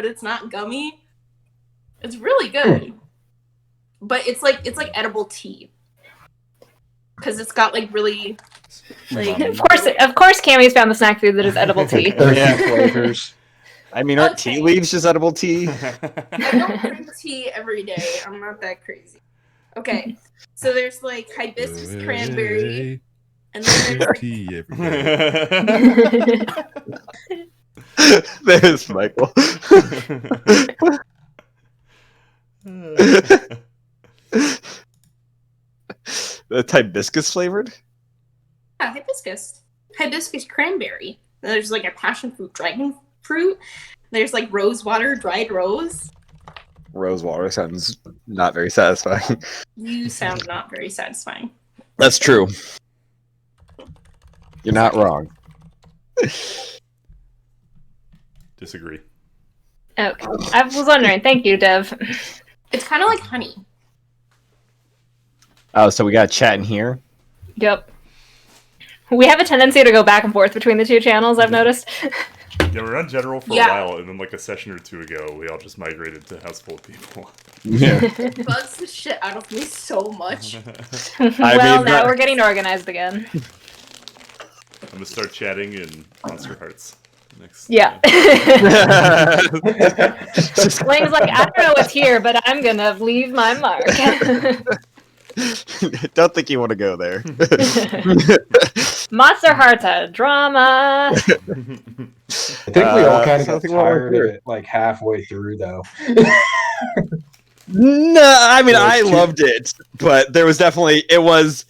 but it's not gummy. It's really good. But it's like edible tea. Because it's got like really like Of course Cammy's found the snack food that is edible tea. Yeah. Flavors. I mean, aren't tea leaves just edible tea? I don't drink tea every day. I'm not that crazy. Okay, so there's like hibiscus cranberry, and then there's tea every day. There's Michael. The hibiscus flavored? Yeah, hibiscus cranberry. Then there's like a passion fruit, dragon fruit. There's like rose water, dried rose. Rose water sounds not very satisfying. You sound not very satisfying. That's true. You're not wrong. Disagree. Okay. I was wondering. Thank you, Dev. It's kind of like honey. Oh, so we got a chat in here? Yep. We have a tendency to go back and forth between the two channels, I've noticed. Yeah, we were on general for a while, and then like a session or two ago, we all just migrated to House Full of People. Yeah. It bugs the shit out of me so much. Now we're getting organized again. I'm gonna start chatting in Monster Hearts next. Yeah. Lang's like, I don't know what's here, but I'm gonna leave my mark. Don't think you want to go there. Monster Hearts had drama. I think we all kind of got tired of it like halfway through, though. No, I mean I loved it, but there was definitely it was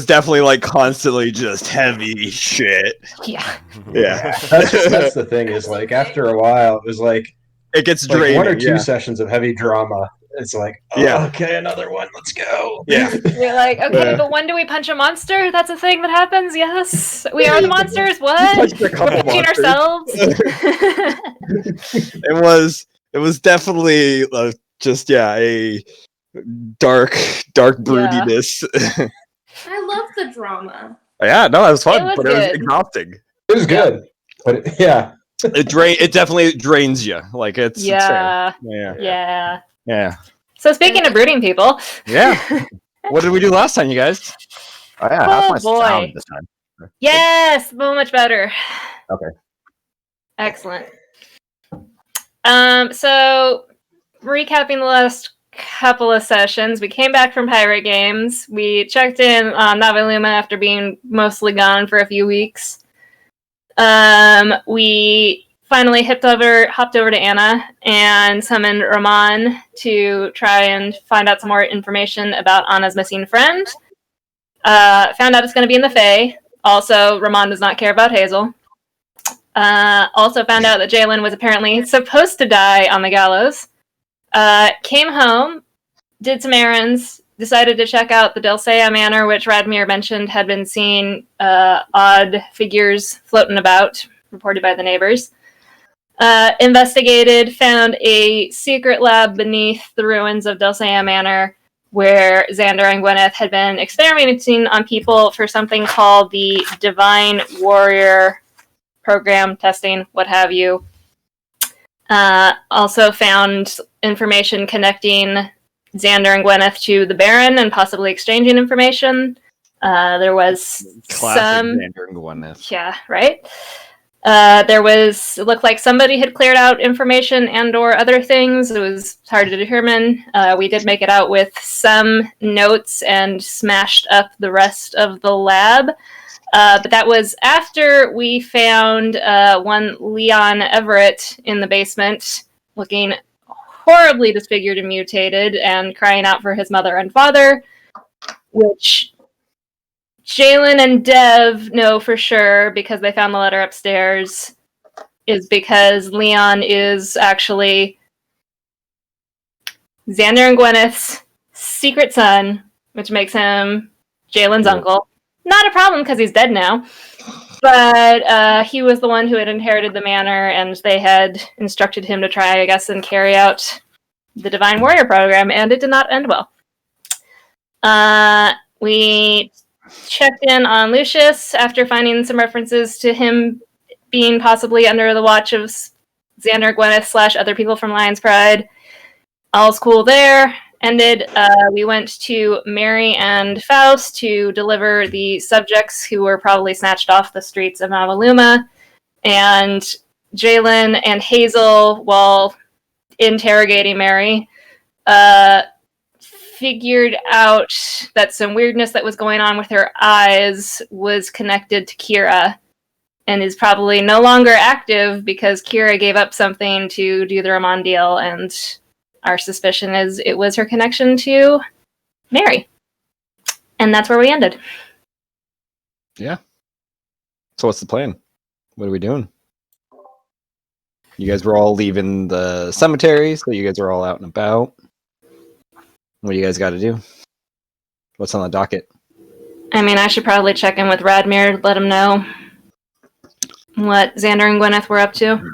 definitely like constantly just heavy shit. Yeah. Yeah. That's the thing is like after a while it was like it gets draining. One or two sessions of heavy drama. It's like, okay, another one, let's go. Yeah. You're like, okay, but when do we punch a monster? That's a thing that happens, yes. We are the monsters, what? We're punching ourselves? It was definitely just, a dark broodiness. Yeah. I love the drama. Yeah, no, it was fun, but it was exhausting. It was good, but it definitely drains you. Like it's Yeah. So speaking of brooding people, what did we do last time, you guys? Oh my boy, sound this time. Yes, so much better. Okay, excellent. So recapping the last couple of sessions, we came back from Pirate Games. We checked in on Novi'luma after being mostly gone for a few weeks. We finally hopped over to Anna and summoned Ramon to try and find out some more information about Anna's missing friend. Found out it's going to be in the Fae. Also, Ramon does not care about Hazel. Also found out that Jalen was apparently supposed to die on the gallows. Came home, did some errands, decided to check out the Dulcea Manor, which Radmir mentioned had been seeing odd figures floating about, reported by the neighbors. Investigated, found a secret lab beneath the ruins of Dulcea Manor where Xander and Gwyneth had been experimenting on people for something called the Divine Warrior Program, testing, what have you. Also found information connecting Xander and Gwyneth to the Baron and possibly exchanging information. There was classic Xander and Gwyneth. Yeah, right? It looked like somebody had cleared out information and or other things. It was hard to determine. We did make it out with some notes and smashed up the rest of the lab. But that was after we found one Leon Everett in the basement, looking horribly disfigured and mutated and crying out for his mother and father, which Jalen and Dev know for sure because they found the letter upstairs, is because Leon is actually Xander and Gwyneth's secret son, which makes him Jalen's uncle. Not a problem because he's dead now, but he was the one who had inherited the manor, and they had instructed him to try, I guess, and carry out the Divine Warrior program, and it did not end well. We checked in on Lucius after finding some references to him being possibly under the watch of Xander and Gwyneth / other people from Lions Pride. All's cool there. Ended. We went to Mary and Faust to deliver the subjects who were probably snatched off the streets of Novi'luma. And Jalen and Hazel, while interrogating Mary, figured out that some weirdness that was going on with her eyes was connected to Kira, and is probably no longer active because Kira gave up something to do the Ramon deal, and our suspicion is it was her connection to Mary. And that's where we ended. Yeah. So what's the plan? What are we doing? You guys were all leaving the cemetery, so you guys are all out and about. What do you guys got to do? What's on the docket? I mean, I should probably check in with Radmir, let him know what Xander and Gwyneth were up to.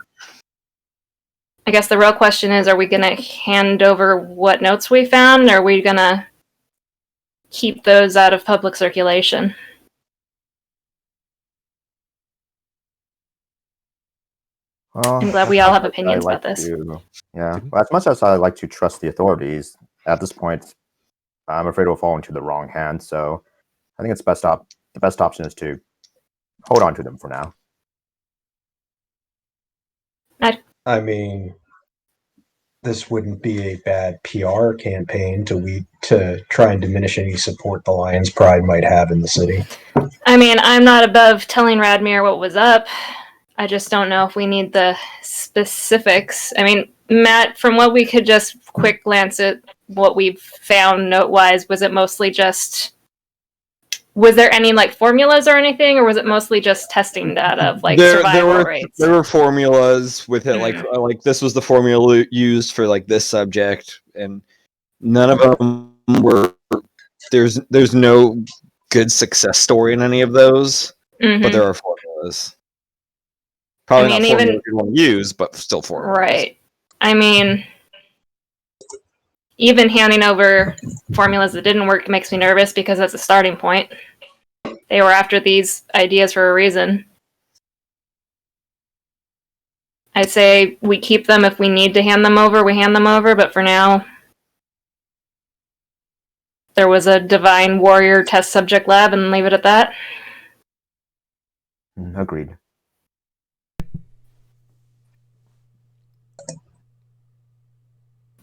I guess the real question is, are we going to hand over what notes we found, or are we going to keep those out of public circulation? Well, I'm glad we all have opinions about this. Yeah, well, as much as I like to trust the authorities, at this point, I'm afraid we'll fall into the wrong hands. So, I think the best option is to hold on to them for now. I mean, this wouldn't be a bad PR campaign to try and diminish any support the Lions Pride might have in the city. I mean, I'm not above telling Radmir what was up. I just don't know if we need the specifics. I mean, Matt, from what we could just quick glance at what we've found note-wise, was it mostly just... Was there any like formulas or anything, or was it mostly just testing data of like survival rates? There were formulas with it, like this was the formula used for like this subject, and none of them were. There's no good success story in any of those, but there are formulas. Probably not formulas you want to use, but still formulas. Right. I mean, even handing over formulas that didn't work makes me nervous because that's a starting point. They were after these ideas for a reason. I'd say we keep them. If we need to hand them over, we hand them over, but for now, there was a Divine Warrior test subject lab and leave it at that. Agreed.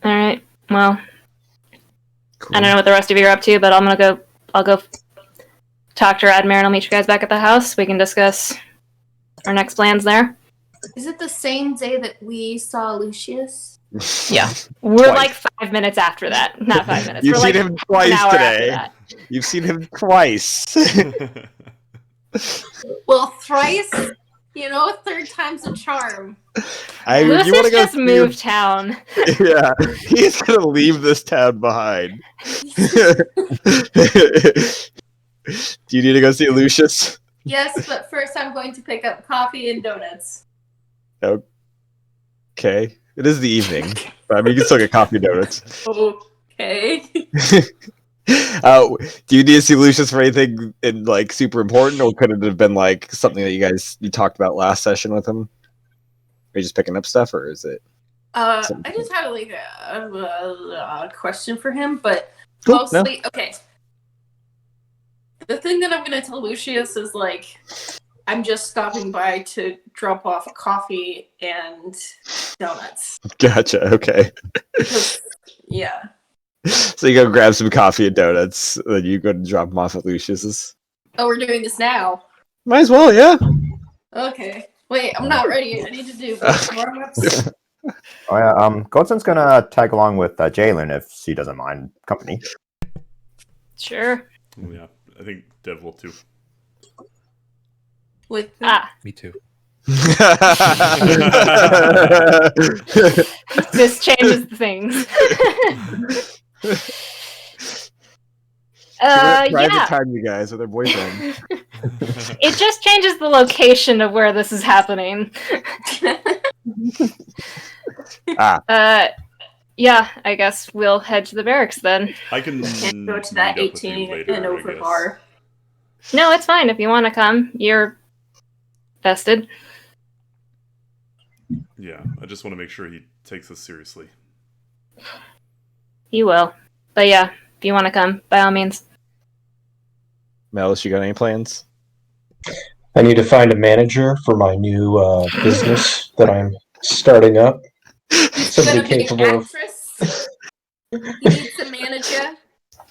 Alright, well, Cool. I don't know what the rest of you are up to, but I'll go talk to Radmir and I'll meet you guys back at the house. We can discuss our next plans there. Is it the same day that we saw Lucius? Yeah. We're like 5 minutes after that. Not 5 minutes. You've We're seen like him twice an hour today. after that. You've seen him twice. Well, thrice, third time's a charm. Lucius just moved town. Yeah, he's gonna leave this town behind. Do you need to go see Lucius? Yes, but first I'm going to pick up coffee and donuts. Okay. It is the evening. But I mean, you can still get coffee and donuts. Okay. Do you need to see Lucius for anything like super important, or could it have been like something that you talked about last session with him? Are you just picking up stuff, or is it? I just had like a question for him, but Cool, mostly okay. The thing that I'm gonna tell Lucius is like, I'm just stopping by to drop off coffee and donuts. Gotcha. Okay. Yeah. So you go grab some coffee and donuts, then you go to drop them off at Lucius's. Oh, we're doing this now. Might as well, yeah. Okay. Wait, I'm not ready. I need to do warm-ups. Oh yeah, Goldson's gonna tag along with Jalen if she doesn't mind company. Sure. Yeah, I think Dev will too. With Me too. This changes things. Private time, you guys, with their boyfriend. It just changes the location of where this is happening. Yeah, I guess we'll head to the barracks then. I can go to that 18 and over bar. No, it's fine if you want to come. You're vested. Yeah, Yeah, I just want to make sure he takes us seriously. He will. But yeah, if you want to come, by all means. Melis, you got any plans? I need to find a manager for my new business that I'm starting up. Somebody Gonna be an capable of. actress. You need some manager.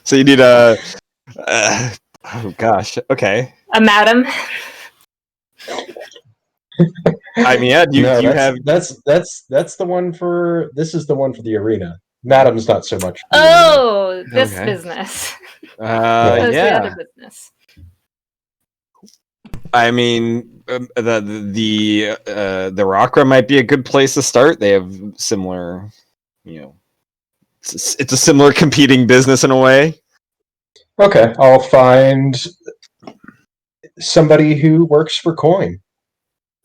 So you need a. Oh gosh. Okay. A madam. I mean, yeah. No, You have. that's the one for. This is the one for the arena. Madam's not so much. For the arena. Oh, this Okay. business. That was the Yeah. other business. I mean, the Rockra might be a good place to start. They have similar, it's a similar competing business in a way. Okay, I'll find somebody who works for Coin.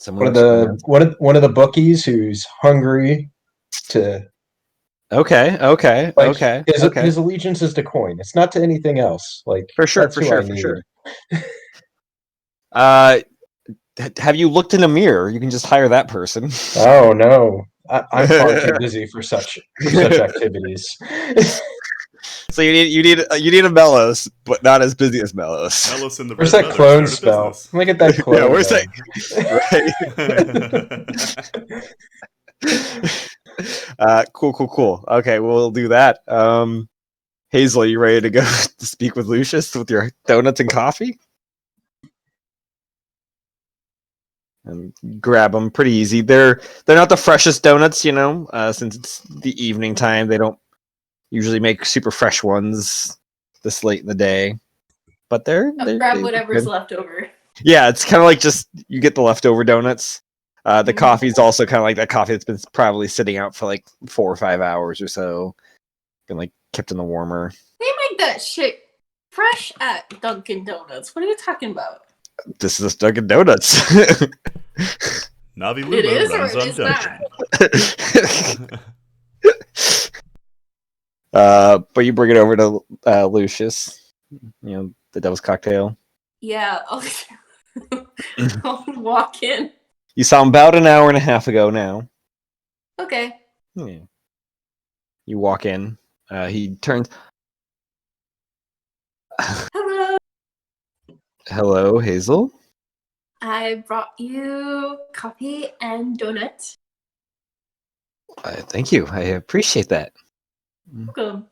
One of the bookies who's hungry to. Okay. His allegiance is to Coin. It's not to anything else. Like For sure. Have you looked in a mirror? You can just hire that person. Oh no, I'm far too busy for such activities. So you need a Melos, but not as busy as Melos. Melos and the Where's Red that Mother clone started a spell? Look at that clone. Yeah, where's that? Right. Cool. Okay, we'll do that. Hazel, you ready to go to speak with Lucius with your donuts and coffee? And grab them pretty easy. They're not the freshest donuts, since it's the evening time. They don't usually make super fresh ones this late in the day. But they're grab whatever's left over. Yeah, it's kind of like just you get the leftover donuts. The coffee's also kind of like that coffee that's been probably sitting out for like 4 or 5 hours or so, been like kept in the warmer. They make that shit fresh at Dunkin' Donuts. What are you talking about? This is Dunkin' Donuts. Novi'luma It is or runs it on is Dunkin'. But you bring it over to Lucius. The Devil's Cocktail. Yeah, I'll walk in. You saw him about an hour and a half ago now. Okay. Yeah. You walk in. He turns. Hello. Hello, Hazel. I brought you coffee and donut. Thank you. I appreciate that. Welcome.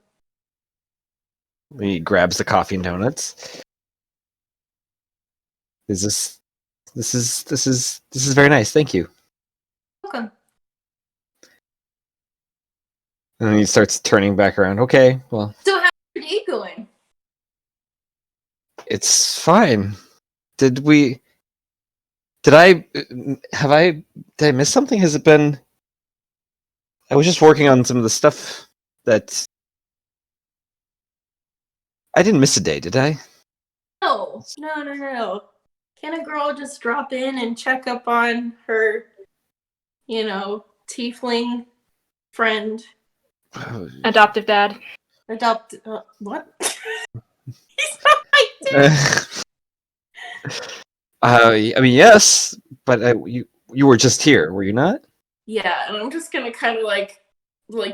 He grabs the coffee and donuts. This is very nice. Thank you. Welcome. And then he starts turning back around. Okay, well. So how's your day going? It's fine. Did I miss something? Has it been? I was just working on some of the stuff that. I didn't miss a day, did I? No. Can a girl just drop in and check up on her, tiefling friend? Adoptive dad. What? He's not my dad. I mean, yes, but you were just here, were you not? Yeah, and I'm just gonna kind of like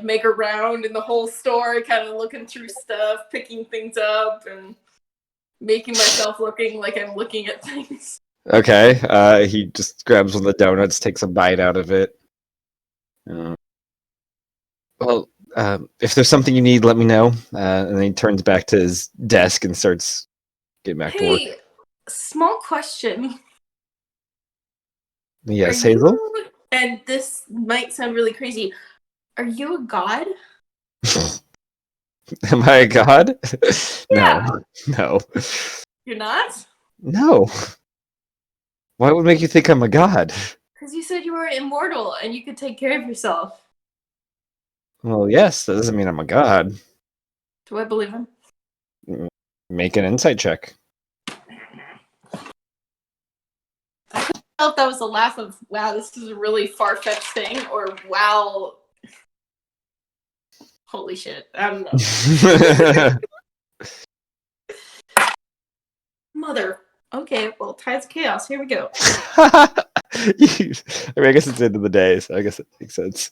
make a round in the whole store, kind of looking through stuff, picking things up, and making myself looking like I'm looking at things. Okay. He just grabs one of the donuts, takes a bite out of it. Well, if there's something you need, let me know. And then he turns back to his desk and starts getting back to work. Hey, small question. Yes, Hazel? And this might sound really crazy. Are you a god? Am I a god? Yeah. No. You're not? No. Why would make you think I'm a god? Because you said you were immortal and you could take care of yourself. Well, yes, that doesn't mean I'm a god. Do I believe him? Make an insight check. I couldn't tell if that was a laugh of, wow, this is a really far-fetched thing, or wow, holy shit. I don't know. Mother. Okay, well, Tides of Chaos. Here we go. I guess it's the end of the day, so I guess it makes sense.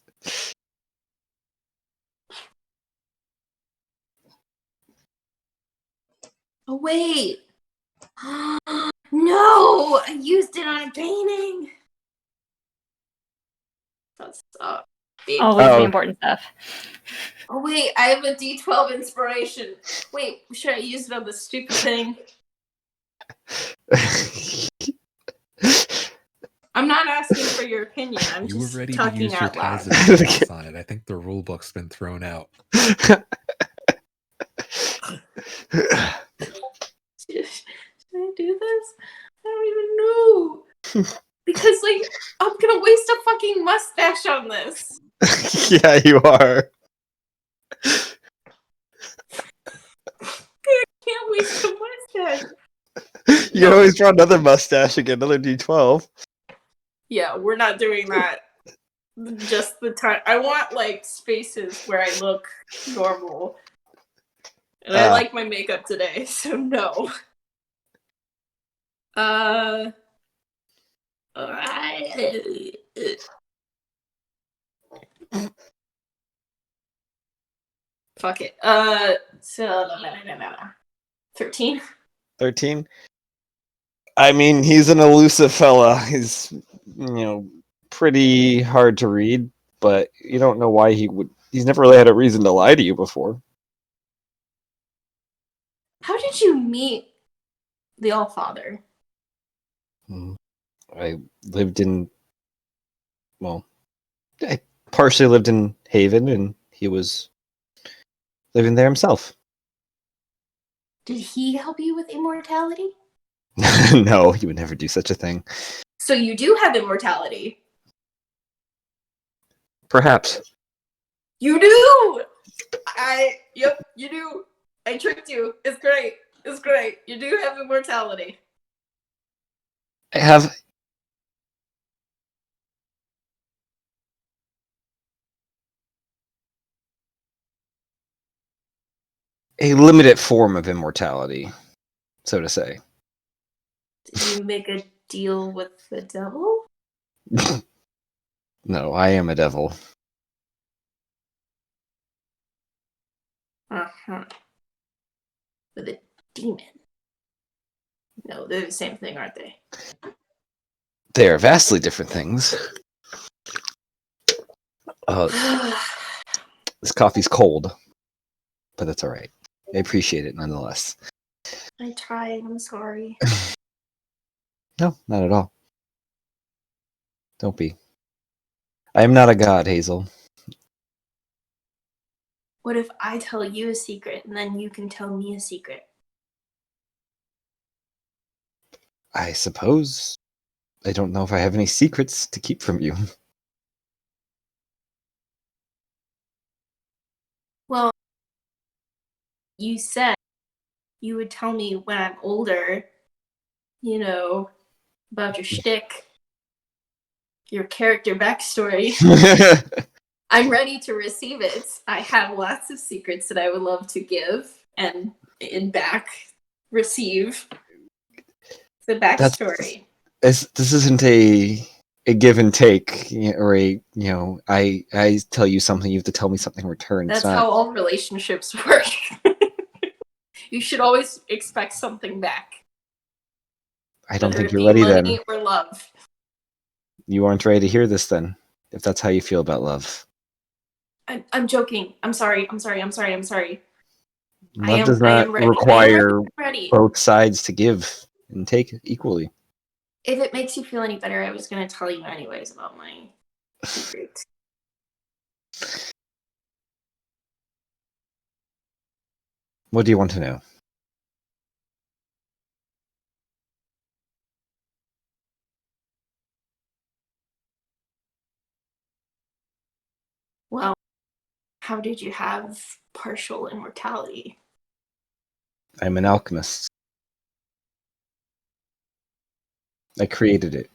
Oh wait. No, I used it on a painting. That's Always the Oh. important stuff. Oh wait, I have a D12 inspiration. Wait, should I use it on the stupid thing? I'm not asking for your opinion. I'm You were just ready to talking use your out loud. ties of chaos on it. I think the rule book's been thrown out. Should I do this? I don't even know. Because, like, I'm gonna waste a fucking mustache on this. Yeah, you are. Can't waste a mustache. You can always draw another mustache and get another D12. Yeah, we're not doing that. Just the time. I want, like, spaces where I look normal. And I like my makeup today, so no. Fuck it. So 13. 13. I mean, he's an elusive fella. He's, pretty hard to read, but you don't know why he would. He's never really had a reason to lie to you before. How did you meet the Allfather? I partially lived in Haven, and he was living there himself. Did he help you with immortality? No, he would never do such a thing. So you do have immortality. Perhaps. You do! Yep, you do. I tricked you. It's great. It's great. You do have immortality. I have. A limited form of immortality, so to say. Did you make a deal with the devil? No, I am a devil. Uh-huh. With a demon. No, they're the same thing, aren't they? They are vastly different things. This coffee's cold, but that's all right. I appreciate it nonetheless. I tried. I'm sorry. No, not at all. Don't be. I am not a god, Hazel. What if I tell you a secret and then you can tell me a secret? I suppose. I don't know if I have any secrets to keep from you. Well, you said you would tell me when I'm older, about your shtick, your character backstory. I'm ready to receive it. I have lots of secrets that I would love to give and in back receive the backstory. This isn't a give and take, or I tell you something, you have to tell me something in return. That's how all relationships work. You should always expect something back. I don't think Whether you're it be ready money then. or love. You aren't ready to hear this then, if that's how you feel about love. I'm joking. I'm sorry. Love does not require ready. both sides to give and take equally. If it makes you feel any better, I was going to tell you anyways about my secret. What do you want to know? Well, how did you have partial immortality? I'm an alchemist. I created it.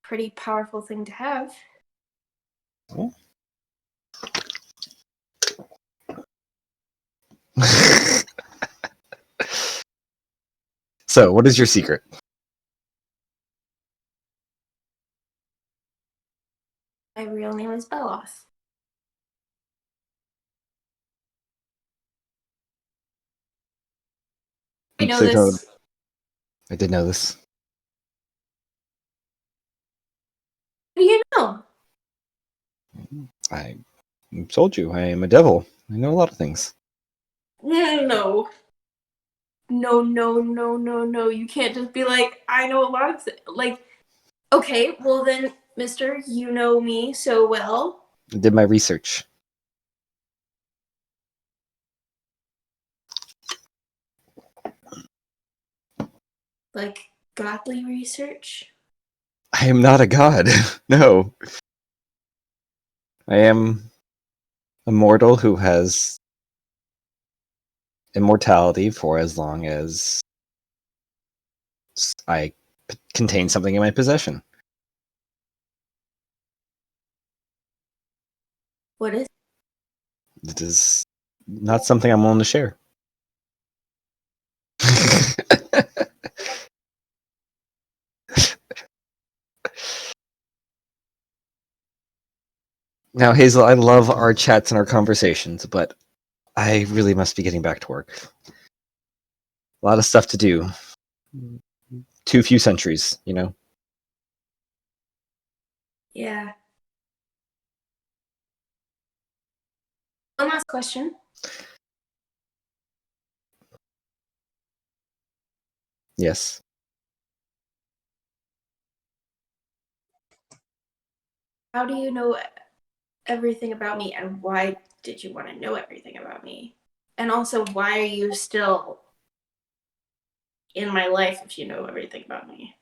Pretty powerful thing to have. Oh. So, what is your secret? My real name is Belos. I know So you told- this. I did know this. How do you know? I told you I am a devil. I know a lot of things. No. No. You can't just be like, I know a lot of things. Like, okay, well then, mister, you know me so well. I did my research. Like, godly research. I am not a god. No. I am a mortal who has immortality for as long as I contain something in my possession. What is It is not something I'm willing to share. Now, Hazel, I love our chats and our conversations, but I really must be getting back to work. A lot of stuff to do. Too few centuries, you know? Yeah. One last question. Yes. How do you know everything about me, and why did you want to know everything about me? And also, why are you still in my life if you know everything about me?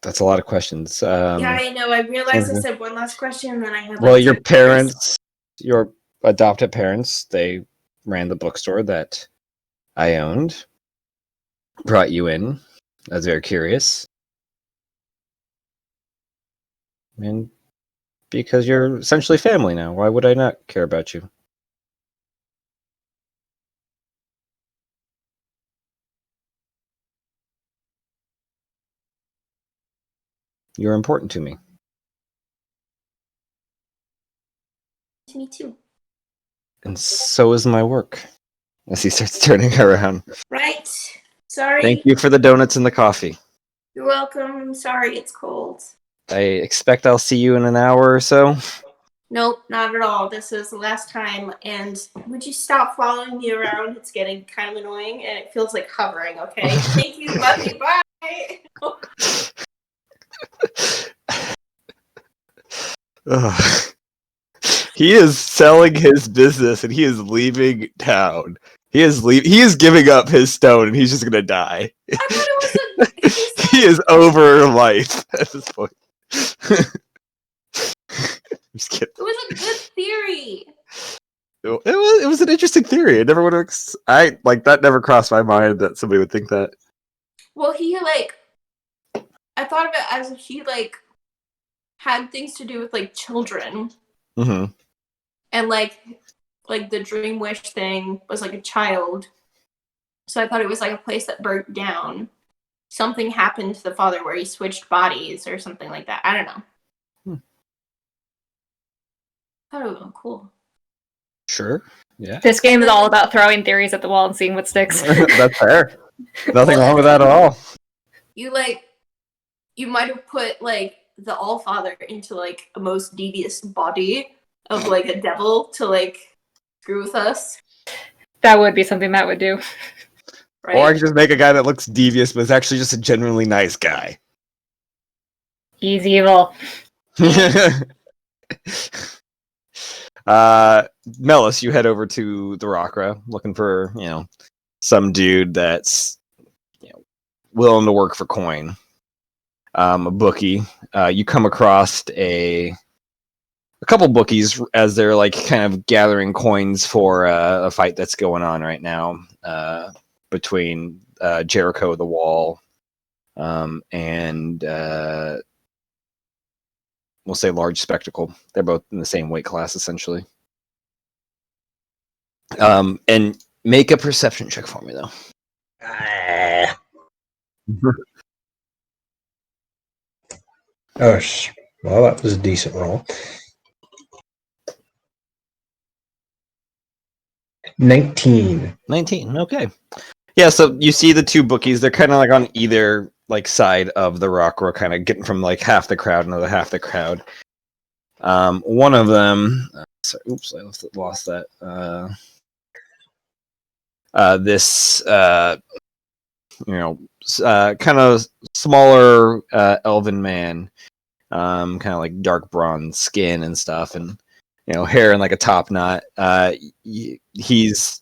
That's a lot of questions. Yeah, I know. I realized I mhm. said one last question, and then I had Well, like your 10 others. parents, your adopted parents, they ran the bookstore that I owned, brought you in. I was very curious. And because you're essentially family now, why would I not care about you? You're important to me. To me too. And so is my work. As he starts turning around. Right. Sorry. Thank you for the donuts and the coffee. You're welcome. I'm sorry it's cold. I expect I'll see you in an hour or so. Nope, not at all. This is the last time. And would you stop following me around? It's getting kind of annoying and it feels like hovering, okay? Thank you. Love you. Bye. Ugh. He is selling his business and he is leaving town. He is giving up his stone and he's just gonna die. I thought it was a. He is over life at this point. Just kidding. It was a good theory. It was an interesting theory. I never would have. That never crossed my mind that somebody would think that. Well, I thought of it as if he had things to do with children, Mm-hmm. and the dream wish thing was a child. So I thought it was a place that burnt down. Something happened to the father where he switched bodies or something like that. I don't know. I thought it would have been cool. Sure. Yeah. This game is all about throwing theories at the wall and seeing what sticks. That's fair. Nothing wrong with that at all. You might have put the Allfather into a most devious body of a devil to screw with us. That would be something that would do. Right? Or I could just make a guy that looks devious but is actually just a genuinely nice guy. He's evil. Melis, you head over to the Rockra looking for, some dude that's willing to work for coin. A bookie. You come across a couple bookies as they're kind of gathering coins for a fight that's going on right now between Jericho the Wall and we'll say Large Spectacle. They're both in the same weight class essentially. And make a perception check for me though. Oh, well, that was a decent roll. 19. 19. Okay. Yeah, so you see the two bookies. They're kind of like on either like side of the rock. We're kind of getting from like half the crowd into the half the crowd. One of them. Sorry, oops, I lost that. This kind of smaller elven man, kind of like dark bronze skin and stuff, and hair and like a top knot. He's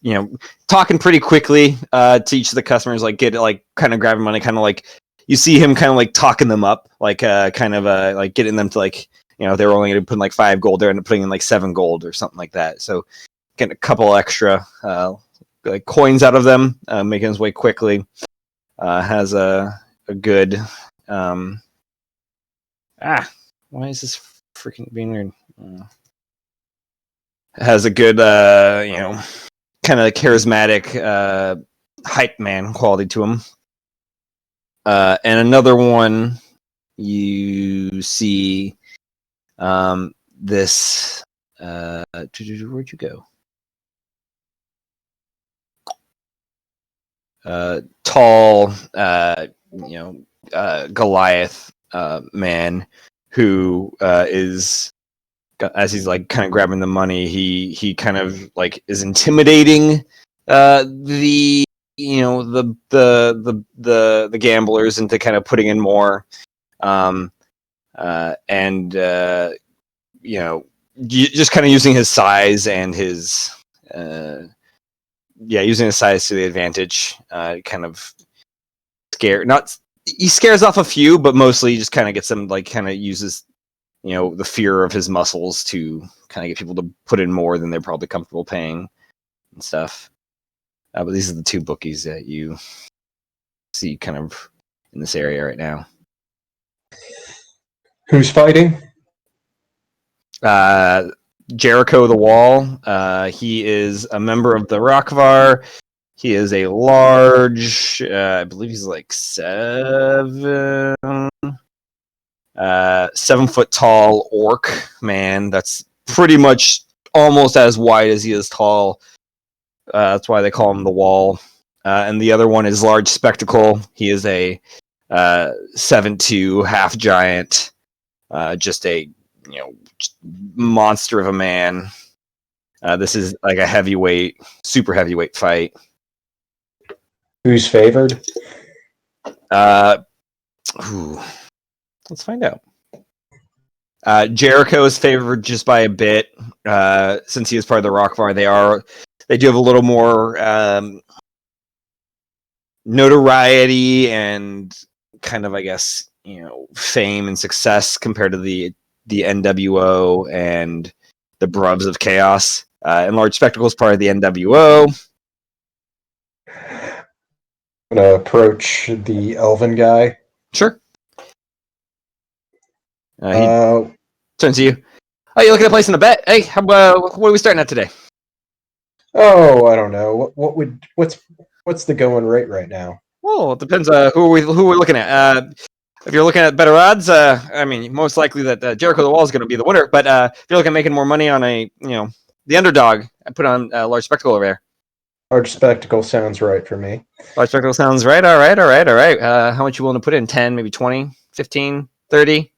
talking pretty quickly to each of the customers, like kind of grabbing money, kind of like you see him kind of like talking them up, like kind of like getting them to like they were only going to put in like 5 gold, they're end up putting in like 7 gold or something like that. So getting a couple extra like coins out of them, making his way quickly. Has a good why is this freaking being weird? Has a good kind of charismatic hype man quality to him. And another one you see this where'd you go? Tall Goliath man who is, as he's like kind of grabbing the money, he kind of like is intimidating the gamblers into kind of putting in more, just kind of using his size and his using his size to the advantage. Kind of he scares off a few, but mostly just kind of gets them, like kind of uses the fear of his muscles to kind of get people to put in more than they're probably comfortable paying and stuff. But these are the two bookies that you see kind of in this area right now. Who's fighting? Jericho the Wall. He is a member of the Rockvar. He is a large, I believe he's like 7 foot tall orc man. That's pretty much almost as wide as he is tall. That's why they call him the Wall. And the other one is Large Spectacle. He is a 7'2" half giant, just a monster of a man. This is like a heavyweight, super heavyweight fight. Who's favored? Let's find out. Jericho is favored just by a bit, since he is part of the Rockvar. They do have a little more notoriety and kind of, I guess, fame and success compared to the NWO and the Brubs of Chaos. And Large Spectacle is part of the NWO. I'm gonna approach the elven guy. Sure. He turns to you. Oh, you looking at placing a bet? Hey, what are we starting at today? Oh, I don't know. What's the going rate right now? Well, it depends. Who are we looking at? If you're looking at better odds, I mean, most likely that Jericho the Wall is going to be the winner. But if you're looking at making more money on the underdog, I put on Large Spectacle over there. Large Spectacle sounds right for me. Large Spectacle sounds right. All right. How much you willing to put in? 10, maybe 20, 15, 30?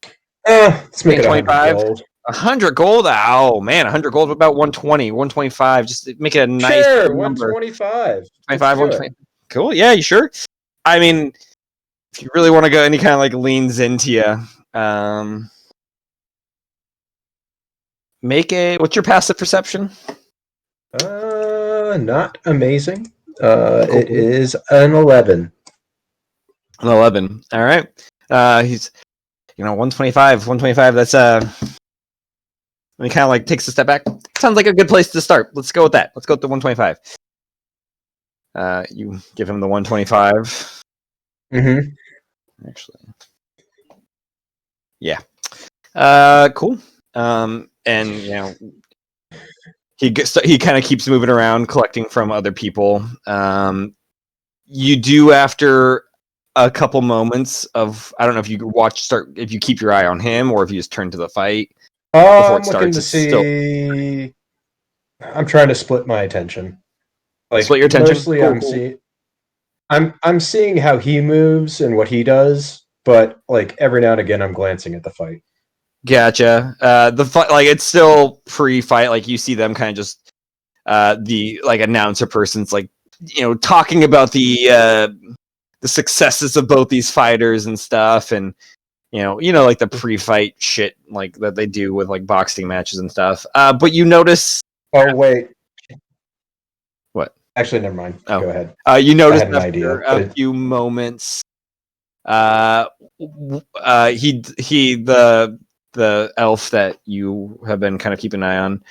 Let's make it 25. 100 gold. 100 gold? Oh, man. 100 gold, about 120, 125. Just make it a nice Sure, number. 125. 25, 120. Cool. Yeah, you sure? I mean, if you really want to go, and he kind of like leans into you. What's your passive perception? Not amazing. It is an 11. An 11. All right. He's 125. 125. That's and he kind of like takes a step back. Sounds like a good place to start. Let's go with that. Let's go with the 125. You give him the 125. Mm-hmm. Actually, yeah. Cool. And he kind of keeps moving around, collecting from other people. You do, after a couple moments of, I don't know if you if you keep your eye on him or if you just turn to the fight before I'm it looking starts. to It's still see. I'm trying to split my attention. Like split your attention. mostly, Cool, cool. I'm seeing how he moves and what he does, but like every now and again, I'm glancing at the fight. Gotcha. The fight, like it's still pre-fight. Like you see them kind of just the like announcer person's like talking about the successes of both these fighters and stuff, and like the pre-fight shit like that they do with like boxing matches and stuff. But you notice. Oh wait. What? Actually, never mind. Oh. Go ahead. You notice had an after idea, a but few moments, the elf that you have been kind of keeping an eye on,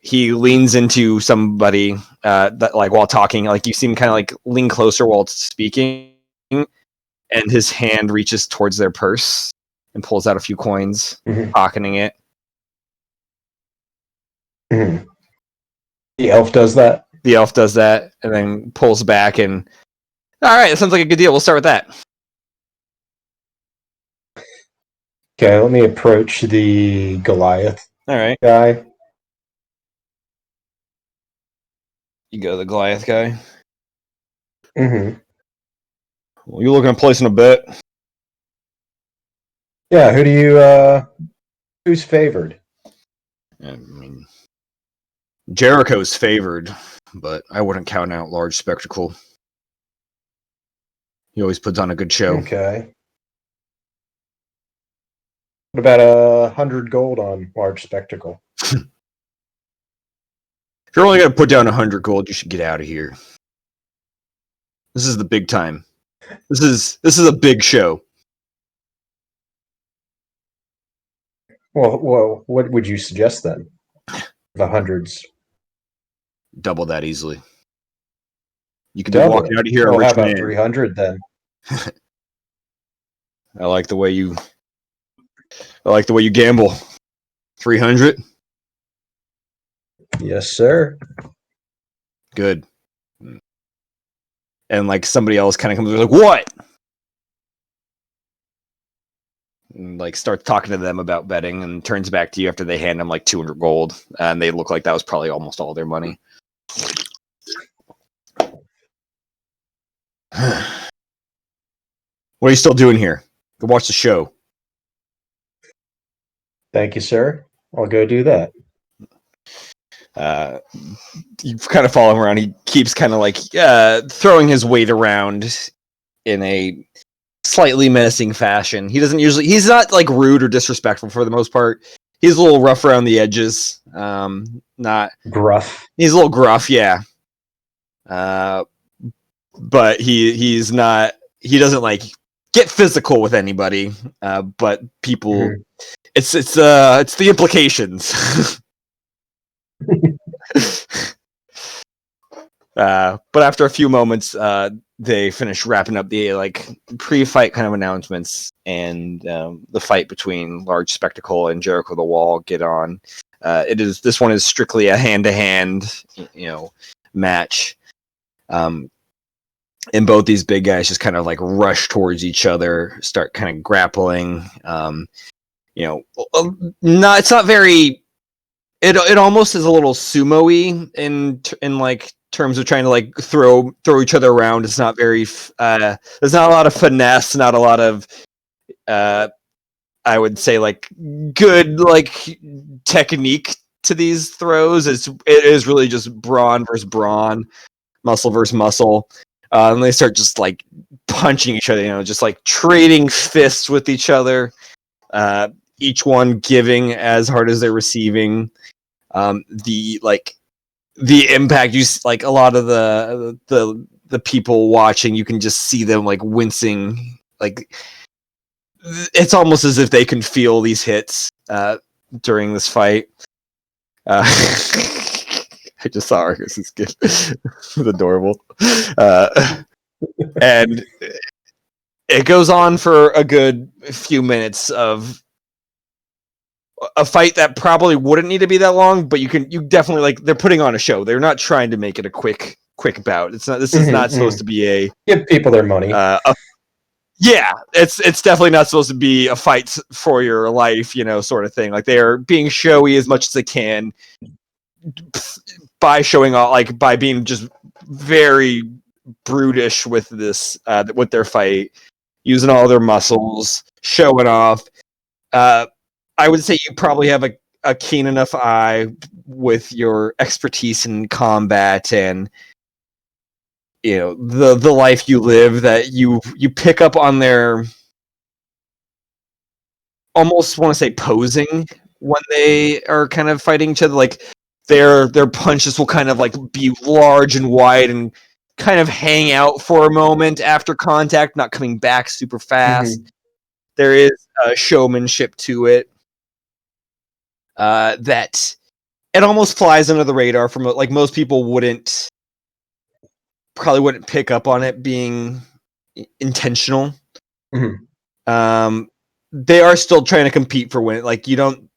he leans into somebody that like while talking, like you see him kind of like lean closer while speaking, and his hand reaches towards their purse and pulls out a few coins, pocketing it. Mhm. The elf does that. The elf does that and then pulls back and, all right, that sounds like a good deal. We'll start with that. Okay, let me approach the Goliath All right. guy. You go to the Goliath guy. Mm-hmm. Well, you looking at placing a bet? Yeah, who do you who's favored? I mean, Jericho's favored, but I wouldn't count out Large Spectacle. He always puts on a good show. Okay. What about 100 gold on Large Spectacle? If you're only going to put down 100 gold, you should get out of here. This is the big time. This is a big show. Well, what would you suggest then? The hundreds. Double that easily. You could be Double walking it. out of here a Well, how rich about man. 300 then? I like the way you gamble. 300? Yes, sir. Good. And like somebody else kind of comes like, what? And like starts talking to them about betting and turns back to you after they hand him like 200 gold. And they look like that was probably almost all their money. What are you still doing here? Go watch the show. Thank you, sir. I'll go do that. You kind of follow him around. He keeps kind of like throwing his weight around in a slightly menacing fashion. He's not like rude or disrespectful for the most part. He's a little rough around the edges. Not gruff. He's a little gruff, yeah. But he's not. He doesn't like get physical with anybody. But people, Mhm. it's the implications. But after a few moments, they finish wrapping up the like pre-fight kind of announcements, and the fight between Large Spectacle and Jericho the Wall get on. This one is strictly a hand-to-hand, match. And both these big guys just kind of like rush towards each other, start kind of grappling. It's not very. It almost is a little sumo-y in like terms of trying to like throw each other around. It's not very. There's not a lot of finesse, not a lot of. I would say like good like technique to these throws. It is really just brawn versus brawn, muscle versus muscle. And they start just like punching each other, just like trading fists with each other. Each one giving as hard as they're receiving. The impact, you like a lot of the people watching, you can just see them like wincing. Like it's almost as if they can feel these hits during this fight. I just saw her. This is good. It's adorable. And it goes on for a good few minutes of a fight that probably wouldn't need to be that long, but you definitely like they're putting on a show. They're not trying to make it a quick bout. It's not. This is not supposed to be a give people their money. Yeah, it's definitely not supposed to be a fight for your life, sort of thing. Like they are being showy as much as they can by showing off, like by being just very brutish with this, with their fight, using all their muscles, showing off. I would say you probably have a keen enough eye with your expertise in combat and the life you live that you pick up on their almost want to say posing when they are kind of fighting each other. Like their punches will kind of like be large and wide and kind of hang out for a moment after contact, not coming back super fast. There is a showmanship to it that it almost flies under the radar from like most people probably wouldn't pick up on it being intentional. They are still trying to compete for win. Like it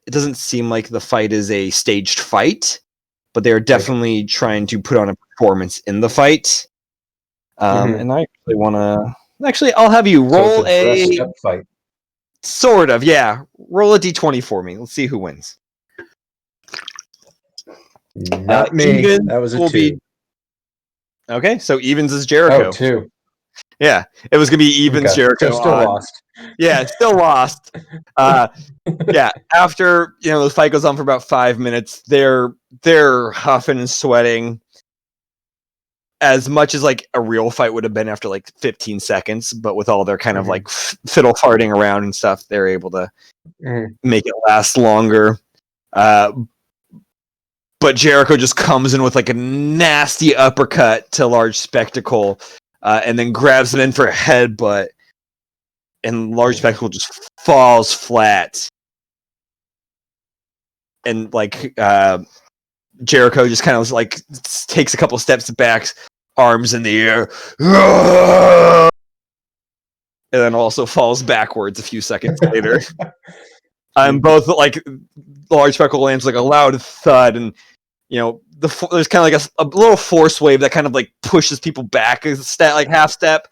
doesn't seem like the fight is a staged fight, but they're definitely trying to put on a performance in the fight. And I actually want to I'll have you roll so it's a dressed up fight. Sort of, yeah. Roll a d20 for me. Let's see who wins. Not me. That was a 2. Okay, so evens is Jericho. Oh, 2. Yeah, it was gonna be evens Jericho. So still lost. Yeah, still lost. Yeah, after the fight goes on for about 5 minutes, they're huffing and sweating as much as like a real fight would have been after like 15 seconds, but with all their kind of like fiddle farting around and stuff, they're able to make it last longer. But Jericho just comes in with like a nasty uppercut to Large Spectacle, and then grabs him in for a headbutt, and Large Spectacle just falls flat. And like Jericho just kind of like takes a couple steps back, arms in the air, and then also falls backwards a few seconds later. Both like Large Spectacle lands like a loud thud, and there's kind of like a little force wave that kind of like pushes people back a step, like half step,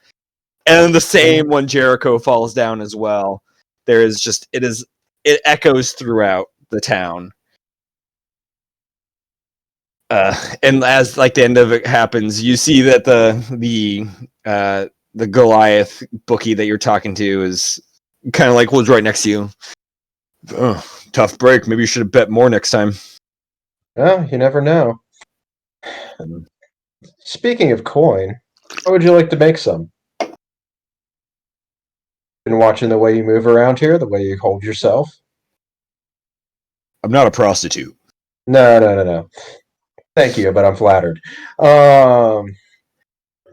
and then the same when Jericho falls down as well. It echoes throughout the town. And as like the end of it happens, you see that the Goliath bookie that you're talking to is kind of like was right next to you. Oh, tough break. Maybe you should have bet more next time. Well, you never know. Speaking of coin, how would you like to make some? Been watching the way you move around here, the way you hold yourself. I'm not a prostitute. No. Thank you, but I'm flattered. I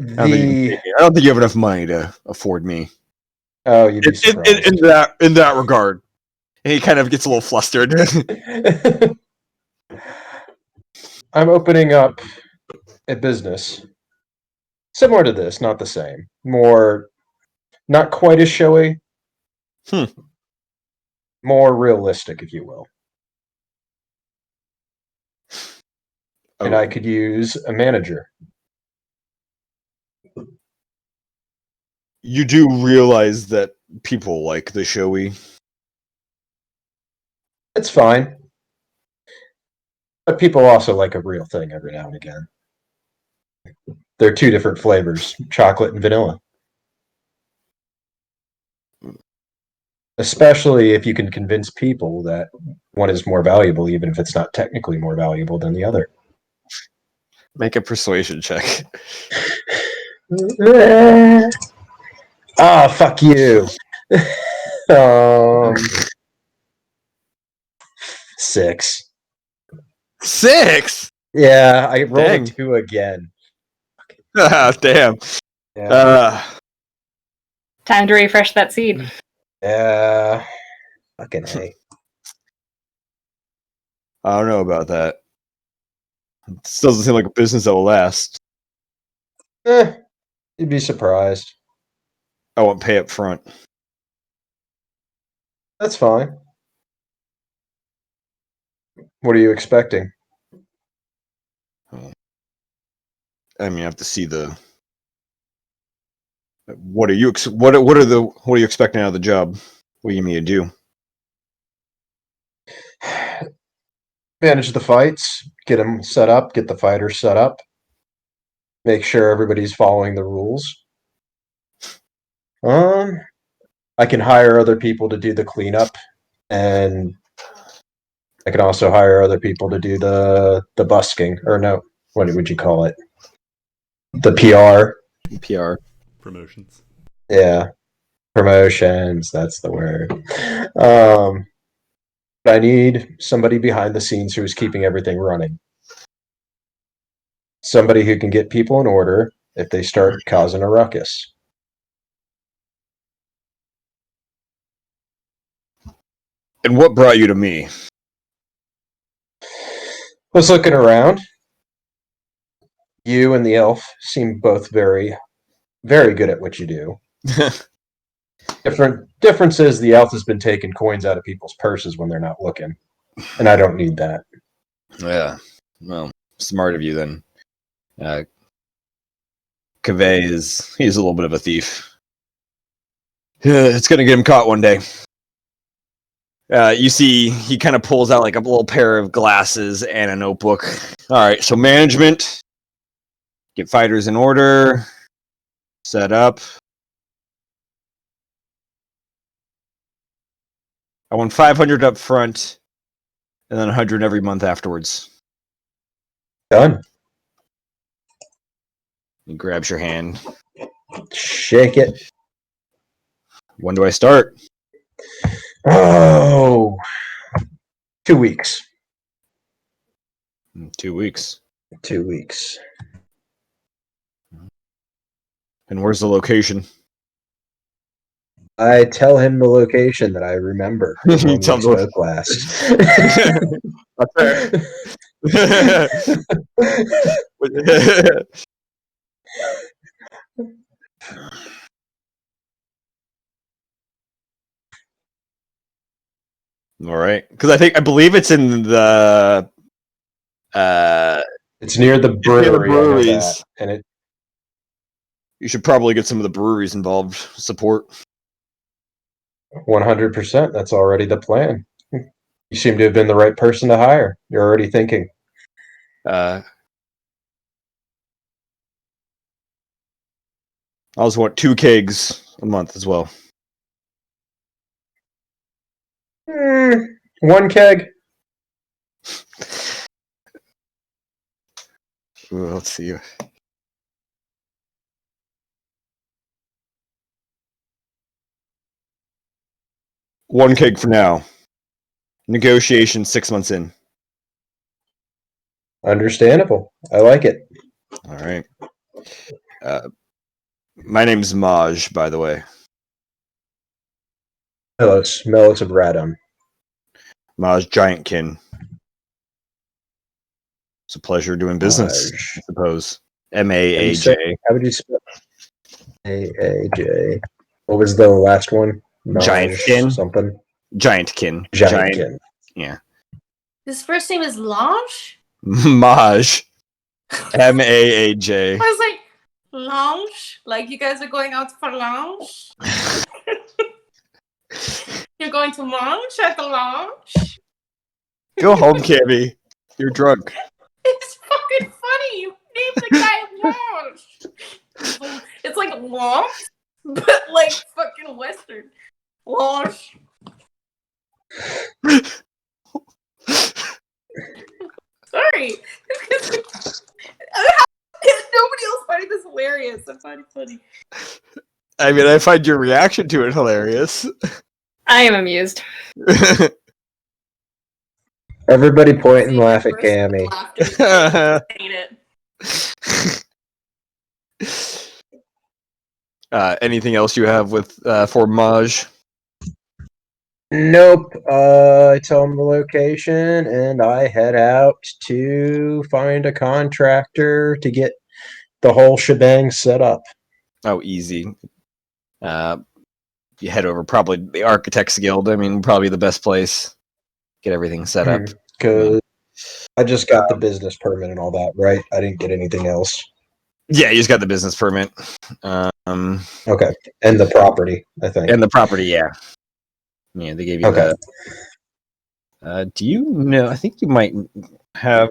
don't think you have enough money to afford me. Oh, you'd be surprised. In that regard. And he kind of gets a little flustered. I'm opening up a business similar to this, not the same. More, not quite as showy. More realistic, if you will. And I could use a manager. You do realize that people like the showy? It's fine. But people also like a real thing every now and again. They're 2 different flavors, chocolate and vanilla. Especially if you can convince people that one is more valuable, even if it's not technically more valuable than the other. Make a persuasion check. Fuck you. 6. 6? Yeah, I rolled a 2 again. Damn. Yeah. Time to refresh that seed. Yeah. Fucking A. I don't know about that. This doesn't seem like a business that will last. You'd be surprised. I won't pay up front. That's fine. What are you expecting? I mean, I have to see the What are you what are you expecting out of the job? What do you mean to do? Manage the fights, get them set up, get the fighters set up, make sure everybody's following the rules. I can hire other people to do the cleanup, and I can also hire other people to do the busking, or no, what would you call it? The PR. PR. Promotions. Yeah, promotions. That's the word. I need somebody behind the scenes who's keeping everything running. Somebody who can get people in order if they start causing a ruckus. And what brought you to me? Was looking around. You and the elf seem both very, very good at what you do. Difference is the elf has been taking coins out of people's purses when they're not looking, and I don't need that. Yeah. Well, smart of you then. Cavey he's a little bit of a thief. It's gonna get him caught one day. You see, he kind of pulls out like a little pair of glasses and a notebook. All right, so management, get fighters in order, set up. I want 500 up front, and then 100 every month afterwards. Done. He grabs your hand. Shake it. When do I start? Oh, 2 weeks. 2 weeks. 2 weeks. And where's the location? I tell him the location that I remember You when we tell him spoke last. All right, because I believe it's in the. It's near the brewery. Near the I know breweries. that, and it. You should probably get some of the breweries involved. Support. 100%. That's already the plan. You seem to have been the right person to hire. You're already thinking. I also want 2 kegs a month as well. 1 keg. Ooh, let's see. One keg for now. Negotiation 6 months in. Understandable. I like it. All right. My name's Maj, by the way. Melos of Radon. Maj Giantkin. It's a pleasure doing business, Maj. I suppose. M-A-A-J. How would you spell A-A-J? What was the last one? Giantkin. Something. Giantkin. Giantkin. Yeah. His first name is Lange? Maj. M-A-A-J. I was like, lounge? Like you guys are going out for lounge? You're going to lounge at the lounge? Go home, Cammy. You're drunk. It's fucking funny. You named the guy Lounge. It's like Lounge, but like fucking Western. Lounge. Sorry. Nobody else finding this hilarious. I find it funny. I mean, I find your reaction to it hilarious. I am amused. Everybody point and laugh at Cammy. Anything else you have with for Maj? Nope. I tell him the location, and I head out to find a contractor to get the whole shebang set up. Oh, easy. You head over probably the Architects Guild. I mean, probably the best place. Get everything set up. Because I just got the business permit and all that, right? I didn't get anything else. Yeah, you just got the business permit. Okay, and the property, I think. And the property, yeah. Yeah, they gave you Okay. that. Do you know? I think you might have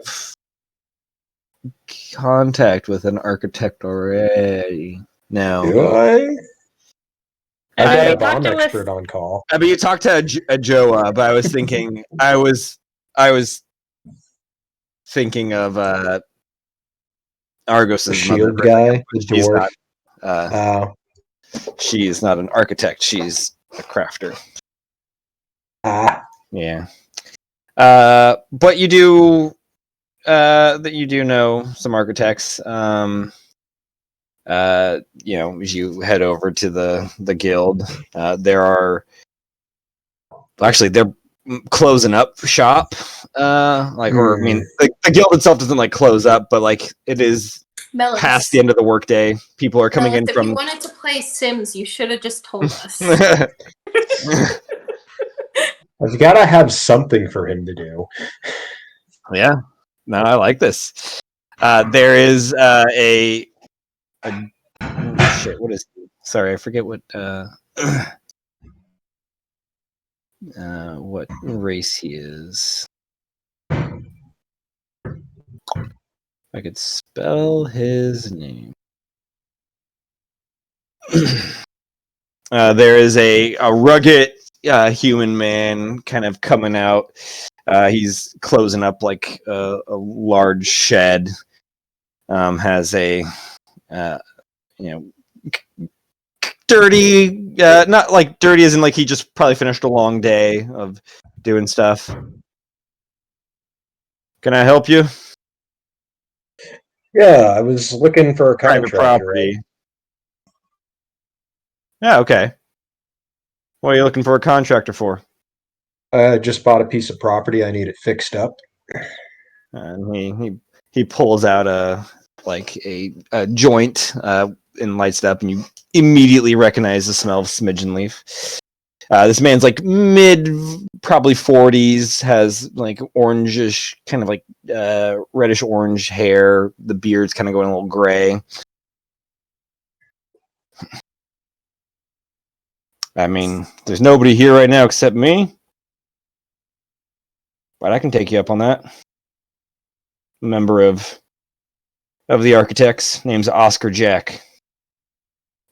contact with an architect already. No. Do I? I've I got mean, a we talked bomb to expert on call. I mean, you talked to a Joa, but I was thinking, I was thinking of Argos's The mother. shield guy, the She's dwarf. not. She is not an architect. She's a crafter. Yeah. But you do. That you do know some architects. As you head over to the guild, there are actually they're closing up shop. Or I mean, the guild itself doesn't like close up, but like it is Melis, past the end of the workday. People are coming Melis, in if from. you wanted to play Sims, you should have just told us. I've got to have something for him to do. Yeah, no, I like this. There is a shit. What is? Sorry, I forget what what race he is. I could spell his name. There is a rugged human man kind of coming out. He's closing up like a large shed. Has a dirty, not like dirty as in like he just probably finished a long day of doing stuff. Can I help you? Yeah, I was looking for a Private contractor. property. Yeah, okay. What are you looking for a contractor for? I just bought a piece of property. I need it fixed up. And he pulls out a joint and lights it up, and you immediately recognize the smell of smidgen leaf. This man's like mid, probably 40s, has like orangish, kind of like reddish orange hair. The beard's kind of going a little gray. I mean, there's nobody here right now except me, but I can take you up on that. Member of the architects, name's Oscar Jack.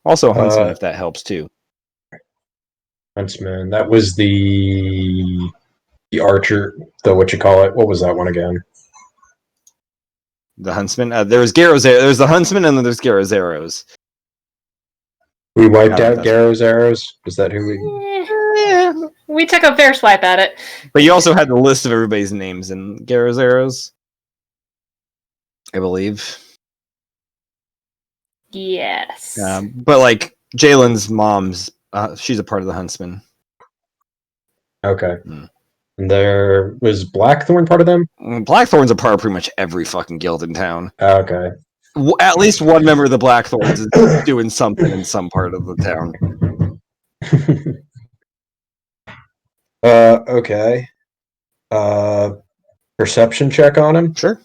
Also a huntsman, if that helps too. Huntsman. That was the archer, what you call it. What was that one again? The huntsman. There's There's the huntsman, and then there's Garrow's arrows. We wiped out Garrow's arrows. Is that who we? Yeah, we took a fair swipe at it. But you also had the list of everybody's names in Garrow's arrows, I believe. Yes. But like Jalen's mom's, she's a part of the huntsman. Okay. And there was Blackthorn part of them? Blackthorn's a part of pretty much every fucking guild in town. Okay. At least one member of the Blackthorns is doing something in some part of the town. Okay. Perception check on him? Sure.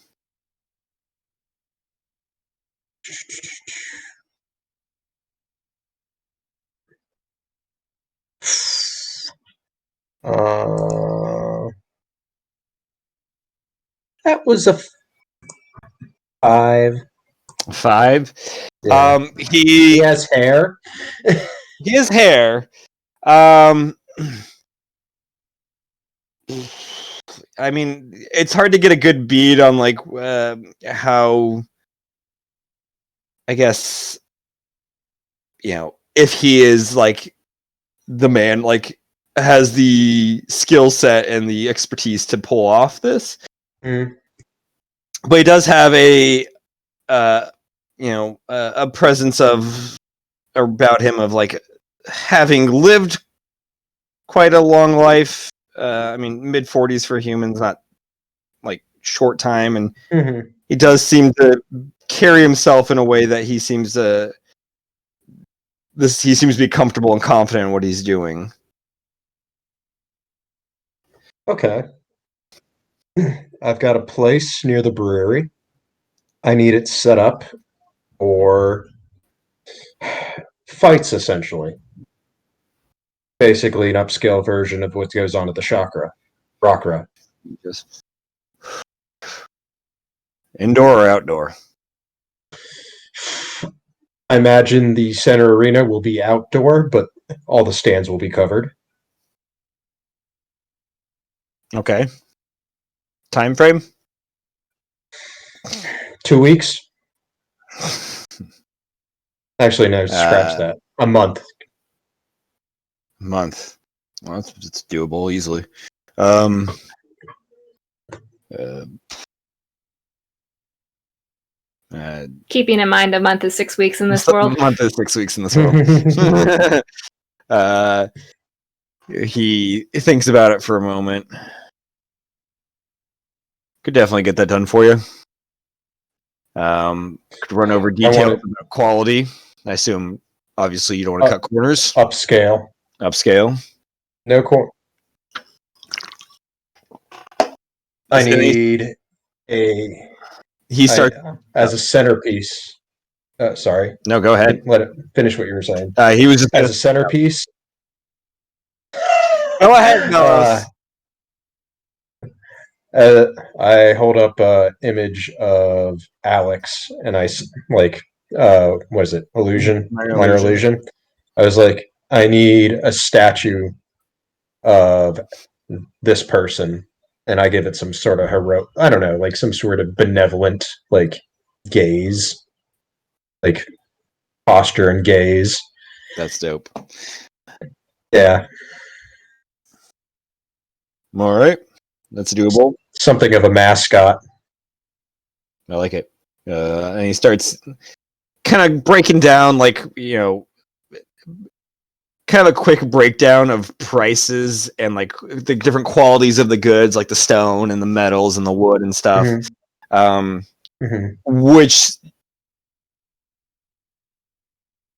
That was a 5. 5. Yeah. He has hair. He has hair. I mean, it's hard to get a good bead on like how, I guess, if he is like the man, like has the skill set and the expertise to pull off this. Mm. But he does have a presence of about him of like having lived quite a long life. I mean, mid 40s for humans, not like short time, and he does seem to carry himself in a way that he seems to be comfortable and confident in what he's doing. Okay. I've got a place near the brewery. I need it set up or fights, essentially. Basically, an upscale version of what goes on at the Chakra. Just indoor or outdoor? I imagine the center arena will be outdoor, but all the stands will be covered. Okay. Time frame? 2 weeks. Actually, no, scratch that. A month. Month. Well, it's doable easily. Uh, Keeping in mind a month is 6 weeks in this world. A month is 6 weeks in this world. He thinks about it for a moment. Could definitely get that done for you. Could run over details about quality. I assume, obviously, you don't want to cut corners. Upscale. No corner. I need a. He starts as a centerpiece. Sorry. No, go ahead. Let it finish what you were saying. He was just as a centerpiece. Go ahead, Melos. I hold up an image of Alex, and I what is it? Minor illusion. I was like, I need a statue of this person, and I give it some sort of heroic, I don't know, like some sort of benevolent, like gaze, like posture and gaze. That's dope. Yeah. All right. That's doable. Something of a mascot. I like it. And he starts kind of breaking down, like, kind of a quick breakdown of prices and like the different qualities of the goods, like the stone and the metals and the wood and stuff. Which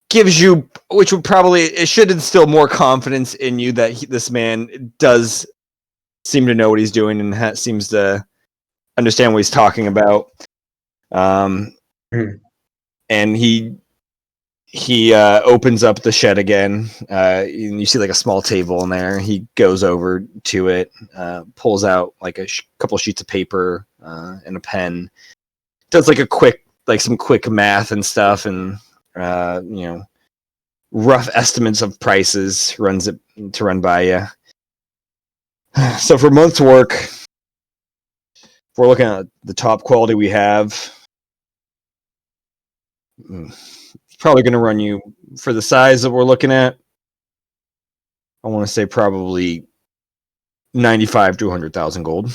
gives you, which would probably, it should instill more confidence in you that this man does seem to know what he's doing and seems to understand what he's talking about. And he opens up the shed again. And you see like a small table in there. He goes over to it, pulls out like a couple sheets of paper and a pen. Does like some quick math and stuff, and rough estimates of prices. Runs it to run by you. So for a month's work, if we're looking at the top quality we have, it's probably going to run you, for the size that we're looking at, I want to say probably 95 to 100,000 gold.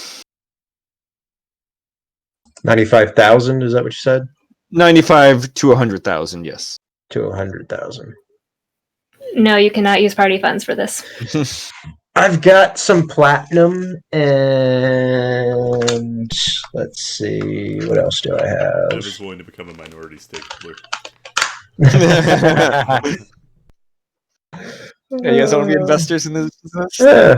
95,000, is that what you said? 95 to 100,000, yes. To 100,000. No, you cannot use party funds for this. I've got some platinum, and let's see, what else do I have? Dev is willing to become a minority stakeholder. Yeah, you guys want to be investors in this business? Yeah.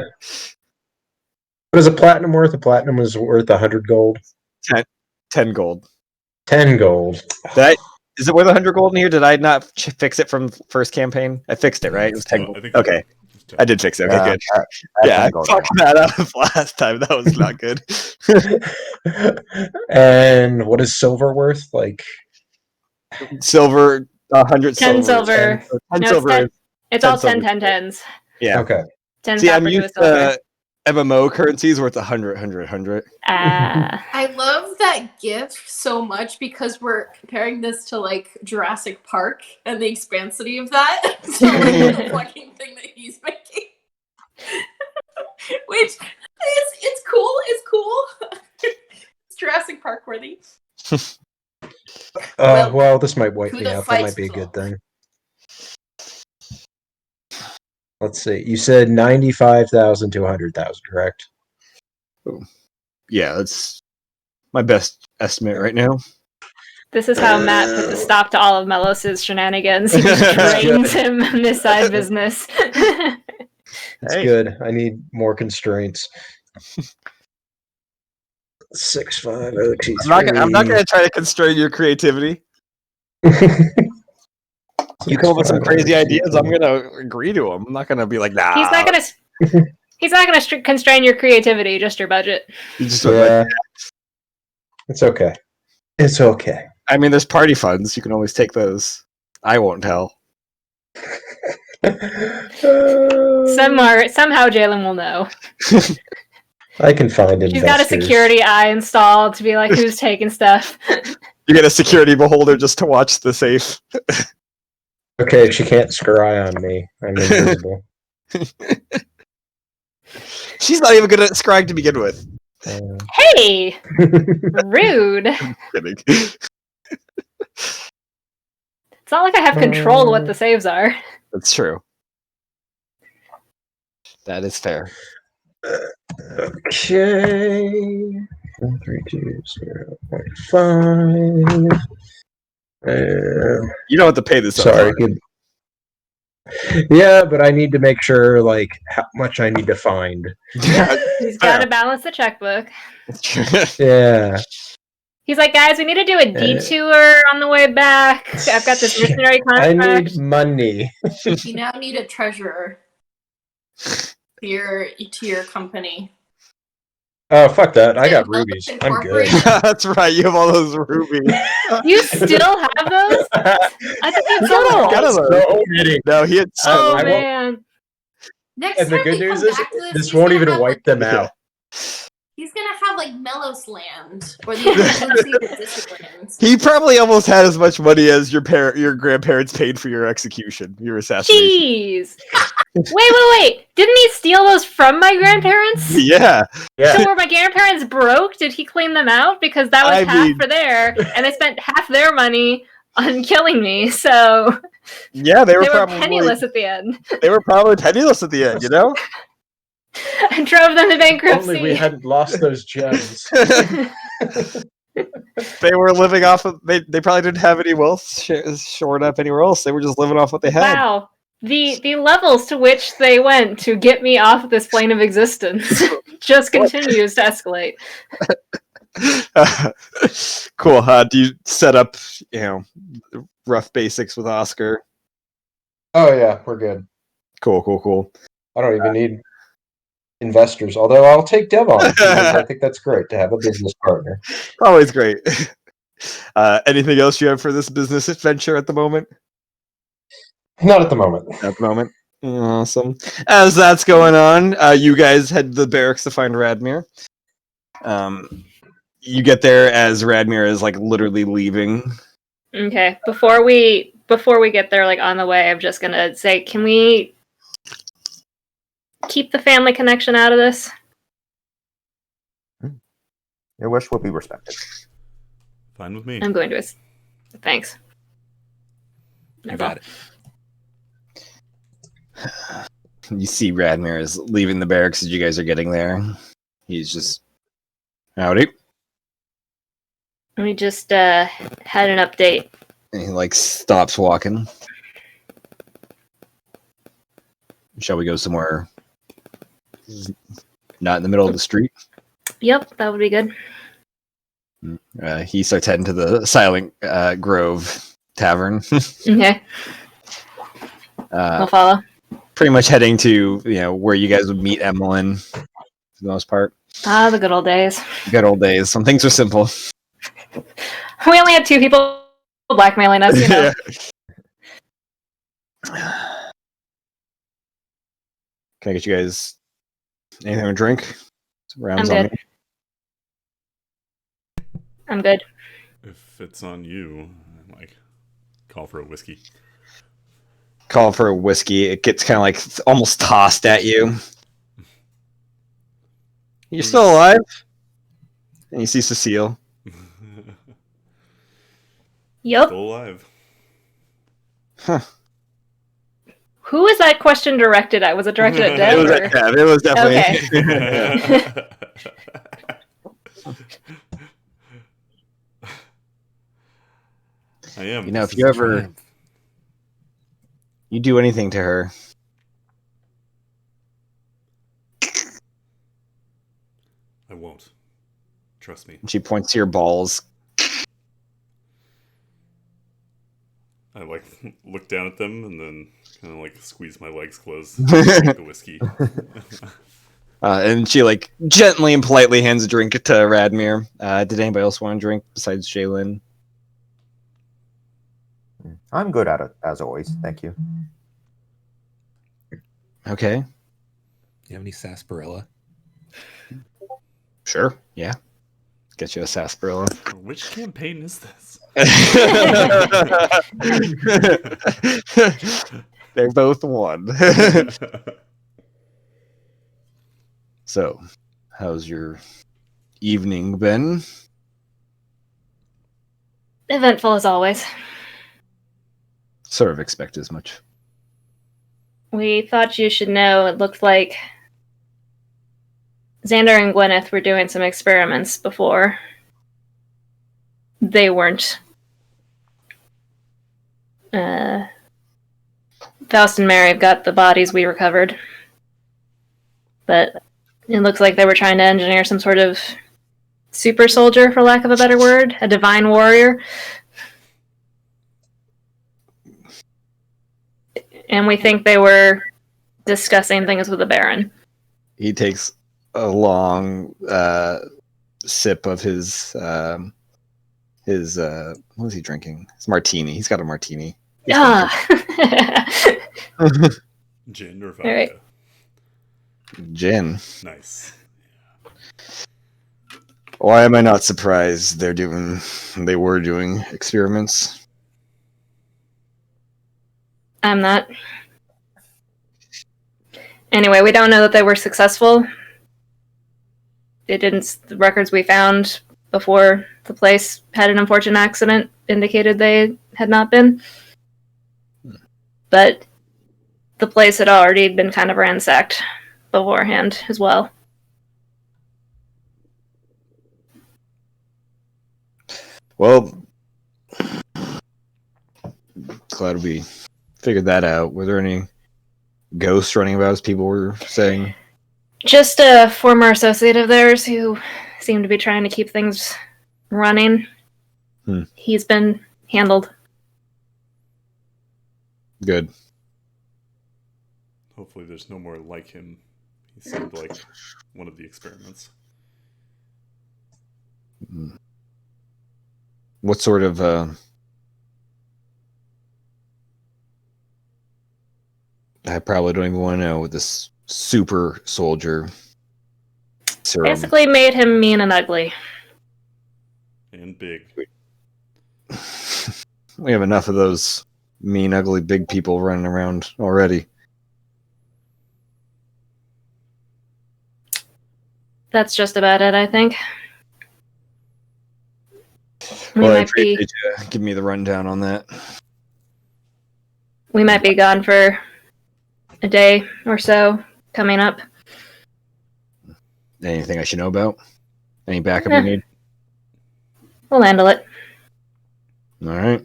What is a platinum worth? A platinum is worth 100 gold. 10 gold. 10 gold. Is it worth 100 gold in here? Did I not fix it from first campaign? I fixed it, right? It was 10 gold. Okay. I did fix it. Okay, good. I fucked that up last time. That was not good. And what is silver worth? Like silver, 100 10 silver. 10 silver. It's all 10 10s. Yeah. Okay. 10 See, I'm copper to a used silver. to MMO currencies where it's 100. I love that GIF so much because we're comparing this to like Jurassic Park and the expansity of that. So like the fucking thing that he's making, which it's cool. It's cool. It's Jurassic Park worthy. Well, this might wipe me out. That might be a good thing. Let's see. You said 95,000 to 100,000, correct? Yeah, that's my best estimate right now. This is how Matt puts a stop to all of Melos' shenanigans. He just drains him in this side business. That's good. I need more constraints. 6, 5, 0, 2, 3. I'm not going to try to constrain your creativity. You come up with some crazy ideas, I'm gonna agree to them. I'm not gonna be like, nah. He's not gonna. He's not gonna constrain your creativity, just your budget. You just Yeah. It's okay. It's okay. I mean, there's party funds. You can always take those. I won't tell. Somehow Jalen will know. I can find investors. She's got a security eye installed to be like, who's taking stuff. You get a security beholder just to watch the safe. Okay, she can't scry on me. I'm invisible. She's not even good at scrying to begin with. Hey! Rude. I'm kidding. It's not like I have control of what the saves are. That's true. That is fair. Okay. 132.0.5. You don't have to pay this up. Sorry. Yeah, but I need to make sure, like, how much I need to find. He's got to balance the checkbook. Yeah. He's like, guys, we need to do a detour on the way back. I've got this missionary contract. I need money. You now need a treasurer to your company. Oh, fuck that. I got rubies. I'm good. That's right. You have all those rubies. You still have those? I thought you Got sold. No kidding. No, he had Oh, I won't- man. Next And the time good we news come is, back to this he's won't gonna even have, wipe them out. He's gonna have like Melos Land or the equivalency of the Disneylands. He probably almost had as much money as your grandparents paid for your execution, your assassination. Jeez. Wait. Didn't he steal those from my grandparents? Yeah. So were my grandparents broke? Did he clean them out? Because that was half mean- for there, and they spent half their money on killing me, so Yeah, they were they were probably penniless at the end. They were probably penniless at the end, you know? I drove them to bankruptcy. Only we hadn't lost those gems. They were living off of they probably didn't have any wealth shored up anywhere else. They were just living off what they had. Wow. The levels to which they went to get me off this plane of existence just continues to escalate. Cool. Do you set up, rough basics with Oscar? Oh, yeah, we're good. Cool. I don't even need investors, although I'll take Devon because I think that's great to have a business partner. Always great. Anything else you have for this business adventure at the moment? Not at the moment. At the moment. Awesome. As that's going on, you guys head to the barracks to find Radmir. You get there as Radmir is like literally leaving. Okay. Before we get there, like on the way, I'm just gonna say, can we keep the family connection out of this? Your wish will be respected. Fine with me. I'm going to. Thanks. You got it. You see Radmir is leaving the barracks as you guys are getting there. He's just howdy. We just had an update. And he like stops walking. Shall we go somewhere not in the middle of the street? Yep, that would be good. He starts heading to the Silent Grove Tavern. Okay, I'll follow. Pretty much heading to where you guys would meet Emmeline for the most part. Ah, the good old days. Good old days. Some things are simple. We only had 2 people blackmailing us, Yeah. Can I get you guys anything to drink? I'm good. I'm good. If it's on you, like, call for a whiskey. Call for a whiskey. It gets kind of like almost tossed at you. You're still alive? And you see Cecile. Yep. Still alive. Huh. Who is that question directed at? Was it directed at Deb? It was or- at Deb. It was definitely. Okay. I am. If This you is ever triumph. you do anything to her, I won't. Trust me. she points to your balls. I like look down at them and then kind of like squeeze my legs closed, drink the whiskey. And she like gently and politely hands a drink to Radmir. Did anybody else want to drink besides Jalen? I'm good at it, as always. Thank you. Okay, You have any sarsaparilla? sure. Yeah, get you a sarsaparilla. Which campaign is this? They're both one. So, how's your evening been? Eventful as always. Sort of expect as much. We thought you should know it looked like Xander and Gwyneth were doing some experiments before. They weren't. Faust and Mary have got the bodies we recovered. But it looks like they were trying to engineer some sort of super soldier, for lack of a better word. A divine warrior. And we think they were discussing things with the Baron. He takes a long sip of his what was he drinking? His martini. He's got a martini. Gin or vodka? All right. Gin. Nice. Why am I not surprised they were doing experiments? I'm not. Anyway, we don't know that they were successful. The records we found before the place had an unfortunate accident indicated they had not been. But the place had already been kind of ransacked beforehand as well. Well, glad we figured that out. Were there any ghosts running about, as people were saying? Just a former associate of theirs who seemed to be trying to keep things running. He's been handled. Good. Hopefully there's no more like him. He seemed like one of the experiments. What sort of I probably don't even want to know what this super soldier serum. Basically made him mean and ugly. And big. We have enough of those mean, ugly, big people running around already. That's just about it, I think. Well, I appreciate you giving me the rundown on that. We might be gone for a day or so coming up. Anything I should know about? Any backup you need? We'll handle it. All right.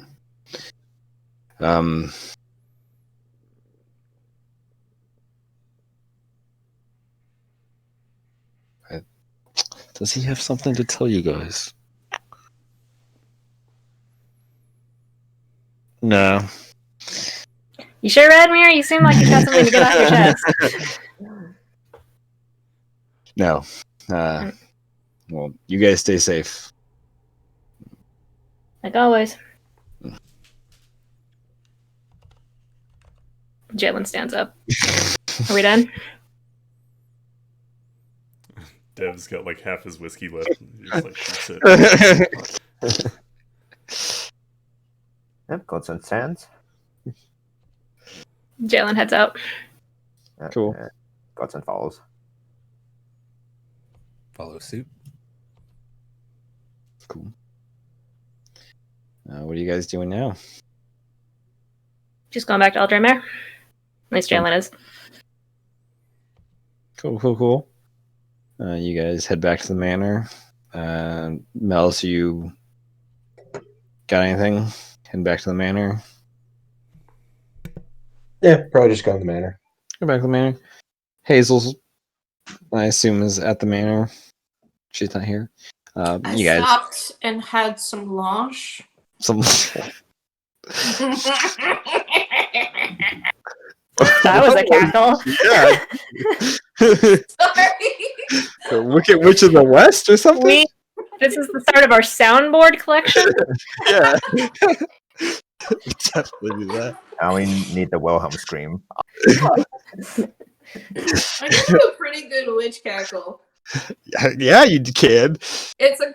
Does he have something to tell you guys? No. You sure, Radmir? You seem like you got something to get off your chest. No. Well, you guys stay safe. Like always. Jalen stands up. Are we done? Dev's got like half his whiskey left. He just like shoots it. Yep, got some sands. Jalen heads out. Cool. Godson follows. Follow suit. Cool. What are you guys doing now? Just going back to Aldrimare. At least Jalen is. Cool. You guys head back to the manor. Mel, so you got anything? Head back to the manor. Yeah, probably just go to the manor. Go back to the manor. Hazel's, I assume, is at the manor. She's not here. I You guys. stopped and had some lunch. Some. That was a cackle. Yeah. Sorry. The Wicked Witch of the West or something? This is the start of our soundboard collection. Yeah. Definitely do that. Now we need the Wilhelm scream. I have a pretty good witch cackle. Yeah, you can. It's a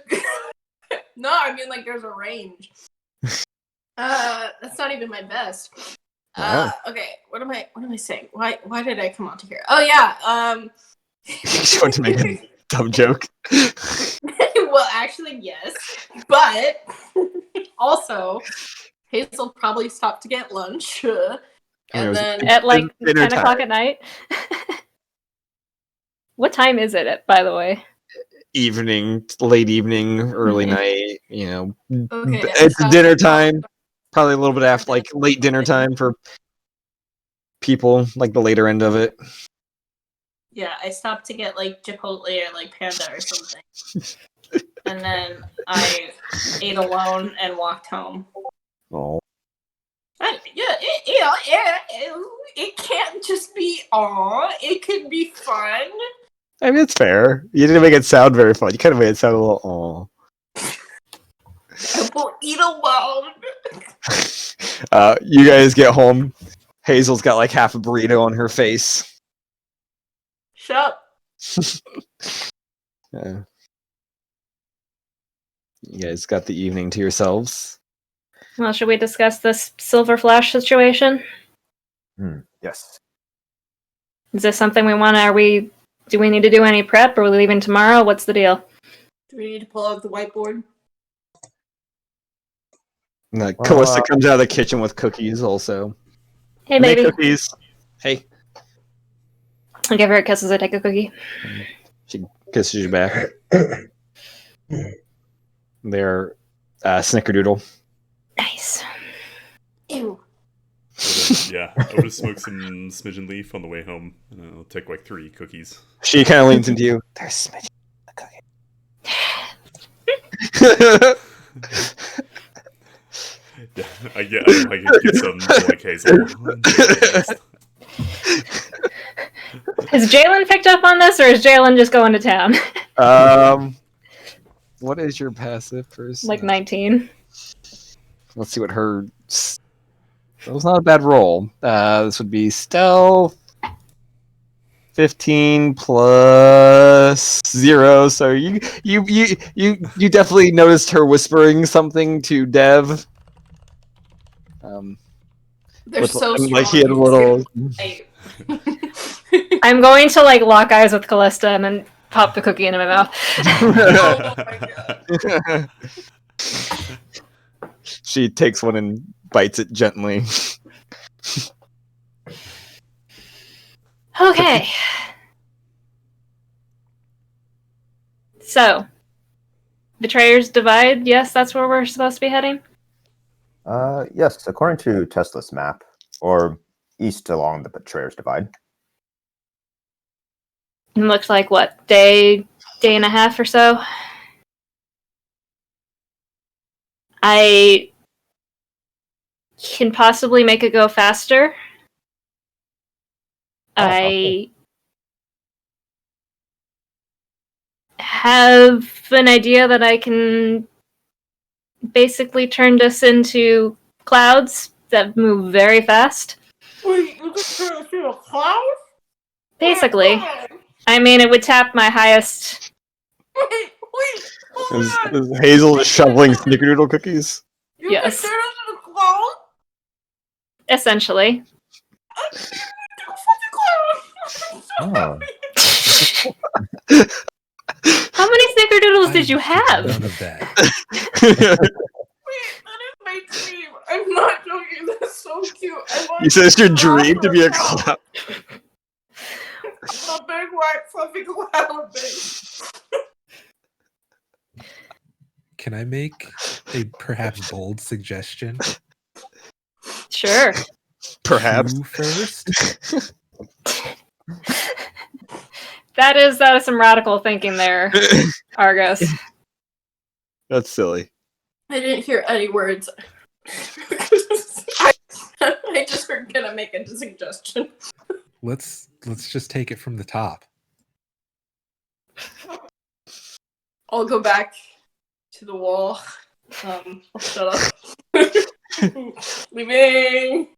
no, I mean like there's a range. That's not even my best. Wow. Okay, what am I saying? Why did I come onto here? Oh yeah, Just want to make a dumb joke. well actually yes. But also Hazel probably stopped to get lunch. And then At like dinner 10 o'clock at night. What time is it, by the way? Evening, late evening, early Mhm. night, you know. Okay, It's dinner time. Probably a little bit after, like, late dinner time for people, like the later end of it. yeah, I stopped to get like Chipotle or like Panda or something. And then I ate alone and walked home. Oh. It can't just be aw. It could be fun. I mean, it's fair. You didn't make it sound very fun. You kind of made it sound a little, I will eat alone. you guys get home. Hazel's got like half a burrito on her face. Shut up. You guys got the evening to yourselves. Well, should we discuss this Silver Flash situation? Yes. Is this something we want to... Do we need to do any prep? Or are we leaving tomorrow? What's the deal? Do we need to pull out the whiteboard? And, Callista comes out of the kitchen with cookies also. Hey, Make baby. cookies. Hey. I'll give her a kiss as I take a cookie. She kisses you back. They're snickerdoodle. Nice. Ew. Yeah, I would have smoked some smidgen leaf on the way home. I'll take like 3 cookies. She kind of leans into you. There's smidgen Yeah, I can get some for, like Hazel. Has Jalen picked up on this, or is Jalen just going to town? What is your passive first? Like 19. Let's see what her. That was not a bad roll. This would be stealth. 15 plus 0. So you definitely noticed her whispering something to Dev. They're so strong. Like he had a little. I'm going to like lock eyes with Callista and then pop the cookie into my mouth. Oh my god. She takes one and bites it gently. Okay. So, Betrayers Divide, yes, that's where we're supposed to be heading? Yes, according to Tesla's map, or east along the Betrayers Divide. It looks like, what, day and a half or so? I can possibly make it go faster. I have an idea that I can basically turn this into clouds that move very fast. Wait, you can turn it into a cloud? Basically. I mean, it would tap my highest... Wait, hold on. Is Hazel just shoveling snickerdoodle cookies? You Yes. can turn it into a cloud? Essentially. Oh. How many snickerdoodles did you have? None of that. Wait, that is my dream. I'm not joking. That's so cute. You said it's your dream to be a clown. A big white fluffy cloud thing. Can I make a perhaps bold suggestion? Sure. Perhaps. You first? That is some radical thinking there, Argos. That's silly. I didn't hear any words. I just were gonna make a suggestion. Let's just take it from the top. I'll go back to the wall. I'll shut up. Leaving.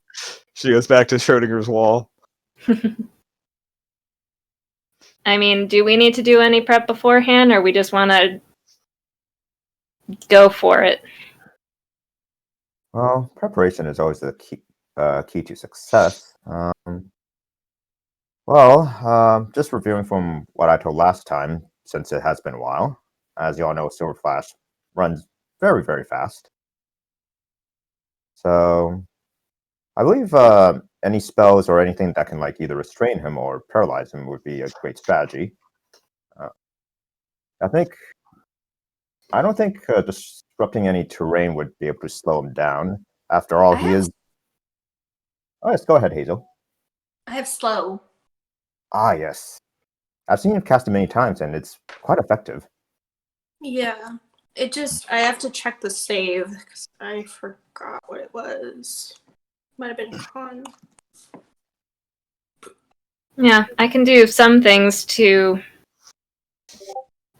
She goes back to Schrodinger's wall. I mean, do we need to do any prep beforehand, or we just want to go for it? Well, preparation is always the key to success. Just reviewing from what I told last time, since it has been a while, as you all know, Silver Flash runs very, very fast. So, I believe any spells or anything that can like either restrain him or paralyze him would be a great strategy. I don't think disrupting any terrain would be able to slow him down. After all, he is. Oh yes, go ahead, Hazel. I have slow. Ah yes, I've seen him cast it many times, and it's quite effective. Yeah. I have to check the save because I forgot what it was. Might have been con. Yeah, I can do some things to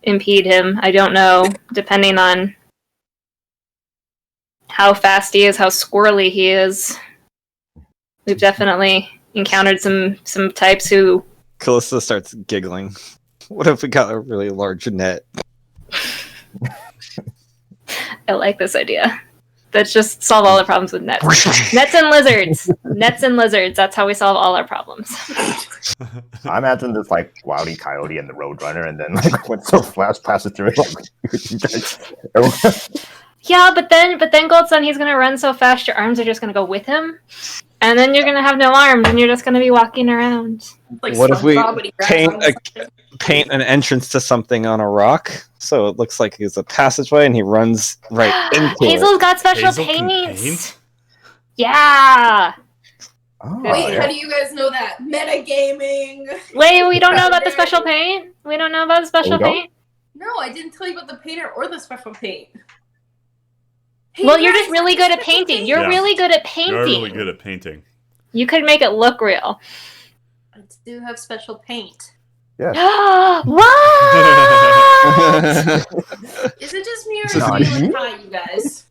impede him. I don't know, depending on how fast he is, how squirrely he is. We've definitely encountered some types who... Callista starts giggling. What if we got a really large net? I like this idea. Let's just solve all the problems with nets. Nets and lizards. Nets and lizards. That's how we solve all our problems. I imagine this like Wily Coyote and the Roadrunner, and then like when Silver Flash passes through it, like you guys. Yeah, but then Gold Sun, he's gonna run so fast, your arms are just gonna go with him, and then you're gonna have no arms, and you're just gonna be walking around. Like What if we SpongeBob when he grabs on paint an entrance to something on a rock, so it looks like it's a passageway, and he runs right into Hazel's it? got special Hazel can paints. paint? Yeah. Oh, Wait, yeah. how do you guys know that? Metagaming! Wait, we don't know about the special paint? We don't know about the special we don't? paint? No, I didn't tell you about the painter or the special paint. Well, Hey, you're guys, just really good at special painting. paint. You're Yeah. really good at painting. You're really good at painting. You could make it look real. I do have special paint. Yeah. What? Is it just me or It's is not Galen you. high, you guys?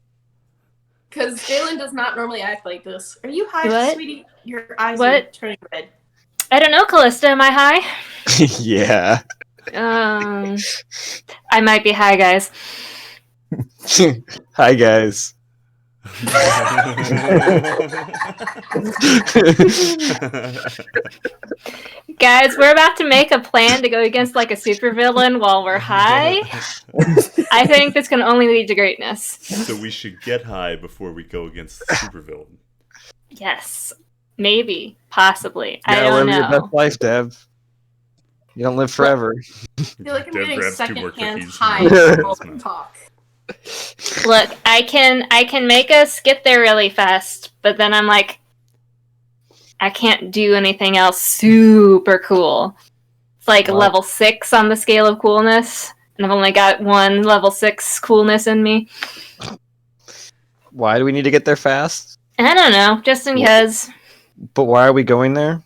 Because Galen does not normally act like this. Are you high, What? sweetie? Your eyes What? are turning red. I don't know, Callista. Am I high? Yeah. I might be high, guys. Hi guys. Guys, we're about to make a plan to go against like a supervillain while we're high. I think this can only lead to greatness. So we should get high before we go against the supervillain. Yes. Maybe. Possibly. I Gotta don't live your know. best life, Dev. You don't live forever. I feel like I'm Dev getting grabs 2 more secondhand cookies high from while the we talk. Look, I can make us get there really fast, but then I'm like, I can't do anything else super cool. It's like What? level 6 on the scale of coolness, and I've only got 1 level 6 coolness in me. Why do we need to get there fast? I don't know, just in case. But why are we going there?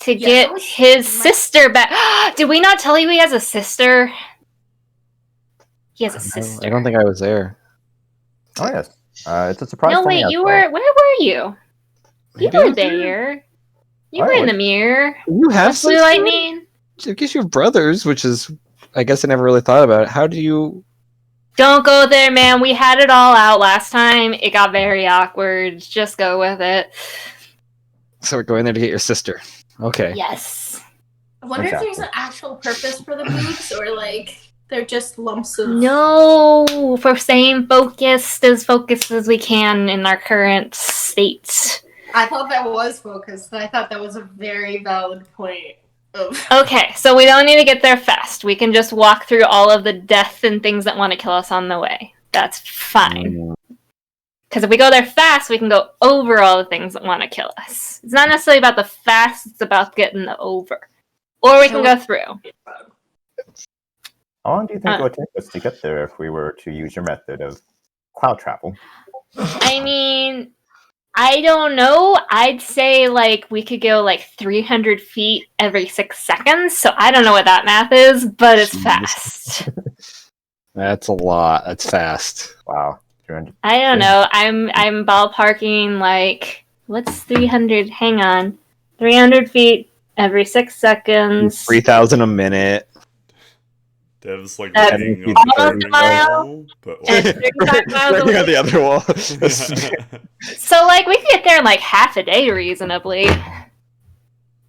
To Yeah, get that was his my- sister back. Did we not tell you he has a sister? He has a I sister. don't think I was there. Oh yes. It's a surprise. No, for me wait, as you well. were. Where were you? You Maybe I were was there. there. You I were in was. the mirror. You have With Blue sisters? Lightning. I guess you have brothers, which is, I guess I never really thought about it. How do you? Don't go there, man. We had it all out last time. It got very awkward. Just go with it. So we're going there to get your sister. Okay. Yes. I wonder Exactly. if there's an actual purpose for the boobs or like they're just lumps of. No, for staying focused as we can in our current state. I thought that was focused. I thought that was a very valid point. Of... Okay, so we don't need to get there fast. We can just walk through all of the death and things that want to kill us on the way. That's fine. Because if we go there fast, we can go over all the things that want to kill us. It's not necessarily about the fast, it's about getting the over. Or we can go through. How long do you think it would take us to get there if we were to use your method of cloud travel? I mean, I don't know. I'd say like we could go like 300 feet every 6 seconds. So I don't know what that math is, but it's Jeez. fast. That's a lot. That's fast. Wow. 200. I don't know. I'm ballparking like what's 300? Hang on, 300 feet every 6 seconds. 3,000 a minute. Dev's like That's writing on almost the a driving mile. wall, but And like, 35 miles Working away. on the other wall. So like we could get there in like half a day reasonably,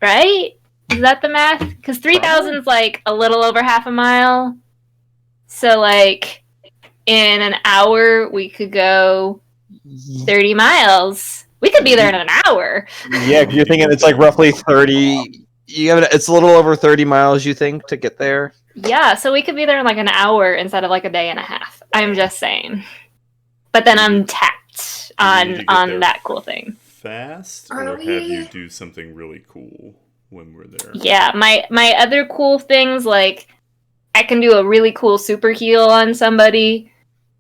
right? Is that the math? Because 3,000 is like a little over half a mile. So like in an hour we could go 30 miles. We could be there in an hour. Yeah, 'cause you're thinking it's like roughly 30. It's a little over 30 miles, you think, to get there? Yeah, so we could be there in like an hour instead of like a day and a half. I'm just saying. But then I'm tapped Do you need to get on there that cool thing. fast, Are or have we- you do something really cool when we're there? Yeah, my other cool things, like I can do a really cool super heal on somebody.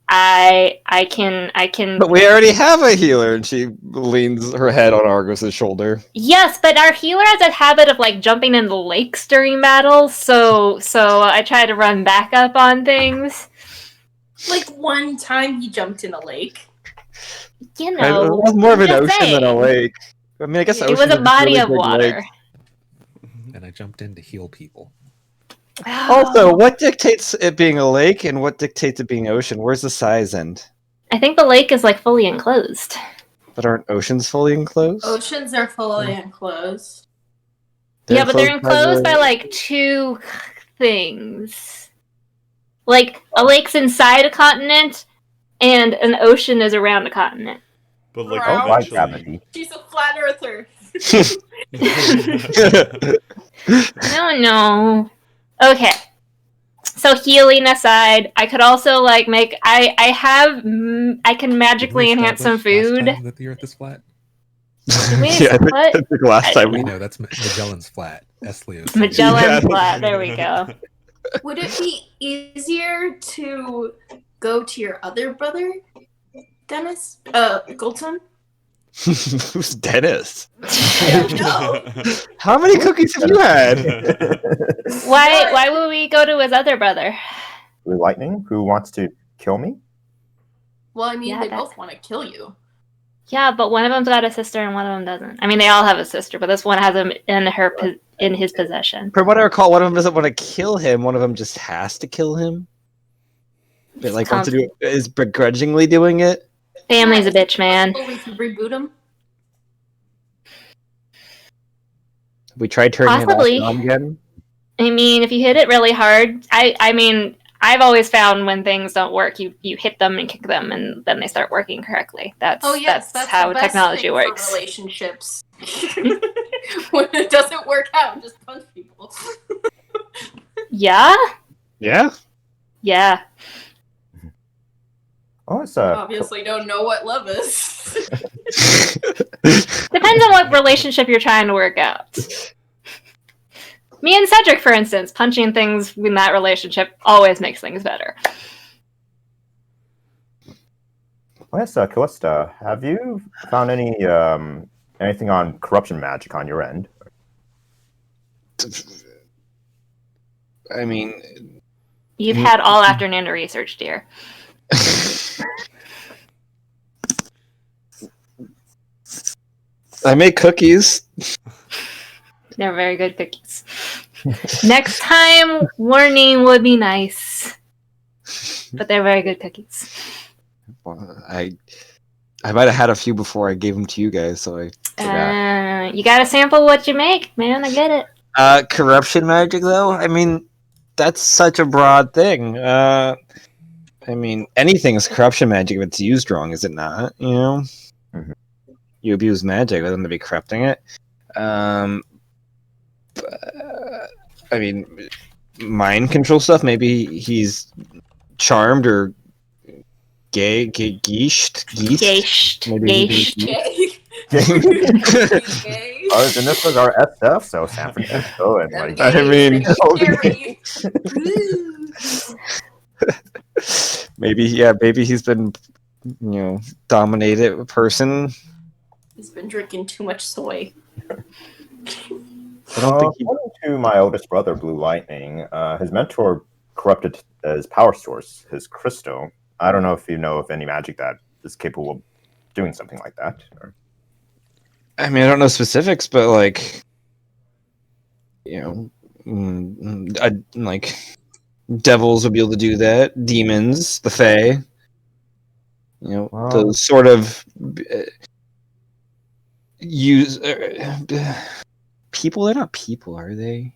I can But we already have a healer, and she leans her head on Argos's shoulder. Yes, but our healer has a habit of like jumping into lakes during battles, so I try to run back up on things. Like one time he jumped in a lake. You It know, was more of an I'm just ocean than a saying. lake. I mean, I guess the It was ocean a is body really of big water. lake. And I jumped in to heal people. Also, what dictates it being a lake, and what dictates it being ocean? Where's the size end? I think the lake is like fully enclosed. But aren't oceans fully enclosed? Oceans are fully enclosed. Yeah, but they're enclosed by the- like two things. Like a lake's inside a continent, and an ocean is around a continent. But like Wow. Light eventually, gravity. She's a flat earther. No. Okay. So healing aside, I could also like make. I can magically Didn't we enhance some establish last food. time that the Earth is flat. we yeah, what? I think the last time We we know that's Magellan's flat. Leo's. Magellan's Yeah. flat. There we go. Would it be easier to go to your other brother, Dennis? Goldson? Who's Dennis? No. How many cookies have you had? Why would we go to his other brother? Blue Lightning, who wants to kill me? Well, I mean, Yeah, they that's- both want to kill you. Yeah, but one of them's got a sister and one of them doesn't. I mean, they all have a sister, but this one has him in his possession. From what I recall, one of them doesn't want to kill him. One of them just has to kill him. But like wants to do is begrudgingly doing it. Family's a bitch, man. Oh, we could reboot him. We tried turning it Possibly. off and on again. I mean, if you hit it really hard, I mean, I've always found when things don't work, you hit them and kick them, and then they start working correctly. That's That's how the best technology thing works. For relationships. When it doesn't work out, just punch people. Yeah, Yeah. yeah. Oh, it's Obviously, don't know what love is. Depends on what relationship you're trying to work out. Me and Cedric, for instance, punching things in that relationship always makes things better. Oh, yes, Callista, have you found any anything on corruption magic on your end? I mean, You've had all afternoon to research, dear. I make cookies. They're very good cookies. Next time, warning would be nice. But they're very good cookies. Well, I might have had a few before I gave them to you guys, so I forgot. You gotta sample what you make, man. I get it. Corruption magic, though. I mean, that's such a broad thing. I mean, anything's corruption magic if it's used wrong, is it not? You know, you abuse magic, but then to be corrupting it. I mean, mind control stuff. Maybe he's charmed or geished. Maybe he's Geished. Gay. Oh, and this was our SF, so San Francisco and like I mean, Gay. maybe he's been, dominated person. He's been drinking too much soy. I don't think he. According to my oldest brother, Blue Lightning, his mentor corrupted his power source, his crystal. I don't know if you know of any magic that is capable of doing something like that. I mean, I don't know specifics, but like, like devils would be able to do that. Demons, the Fae, those sort of use people. They're not people, are they?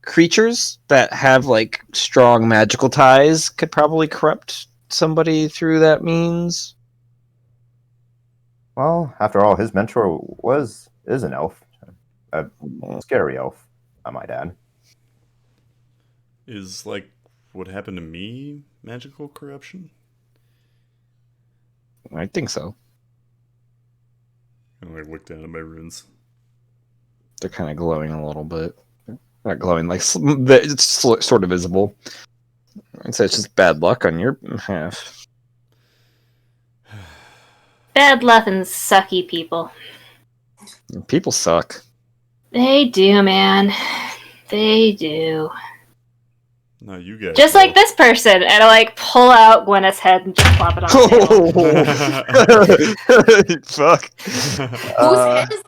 Creatures that have like strong magical ties could probably corrupt somebody through that means. Well, after all, his mentor is an elf, a scary elf, I might add. Is like what happened to me magical corruption? I think so. I look down at my runes. They're kind of glowing a little bit. Not glowing, like it's sort of visible. I'd say it's just bad luck on your half. Bad luck and sucky people. People suck. They do, man. They do. No, you guys. Just like this person, and I like pull out Gwyneth's head and just plop it on the table. Fuck. Whose head is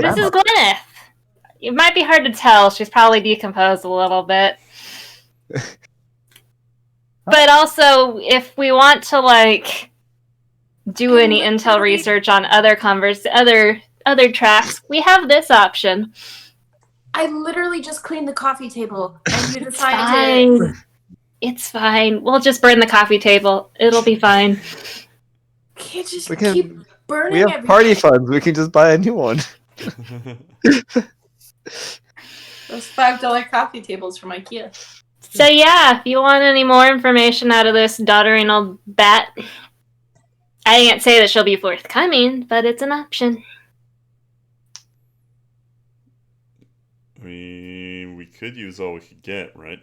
This is Gwyneth. It might be hard to tell. She's probably decomposed a little bit. But also, if we want to like do any intel research on other other tracks, we have this option. I literally just cleaned the coffee table, and you decided to. It's fine. We'll just burn the coffee table. It'll be fine. Can't just We can- keep burning We have everything. party funds. We can just buy a new one. Those $5 coffee tables from IKEA. So yeah, if you want any more information out of this doddering old bat, I can't say that she'll be forthcoming, but it's an option. We could use all we could get, right?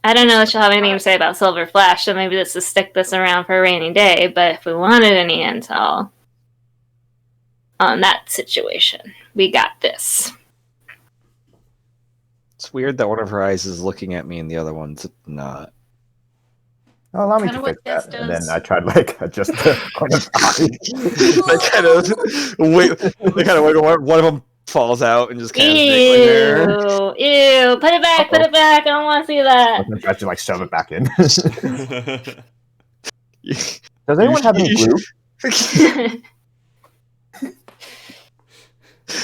I don't know if she'll have anything to say about Silver Flash, so maybe let's just stick this around for a rainy day, but if we wanted any intel on that situation, we got this. It's weird that one of her eyes is looking at me and the other one's not. Oh, allow me Kinda to what fix that. this And then does. I tried like adjust the corner's eye. They kind of wait. They kind of wiggle. One of them falls out and just kind of dangling there. Ew, put it back, put it back, I don't want to see that. I tried to like shove it back in. You- Does anyone have any glue?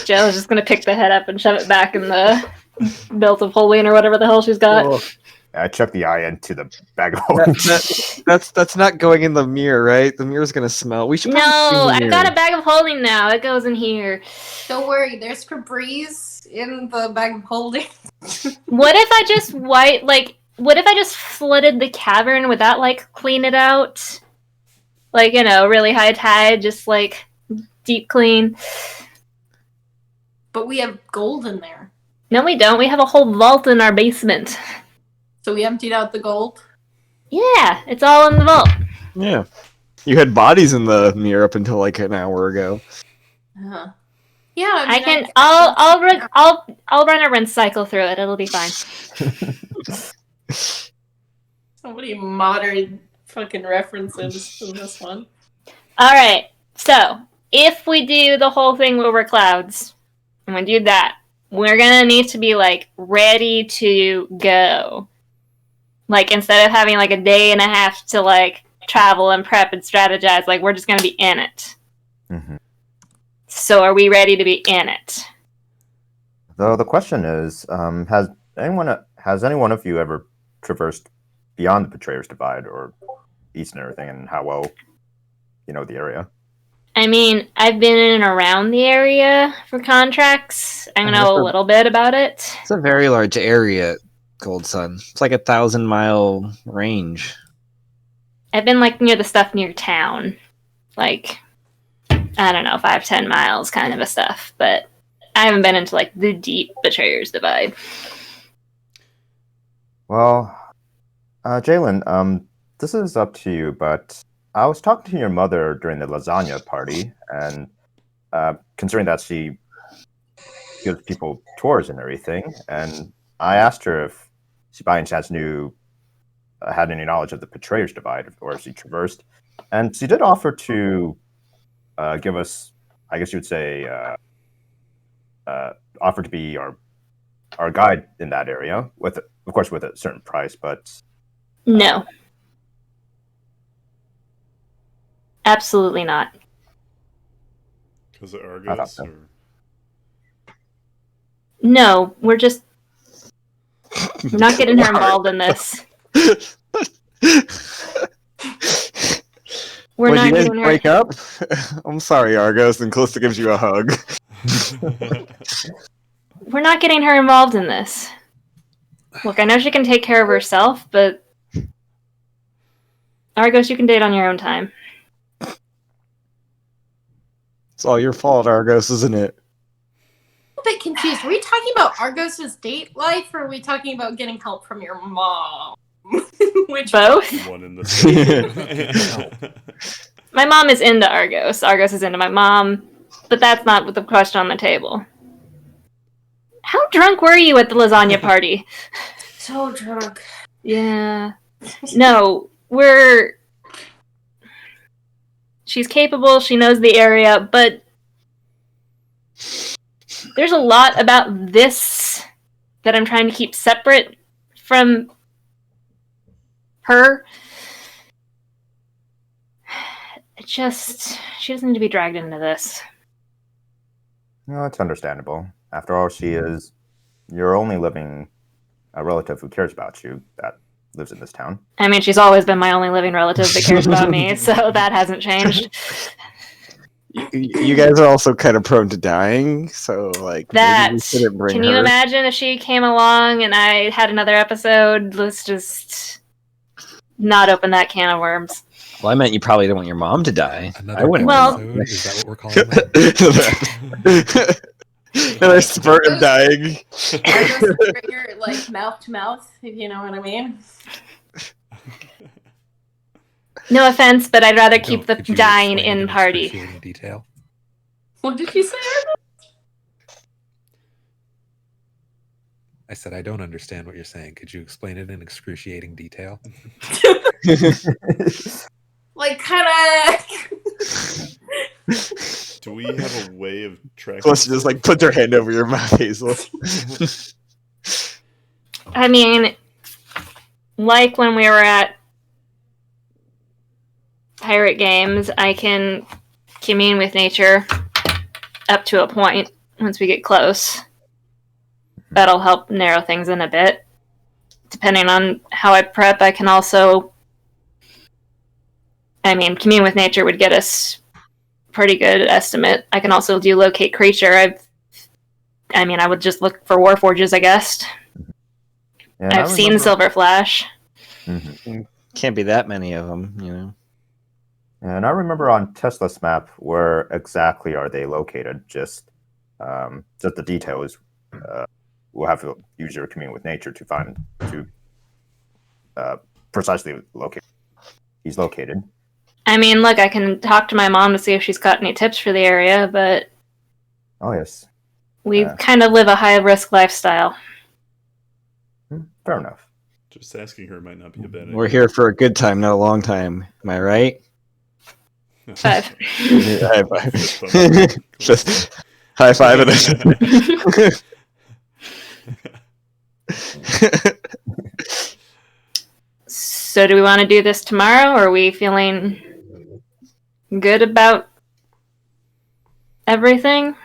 Joe's just gonna pick the head up and shove it back in the belt of holding or whatever the hell she's got. Oh, I chucked the eye into the bag of that- holding. that's not going in the mirror, right? The mirror's gonna smell. We should. No, probably clean the I've got a mirror. bag of holding now. It goes in here. Don't worry, there's Febreze in the bag of holding. What if I just what if I just flooded the cavern? Would that like clean it out? Like, really high tide, just like deep clean. But we have gold in there. No, we don't. We have a whole vault in our basement. So we emptied out the gold. Yeah, it's all in the vault. Yeah, you had bodies in the mirror up until like an hour ago. Uh-huh. Yeah, I mean, I'll run a rinse cycle through it. It'll be fine. Somebody modern fucking references in this one. All right. So if we do the whole thing over clouds, and we do that, we're gonna need to be like ready to go. Like instead of having like a day and a half to like travel and prep and strategize, like we're just gonna be in it. Mhm. So are we ready to be in it? Though the question is, has any one of you ever traversed beyond the Betrayer's Divide or East and everything, and how well you know the area? I mean, I've been in and around the area for contracts. I know a little bit about it. It's a very large area, Gold Sun. It's like 1,000-mile range. I've been like near the stuff near town. Like, I don't know, 5-10 miles kind of a stuff. But I haven't been into like the deep Betrayer's Divide. Well, Jalen, this is up to you, but I was talking to your mother during the lasagna party, and considering that she gives people tours and everything, and I asked her if she by any chance had any knowledge of the Betrayer's Divide, or if she traversed, and she did offer to give us, I guess you would say, offer to be our guide in that area, with of course with a certain price, but No. Absolutely not. Because of I Argos? thought so. Or... No, we're not getting her involved in this. We're When not you guys getting her. break up? I'm sorry, Argos, and Callista gives you a hug. We're not getting her involved in this. Look, I know she can take care of herself, but Argos, you can date on your own time. It's all your fault, Argos, isn't it? I'm a bit confused. Are we talking about Argos's date life, or are we talking about getting help from your mom? Which Both? One in the same. My mom is into Argos. Argos is into my mom, but that's not the question on the table. How drunk were you at the lasagna party? So drunk. Yeah. No, she's capable, she knows the area, but there's a lot about this that I'm trying to keep separate from her. She doesn't need to be dragged into this. No, it's understandable. After all, she is your only living relative who cares about you that lives in this town. I mean, she's always been my only living relative that cares about me, so that hasn't changed. You guys are also kind of prone to dying, so maybe we shouldn't bring Can her. you imagine if she came along and I had another episode? Let's just not open that can of worms. Well, I meant you probably don't want your mom to die. Another I wouldn't. episode? Is that what we're calling that? Another spurt of dying. Argos trigger, mouth to mouth, if you know what I mean. No offense, but I'd rather keep the Could you dying explain it in party. excruciating detail? What did you say, I said I don't understand what you're saying. Could you explain it in excruciating detail? kind of. Do we have a way of tracking? Plus, just puts her hand over your mouth, Hazel. I mean, like when we were at Pirate Games, I can commune with nature up to a point once we get close. That'll help narrow things in a bit. Depending on how I prep, I can also... commune with nature would get us pretty good estimate. I can also do locate creature. I would just look for Warforges, I guess. Yeah, I've seen Silver Flash. Mm-hmm. Can't be that many of them, you know. And I remember on Tesla's map where exactly are they located. Just the details. We'll have to use your commune with nature to precisely locate. He's located. Look, I can talk to my mom to see if she's got any tips for the area, but Oh yes, we kind of live a high-risk lifestyle. fair enough. Just asking her might not be a bad idea. We're here for a good time, not a long time. Am I right? 5. High five. Just high five it. So do we want to do this tomorrow, or are we feeling good about everything?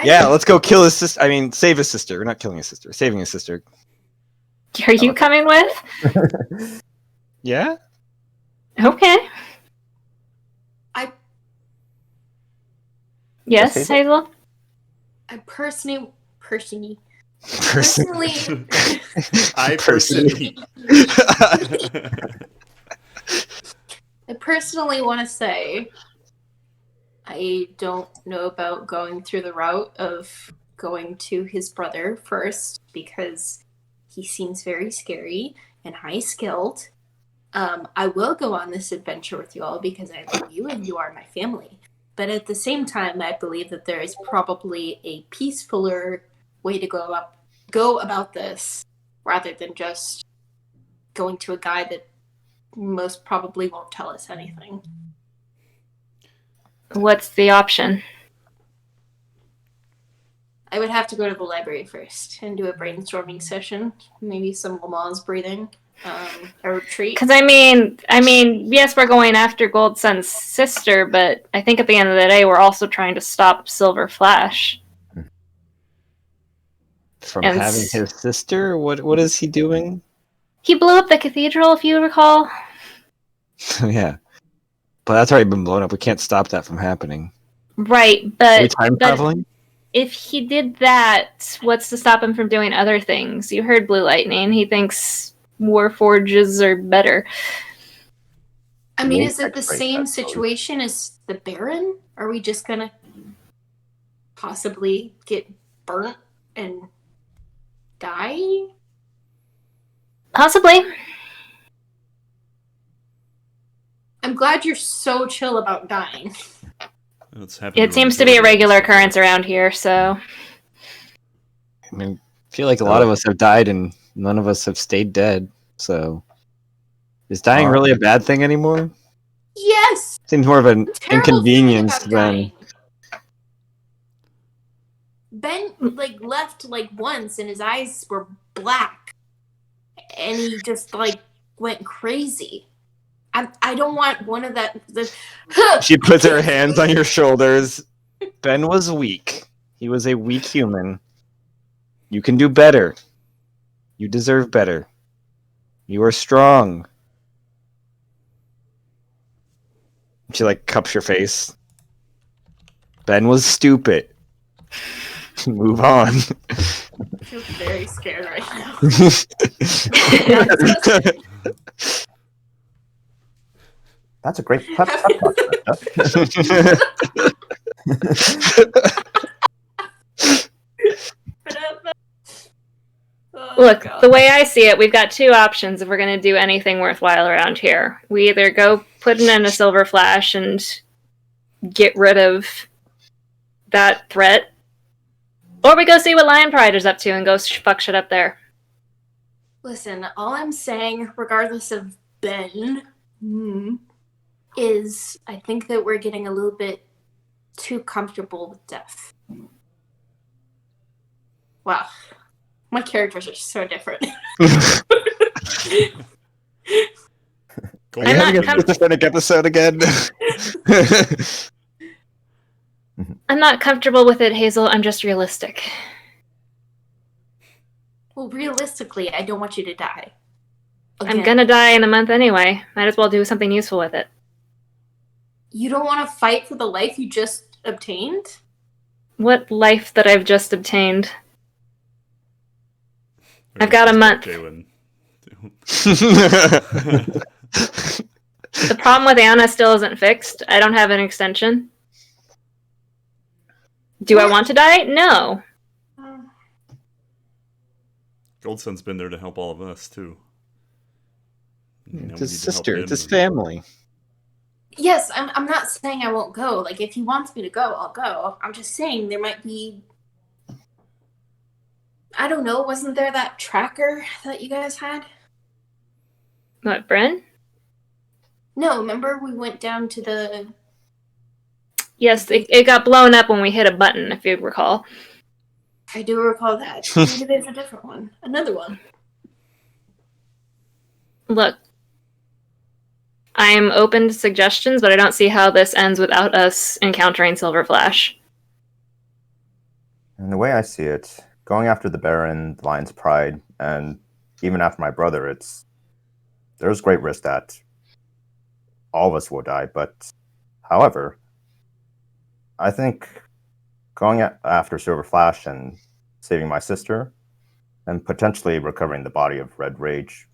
Yeah, let's go kill his sister. Save his sister. We're not killing his sister. Saving his sister. Are you coming with? Yeah? Okay. Yes, Hazel? Hazel? I personally I personally. I personally want to say I don't know about going through the route of going to his brother first, because he seems very scary and high skilled, I will go on this adventure with you all because I love you and you are my family. But at the same time, I believe that there is probably a peacefuler way to go about this rather than just going to a guy that most probably won't tell us anything. What's the option? I would have to go to the library first and do a brainstorming session, maybe some Lamaze breathing, a retreat. Because I mean, yes, we're going after Gold Sun's sister, but I think at the end of the day, we're also trying to stop Silver Flash. From And having his sister? What is he doing? He blew up the cathedral, if you recall. Yeah. But that's already been blown up. We can't stop that from happening. Right, Are we but time traveling? if he did that, what's to stop him from doing other things? You heard Blue Lightning. He thinks Warforges are better. I mean, Me, is it the X-ray same test, sorry. situation as the Baron? Are we just gonna possibly get burnt and die? Possibly. I'm glad you're so chill about dying. It seems to be a regular occurrence around here, so... I mean, I feel like a lot of us have died and none of us have stayed dead. So, is dying really a bad thing anymore? Yes! Seems more of an Terrible feeling inconvenience about than. dying. Ben, left, once and his eyes were black. And he just, went crazy. I don't want one of that... She puts her hands on your shoulders. Ben was weak. He was a weak human. You can do better. You deserve better. You are strong. She cups your face. Ben was stupid. Move on. I feel very scared right now. That's a great pep talk. Look, the way I see it, we've got two options if we're going to do anything worthwhile around here. We either go put an end to Silver Flash and get rid of that threat, or we go see what Lion Pride is up to and go fuck shit up there. Listen, all I'm saying, regardless of Ben, is I think that we're getting a little bit too comfortable with death. Wow. My characters are so different. Are you having a schizophrenic episode again? I'm not comfortable with it, Hazel. I'm just realistic. Well, realistically, I don't want you to die. I'm gonna die in a month anyway. Might as well do something useful with it. You don't want to fight for the life you just obtained? What life that I've just obtained? I've got a month. The problem with Anna still isn't fixed. I don't have an extension. Do I want to die? No. Gold Sun's been there to help all of us, too. It's his sister. It's his family. Yes, I'm not saying I won't go. If he wants me to go, I'll go. I'm just saying there might be... I don't know, wasn't there that tracker that you guys had? What, Bryn? No, remember we went down to the... Yes, it got blown up when we hit a button, if you recall. I do recall that. Maybe there's a different one. Another one. Look, I am open to suggestions, but I don't see how this ends without us encountering Silver Flash. And the way I see it, going after the Baron, the Lion's Pride, and even after my brother, there's great risk that all of us will die. But, however, I think going after Silver Flash and saving my sister, and potentially recovering the body of Red Rage,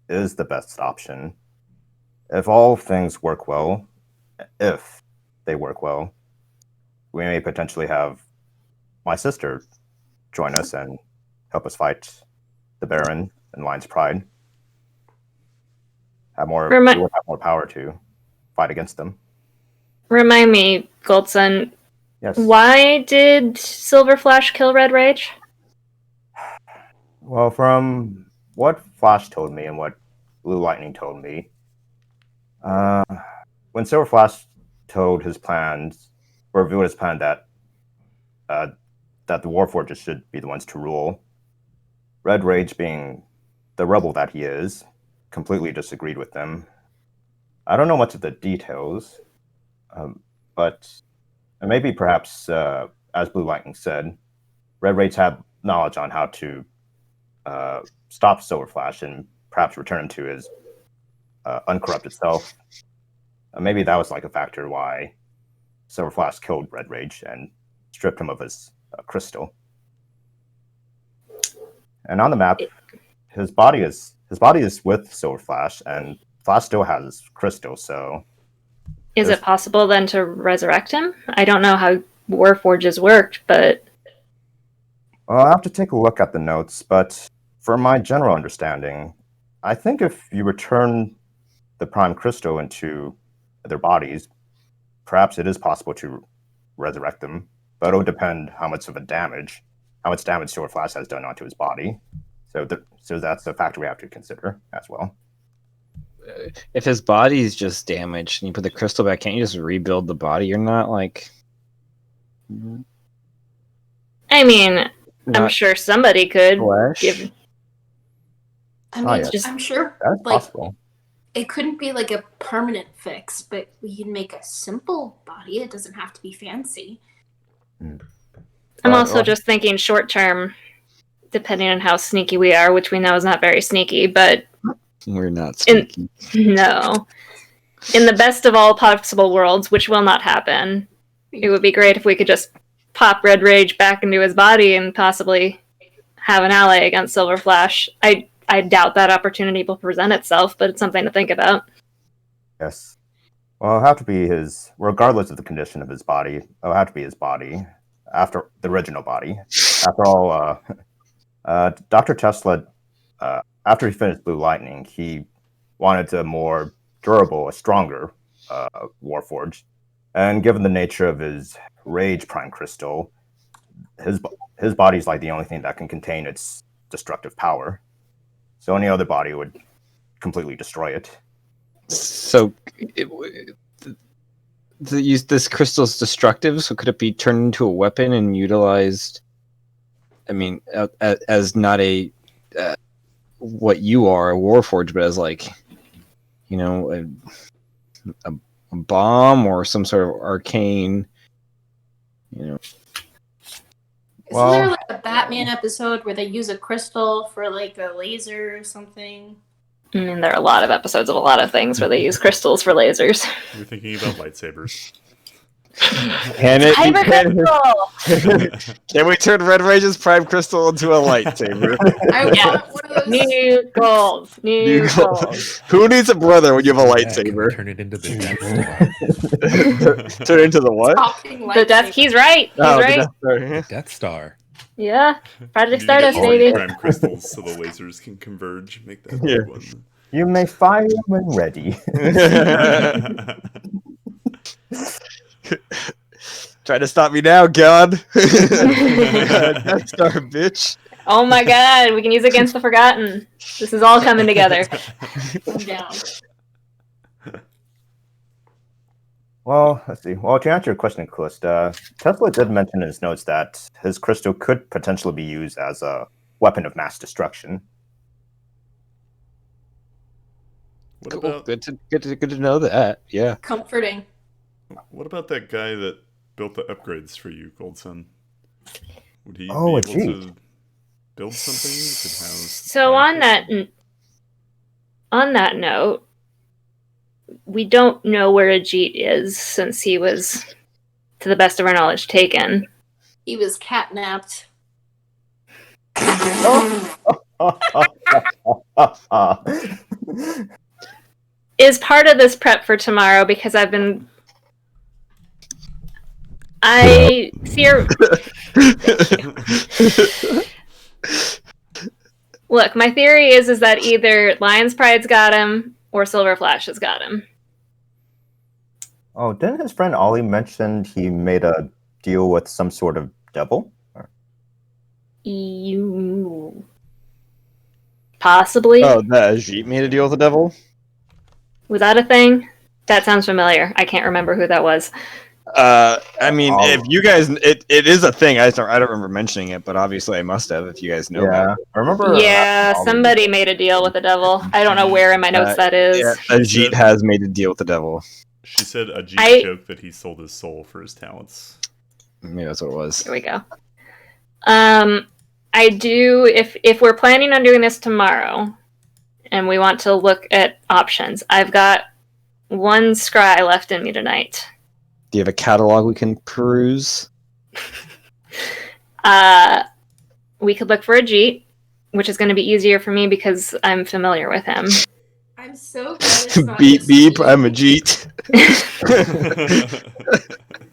is the best option. If all things work well, if they work well, we may potentially have my sister join us and help us fight the Baron and Lion's Pride. we would have more power to fight against them. Remind me, Goldson, Yes. why did Silver Flash kill Red Rage? Well, from what Flash told me and what Blue Lightning told me, when Silver Flash told his plans, or revealed his plan that the Warforges should be the ones to rule, Red Rage, being the rebel that he is, completely disagreed with them. I don't know much of the details, but maybe perhaps, as Blue Lightning said, Red Rage had knowledge on how to stop Silver Flash and perhaps return him to his uncorrupted self. Maybe that was like a factor why Silver Flash killed Red Rage and stripped him of his crystal. And on the map, his body is with Silver Flash, and Flash still has his crystal. So, is it possible then to resurrect him? I don't know how Warforges worked, but I'll have to take a look at the notes. But from my general understanding, I think if you return the Prime Crystal into their bodies, perhaps it is possible to resurrect them. But it'll depend how much damage Silver Flash has done onto his body. So that's a factor we have to consider as well. If his body's just damaged and you put the crystal back, can't you just rebuild the body? You're not like... I mean, I'm sure somebody could give... I mean, yes. I'm sure That's possible. it couldn't be like a permanent fix, but we can make a simple body. It doesn't have to be fancy. I'm also just thinking short term, depending on how sneaky we are, which we know is not very sneaky, but... We're not sneaky. No. In the best of all possible worlds, which will not happen, it would be great if we could just pop Red Rage back into his body and possibly have an ally against Silver Flash. I doubt that opportunity will present itself, but it's something to think about. Yes. Well, it'll have to be regardless of the condition of his body, it'll have to be his body, after the original body. After all, Dr. Tesla, after he finished Blue Lightning, he wanted a more durable, a stronger Warforged. And given the nature of his Rage Prime Crystal, his body's like the only thing that can contain its destructive power. So any other body would completely destroy it. So, this crystal's destructive, so could it be turned into a weapon and utilized, I mean, as not a, what you are, a Warforged, but as like, you know, a bomb or some sort of arcane, you know. Isn't there like a Batman episode where they use a crystal for like a laser or something? I mean, there are a lot of episodes of a lot of things where they use crystals for lasers. You're thinking about lightsabers. Can we turn Red Rage's Prime Crystal into a lightsaber? I want one of those. New goals. New goals. Who needs a brother when you have a lightsaber? Turn it into the Death Star. Turn it into the what? The Death. He's right. He's right. The Death Star. Yeah. Project You Stardust, need baby. Prime crystals so the lasers can converge. Make that big one. You may fire when ready. Try to stop me now, God. Death Star, bitch. Oh my god, we can use Against the Forgotten. This is all coming together. I'm down. Well, let's see. Well, to answer your question, Callista, Tesla did mention in his notes that his crystal could potentially be used as a weapon of mass destruction. What Cool. about Good to know that. Yeah. Comforting. what about that guy that built the upgrades for you, Goldson? Would he be Oh, able gee. to build something that could house? So on that note, we don't know where Ajit is since he was, to the best of our knowledge, taken. He was catnapped. Is part of this prep for tomorrow because I fear. Look, my theory is that either Lion's Pride's got him, or Silver Flash has got him. Oh, didn't his friend Ollie mention he made a deal with some sort of devil? You possibly. Oh, that Ajit made a deal with the devil? Was that a thing? That sounds familiar. I can't remember who that was. I mean, if you guys, it is a thing. I don't remember mentioning it, but obviously I must have if you guys know about it. I remember. Yeah, somebody made a deal with the devil. I don't know where in my notes that is. Yeah, Ajit has made a deal with the devil. She said Ajit joked that he sold his soul for his talents. Maybe that's what it was. Here we go. I do, if we're planning on doing this tomorrow, and we want to look at options, I've got one scry left in me tonight. Do you have a catalog we can peruse? We could look for Ajit, which is going to be easier for me because I'm familiar with him. I'm so glad it's not Beep just beep, me. I'm Ajit.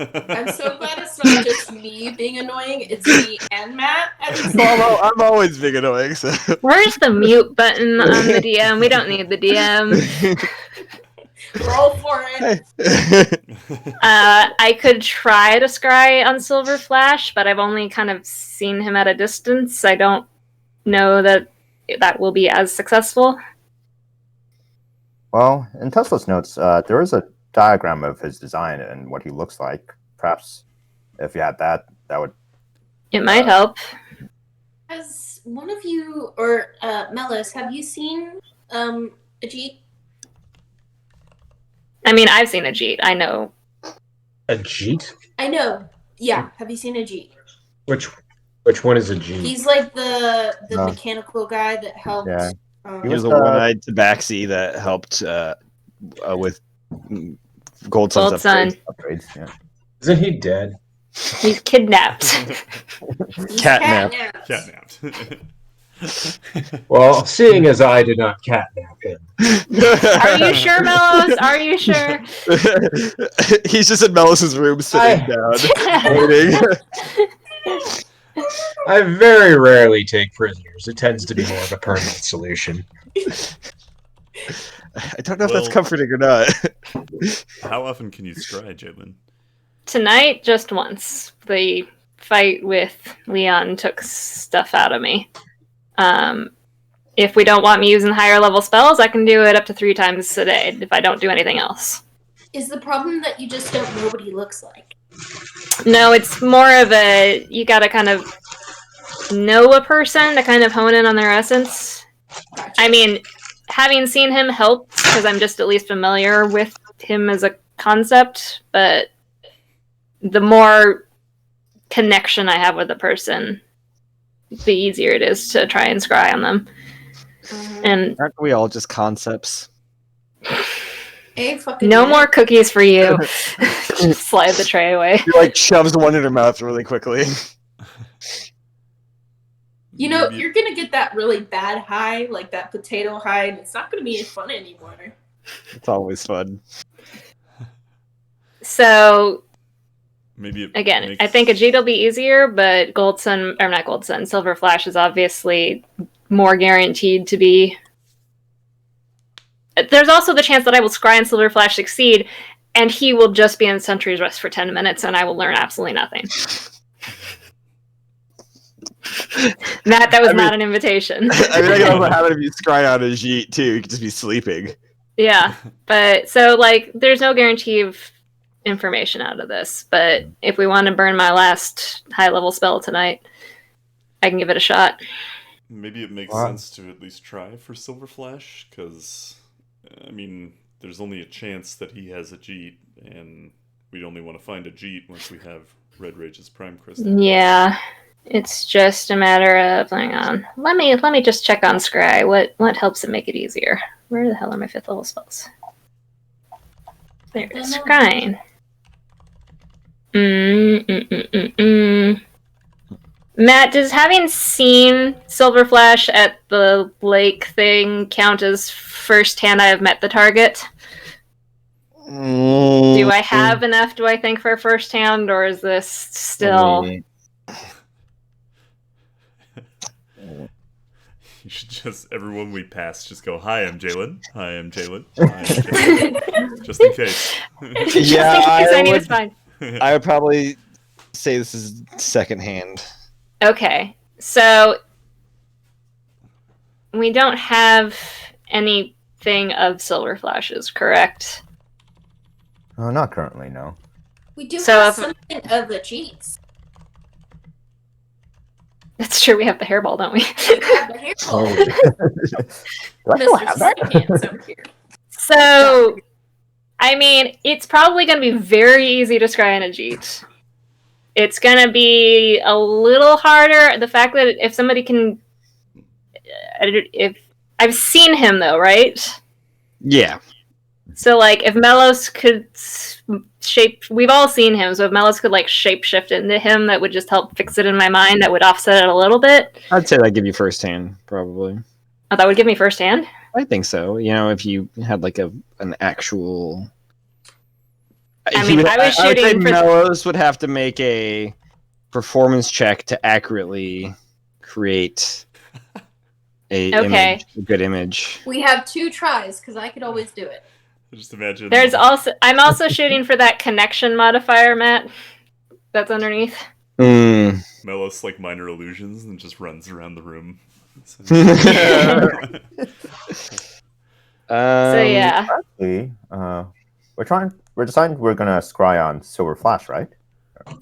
I'm so glad it's not just me being annoying. It's me and Matt. Well, I'm always being annoying, so. Where's the mute button on the DM? We don't need the DM. Roll for it. I could try to scry on Silver Flash, but I've only kind of seen him at a distance. I don't know that will be as successful. Well, in Tesla's notes, there is a diagram of his design and what he looks like. Perhaps if you had that would... It might help. Has one of you, or Melis, have you seen Ajit? I mean, I've seen Ajit. I know. Ajit? I know. Yeah. Have you seen Ajit? Which one is Ajit? He's like the No. mechanical guy that helped. Yeah. He was the one-eyed tabaxi that helped with Gold Sun's Gold Sun. upgrades. Yeah. Isn't he dead? He's kidnapped. Catnap. Catnapped. Well, seeing as I did not catnap him. Are you sure, Mellows? Are you sure? He's just in Melis's room sitting down, waiting. I very rarely take prisoners. It tends to be more of a permanent solution. I don't know if that's comforting or not. How often can you scry, Jalen? Tonight, just once. The fight with Leon took stuff out of me. If we don't want me using higher level spells, I can do it up to 3 times a day if I don't do anything else. Is the problem that you just don't know what he looks like? No, it's more of a, you gotta kind of know a person to kind of hone in on their essence. Gotcha. I mean, having seen him helps because I'm just at least familiar with him as a concept, but the more connection I have with a person, the easier it is to try and scry on them. And Aren't we all just concepts? no more cookies for you. Just slide the tray away. He like shoves one in her mouth really quickly. You know, you're gonna get that really bad high, like that potato high, and it's not gonna be fun anymore. It's always fun. So Maybe again, I think Ajit will be easier, but Silver Flash is obviously more guaranteed to be. There's also the chance that I will scry and Silver Flash succeed, and he will just be in Sentry's Rest for 10 minutes, and I will learn absolutely nothing. Matt, that was not an invitation. I mean, I can also have it if you scry on Ajit too. You could just be sleeping. Yeah, but so like, there's no guarantee of information out of this. But if we want to burn my last high-level spell tonight, I can give it a shot. Maybe it makes sense to at least try for Silver Flash, because, I mean, there's only a chance that he has Ajit, and we'd only want to find Ajit once we have Red Rage's Prime Crystal. Yeah, it's just a matter of, hang on. Let me just check on Scry. What helps it make it easier? Where the hell are my 5th level spells? There it is. Scrying. Matt, does having seen Silver Flash at the lake thing count as first hand I have met the target? Do I have enough, do I think, for first hand, or is this still... You should just, everyone we pass, just go, "Hi, I'm Jalen. Hi, I'm Jalen. Hi, I'm Jalen." Just in case. Yeah, I need to find. I would probably say this is secondhand. Okay, so we don't have anything of silver flashes, correct? Not currently, no. We do So have if- something of the cheats. That's true. We have the hairball, don't we? We have the hairball. Do I still Mr. have that? Secondhands over here. So, I mean, it's probably going to be very easy to scry in a Jeet. It's going to be a little harder. The fact that if somebody can, if I've seen him though, right? Yeah. So, like, if Melos could we've all seen him. So if Melos could like shapeshift into him, that would just help fix it in my mind. That would offset it a little bit. I'd say that'd give you first hand, probably. Oh, that would give me first hand. I think so. You know, if you had like an actual. I mean, I was would say shooting for- Mellows would have to make a performance check to accurately create a good image. We have 2 tries because I could always do it. Just imagine. I'm also shooting for that connection modifier, Matt. That's underneath. Melos like minor illusions and just runs around the room. So yeah. Actually, we're deciding we're gonna scry on Silver Flash, right?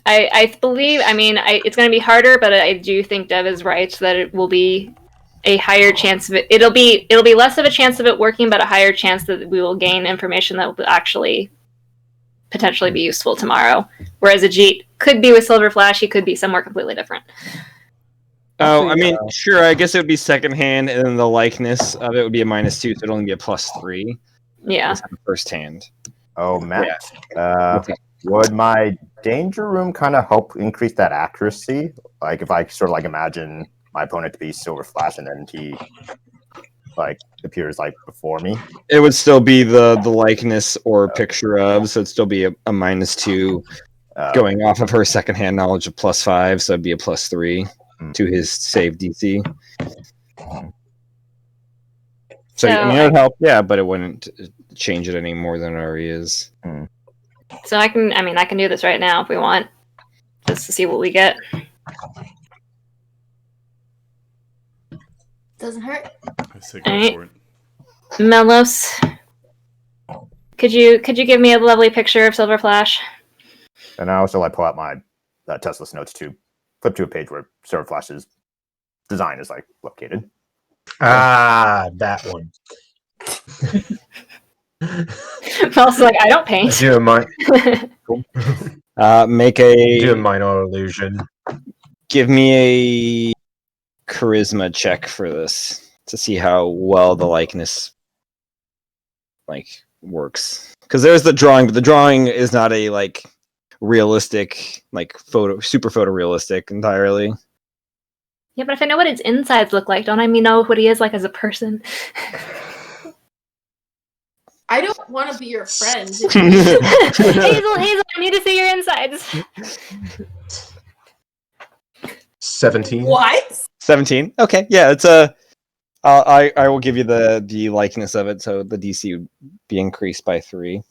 I believe. I mean, it's going to be harder, but I do think Dev is right that it will be a higher chance of it. It'll be less of a chance of it working, but a higher chance that we will gain information that will actually potentially be useful tomorrow. Whereas a Jeet could be with Silver Flash, he could be somewhere completely different. Oh, I mean, sure. I guess it would be secondhand, and then the likeness of it would be a -2, so it'd only be a +3. Yeah. First hand. Oh, Matt. Would my danger room kind of help increase that accuracy? Like if I sort of like imagine my opponent to be Silver Flash and then he like appears like before me. It would still be the likeness or picture of, so it'd still be a -2 going off of her secondhand knowledge of +5, so it'd be a +3 to his save DC. So I mean, it would help, yeah, but it wouldn't change it any more than it already is. So I can do this right now if we want, just to see what we get. Doesn't hurt. I say go Alright. for it. Melos, could you give me a lovely picture of Silver Flash? And I also like pull out my Tesla's notes to flip to a page where Silver Flash's design is like located. Ah, that one. Melos is like, I don't paint. Do a Make a do a minor illusion. give me a charisma check for this to see how well the likeness like works. Because there's the drawing, but the drawing is not a like realistic, like super photorealistic entirely. Yeah, but if I know what his insides look like, don't I know what he is like as a person? I don't want to be your friend. Hazel, I need to see your insides. 17. What? 17. Okay, yeah, it's a. I will give you the likeness of it, so the DC would be increased by 3.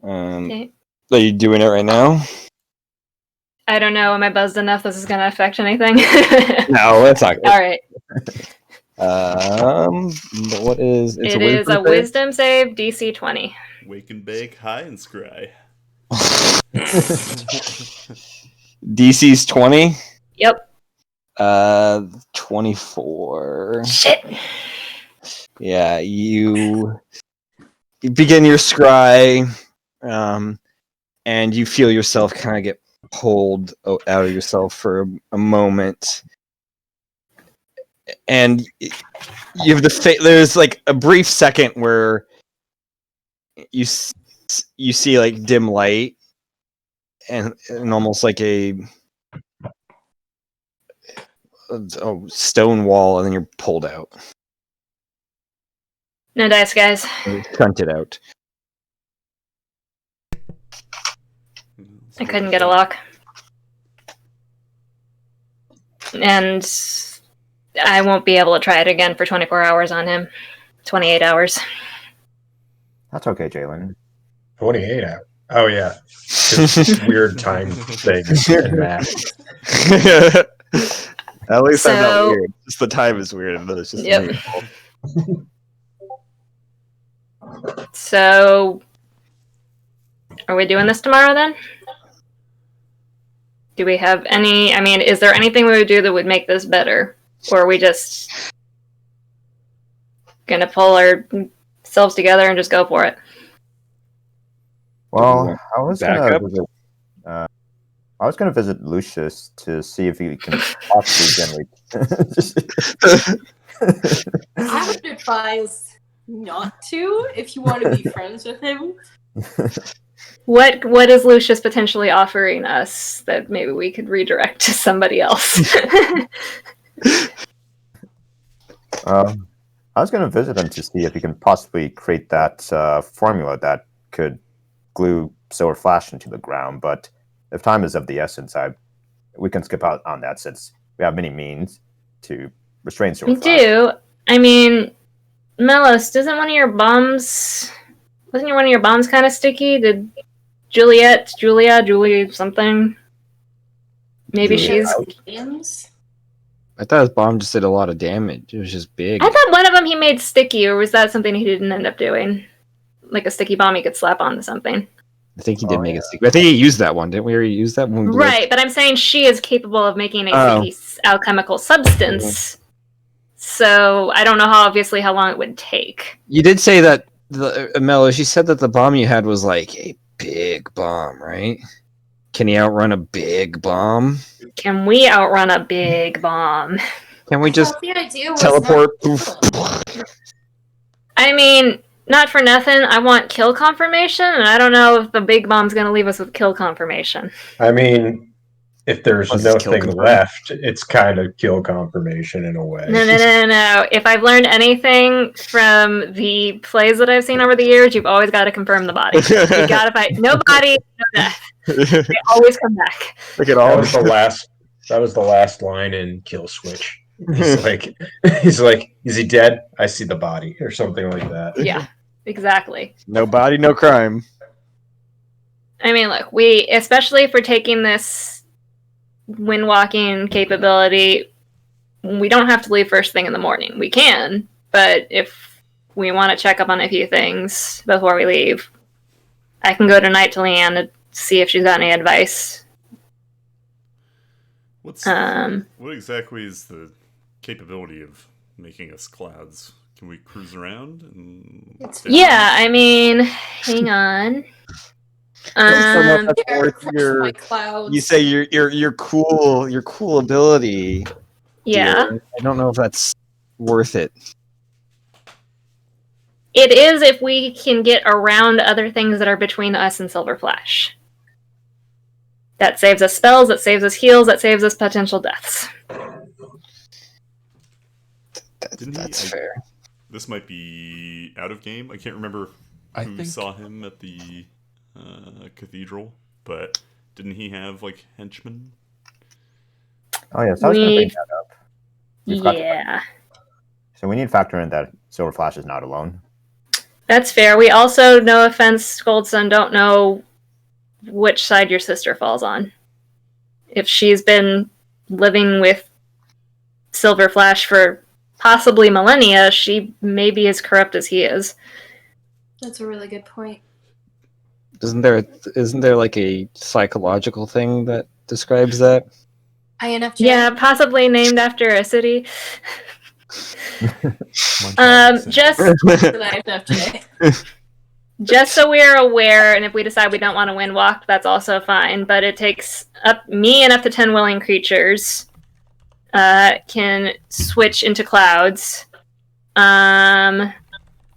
Okay. Are you doing it right now? I don't know. Am I buzzed enough? This is going to affect anything? No, that's not good. All right. But what is It is a wisdom save, DC 20. Wake and bake, high and scry. DC's 20. Yep. 24. Shit. Yeah, you begin your scry, and you feel yourself kind of get pulled out of yourself for a moment, and you have there's like a brief second where you see like dim light and almost like a stone wall, and then you're pulled out. No dice, guys. Hunted out. I couldn't get a lock. And I won't be able to try it again for 24 hours on him. 28 hours. That's okay, Jalen. 28 hours. Oh, yeah. Weird time things and math. At least I'm not So- weird. Just the time is weird. And it's just Yep. my fault. So, are we doing this tomorrow then? Do we have any? I mean, is there anything we would do that would make this better, or are we just gonna pull ourselves together and just go for it? Well, I was backup? gonna visit Lucius to see if he can possibly generate. I would advise not to if you want to be friends with him. What is Lucius potentially offering us that maybe we could redirect to somebody else? I was going to visit him to see if he can possibly create that formula that could glue Silver Flash into the ground. But if time is of the essence, we can skip out on that since we have many means to restrain Silver We Flash. do. I mean, Melos, wasn't one of your bombs kind of sticky? Did Julia, something? Maybe Juliet. she's... Games? I thought his bomb just did a lot of damage. It was just big. I thought one of them he made sticky, or was that something he didn't end up doing? Like a sticky bomb he could slap onto something. I think he did Oh, make yeah. it sticky. I think he used that one. Didn't we already use that one? Right, but I'm saying she is capable of making a Oh. sticky alchemical substance. So I don't know how long it would take. You did say that, Melos, you said that the bomb you had was like a big bomb, right? Can he outrun a big bomb? Can we outrun a big bomb? Can we just Well, the idea was teleport? not- I mean, not for nothing, I want kill confirmation, and I don't know if the big bomb's gonna leave us with kill confirmation. I mean, if there's Plus it's kill nothing confirm. left, it's kind of kill confirmation in a way. No. If I've learned anything from the plays that I've seen over the years, you've always got to confirm the body. You gotta fight. No body, no death. They always come back. Look at That all was the last. That was the last line in Kill Switch. He's like, is he dead? I see the body, or something like that. Yeah, exactly. No body, no crime. I mean, look, especially if we're taking this wind walking capability, we don't have to leave first thing in the morning. We can, but if we want to check up on a few things before we leave, I can go tonight to Leanne to see if she's got any advice. What exactly is the capability of making us clouds? Can we cruise around? Yeah, I mean, hang on. My clouds. You say your cool ability. Yeah. dear. I don't know if that's worth it. It is if we can get around other things that are between us and Silver Flash. That saves us spells, that saves us heals, that saves us potential deaths. That's fair. This might be out of game. I can't remember who saw him at the cathedral, but didn't he have like henchmen? Oh yes, I was going to bring that up. Yeah. So we need to factor in that Silver Flash is not alone. That's fair. We also, no offense, Goldson, don't know which side your sister falls on. If she's been living with Silver Flash for possibly millennia, she may be as corrupt as he is. That's a really good point. Isn't there like a psychological thing that describes that? INFJ. Yeah, possibly named after a city. Just INFJ. Just so we're aware, and if we decide we don't want to wind walk, that's also fine. But it takes me and up to 10 willing creatures can switch into clouds.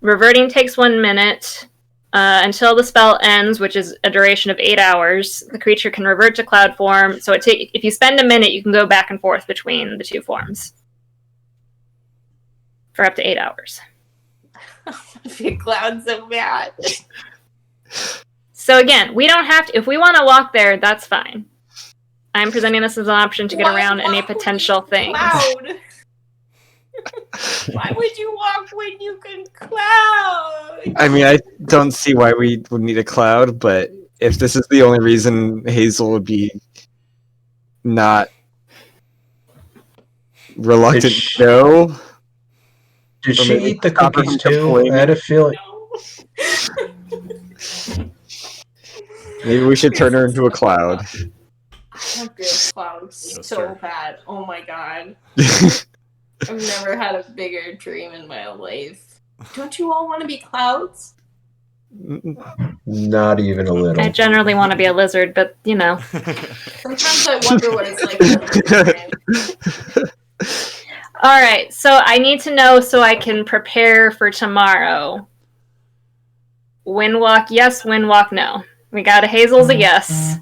Reverting takes 1 minute. Until the spell ends, which is a duration of 8 hours, the creature can revert to cloud form. So if you spend a minute, you can go back and forth between the two forms for up to 8 hours. The cloud's so bad. So again, we don't have to. If we want to walk there, that's fine. I'm presenting this as an option to get around any potential things. Cloud. Why would you walk when you can cloud? I mean, I don't see why we would need a cloud, but if this is the only reason Hazel would be not reluctant to go, Did or she maybe eat the stop her cookies from too? complaining. I had a feeling. Maybe we should turn her into a cloud. I want to be a cloud so Jester. bad. Oh my god. I've never had a bigger dream in my life. Don't you all want to be clouds? Not even a little. I generally want to be a lizard, but you know. Sometimes I wonder what it's like to live All right, so I need to know so I can prepare for tomorrow. Windwalk, yes. Windwalk, no. We got a Hazel's a yes.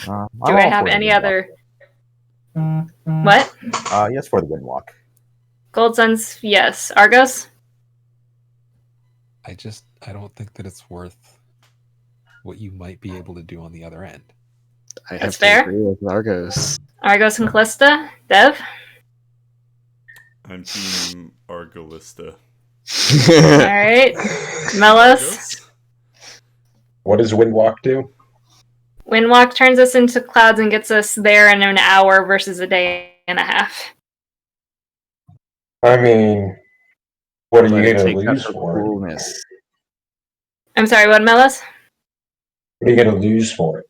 I'm Do all I have for the any Windwalk. other? What? Yes, for the Windwalk. Gold Sun's yes. Argos? I don't think that it's worth what you might be able to do on the other end. I have That's to fair. agree with Argos. Argos and Callista? Dev? I'm team Argolista. All right. Melos? What does Windwalk do? Windwalk turns us into clouds and gets us there in an hour versus a day and a half. I mean, what are But you it going takes to out lose her for it? coolness. I'm sorry, what, Melos? What are you going to lose for it?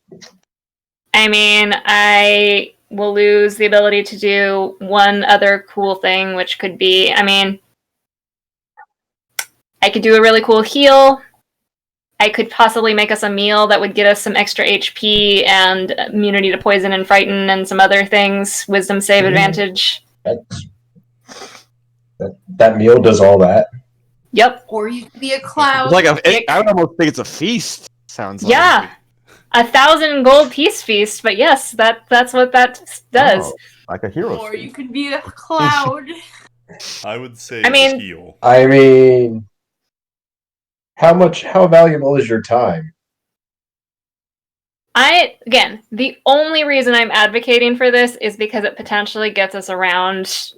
I mean, I will lose the ability to do one other cool thing, which could be, I mean, I could do a really cool heal. I could possibly make us a meal that would get us some extra HP and immunity to poison and frighten and some other things. Wisdom save advantage. That meal does all that. Yep. Or you could be a cloud. I would almost think it's a feast. Sounds like. Yeah. 1,000 gold peace feast, but yes, that's what that does. Oh, like a hero. Or you could be a cloud. I would say I mean- heal. I mean, how valuable is your time? Again, the only reason I'm advocating for this is because it potentially gets us around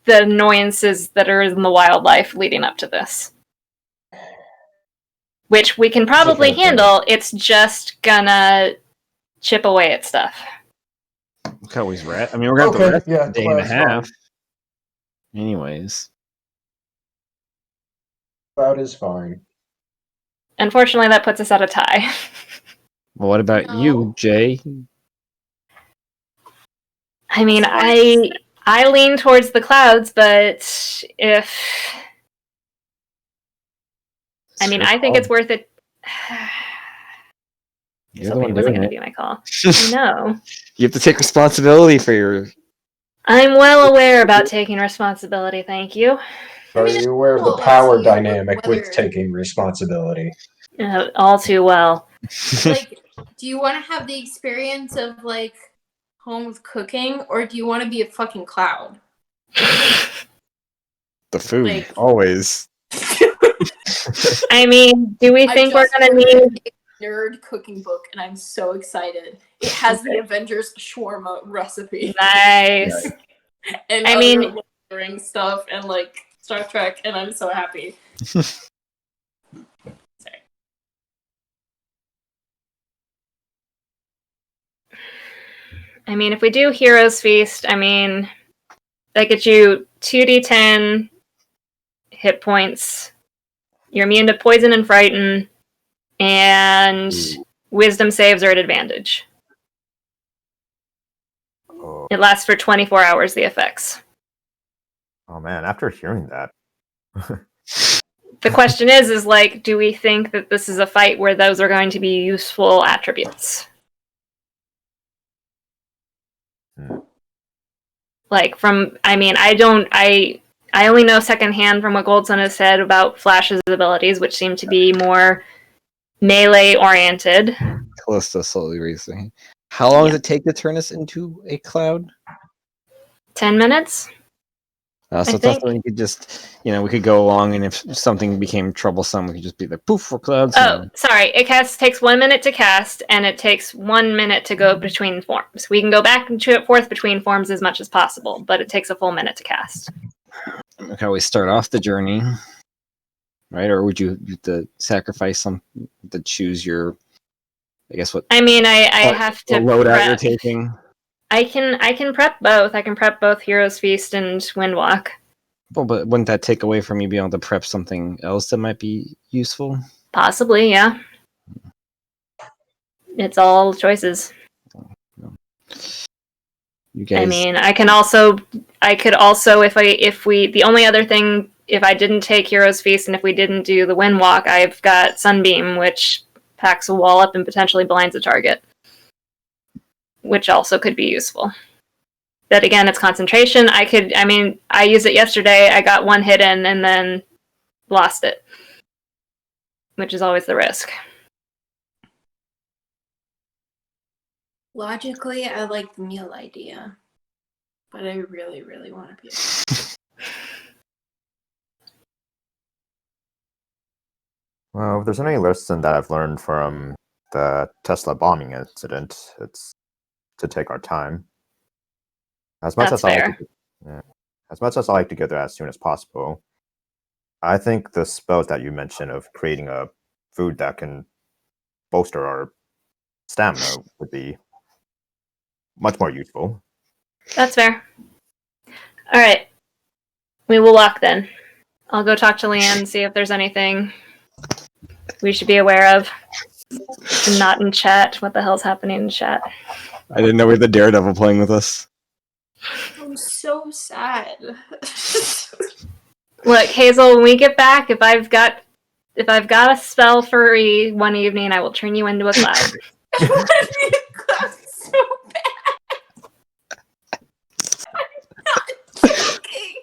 the annoyances that are in the wildlife leading up to this. Which we can probably handle, it's just gonna chip away at stuff. Look how he's rat. I mean, we're gonna have to rest yeah, a day and a cloud's half. fine. Anyways. Cloud is fine. Unfortunately, that puts us at a tie. Well, what about No. you, Jay? I mean, I lean towards the clouds, but if... I mean, I think it's worth it. You're the one It wasn't doing going to it. be my call. I know. You have to take responsibility for your. I'm well aware about taking responsibility, thank you. Are mean, you aware of the well, power up to you, dynamic with whether- taking responsibility? All too well. Like, do you want to have the experience of, like, home with cooking, or do you want to be a fucking cloud? The food, Like- always. I mean, do we think we're going to need... a nerd cooking book, and I'm so excited. It has the Avengers shawarma recipe. Nice. And I other mean- Lord of the Rings stuff, and, like, Star Trek, and I'm so happy. I mean, if we do Heroes Feast, I mean, that gets you 2d10 hit points. You're immune to poison and frighten, and wisdom saves are at advantage. Oh, It lasts for 24 hours, the effects. oh man, after hearing that, The question is like, do we think that this is a fight where those are going to be useful attributes? Like, I only know secondhand from what Goldson has said about Flash's abilities, which seem to be more melee-oriented. Callista slowly raising. How long does it take to turn us into a cloud? 10 minutes? So it's also you could just, we could go along, and if something became troublesome, we could just be like, poof, for clouds. Oh, sorry. It takes 1 minute to cast, and it takes 1 minute to go between forms. We can go back and forth between forms as much as possible, but it takes a full minute to cast. We can always start off the journey, right? Or would you have to sacrifice some to choose your? I guess what? I mean, I have to loadout you're taking. I can prep both. I can prep both Hero's Feast and Windwalk. Well, but wouldn't that take away from you being able to prep something else that might be useful? Possibly, yeah. It's all choices. You guys... I mean, I could also, the only other thing, if I didn't take Hero's Feast and if we didn't do the Windwalk, I've got Sunbeam, which packs a wall up and potentially blinds a target, which also could be useful. But again, it's concentration. I used it yesterday. I got one hit in and then lost it, which is always the risk. Logically, I like the meal idea, but I really, really want to be. Well, if there's any lesson that I've learned from the Tesla bombing incident, it's to take our time. As much as I like to get there as soon as possible, I think the spells that you mentioned of creating a food that can bolster our stamina would be much more useful. That's fair. All right. We will walk then. I'll go talk to Leanne and see if there's anything we should be aware of. I'm not in chat. What the hell's happening in chat? I didn't know we had the Daredevil playing with us. I'm so sad. Look, Hazel, when we get back, if I've got a spell for one evening, I will turn you into a cloud. I want to be a cloud so bad. I'm not joking.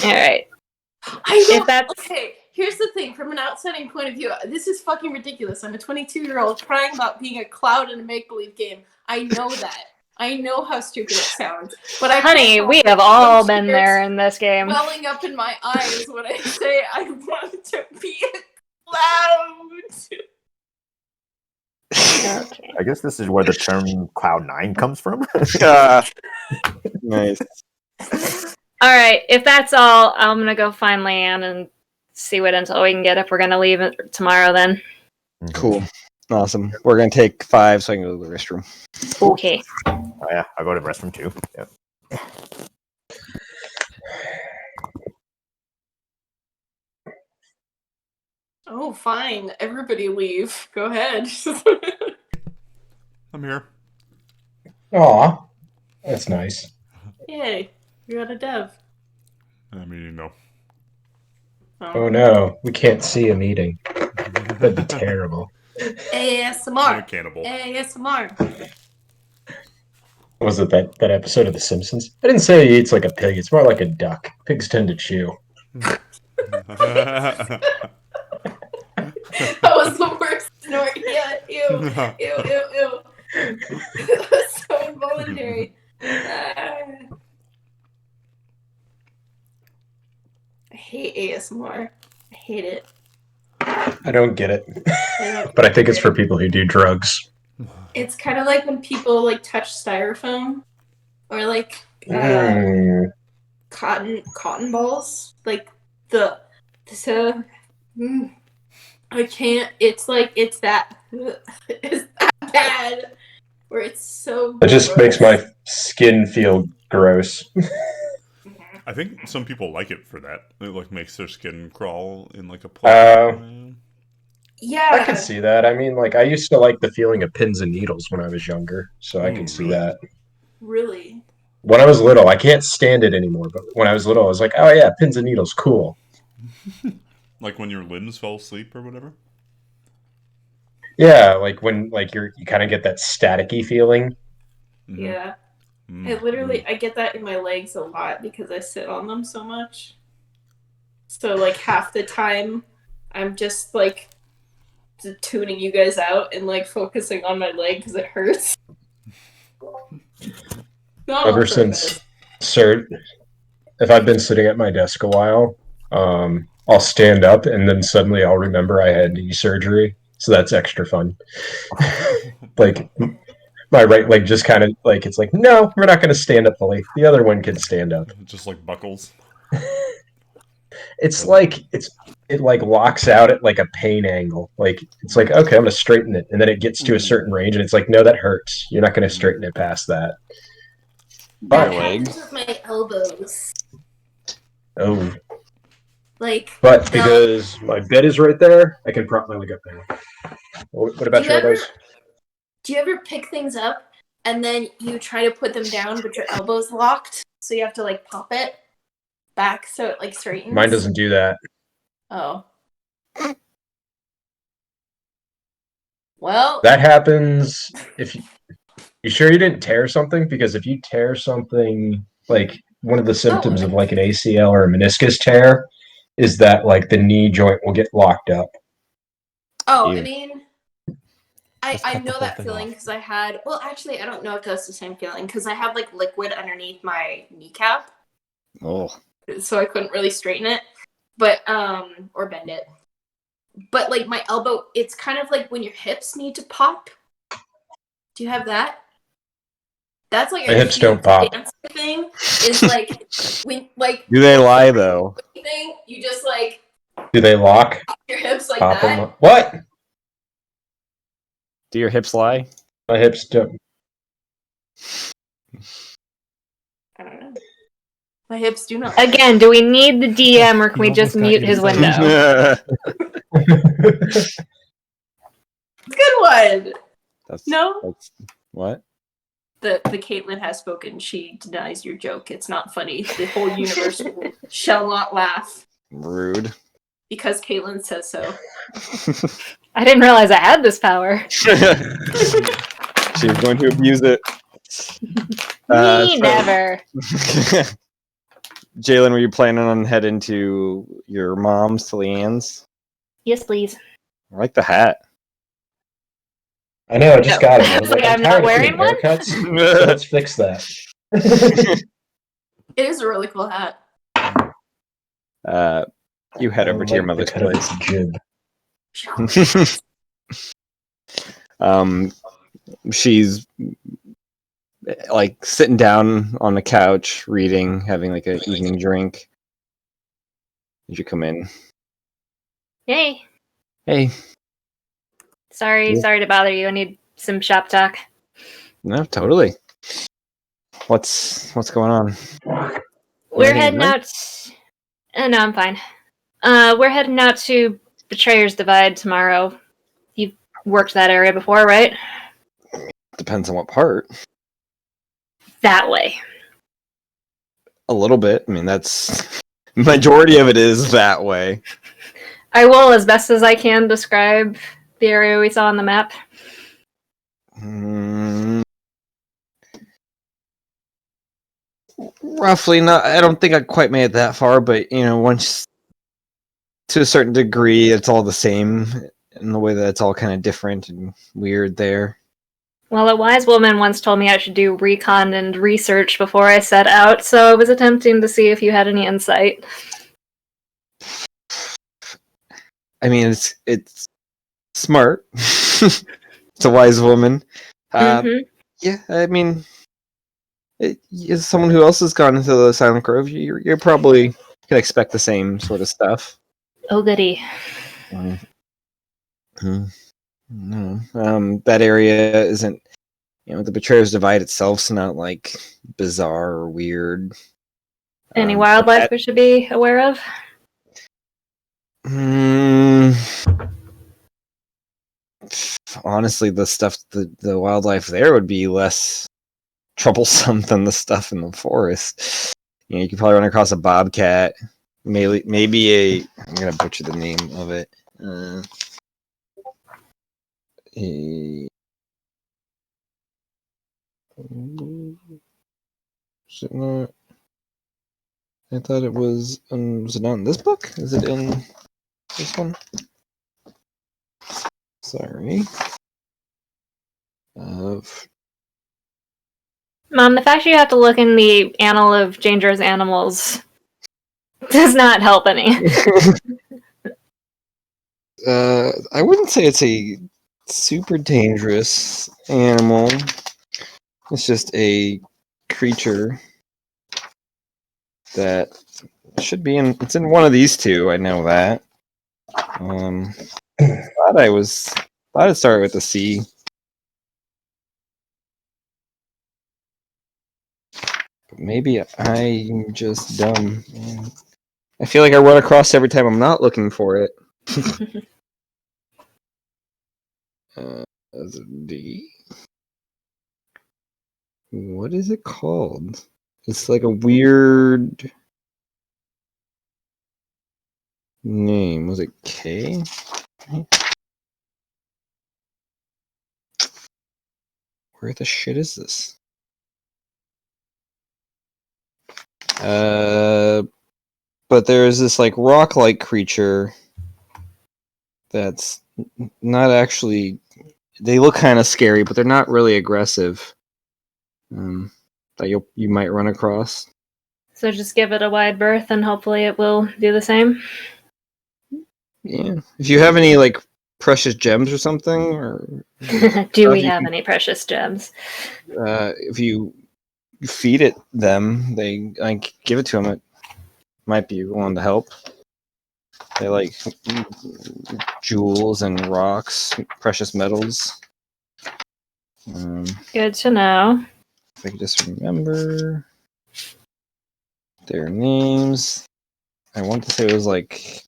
All right. I know. Okay, here's the thing. From an outside point of view, this is fucking ridiculous. I'm a 22-year-old crying about being a cloud in a make-believe game. I know that. I know how stupid it sounds. But Honey, we have all been there in this game. Welling up in my eyes when I say I want to be a cloud. Okay. I guess this is where the term Cloud9 comes from. Nice. All right, if that's all, I'm going to go find Leanne and see what intel we can get if we're going to leave tomorrow then. Cool. Awesome. We're going to take 5 so I can go to the restroom. Okay. Oh yeah, I'll go to the restroom too. Yep. Oh, fine. Everybody leave. Go ahead. I'm here. Aw, that's nice. Yay. You got a dev. I mean, no. Oh no, we can't see him eating. That'd be terrible. ASMR. Cannibal. ASMR. Was it that episode of The Simpsons? I didn't say he eats like a pig. It's more like a duck. Pigs tend to chew. That was the worst snort yet. Ew. Ew, ew, ew. It was so involuntary. I hate ASMR. I hate it. I don't get it. But I think it's for people who do drugs. It's kind of like when people like touch styrofoam or like cotton balls. Like I can't. It's like it's that bad where it's so. It just makes my skin feel gross. I think some people like it for that. It like makes their skin crawl in like a play. Yeah, I can see that. I mean, like I used to like the feeling of pins and needles when I was younger, so I can see that. Really? When I was little, I can't stand it anymore. But when I was little, I was like, "Oh yeah, pins and needles, cool." Like when your limbs fell asleep or whatever. Yeah, like when you kind of get that staticky feeling. Mm-hmm. Yeah. I get that in my legs a lot because I sit on them so much. So like half the time, I'm just like tuning you guys out and like focusing on my leg because it hurts. Not on Ever purpose. since cert, if I've been sitting at my desk a while, I'll stand up and then suddenly I'll remember I had knee surgery. So that's extra fun. Like my right leg just kind of like it's like, no, we're not going to stand up fully. The other one can stand up. Just like buckles. It's like it like locks out at like a pain angle. Like it's like, okay, I'm gonna straighten it, and then it gets to a certain range, and it's like, no, that hurts. You're not gonna straighten it past that. That Your leg. happens with my elbows. Oh, Like, but they'll- because my bed is right there, I can prop my leg up there. What about your elbows? Do you ever pick things up and then you try to put them down, but your elbow's locked, so you have to like pop it back so it like straightens? Mine doesn't do that. Oh. Well, That happens if you sure you didn't tear something? Because if you tear something, like one of the symptoms of like an ACL or a meniscus tear is that like the knee joint will get locked up. oh, Yeah. I mean, Just I cut the know whole that thing feeling off. because I had. Well, actually, I don't know if that's the same feeling because I have like liquid underneath my kneecap, Oh, so I couldn't really straighten it, but or bend it. But like my elbow, it's kind of like when your hips need to pop. Do you have that? That's like My a hips huge don't pop. dancer thing. Is like when like do they lie though? thing you just like Do they lock? your hips like Pop that. them? What? Do your hips lie? My hips don't. I don't know. My hips do not. Again, do we need the DM or can we You just almost got mute you his saying- window? Good one. That's, No, that's what? the Caitlin has spoken. She denies your joke. It's not funny. The whole universe shall not laugh Rude. because Caitlin says so. I didn't realize I had this power. She's going to abuse it. Me, never. Jalen, were you planning on heading to your mom's, to Leanne's? Yes, please. I like the hat. I know, I just No. got it. I I was was like, like, I'm I'm not tired of wearing getting one? haircuts. So let's fix that. It is a really cool hat. You head over to your Like the mother's cut of place. its jib. She's like sitting down on the couch, reading, having like an evening drink. Did you come in? Yay. Hey, Sorry to bother you. I need some shop talk. no, totally. What's going on? We're Anything heading to out. No, I'm fine. We're heading out to Betrayer's Divide tomorrow. You've worked that area before, right? Depends on what part. That way. A little bit. I mean, that's majority of it is that way. I will, as best as I can, describe the area we saw on the map. Roughly, not. I don't think I quite made it that far, but once to a certain degree, it's all the same in the way that it's all kind of different and weird there. Well, a wise woman once told me I should do recon and research before I set out, so I was attempting to see if you had any insight. I mean, it's smart. It's a wise woman. Mhm. Yeah, I mean, as someone who else has gone into the Silent Grove, you're probably can expect the same sort of stuff. Oh, goody. No, that area isn't. The Betrayer's Divide itself's not like bizarre or weird. Any wildlife we should be aware of? Honestly, the wildlife there would be less troublesome than the stuff in the forest. You could probably run across a bobcat, maybe a. I'm gonna butcher the name of it. Is it not? I thought it was. Was it not in this book? Is it in this one? Sorry. Mom, the fact you have to look in the Annal of Dangerous Animals does not help any. I wouldn't say it's a super dangerous animal. It's just a creature that should be in. It's in one of these two. I know that. Thought it started with a C. But maybe I'm just dumb. I feel like I run across every time I'm not looking for it. As a D. What is it called? It's like a weird name. Was it K? Where the shit is this? But there's this like rock-like creature that's not actually. They look kind of scary, but they're not really aggressive. That you might run across. So just give it a wide berth, and hopefully it will do the same. Yeah. If you have any like precious gems or something, or Do we have any precious gems? if you feed it them, they like give it to them. It might be willing to help. They like jewels and rocks, precious metals. Good to know. If I can just remember their names. I want to say it was like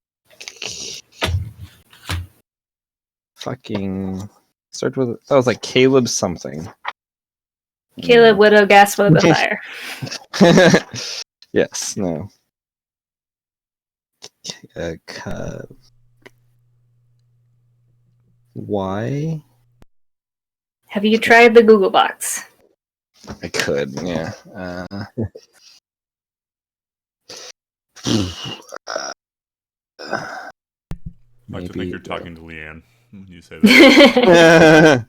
fucking started with that was like Caleb something. Caleb Widow Gasp with the fire. Yes, no. Why? Have you tried the Google box? I could, yeah. I like to think you're talking to Leanne when you say that.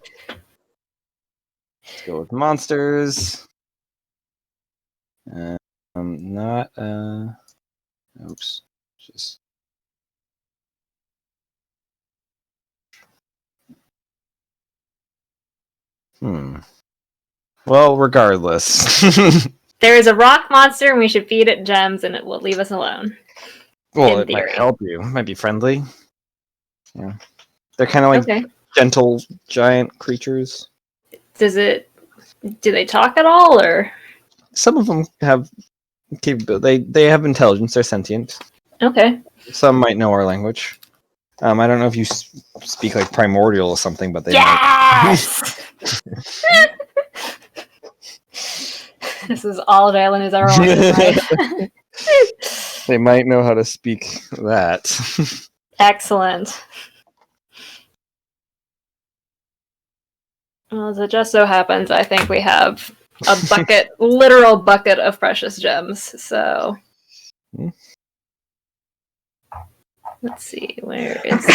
Let's go with monsters. Not oops. Just Well, regardless. There is a rock monster, and we should feed it gems, and it will leave us alone. Well, In it might theory. help you. It might be friendly. Yeah. They're kind of like Okay. gentle giant creatures. Do they talk at all, or? Some of them have capability. They have intelligence. They're sentient. Okay. Some might know our language. I don't know if you speak like primordial or something, but they Yes! This is all Valen has ever wanted in life. they might know how to speak that. Excellent. Well, as it just so happens, I think we have a bucket, literal bucket of precious gems. So let's see, where is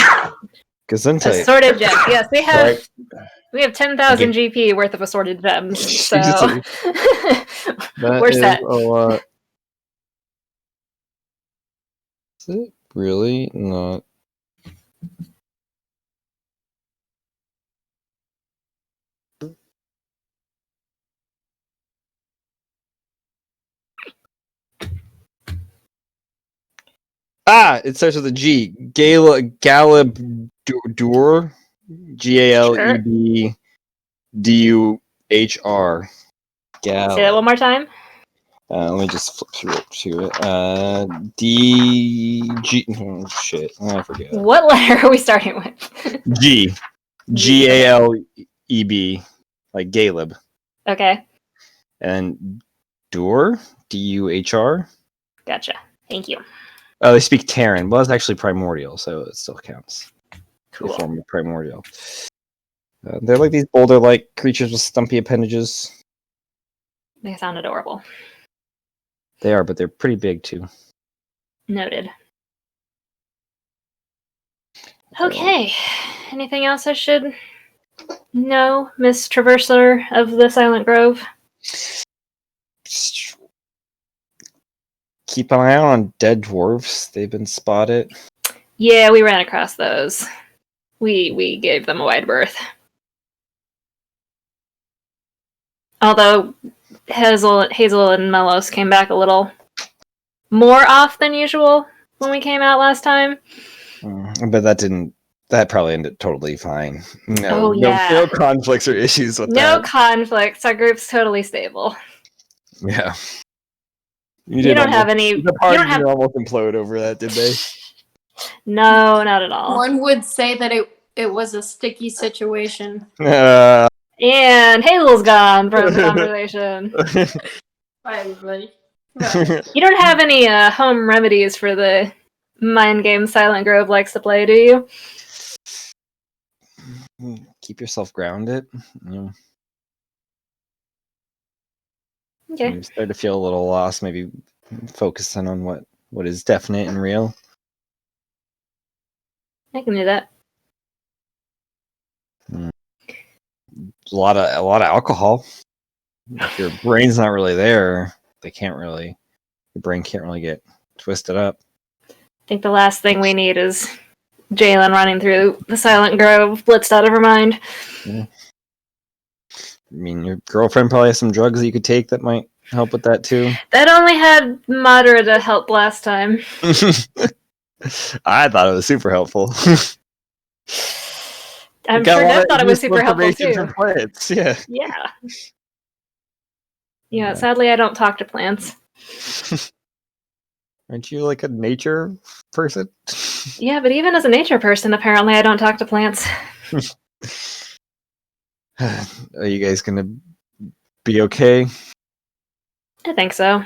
Gesundheit. assorted gems? Yes, we have. We have 10,000 GP worth of assorted gems. So we're set. A lot. Is it really not? It starts with a G. Galabdur. Galebdur. Say that one more time. Let me just flip through it to it. D-G... Oh, shit. I forget. What letter are we starting with? G. Galeb. Like Galeb. Okay. And Dur? D-U-H-R? Gotcha. Thank you. Oh, they speak Terran. Well, it's actually primordial, so it still counts. Cool. The form of primordial. They're like these boulder-like creatures with stumpy appendages. They sound adorable. They are, but they're pretty big, too. Noted. Okay. Anything else I should know, Miss Traverser of the Silent Grove? keep an eye out on dead dwarves. They've been spotted. Yeah, we ran across those. We gave them a wide berth. Although Hazel and Melos came back a little more off than usual when we came out last time. But that probably ended totally fine. Oh, yeah. No conflicts or issues with No that. conflicts. Our group's totally stable. Yeah. You don't have any. The You party don't have. did almost implode over that, did they? No, not at all. One would say that it was a sticky situation. And Hazel's gone from the conversation. Bye, everybody. You don't have any home remedies for the mind game Silent Grove likes to play, do you? Keep yourself grounded. Okay, You start to feel a little lost. Maybe focusing on what is definite and real. I can do that. A lot of alcohol. If your brain's not really there, your brain can't really get twisted up. I think the last thing we need is Jalen running through the Silent Grove, blitzed out of her mind. Yeah. I mean, your girlfriend probably has some drugs that you could take that might help with that too. That only had moderate help last time. I thought it was super helpful. I'm Got sure a lot Deb of thought it was useful super helpful information too. from plants. Yeah. Yeah. Yeah, sadly I don't talk to plants. Aren't you like a nature person? Yeah, but even as a nature person, apparently I don't talk to plants. Are you guys gonna be okay? I think so.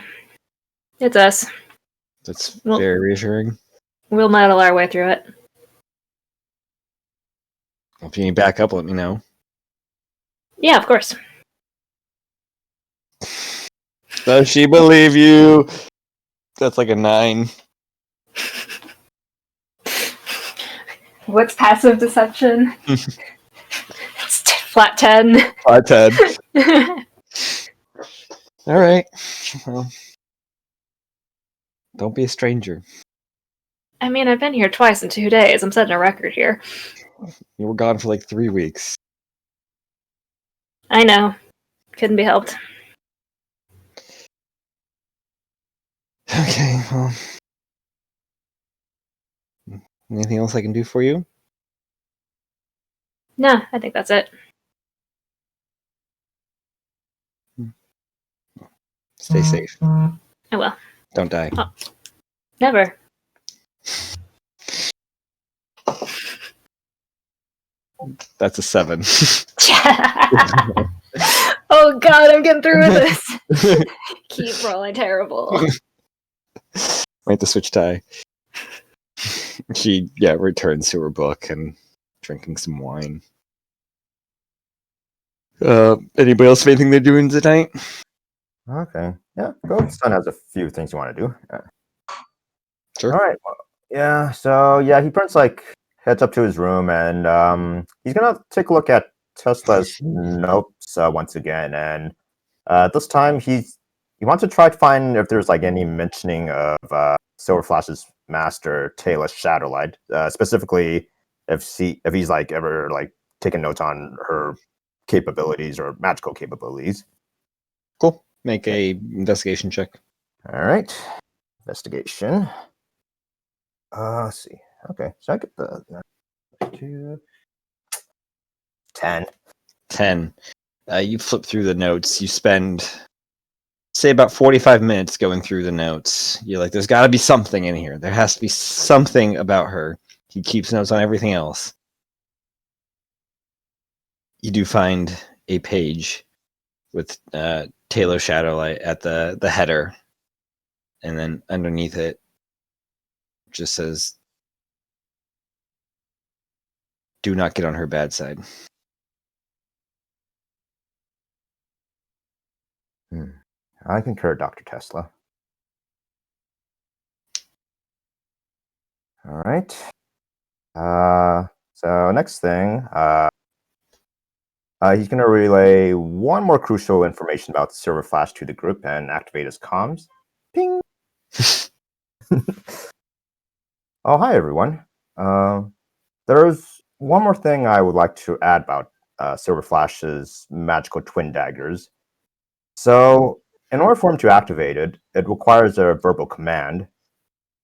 It's us. That's Well- very reassuring. We'll muddle our way through it. If you need backup, let me know. Yeah, of course. Does she believe you? That's like a 9. What's passive deception? It's flat 10. 10. All right. Well, don't be a stranger. I mean, I've been here twice in 2 days. I'm setting a record here. You were gone for like 3 weeks. I know. Couldn't be helped. Okay, well. Anything else I can do for you? No, I think that's it. Stay safe. I will. Don't die. Oh. Never. That's a 7. Oh god, I'm getting through with this. Keep rolling terrible. Might have to switch tie. She returns to her book and drinking some wine. Anybody else have anything they're doing tonight? Okay. Yeah, Goldstone has a few things you want to do. Sure. All right. Well, yeah. So he heads up to his room and he's gonna take a look at Tesla's notes once again, and this time he wants to try to find if there's like any mentioning of Silver Flash's master Taylor Shadowlight, specifically if he's like ever like taken notes on her capabilities or magical capabilities. Cool. Make a investigation check. All right, investigation. Let's see. Okay, so I get the 2, 10. 10. You flip through the notes. You spend, say, about 45 minutes going through the notes. You're like, there's got to be something in here. There has to be something about her. He keeps notes on everything else. You do find a page with Taylor Shadowlight at the header. And then underneath it just says, do not get on her bad side. I concur, Dr. Tesla. All right. So next thing, he's going to relay one more crucial information about the Silver Flash to the group and activate his comms. Ping. Oh, hi everyone. There's one more thing I would like to add about Silver Flash's magical twin daggers. So, in order for him to activate it, it requires a verbal command.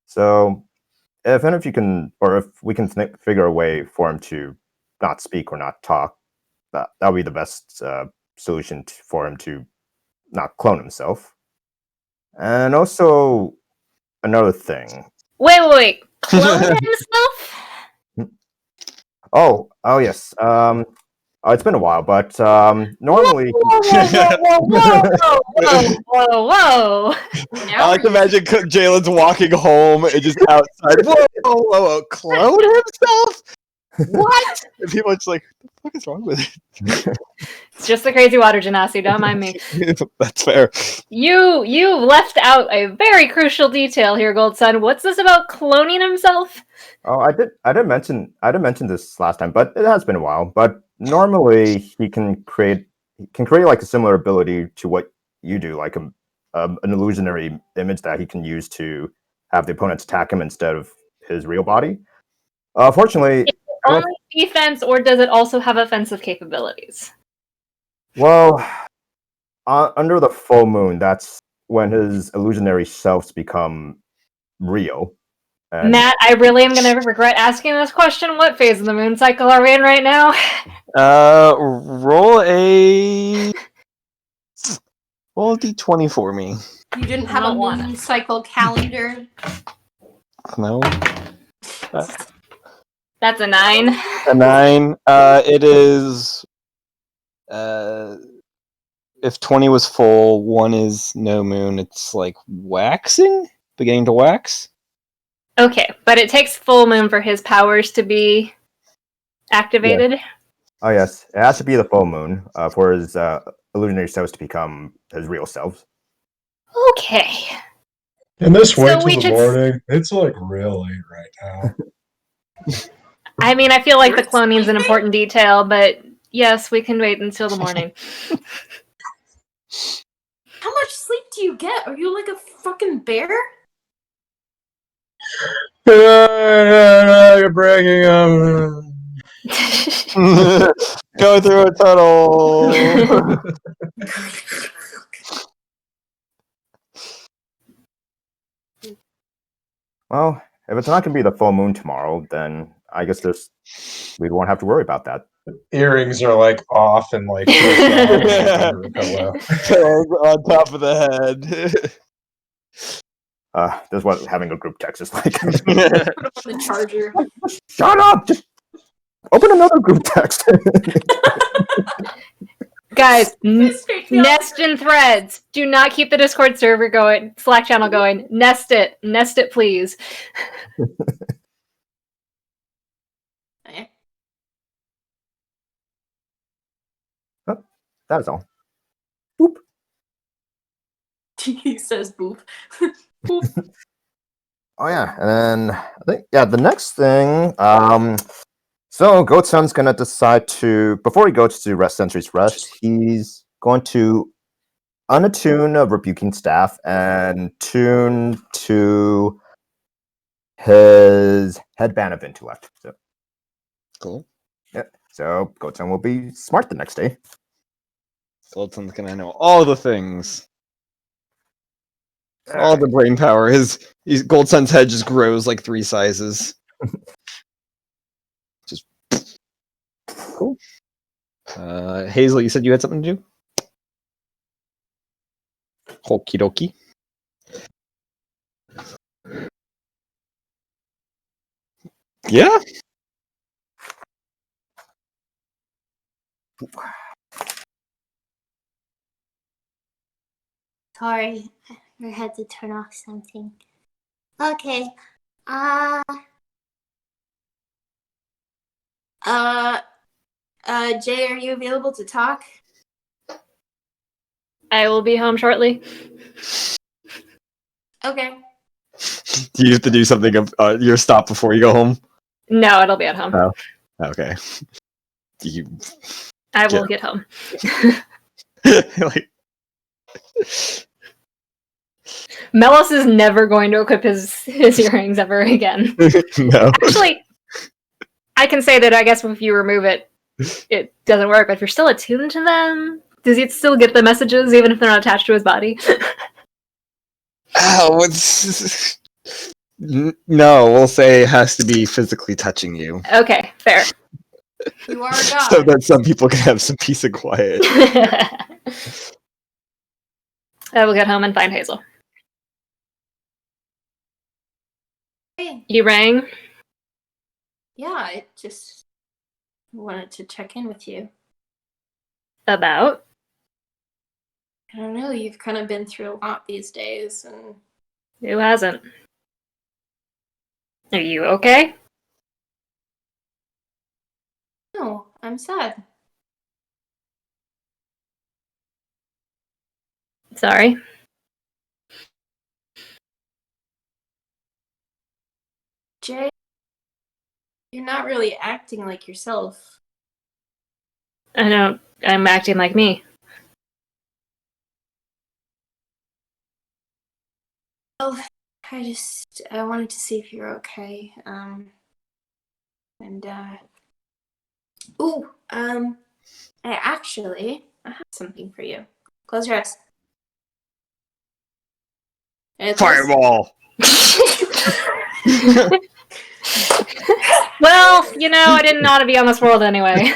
So, if any of you can, or if we can figure a way for him to not speak or not talk, that would be the best solution for him to not clone himself. And also, another thing. Wait. Clone himself? Oh yes. It's been a while, but normally. Whoa. I like to imagine Jalen's walking home and just outside. Whoa, clone himself? What? And people are just like, what the fuck is wrong with it? It's just the crazy water genasi, don't mind me. That's fair. You left out a very crucial detail here, Gold Sun. What's this about cloning himself? Oh, I did mention this last time, but it has been a while. But normally he can create like a similar ability to what you do, like an illusionary image that he can use to have the opponents attack him instead of his real body. Fortunately, only defense, or does it also have offensive capabilities? Well, under the full moon, that's when his illusionary selves become real. And Matt, I really am going to regret asking this question. What phase of the moon cycle are we in right now? Roll a d20 for me. You didn't have a moon cycle calendar? No. That's a 9. A 9. It is. If 20 was full, 1 is no moon. It's like waxing, beginning to wax. Okay, but it takes full moon for his powers to be activated. Yeah. Oh yes, it has to be the full moon for his illusionary selves to become his real selves. Okay. And this So wait we till the should morning. It's like real late right now. I mean, I feel like the cloning is an important detail, but yes, we can wait until the morning. How much sleep do you get? Are you like a fucking bear? You're breaking up. Go through a tunnel. Well, if it's not going to be the full moon tomorrow, then I guess we won't have to worry about that. Earrings are like off and like under the pillow. Pillows on top of the head. That's what having a group text is like. Put him on the charger. Shut up! Just open another group text. Guys, nest in threads. Do not keep the Discord server going, Slack channel going. Nest it, please. Okay. Oh, that is all. Boop. He says boop. Boop. Oh yeah, and then I think the next thing. So Goatson's gonna decide to, before he goes to Rest Sentry's Rest, he's going to unattune a rebuking staff and tune to his headband of intellect. So Cool. yeah. So Goatson will be smart the next day. Goldson's gonna know all the things. All the brain power. Goldsun's head just grows like 3 sizes. Just cool. Hazel, you said you had something to do? Okie dokie. Yeah. Sorry, I had to turn off something. Okay. Jay, are you available to talk? I will be home shortly. Okay. Do you have to do something of your stop before you go home? No, it'll be at home. Oh, okay. I will get home. Like, Melos is never going to equip his earrings ever again. No. Actually, I can say that I guess if you remove it, it doesn't work. But if you're still attuned to them, does he still get the messages even if they're not attached to his body? Oh, no, we'll say it has to be physically touching you. Okay, fair. You are a god. So that some people can have some peace and quiet. I will get home and find Hazel. Hey. You rang? Yeah, I just wanted to check in with you. About? I don't know, you've kind of been through a lot these days, and Who hasn't? Are you okay? no, I'm sad. Sorry. Jay, you're not really acting like yourself. I'm acting like me. Well, I wanted to see if you're okay. I have something for you. Close your eyes. Fireball! Well, I didn't ought to be on this world anyway.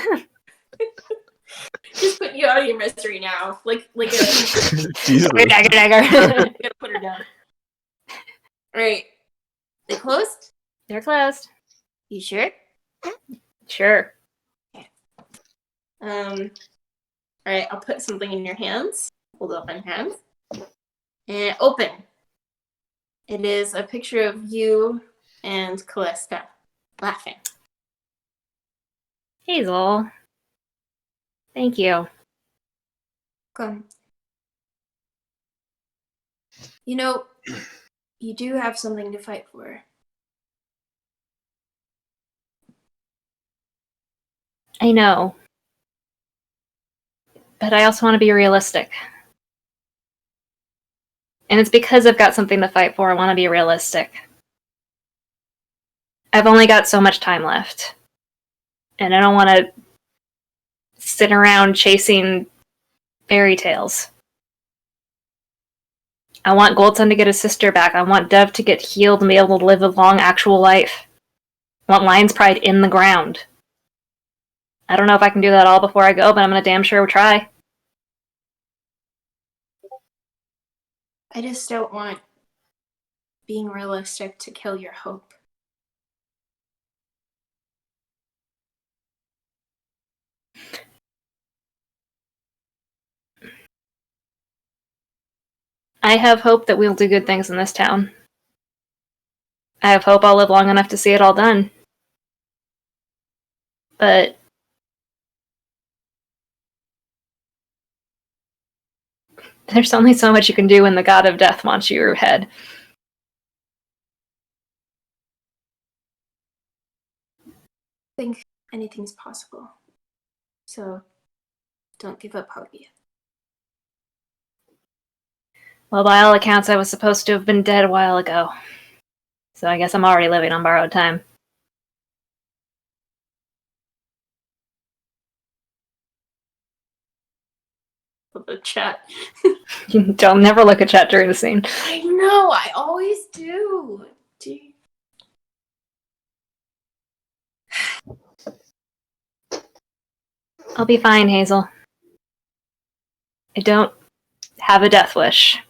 Just put you out of your misery now. Like a Jesus. Dagger. gotta put her down. Alright. They closed? They're closed. You sure? Sure. Alright, I'll put something in your hands. Hold up in hands. And open. It is a picture of you and Callista laughing. Hazel. Thank you. Come. You do have something to fight for. I know. But I also want to be realistic. And it's because I've got something to fight for, I want to be realistic. I've only got so much time left. And I don't want to sit around chasing fairy tales. I want Goldsun to get his sister back. I want Dev to get healed and be able to live a long, actual life. I want Lion's Pride in the ground. I don't know if I can do that all before I go, but I'm gonna damn sure try. I just don't want being realistic to kill your hope. I have hope that we'll do good things in this town. I have hope I'll live long enough to see it all done. But there's only so much you can do when the god of death wants your head. I think anything's possible. So don't give up hope yet. Well, by all accounts, I was supposed to have been dead a while ago. So I guess I'm already living on borrowed time. The chat. Don't never look at chat during the scene. I know, I always do. I'll be fine, Hazel. I don't have a death wish.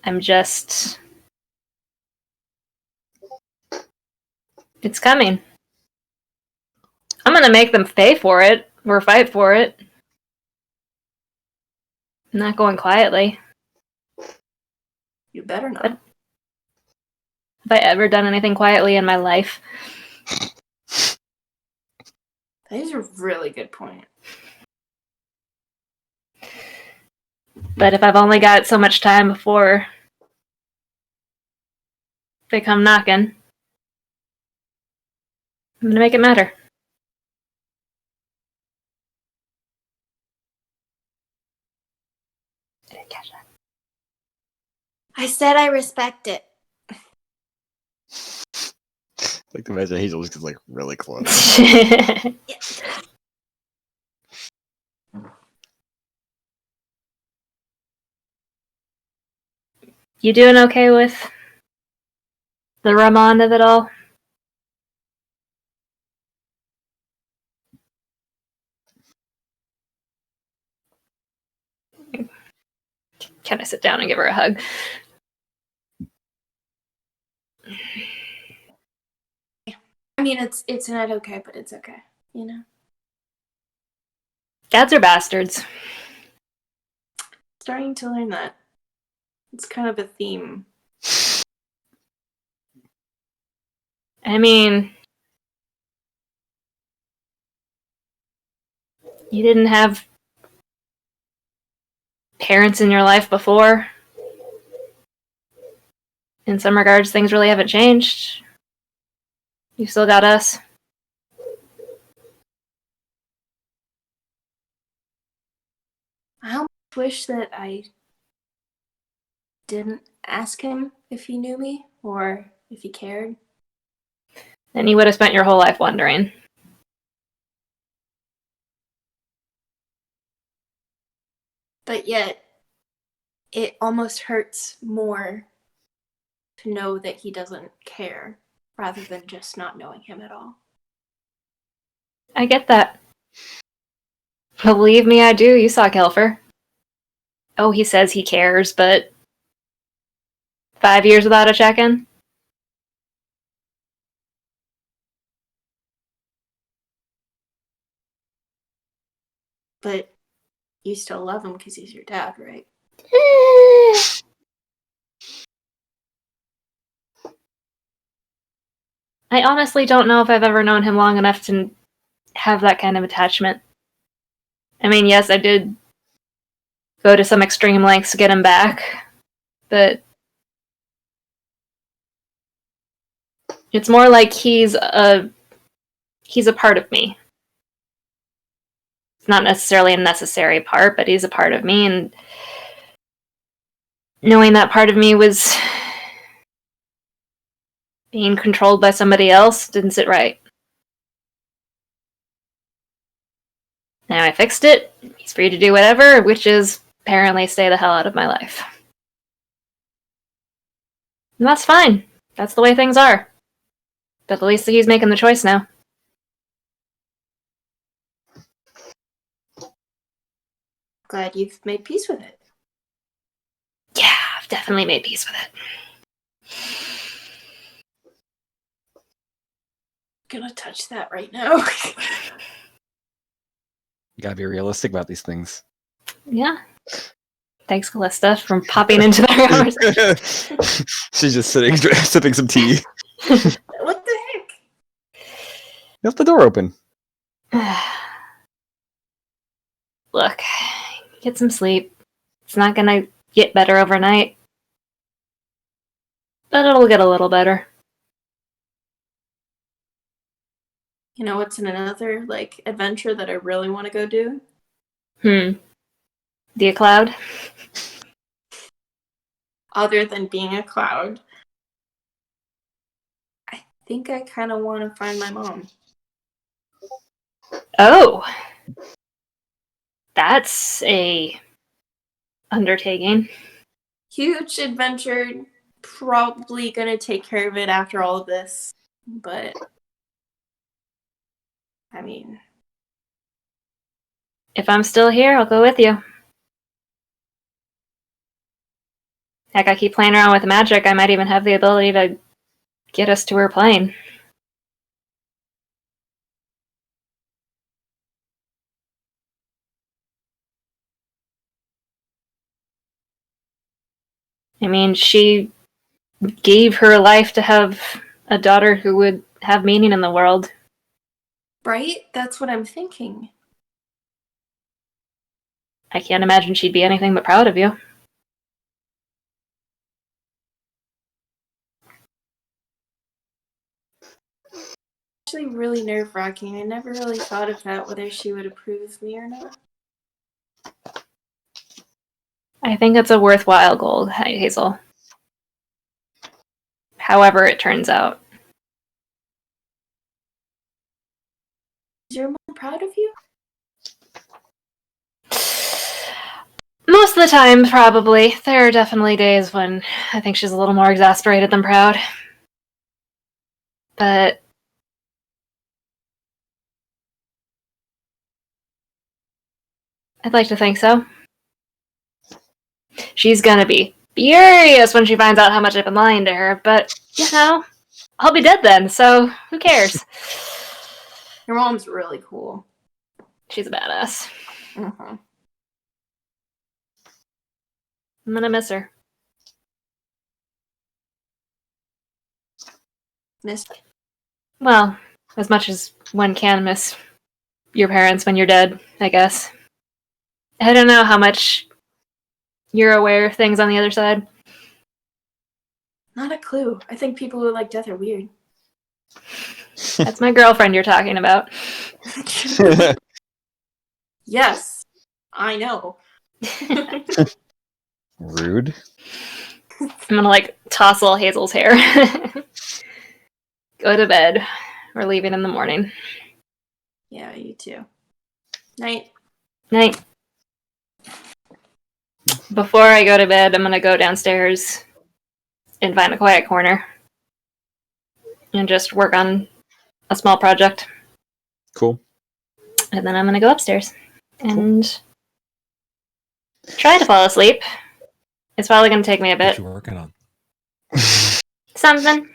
I'm just... It's coming. I'm gonna make them pay for it, or fight for it. I'm not going quietly. You better not. Have I ever done anything quietly in my life? That is a really good point. But if I've only got so much time before they come knocking, I'm gonna make it matter. I didn't catch that. I said I respect it. Like to imagine Hazel just gets like really close. You doing okay with the Ramon of it all? Can I sit down and give her a hug? I mean, it's not okay, but it's okay. You know. Dads are bastards. Starting to learn that. It's kind of a theme. I mean, you didn't have parents in your life before. In some regards, things really haven't changed. You've still got us. I almost wish that I didn't ask him if he knew me or if he cared. Then you would have spent your whole life wondering. But yet, it almost hurts more to know that he doesn't care rather than just not knowing him at all. I get that. Believe me, I do. You saw Kelfer. Oh, he says he cares, but 5 years without a check-in? But you still love him because he's your dad, right? I honestly don't know if I've ever known him long enough to have that kind of attachment. I mean, yes, I did go to some extreme lengths to get him back, but it's more like he's a part of me. It's not necessarily a necessary part, but he's a part of me, and knowing that part of me was being controlled by somebody else didn't sit right. Now I fixed it. He's free to do whatever, which is apparently stay the hell out of my life. And that's fine. That's the way things are. But at least he's making the choice now. Glad you've made peace with it. Yeah, I've definitely made peace with it. Gonna touch that right now. You gotta be realistic about these things. Yeah. Thanks, Callista, for popping into the hours. She's just sitting, sipping some tea. What the heck? You left the door open. Look, get some sleep. It's not gonna get better overnight. But it'll get a little better. You know what's another adventure that I really want to go do? Be a cloud? Other than being a cloud, I think I kind of want to find my mom. Oh! That's a undertaking. Huge adventure. Probably gonna take care of it after all of this. But, I mean... If I'm still here, I'll go with you. Heck, I keep playing around with magic. I might even have the ability to get us to her plane. I mean, she gave her life to have a daughter who would have meaning in the world. Right? That's what I'm thinking. I can't imagine she'd be anything but proud of you. Actually really nerve-wracking. I never really thought of that, whether she would approve of me or not. I think it's a worthwhile goal, Hazel. however it turns out. Is your mom proud of you? Most of the time, probably. There are definitely days when I think she's a little more exasperated than proud. But I'd like to think so. She's gonna be furious when she finds out how much I've been lying to her, but, you know, I'll be dead then, so who cares? Your mom's really cool. She's a badass. Mm-hmm. I'm gonna miss her. Miss. Well, as much as one can miss your parents when you're dead, I guess. I don't know how much you're aware of things on the other side. Not a clue. I think people who like death are weird. That's my girlfriend you're talking about. Yes, I know. Rude. I'm gonna tousle Hazel's hair. Go to bed. We're leaving in the morning. Yeah, you too. Night. Night. Before I go to bed, I'm gonna go downstairs and find a quiet corner and just work on a small project. Cool. And then I'm gonna go upstairs and try to fall asleep. It's probably gonna take me a What bit. you working on? Something.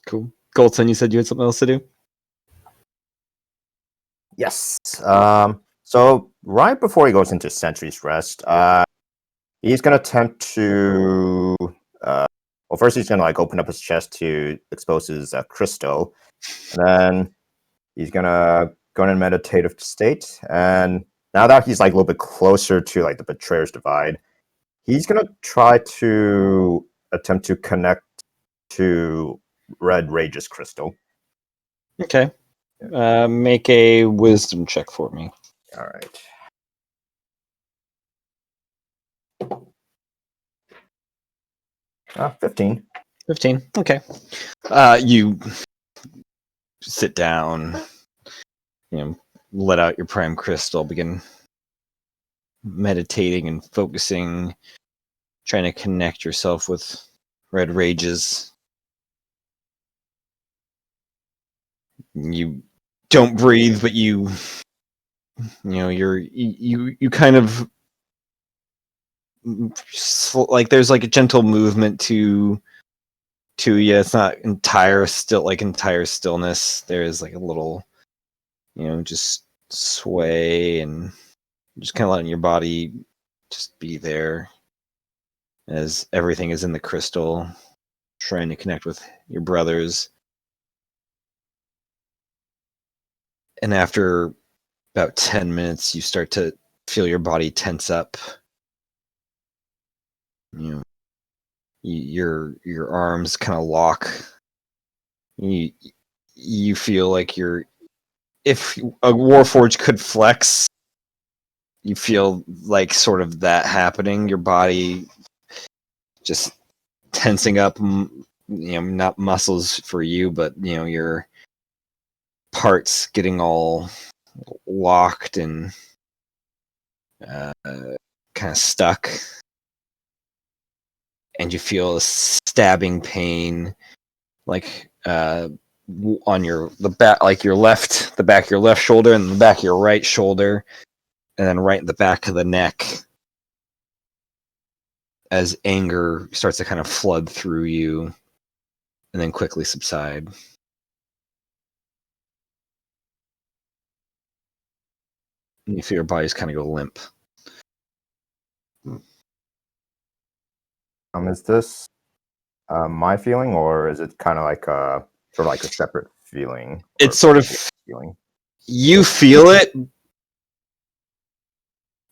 Cool. Goldson, you said you had something else to do? Yes. So right before he goes into Sentry's Rest, he's gonna attempt to. Well, first he's gonna open up his chest to expose his crystal, and then he's gonna go in a meditative state. And now that he's a little bit closer to the Betrayer's Divide, he's gonna try to attempt to connect to Red Rage's crystal. Okay. Make a wisdom check for me. All right. Uh, 15. 15. Okay. You sit down, let out your prime crystal, begin meditating and focusing, trying to connect yourself with Red Rages. You don't breathe, but you kind of there's a gentle movement to you. It's not entire stillness. There's a little, just sway and just kind of letting your body just be there as everything is in the crystal, trying to connect with your brothers. And after about 10 minutes, you start to feel your body tense up. Your arms kind of lock. You feel like if a Warforged could flex, you feel like sort of that happening. Your body just tensing up, not muscles for you, but your parts getting all locked and kind of stuck. And you feel a stabbing pain, on the back, the back of your left shoulder and the back of your right shoulder, and then right in the back of the neck, as anger starts to kind of flood through you, and then quickly subside. And you feel your body's kind of go limp. Is this my feeling, or is it kind of sort of a separate feeling? It's sort of feeling. You feel it,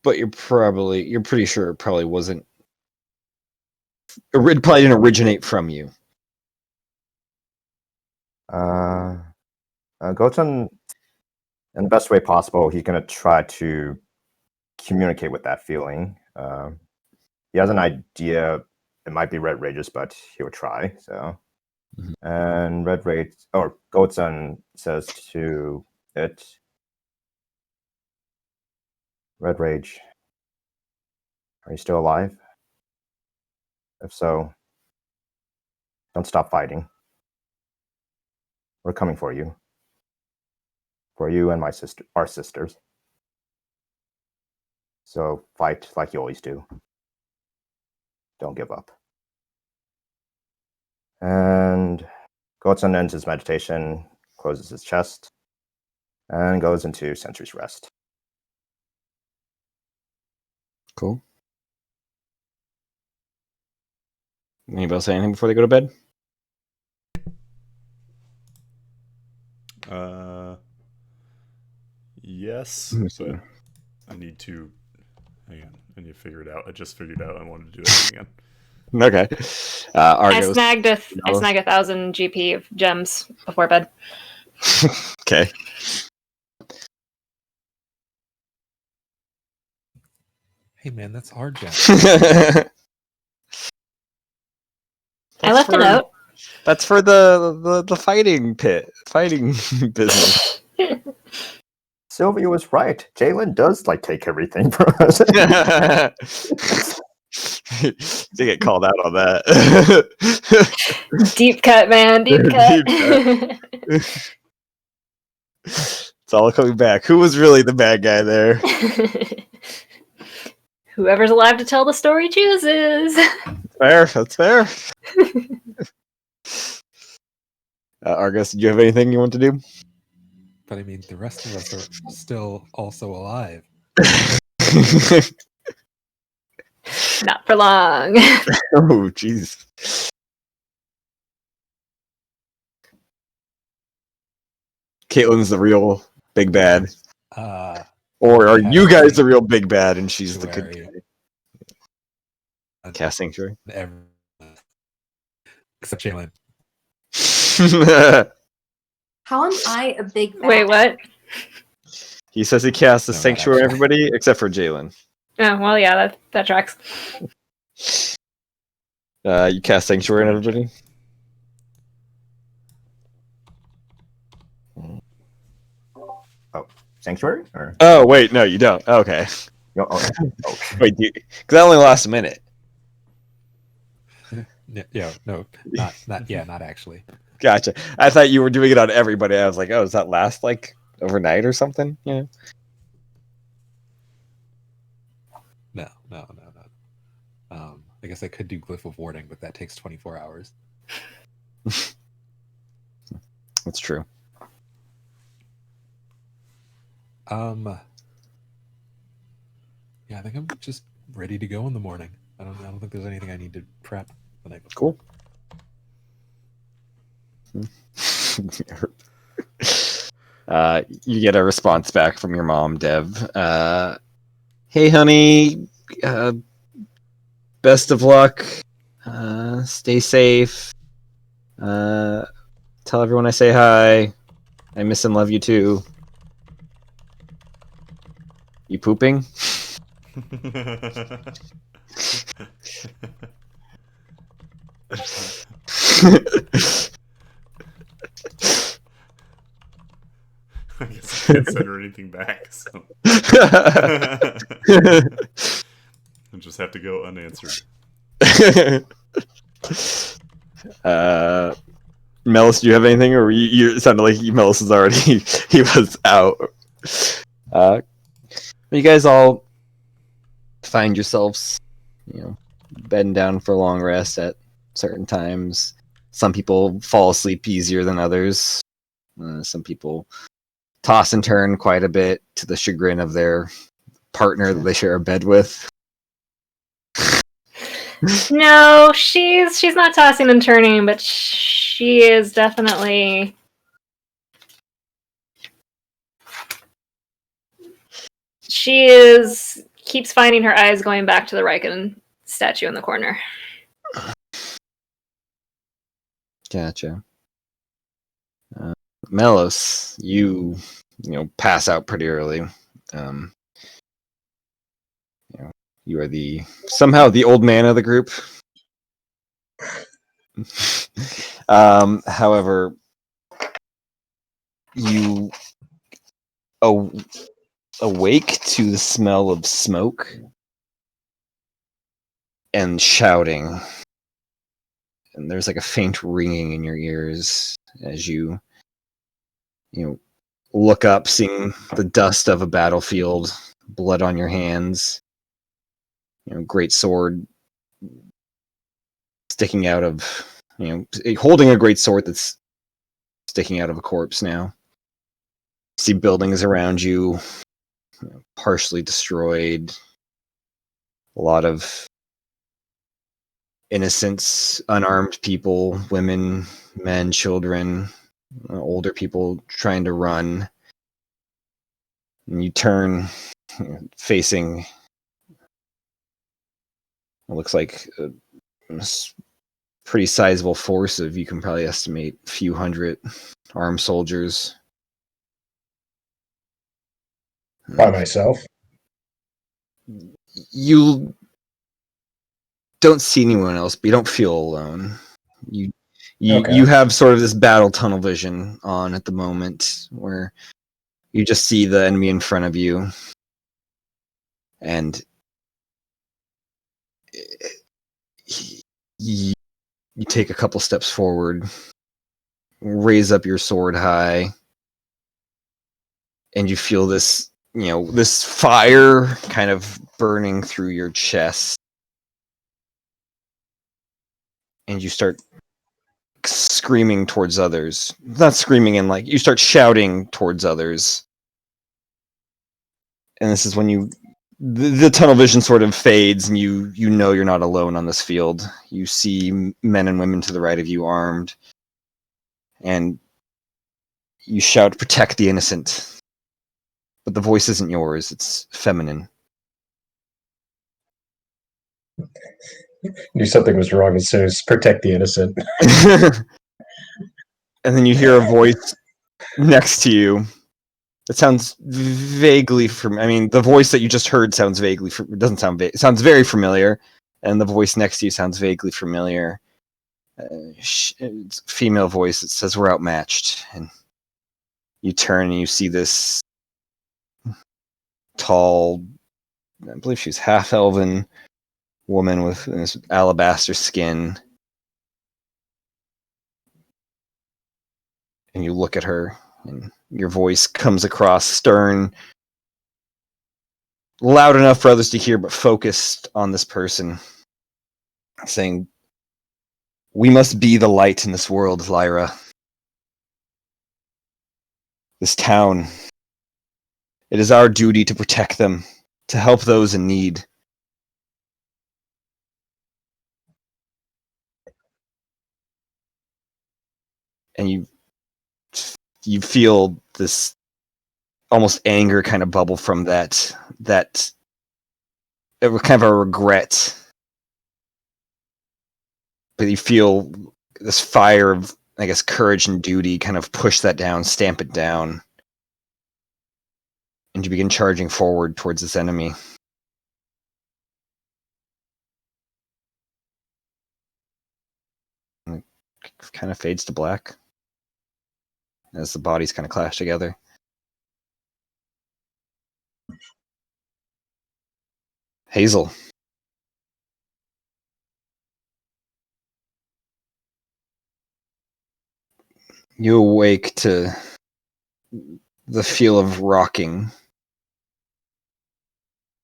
but you're pretty sure it probably wasn't. It probably didn't originate from you. Goten, in the best way possible, he's gonna try to communicate with that feeling. he has an idea. It might be Red Rage's, but he would try. So, and Red Rage or Goatson says to it, Red Rage, are you still alive? If so, don't stop fighting. We're coming for you. For you and our sisters. So fight like you always do. Don't give up. And Goatson ends his meditation, closes his chest, and goes into Sentry's Rest. Cool. Anybody else say anything before they go to bed? Yes, Let me see. but I need to. Hang on, I need to figure it out. I just figured out I wanted to do it again. Okay. I Argos. snagged 1,000 GP of gems before bed. Okay. Hey man, that's hard, Jack. I left a note. That's for the fighting business. Sylvia was right. Jalen does take everything from us. To get called out on that. Deep cut, man. Deep cut. It's all coming back. Who was really the bad guy there? Whoever's alive to tell the story chooses. Fair. That's fair. Argus, did you have anything you want to do? But I mean, the rest of us are still also alive. Not for long. Oh, jeez. Caitlin's the real big bad. Or are you guys the real big bad and she's the good guy? Cast Sanctuary. Except Jalen. How am I a big bad? Wait, what? He says he casts a No, not sanctuary on actually. everybody except for Jalen. Oh, well, yeah, that tracks. You cast sanctuary on everybody? Oh, Sanctuary? Or Oh, wait, no, you don't. Okay. no, oh. Wait, because that only lasts a minute. Yeah, no, not actually. Gotcha. I thought you were doing it on everybody. I was like, oh, does that last overnight or something? Yeah. No. I guess I could do Glyph of Warding, but that takes 24 hours. That's true. Yeah, I think I'm just ready to go in the morning. I don't think there's anything I need to prep the night before. Cool. You get a response back from your mom, Dev. Hey, honey. Best of luck. Stay safe. Tell everyone I say hi. I miss and love you too. You pooping? I guess I can't send her anything back, so I just have to go unanswered. Melis, do you have anything, or you sounded like Melis is already he was out. You guys all find yourselves, bedding down for a long rest at certain times. Some people fall asleep easier than others. Some people toss and turn quite a bit to the chagrin of their partner that they share a bed with. No, she's not tossing and turning, but she is definitely. She keeps finding her eyes going back to the Riken statue in the corner. Gotcha. Melos, you pass out pretty early. You are somehow the old man of the group. However, you awake to the smell of smoke and shouting, and there's like a faint ringing in your ears as you look up, seeing the dust of a battlefield, blood on your hands, great sword sticking out of, holding a great sword that's sticking out of a corpse now. You see buildings around you, partially destroyed. A lot of innocents, unarmed people, women, men, children, older people trying to run. And you turn, facing, it looks like a pretty sizable force of, you can probably estimate, a few hundred armed soldiers. By myself? You don't see anyone else, but you don't feel alone. You have sort of this battle tunnel vision on at the moment, where you just see the enemy in front of you, and you take a couple steps forward, raise up your sword high, and you feel this, this fire kind of burning through your chest, and you start screaming towards others. Not screaming, in like, you start shouting towards others. And this is when the tunnel vision sort of fades, and you know you're not alone on this field. You see men and women to the right of you armed, and you shout, "Protect the innocent." But the voice isn't yours, it's feminine. Knew something was wrong as soon as protect the innocent. And then you hear a voice next to you. It sounds vaguely the voice that you just heard sounds vaguely. It doesn't sound vague. It sounds very familiar, and the voice next to you sounds vaguely familiar. It's a female voice. It says, "We're outmatched." And you turn and you see this tall, I believe she's half elven woman with this alabaster skin. And you look at her, and your voice comes across stern, loud enough for others to hear, but focused on this person, saying, "We must be the light in this world, Lyra. This town. It is our duty to protect them, to help those in need." And you feel this almost anger kind of bubble from that it was kind of a regret, but you feel this fire of, I guess, courage and duty kind of push that down, stamp it down, and you begin charging forward towards this enemy. And it kind of fades to black as the bodies kind of clash together. Hazel. You awake to the feel of rocking,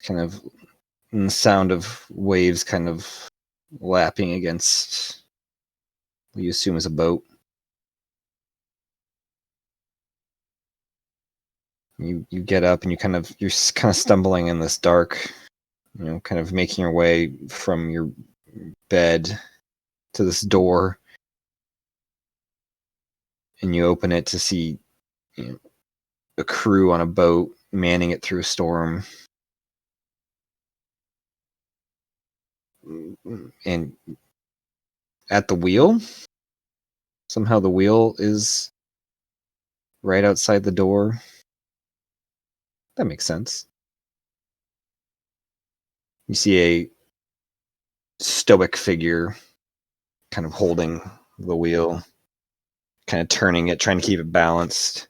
kind of, and the sound of waves kind of lapping against what you assume is a boat. You get up and you're kind of stumbling in this dark, kind of making your way from your bed to this door, and you open it to see a crew on a boat manning it through a storm. And at the wheel, somehow the wheel is right outside the door. That makes sense. You see a stoic figure kind of holding the wheel, kind of turning it, trying to keep it balanced.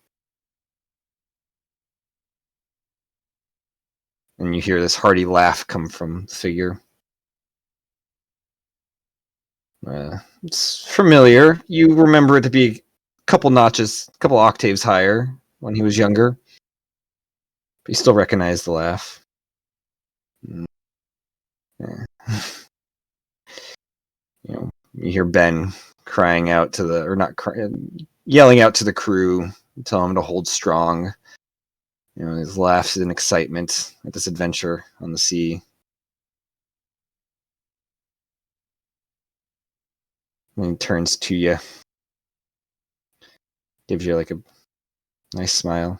And you hear this hearty laugh come from the figure. It's familiar. You remember it to be a couple notches, a couple octaves higher when he was younger. But you still recognize the laugh. Yeah. You hear Ben crying out to the, or not crying, yelling out to the crew, telling them to hold strong. His laughs in excitement at this adventure on the sea. And he turns to you, gives you like a nice smile.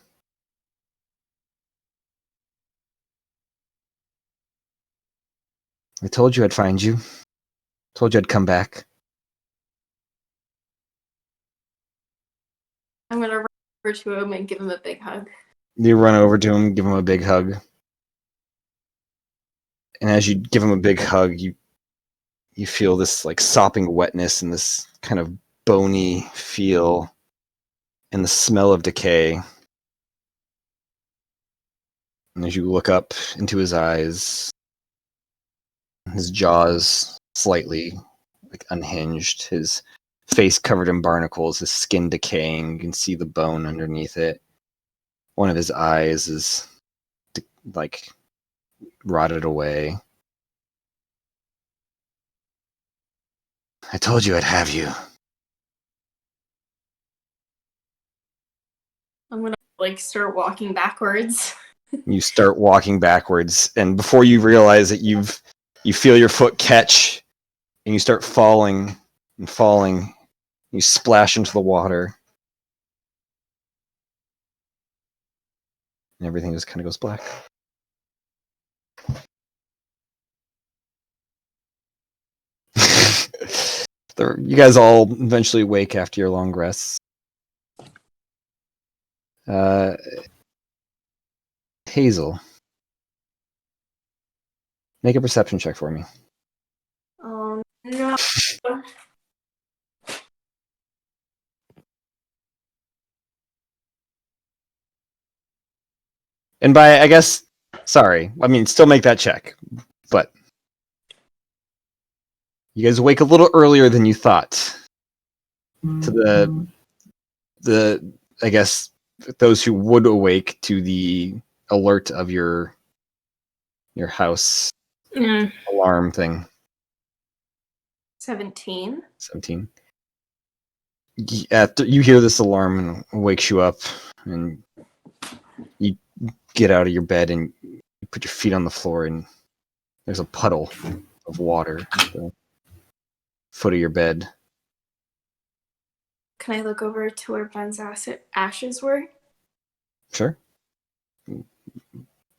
I told you I'd find you. Told you I'd come back. I'm gonna run over to him and give him a big hug. You run over to him, give him a big hug. And as you give him a big hug, you feel this like sopping wetness and this kind of bony feel and the smell of decay. And as you look up into his eyes, his jaws slightly like unhinged, his face covered in barnacles, his skin decaying. You can see the bone underneath it. One of his eyes is like rotted away. I told you I'd have you. I'm gonna like start walking backwards. You start walking backwards, and before you realize it, you feel your foot catch, and you start falling and falling. You splash into the water, and everything just kind of goes black. You guys all eventually wake after your long rests. Hazel, make a perception check for me. Oh no. And by, I guess, sorry, I mean, still make that check, but you guys wake a little earlier than you thought. To the I guess, those who would awake to the alert of your house alarm thing. 17. 17. You hear this alarm and it wakes you up, and you get out of your bed and you put your feet on the floor, and there's a puddle of water at the foot of your bed. Can I look over to where Ben's ashes were? Sure.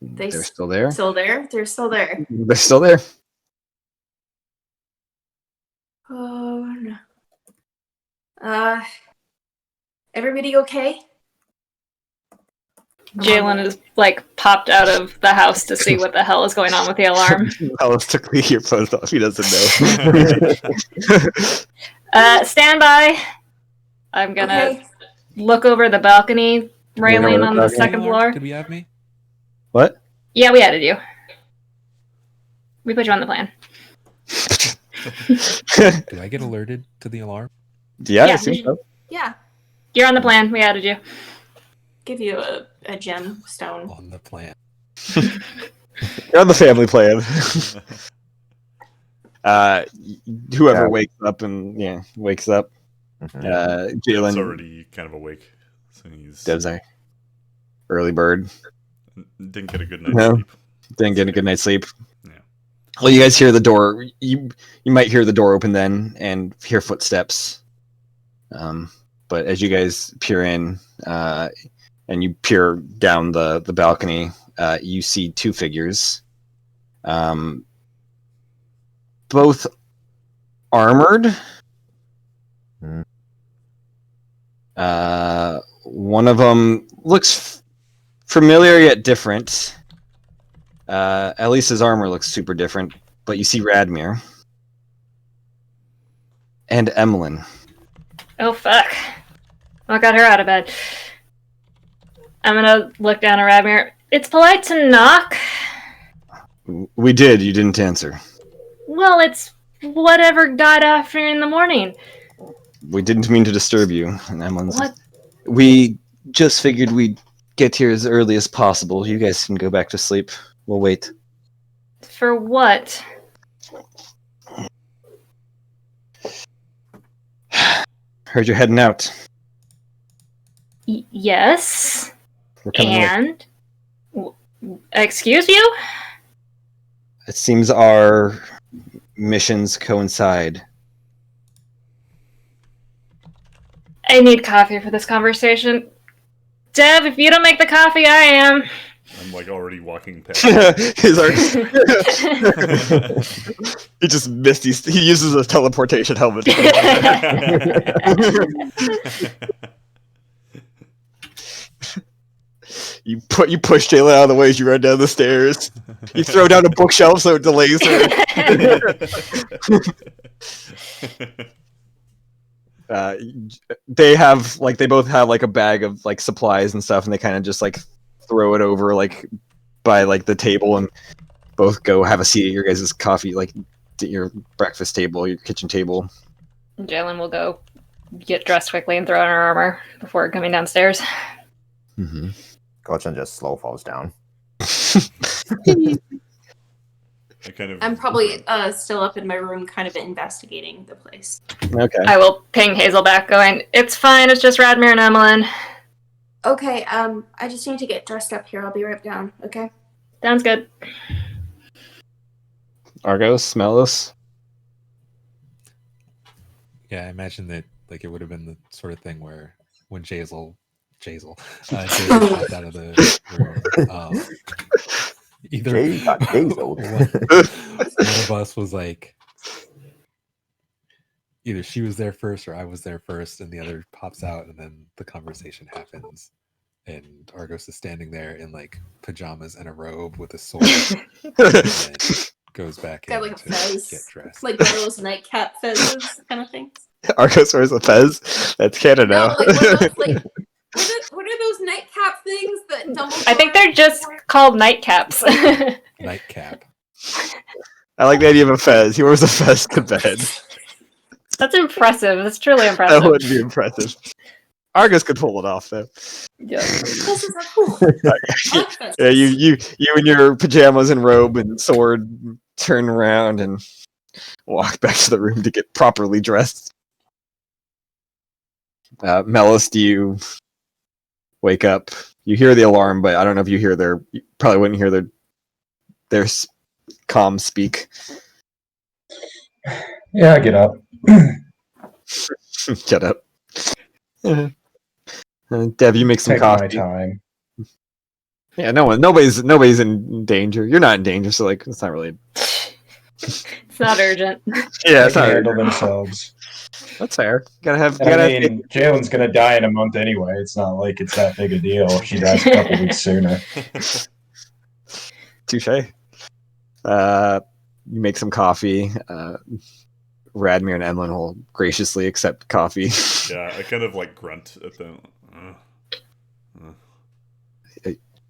They're still there. Still there? They're still there. They're still there. Oh no. Everybody okay? Jalen is like popped out of the house to see what the hell is going on with the alarm. Alice took the earphones off. He doesn't know. Stand by. I'm gonna look over the balcony railing on the second floor. Did we have me? What? Yeah, we added you. We put you on the plan. Do I get alerted to the alarm? Yeah, I think so. Yeah. You're on the plan. We added you. Give you a gem stone. On the plan. You're on the family plan. Whoever wakes up. Jalen. He's already kind of awake. So he's Devzai. Early bird. Didn't get a good night's sleep. Didn't get a good night's sleep. Yeah. Well, you guys hear the door. You might hear the door open then and hear footsteps. But as you guys peer in and you peer down the balcony, you see two figures. Both armored. One of them looks familiar yet different. At least his armor looks super different, but you see Radmir. And Emlyn. Oh, fuck. What got her out of bed? I'm gonna look down at Radmir. It's polite to knock. We did, you didn't answer. Well, it's whatever got after in the morning. We didn't mean to disturb you. And Emlyn's. What? We just figured we'd get here as early as possible. You guys can go back to sleep. We'll wait. For what? Heard you're heading out. Yes. We're coming with. And? Excuse you? It seems our missions coincide. I need coffee for this conversation. Dev, if you don't make the coffee, I am. I'm like already walking past. He just missed. He uses a teleportation helmet. You push Jayla out of the way as you run down the stairs. You throw down a bookshelf so it delays her. They both have like a bag of like supplies and stuff, and they kind of just like throw it over like by like the table, and both go have a seat at your guys' coffee, like your breakfast table, your kitchen table. Jalen will go get dressed quickly and throw on her armor before coming downstairs. Mm-hmm. Gotcha just slow falls down. I'm probably still up in my room, kind of investigating the place. Okay. I will ping Hazel back, going, "It's fine. It's just Radmir and Emlyn." Okay. I just need to get dressed up here. I'll be right down. Okay. Sounds good. Argos, Melos. Yeah, I imagine that like it would have been the sort of thing where when Jazel popped out of the room, either Jay got Jazel. one of us was like, either she was there first or I was there first, and the other pops out, and then the conversation happens, and Argos is standing there in like pajamas and a robe with a sword, and goes back Got in like a to fez, get dressed. like one of those nightcap fezzes kind of things. Argos wears a fez. That's canon No, now. like one of those, like what are those nightcap things that Dumbledore? I think they're just called nightcaps. Nightcap. I like the idea of a fez. He wears a fez to bed. That's impressive. That's truly impressive. That would be impressive. Argus could pull it off, though. Yeah. Fezzes are cool. I like fezzes. Yeah, you in your pajamas and robe and sword turn around and walk back to the room to get properly dressed. Melis, do you wake up? You hear the alarm, but I don't know if you hear you probably wouldn't hear their comm speak. Yeah, I get up. Get up. Dev, you make some Take coffee. my time. Yeah, nobody's in danger. You're not in danger, so like it's not really. It's not urgent. Yeah, They it's can not. handle themselves. That's fair. Gotta have. I mean, Jalen's gonna die in a month anyway. It's not like it's that big a deal if she dies a couple weeks sooner. Touche. You make some coffee. Radmir and Emlyn will graciously accept coffee. Yeah, I kind of like grunt at them.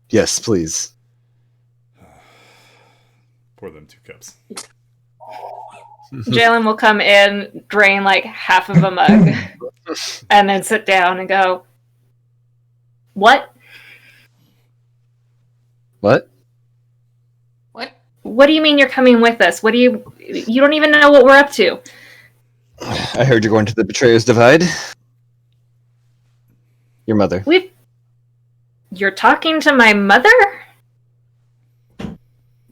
Yes, please. Pour them 2 cups. Jalen will come in, drain like half of a mug, and then sit down and go, "What? What? What? What do you mean you're coming with us? What do you don't even know what we're up to?" I heard you're going to the Betrayer's Divide. Your mother. You're talking to my mother?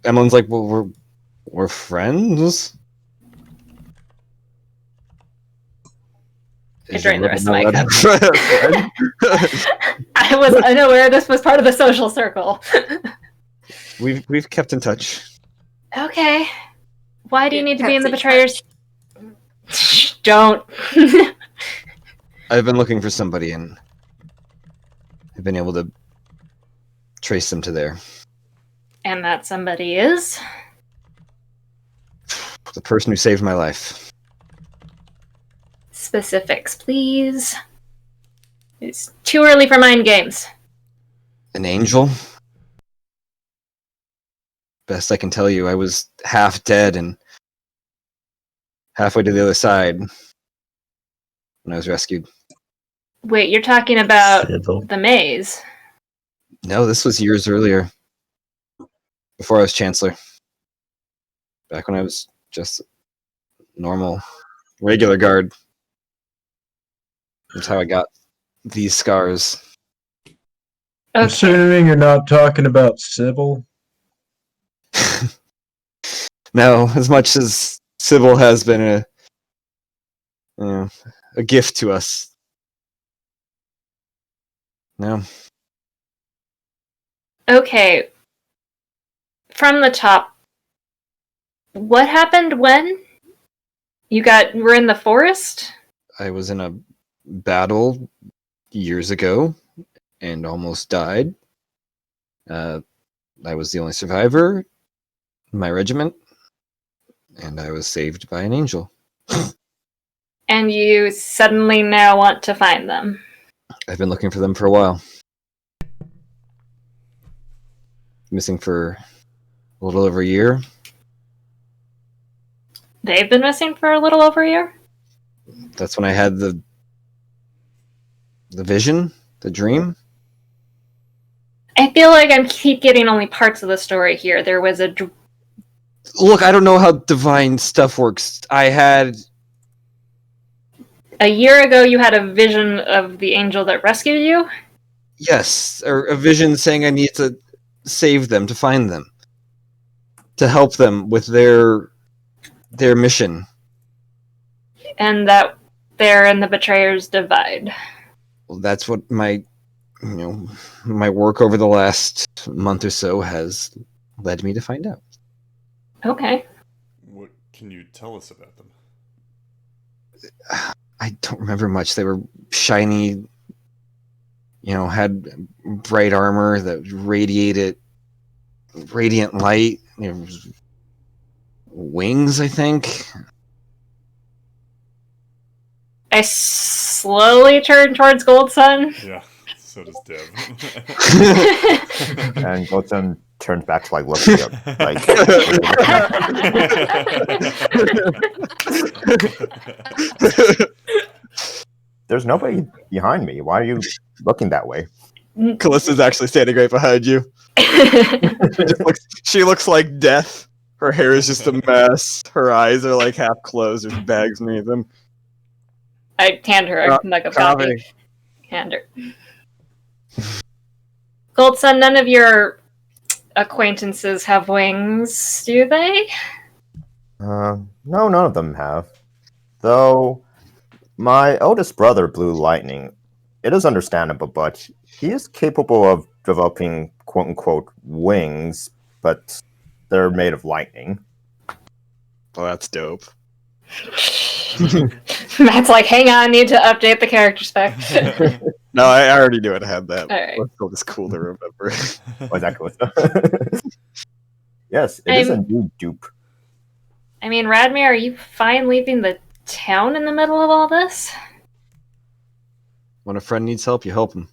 Emlyn's like, well, we're friends. I drained the rest of my cup. I was unaware this was part of the social circle. We've kept in touch. Okay. Why do you need to be in the Kept in Betrayers? Don't. I've been looking for somebody, and I've been able to trace them to there. And that somebody is? The person who saved my life. Specifics, please. It's too early for mind games. An angel? Best I can tell you, I was half dead and halfway to the other side when I was rescued. Wait, you're talking about Sybil. the maze? No, this was years earlier. Before I was Chancellor. Back when I was just normal, regular guard. That's how I got these scars. I'm Okay. assuming you're not talking about Sybil. No, as much as Sybil has been a gift to us. No. Okay. From the top, what happened when you were in the forest? I was in a battle years ago and almost died. I was the only survivor in my regiment, and I was saved by an angel. And you suddenly now want to find them. I've been looking for them for a while. Missing for a little over a year. They've been missing for a little over a year? That's when I had the vision, the dream. I feel like I keep getting only parts of the story here. There was a... Look, I don't know how divine stuff works. I had... A year ago, you had a vision of the angel that rescued you? Yes, or a vision saying I need to save them, to find them. To help them with their mission. And that they're in the Betrayer's Divide. Well, that's what my work over the last month or so has led me to find out. Okay. What can you tell us about them? I don't remember much. They were shiny, had bright armor that radiated radiant light. Wings, I think. I slowly turn towards Gold Sun. Yeah, so does Dev. And Goldson turns back to look at There's nobody behind me. Why are you looking that way? Callista's actually standing right behind you. She looks like death. Her hair is just a mess. Her eyes are half closed. There's bags underneath them. I hand her a mug of coffee. Hand her. Gold Sun, none of your acquaintances have wings, do they? No, none of them have. Though my eldest brother blew lightning. It is understandable, but he is capable of developing quote-unquote wings, but they're made of lightning. Well, that's dope. Matt's like, hang on, need to update the character spec. No, I already knew it had that. All right. Let's go. It's cool to remember. Oh, is that cool? Yes, it is a new dupe. I mean, Radmir, are you fine leaving the town in the middle of all this? When a friend needs help, you help him.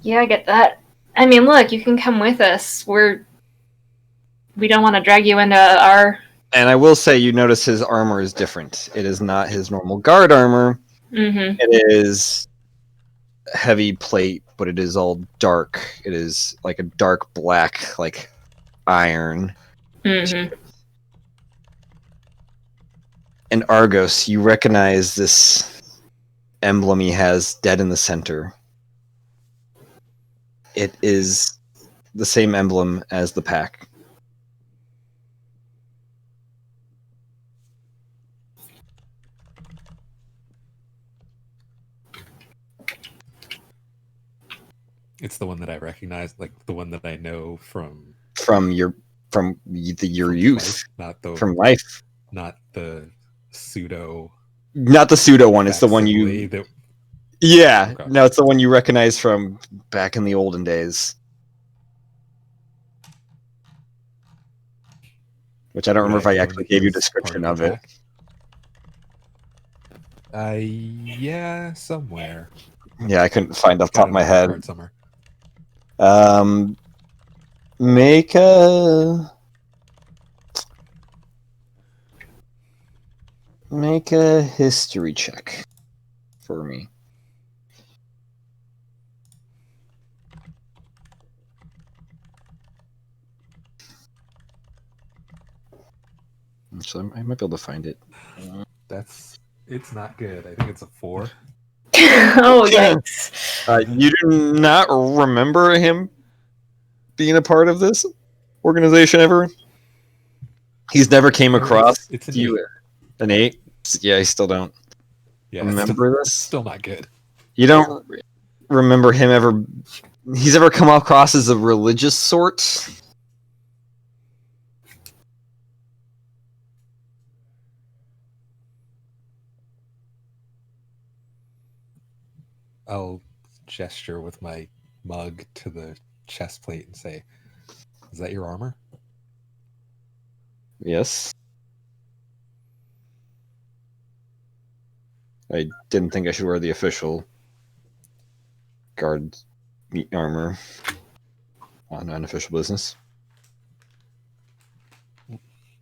Yeah, I get that. I mean, look, you can come with us. We don't want to drag you into our... And I will say, you notice his armor is different. It is not his normal guard armor. Mm-hmm. It is heavy plate, but it is all dark. It is like a dark black, like iron. Mm-hmm. And Argos, you recognize this emblem he has dead in the center. It is the same emblem as the pack. It's the one that I recognize, the one that I know from your youth, from life, not the pseudo. Not the pseudo one. It's the one you. Yeah, Okay. no, it's the one you recognize from back in the olden days. Which I don't remember if I join actually gave you a his description part of it. the yeah, somewhere. Yeah, I couldn't find off the Got top it of my on head. card somewhere. Make a history check for me. Actually, I might be able to find it. It's not good. I think it's a 4. Oh, yikes. You do not remember him being a part of this organization ever? He's never came across It's an you. 8. An 8? Yeah, I still don't Yeah, remember this. Still not good. You don't remember him ever... He's ever come across as a religious sort? I'll gesture with my mug to the chest plate and say, "Is that your armor?" Yes. I didn't think I should wear the official guard meat armor on unofficial business.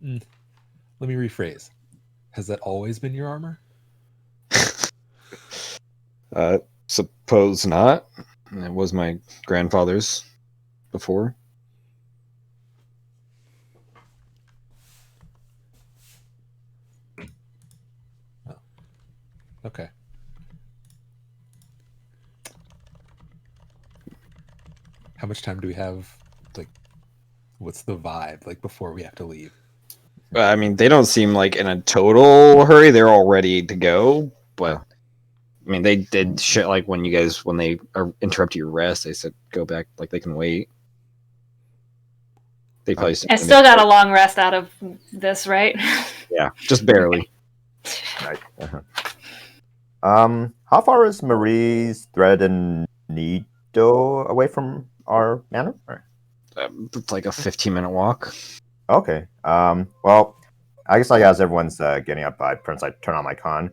Let me rephrase. Has that always been your armor? Suppose not. It was my grandfather's before. Oh. Okay. How much time do we have? Like, what's the vibe, like, before we have to leave? I mean, they don't seem like in a total hurry. They're all ready to go. Well, I mean, they did shit like when they interrupt your rest, they said go back, like they can wait. They probably I still got a long rest out of this, right? Yeah, just barely. Right. How far is Marie's thread and needle away from our manor? It's like a 15-minute walk. Okay. Well, I guess like as everyone's getting up, I turn on my con.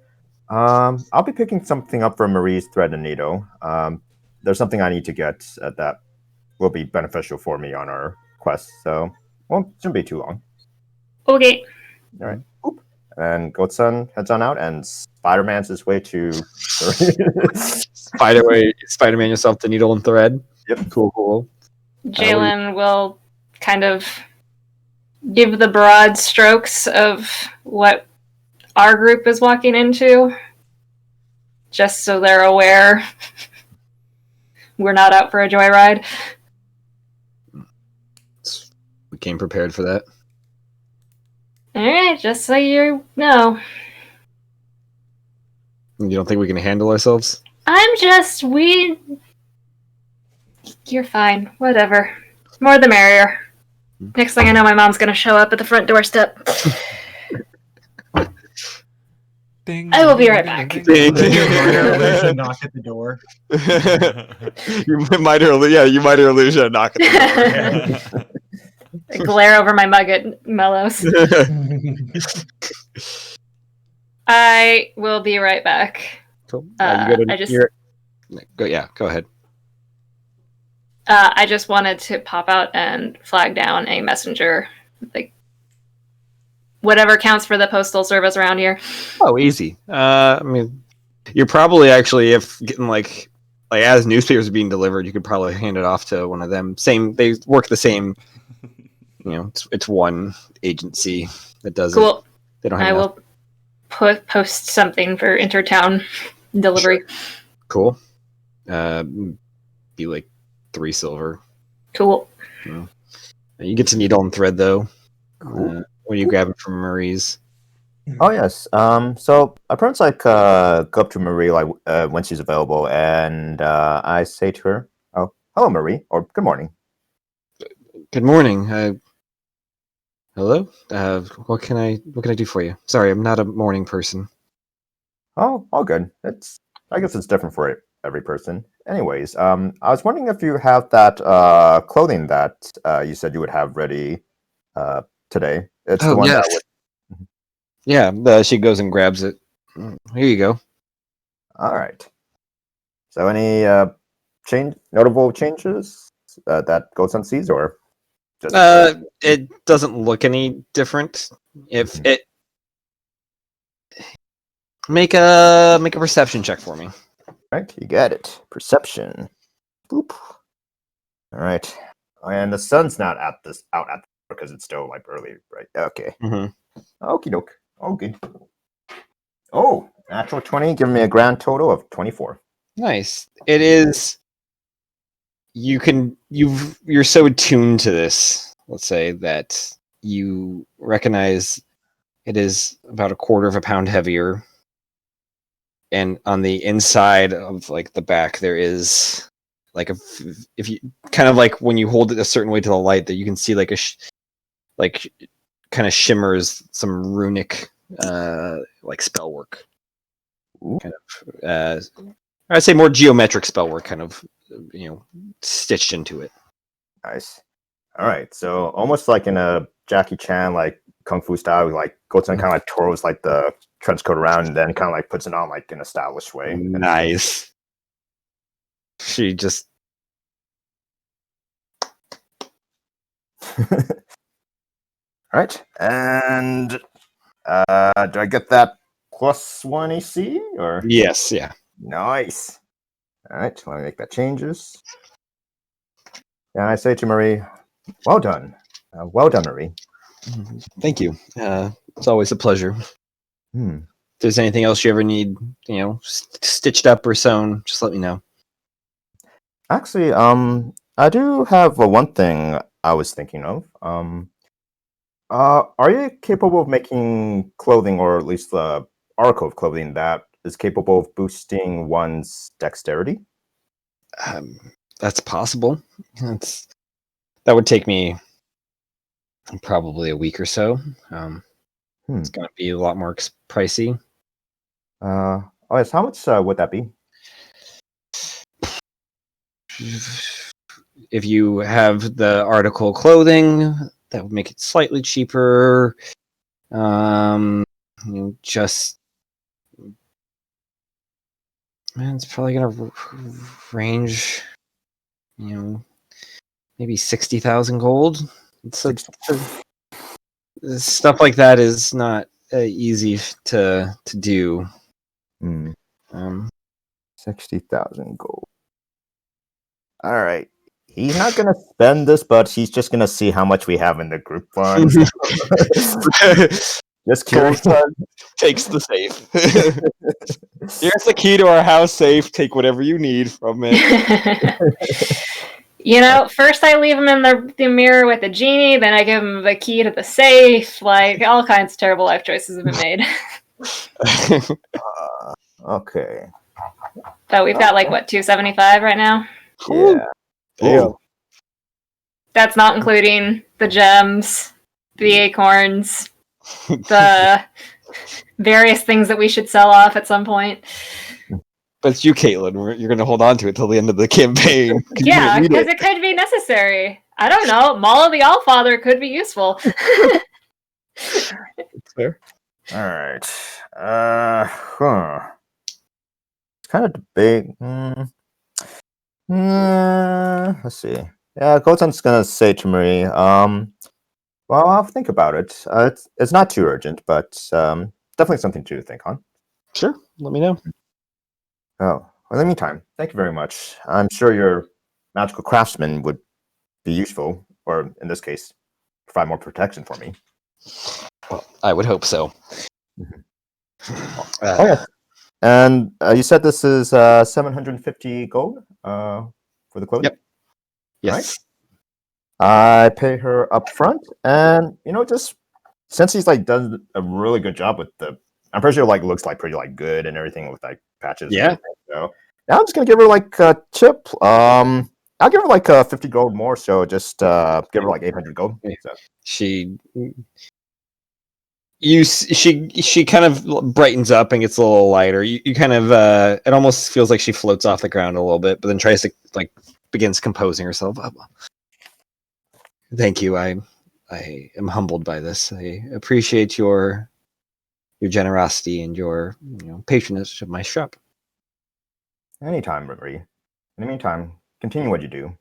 I'll be picking something up from Marie's thread and needle. There's something I need to get that will be beneficial for me on our quest. So, well, shouldn't be too long. Okay. All right. Oop. And Goatson heads on out, and Spider-Man's his way to. Spider-Man yourself the needle and thread. Yep. Cool. Jalen will kind of give the broad strokes of what our group is walking into, just so they're aware we're not out for a joyride. We came prepared for that. Alright, just so you know. You don't think we can handle ourselves? You're fine. Whatever. More the merrier. Next thing I know, my mom's gonna show up at the front doorstep. Ding, I will be ding, right ding, back. ding, ding, ding. Illusion knock at the door. You might or lose a knock at the door. I glare over my mug at Mellows. I will be right back. Cool. Go ahead. I just wanted to pop out and flag down a messenger, like whatever counts for the postal service around here. Oh, easy. I mean, you're probably actually, if getting like as newspapers are being delivered, you could probably hand it off to one of them. They work the same. You know, it's one agency that does it. Cool. They don't have enough. Will post something for intertown delivery. Sure. Cool. Be like 3 silver. Cool. You get to needle and thread though. Cool. When you grab it from Marie's. Oh yes. So I perhaps like go up to Marie like when she's available, and I say to her, "Oh, hello, Marie," or "Good morning." Good morning. Hello. What can I do for you? Sorry, I'm not a morning person. Oh, all good. I guess it's different for every person. Anyways, I was wondering if you have that clothing that you said you would have ready today. It's the one yes. that would. Yeah, she goes and grabs it. Here you go. All right. So any notable changes that Goten sees, or just It doesn't look any different. If Mhm. it make a perception check for me. right? You got it. Perception. Boop. All right. And the sun's not out at because it's still like early, right? Okay. Mm-hmm. Okie doke. Oh, good. Oh, natural 20, giving me a grand total of 24. Nice. It is. You're so attuned to this. Let's say that you recognize it is about a quarter of a pound heavier, and on the inside of like the back there is like if you kind of like when you hold it a certain way to the light that you can see like like kind of shimmers some runic like spell work. Ooh. Kind of I'd say more geometric spell work kind of stitched into it. Nice. All right. So almost like in a Jackie Chan like kung fu style, like Goten kind of like twirls like the trench coat around and then kind of like puts it on like in a stylish way. Nice. She just All right. And do I get that +1 AC or? yes, yeah. Nice. All right. Let me make that changes. And I say to Marie, well done. Well done, Marie. Thank you. It's always a pleasure. Hmm. If there's anything else you ever need, stitched up or sewn, just let me know. Actually, I do have one thing I was thinking of. Are you capable of making clothing, or at least the article of clothing that is capable of boosting one's dexterity? That's possible. That would take me probably a week or so. It's going to be a lot more pricey. Oh yes, how much would that be? If you have the article clothing, that would make it slightly cheaper. Just man, it's probably gonna range, maybe 60,000 gold. Stuff like that is not easy to do. 60,000 gold. All right. He's not gonna spend this, but he's just gonna see how much we have in the group funds. Just curious. Takes the safe. Here's the key to our house safe. Take whatever you need from it. First I leave him in the mirror with the genie, then I give him the key to the safe. Like, all kinds of terrible life choices have been made. Okay. But we've got, 275 right now? Yeah. Damn. That's not including the gems, the acorns, the various things that we should sell off at some point. But it's you, Caitlin. You're going to hold on to it till the end of the campaign. Yeah, because it could be necessary. I don't know. Maul of the Allfather could be useful. That's fair. All right. It's kind of big. Let's see. Yeah, Goten's gonna say to Marie, well, I'll think about it. It's not too urgent, but definitely something to think on. Sure. Let me know. Oh, well, in the meantime, thank you very much. I'm sure your magical craftsman would be useful, or in this case, provide more protection for me. Well, I would hope so. Yeah. And you said this is 750 gold for the clothing? Yep. Yes. Right. I pay her up front, and just since he's done a really good job with I'm pretty sure looks pretty good and everything with patches. Yeah. So now I'm just gonna give her a tip. I'll give her 50 gold more, so just give her 800 gold. So. She kind of brightens up and gets a little lighter. You kind of it almost feels like she floats off the ground a little bit, but then tries to begins composing herself. Thank you. I am humbled by this. I appreciate your generosity and your patronage of my shop. Anytime, Marie. In the meantime, continue what you do.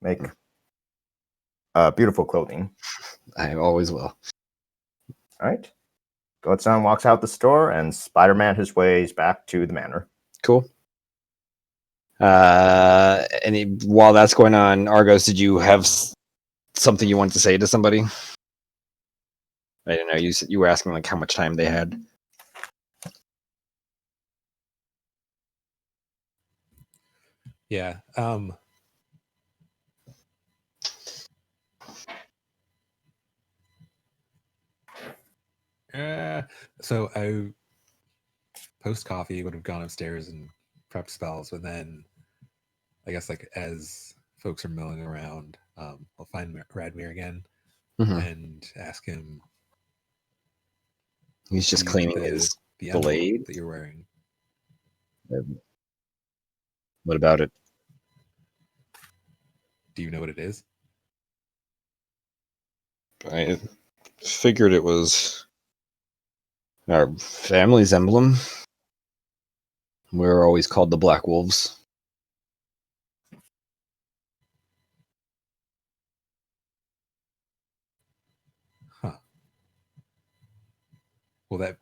Make beautiful clothing. I always will. All right. Goatson walks out the store, and Spider-Man his ways back to the manor. Cool. While that's going on, Argos, did you have something you wanted to say to somebody? I don't know. You were asking like how much time they had. Yeah. So I post coffee would have gone upstairs and prepped spells, but then I guess like as folks are milling around, I'll find Radmir again and ask him. He's just cleaning his blade that you're wearing. What about it? Do you know what it is? I figured it was our family's emblem. We're always called the Black Wolves. Huh. Well, that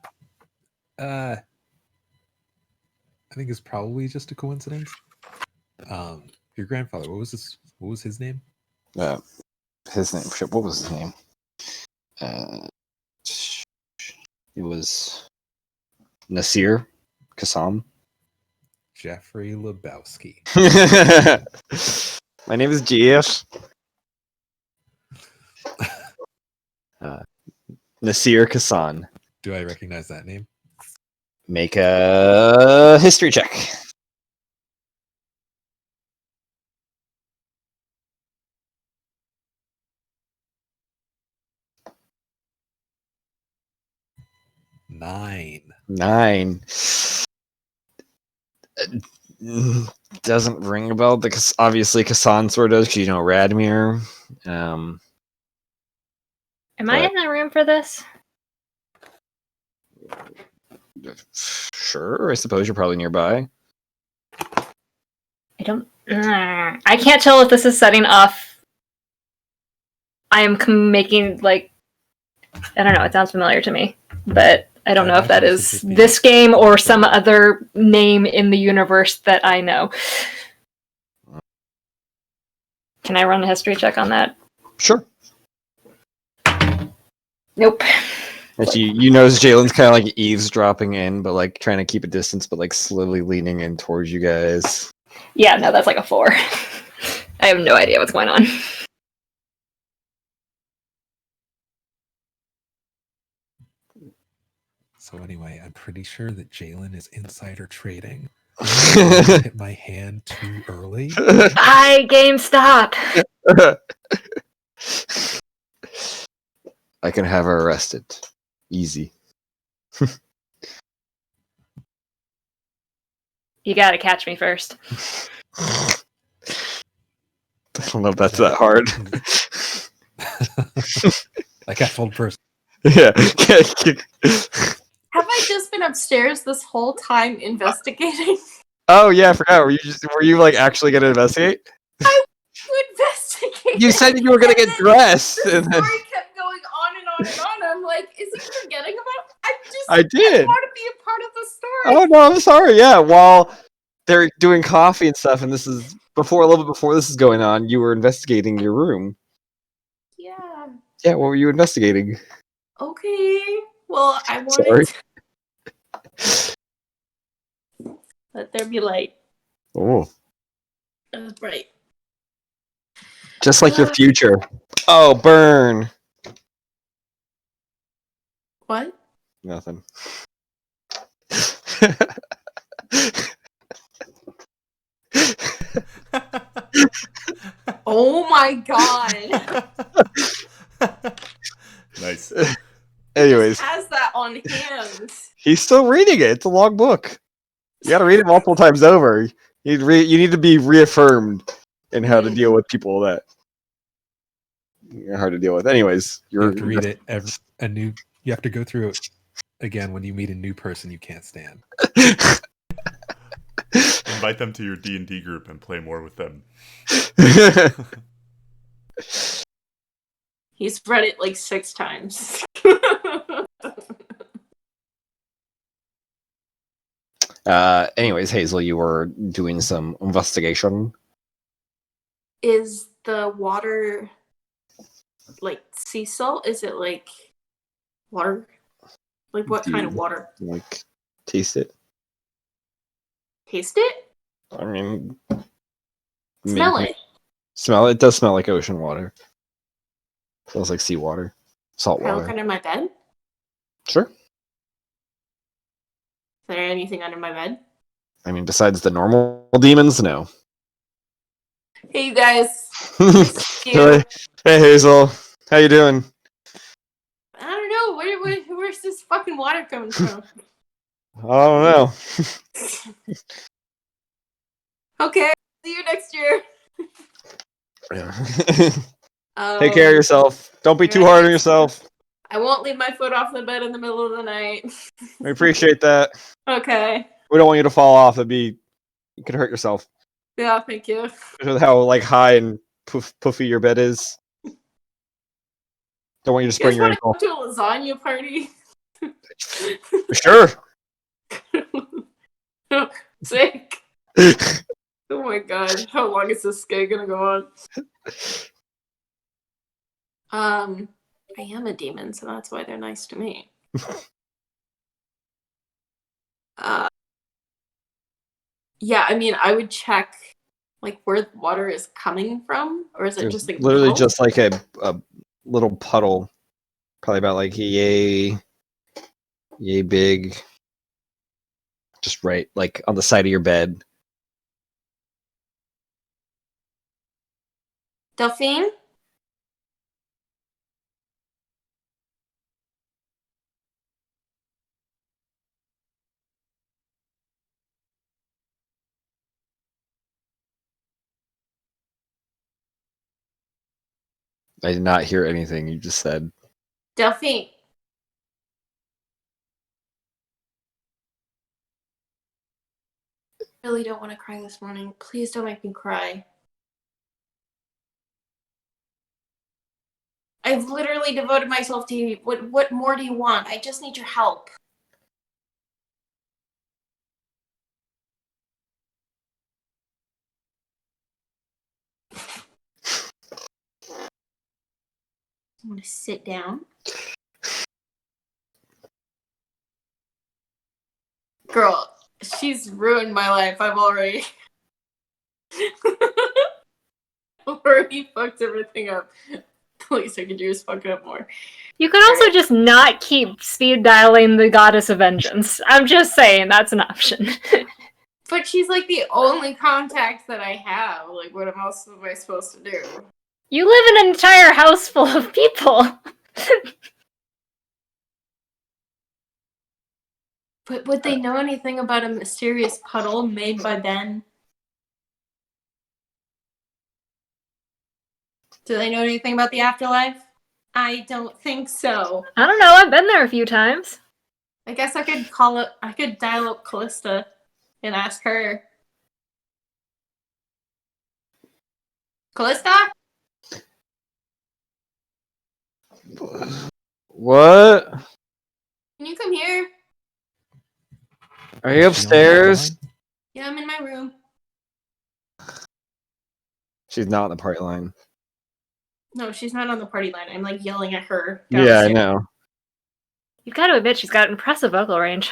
I think is probably just a coincidence. Your grandfather, what was his name? His name. What was his name? It was Nasir Kassam. Jeffrey Lebowski. My name is GF. Nasir Kassan. Do I recognize that name? Make a history check. Nine. Doesn't ring a bell because obviously Kassan sort of does, because Radmir. Am I in the room for this? Sure, I suppose you're probably nearby. I don't. I can't tell if this is setting off. I am making like. I don't know. It sounds familiar to me, but I don't know if that is this game or some other name in the universe that I know. Can I run a history check on that? Sure. Nope. And you notice Jalen's kind of like eavesdropping in, but like trying to keep a distance, but like slowly leaning in towards you guys. Yeah, no, that's like a 4. I have no idea what's going on. So anyway, I'm pretty sure that Jalen is insider trading. I hit my hand too early. Hi, GameStop. I can have her arrested. Easy. You gotta catch me first. I don't know if that's that hard. Like I told person. Yeah. Have I just been upstairs this whole time investigating? Oh yeah, I forgot. Were you like actually gonna investigate? I investigate. You said you were gonna get dressed. The And then... story kept going on and on and on. I'm like, is he forgetting about? I did. I want to be a part of the story. Oh no, I'm sorry. Yeah, while they're doing coffee and stuff, and this is a little bit before this is going on, you were investigating your room. Yeah. Yeah, what were you investigating? Okay. Well, I wanted. Let there be light. Oh. Right. Just like your future. Oh, burn. What? Nothing. Oh my god. Nice. Anyways, He has that on hand. he's still reading it. It's a long book. You got to read it multiple times over. You need to be reaffirmed in how to deal with people that you're hard to deal with. Anyways, You you're have to read it you have to go through it again when you meet a new person you can't stand. Invite them to your D&D group and play more with them. He's read it like 6 times. Anyways, Hazel, you were doing some investigation. Is the water like sea salt? Is it like water? Like what kind of water? Like, taste it. Taste it? I mean, Smell maybe- it. Smell it. It does smell like ocean water. Smells like seawater, salt Can I look water. under my bed? Is Sure. there anything under my bed? I mean, besides the normal demons, no. Hey, you guys. Hey, Hazel, how you doing? I don't know. Where's this fucking water coming from? I don't know. Okay. See you next year. Take care of yourself. Don't be too hard on yourself. I won't leave my foot off the bed in the middle of the night. We appreciate that. Okay. We don't want you to fall off. You could hurt yourself. Yeah, thank you. With how like high and puffy your bed is. Don't want you to You sprain guys your want ankle. to go to a lasagna party? Sure. Sick. Oh my god. How long is this skate gonna go on? I am a demon, so that's why they're nice to me. Yeah, I mean, I would check like where the water is coming from, or is it There's just like literally middle? just like a little puddle, probably about like yay big, just right like on the side of your bed. Delphine? I did not hear anything you just said. Delphine. I really don't want to cry this morning. Please don't make me cry. I've literally devoted myself to you. What more do you want? I just need your help. I want to sit down. Girl, she's ruined my life. I've already fucked everything up. The least I could do is fuck it up more. You could also just not keep speed dialing the goddess of vengeance. I'm just saying that's an option. But she's like the only contact that I have. Like, what else am I supposed to do? You live in an entire house full of people. But would they know anything about a mysterious puddle made by Ben? Do they know anything about the afterlife? I don't think so. I don't know, I've been there a few times. I guess I could dial up Callista and ask her. Callista? What? Can you come here? Are you upstairs? Yeah, I'm in my room. She's not on the party line. No, she's not on the party line. I'm like yelling at her. Yeah, I downstairs. know. You've got to admit she's got impressive vocal range.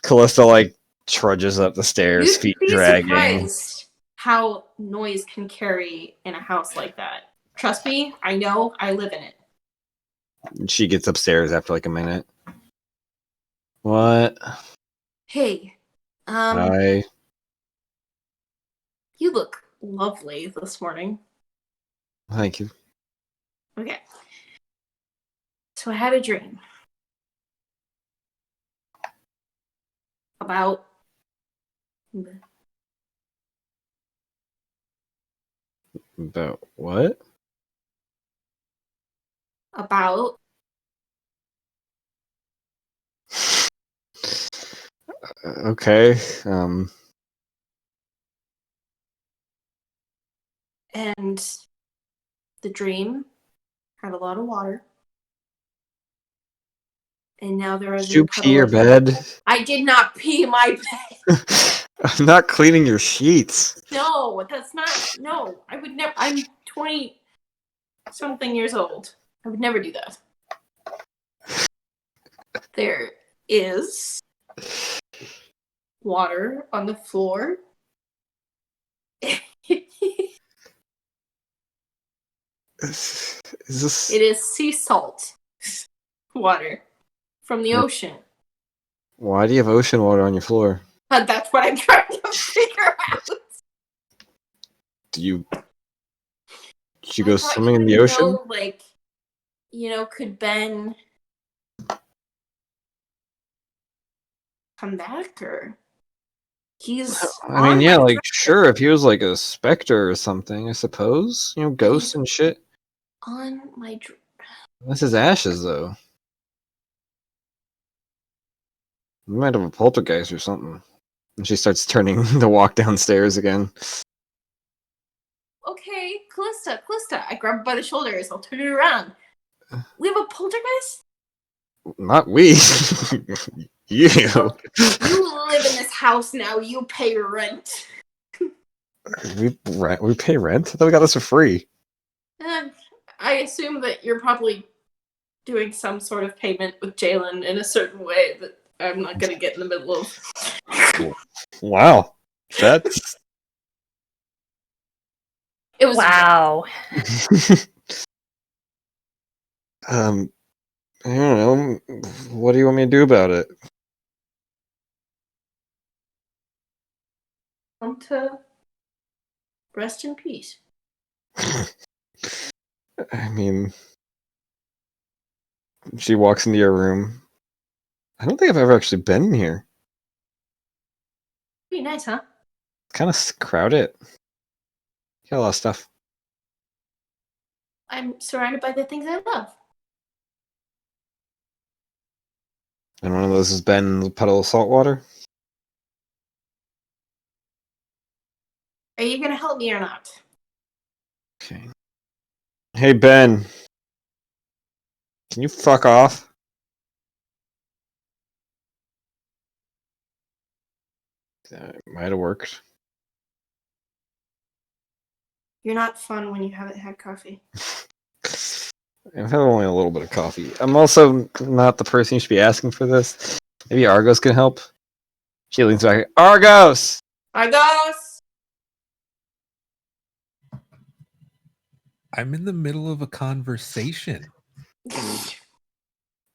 Callista like trudges up the stairs, You'd feet be dragging. surprised how noise can carry in a house like that. Trust me, I know. I live in it. She gets upstairs after like a minute. What? Hey, Hi. you look lovely this morning. Thank you. Okay. So I had a dream about About what? about. Okay. And the dream had a lot of water. And now there is Did you a puddle pee your of- bed? I did not pee my bed. I'm not cleaning your sheets. No, that's not. No, I would never. I'm 20 something years old. I would never do that. There is water on the floor. Is this? It is sea salt water from the ocean. Why do you have ocean water on your floor? That's what I'm trying to figure out. Did you I go thought swimming you in the would ocean? know, like, could Ben come back or he's? I mean, on yeah, my like dresser. sure, if he was like a specter or something, I suppose. Ghosts and shit. On my. That's his ashes, though. We might have a poltergeist or something. And she starts turning the walk downstairs again. Okay, Callista. I grab her by the shoulders. I'll turn it around. We have a poltergeist? Not we. You. You live in this house now. You pay your rent. We pay rent? I thought we got this for free. I assume that you're probably doing some sort of payment with Jalen in a certain way that I'm not going to get in the middle of. Wow. That's It was Wow. I don't know. What do you want me to do about it? want to rest in peace. I mean, she walks into your room. I don't think I've ever actually been in here. Pretty nice, huh? Kind of crowded. Got a lot of stuff. I'm surrounded by the things I love. And one of those has been the puddle of salt water. Are you going to help me or not? Okay. Hey, Ben. Can you fuck off? That might have worked. You're not fun when you haven't had coffee. I've had only a little bit of coffee. I'm also not the person you should be asking for this. Maybe Argos can help. She leans back. Argos! Argos! I'm in the middle of a conversation.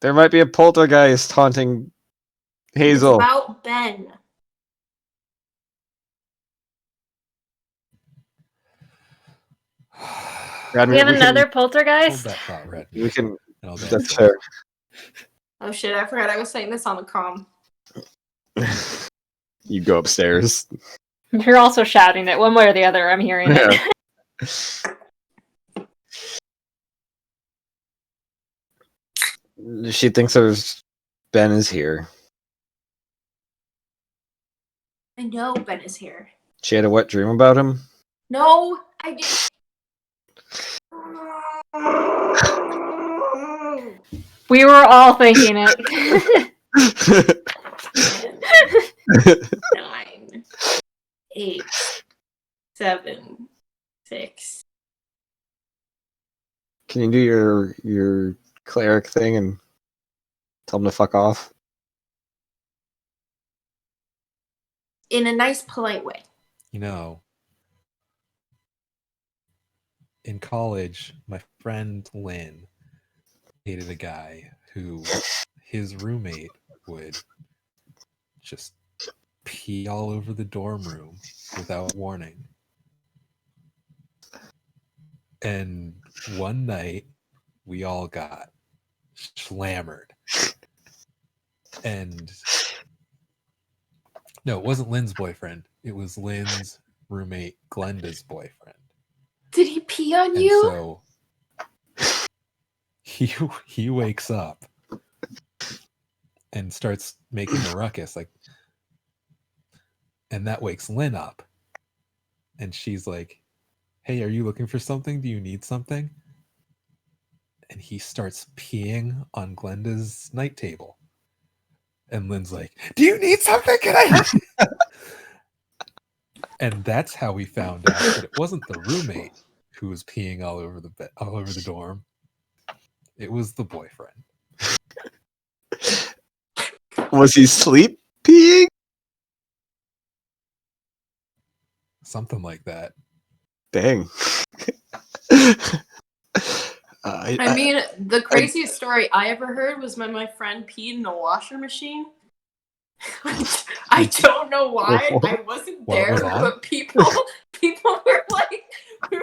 There might be a poltergeist haunting Hazel. It's about Ben. Brad, We have another Hold poltergeist? that thought, Red. We can. And I'll That's dance. fair. Oh shit, I forgot I was saying this on the comm. You go upstairs. You're also shouting it one way or the other. I'm hearing it. She thinks there's Ben is here. I know Ben is here. She had a wet dream about him. No, I did. We were all thinking it. 9, 8, 7, 6. Can you do your cleric thing and tell him to fuck off? In a nice, polite way. You know, in college, my friend Lynn dated a guy who his roommate would just pee all over the dorm room without warning. And one night, we all got slammered. And no, it wasn't Lynn's boyfriend. It was Lynn's roommate, Glenda's boyfriend. Did he pee on And you? so he wakes up and starts making a ruckus, like, and that wakes Lynn up, and she's like, "Hey, are you looking for something? Do you need something?" And he starts peeing on Glenda's night table, and Lynn's like, "Do you need something? Can I help you?" And that's how we found out that it wasn't the roommate who was peeing all over the dorm. It was the boyfriend. Was he sleep peeing? Something like that. Dang. I mean, the craziest story I ever heard was when my friend peed in the washer machine. I don't know why. I wasn't While it there, was on? but people were like, we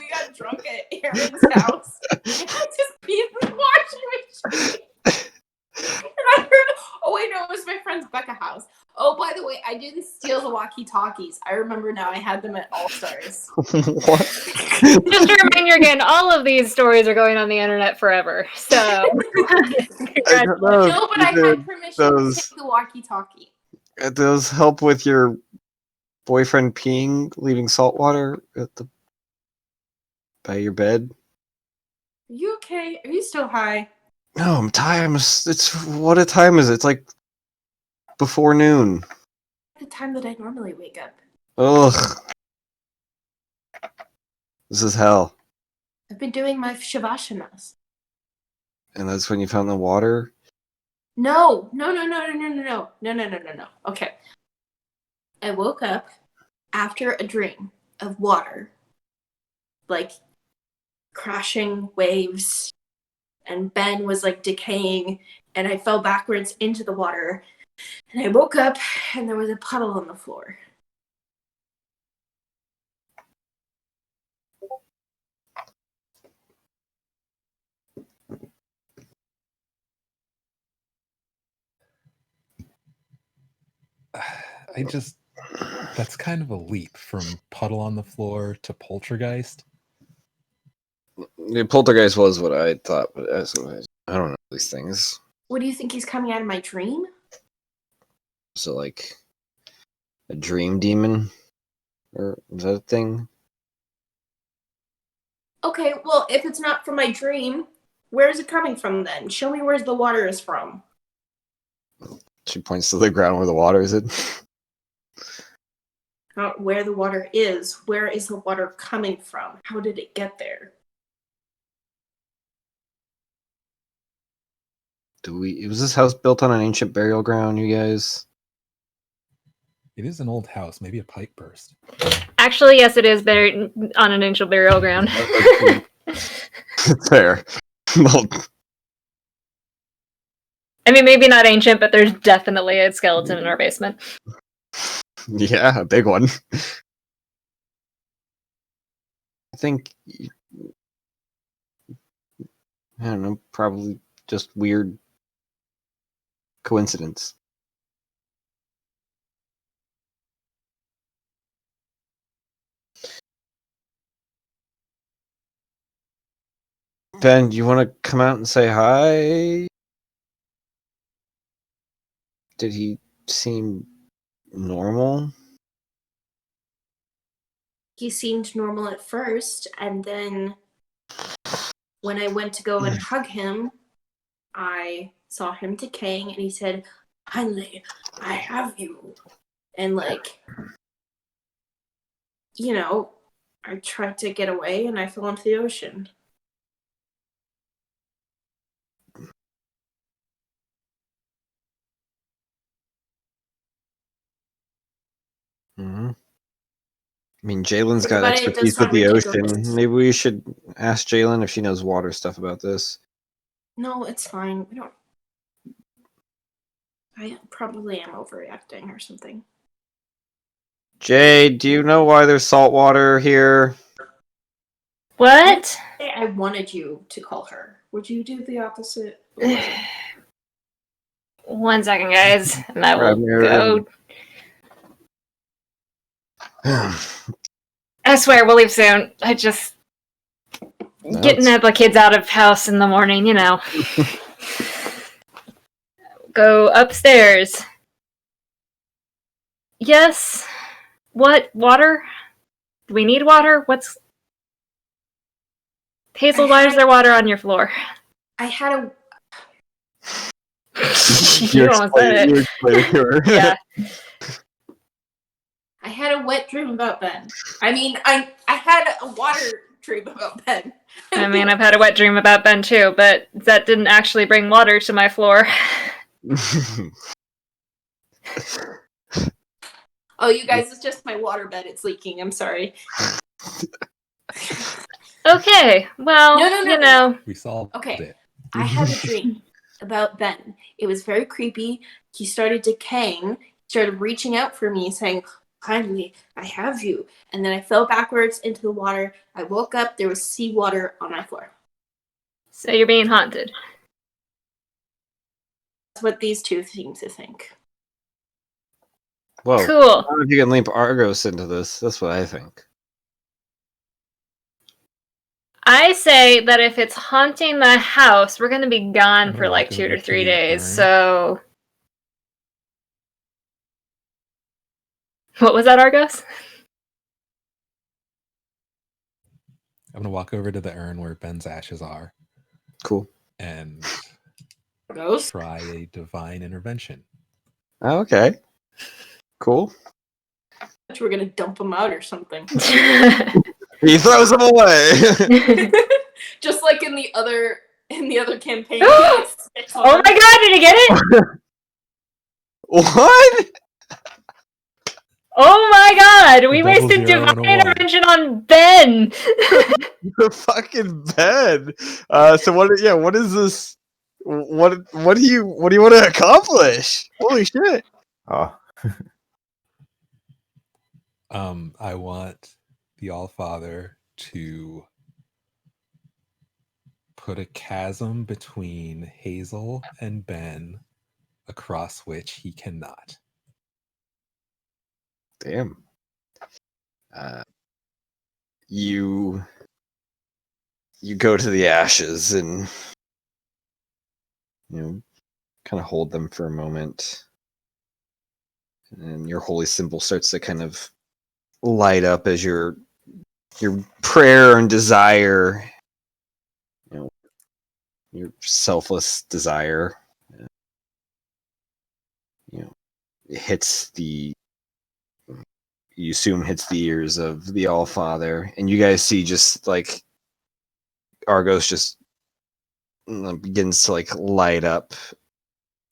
got drunk at Aaron's house, and I just peed in the washing machine. And I heard, oh wait, no, it was my friend's Becca house. Oh, by the way, I didn't steal the walkie-talkies. I remember now. I had them at All Stars. What? Just a reminder again, all of these stories are going on the internet forever. So, I don't know No, but I had permission to take the walkie-talkie. Those help with your boyfriend peeing, leaving salt water by your bed? Are you okay? Are you still high? No, I'm tired. What a time is it? It's like before noon. The time that I normally wake up. Ugh. This is hell. I've been doing my shavashanas. And that's when you found the water? No. Okay. I woke up after a dream of water, like crashing waves, and Ben was like decaying, and I fell backwards into the water, and I woke up and there was a puddle on the floor. That's kind of a leap from puddle on the floor to poltergeist. The poltergeist was what I thought, but I don't know these things. What do you think, he's coming out of my dream? So, like, a dream demon? Or is that a thing? Okay, well, if it's not from my dream, where is it coming from then? Show me where the water is from. She points to the ground where the water is. Not where the water is. Where is the water coming from? How did it get there? Was this house built on an ancient burial ground, you guys? It is an old house, maybe a pipe burst. actually, yes, it is buried on an ancient burial ground. Fair. Well, I mean, maybe not ancient, but there's definitely a skeleton in our basement. yeah, a big one. I think, I don't know, probably just weird coincidence. Ben, do you want to come out and say hi? Did he seem normal? He seemed normal at first, and then when I went to go and hug him, I saw him decaying, and he said, "Finally, I have you." And like, you know, I tried to get away, and I fell into the ocean. Mm-hmm. I mean, Jalen's got But it expertise does with sound the ridiculous. ocean. Maybe we should ask Jalen if she knows water stuff about this. No, it's fine. We don't. I probably am overreacting or something. Jay, do you know why there's salt water here? What? I wanted you to call her. Would you do the opposite? 1 second, guys, and I will go. I swear, we'll leave soon. Getting the kids out of house in the morning, Go upstairs. Yes. What? Water? Do we need water? What's... Hazel, why is there water on your floor? I had a You almost said it. Yeah. I had a wet dream about Ben. I mean, I had a water dream about Ben. I mean, I've had a wet dream about Ben too, but that didn't actually bring water to my floor. Oh, you guys, it's just my water bed. It's leaking. I'm sorry. Okay, well, No. We solved Okay. it. I had a dream about Ben. It was very creepy. He started decaying, started reaching out for me, saying, "Finally, I have you." And then I fell backwards into the water. I woke up. There was seawater on my floor. So you're being haunted. That's what these two seem to think. Whoa. Cool. I don't know if you can link Argos into this. That's what I think. I say that if it's haunting the house, we're going to be gone I'm for gonna like walk 2 over to to 3 the days, urn. so... What was that, Argos? I'm gonna walk over to the urn where Ben's ashes are Cool. and Ghost? try a divine intervention. Oh, okay. Cool. We're gonna dump him out or something. He throws them away. Just like in the other campaign. Oh my god, did he get it? What? Oh my god, we Double wasted 0 and a divine 1. intervention on Ben! The fucking bed. So what is this? What do you want to accomplish? Holy shit. Oh, I want the Allfather to put a chasm between Hazel and Ben across which he cannot. Damn. You go to the ashes and kind of hold them for a moment, and your holy symbol starts to kind of light up as your prayer and desire, your selfless desire, it hits you assume hits the ears of the All-Father, and you guys see just like Argos just begins to like light up.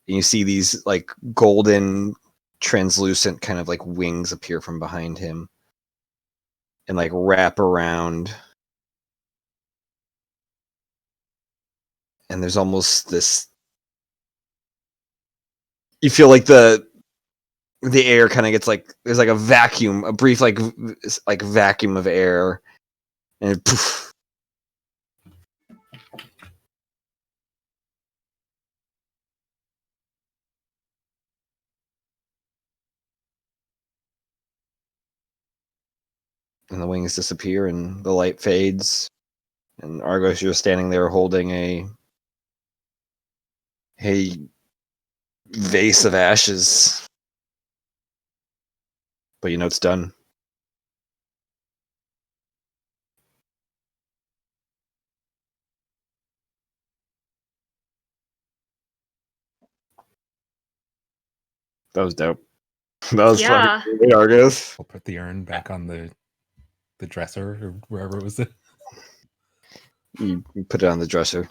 And you see these like golden, translucent kind of like wings appear from behind him and like wrap around. And there's almost this. You feel like the air kind of gets like there's like a vacuum, a brief like vacuum of air, and poof. And the wings disappear and the light fades. And Argos, you're standing there holding a vase of ashes. But you know it's done. That was dope. That was Yeah. fucking great, Argos. We'll put the urn back on the dresser or wherever it was. You put it on the dresser.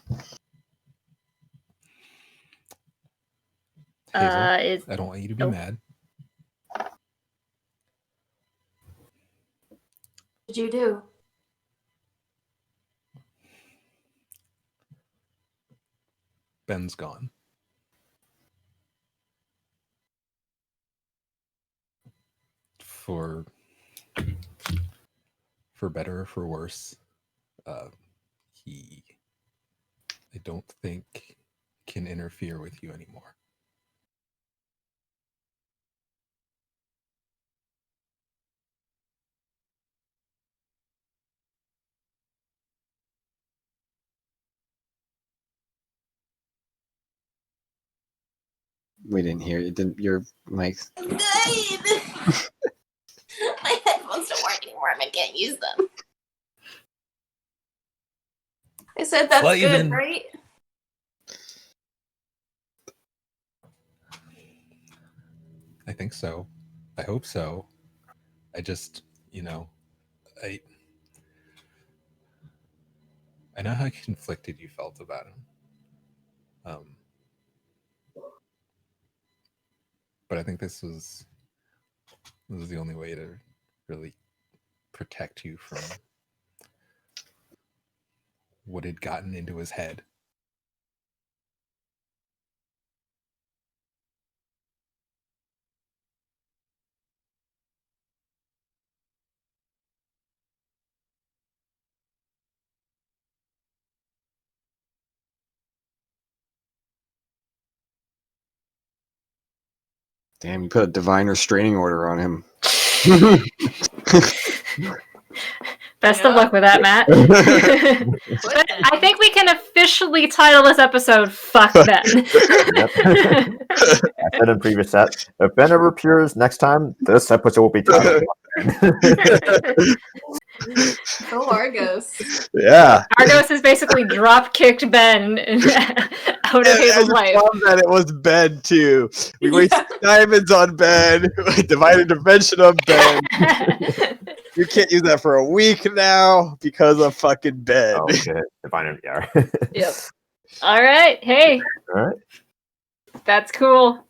Hazel, I don't want you to be nope. mad. What did you do? Ben's gone. For better or for worse, he, I don't think, can interfere with you anymore. We didn't hear it. Didn't your mic? My headphones don't work anymore and I can't use them. I said that's Well, good, even- right? I think so. I hope so. I just, I know how conflicted you felt about him. But I think this was the only way to really protect you from what had gotten into his head. Damn, you put a divine restraining order on him. Best of luck with that, Matt. But I think we can officially title this episode "Fuck Ben." Yep. I said in previous set, if Ben ever appears next time, this episode will be titled. Oh, Argos. Yeah. Argos has basically drop kicked Ben out of Hazel's life. love that it was Ben too. We wasted diamonds on Ben. Divine intervention on Ben. You can't use that for a week now because of fucking Ben. Oh shit! Divine, yeah. Yep. All right. Hey, All right. that's cool.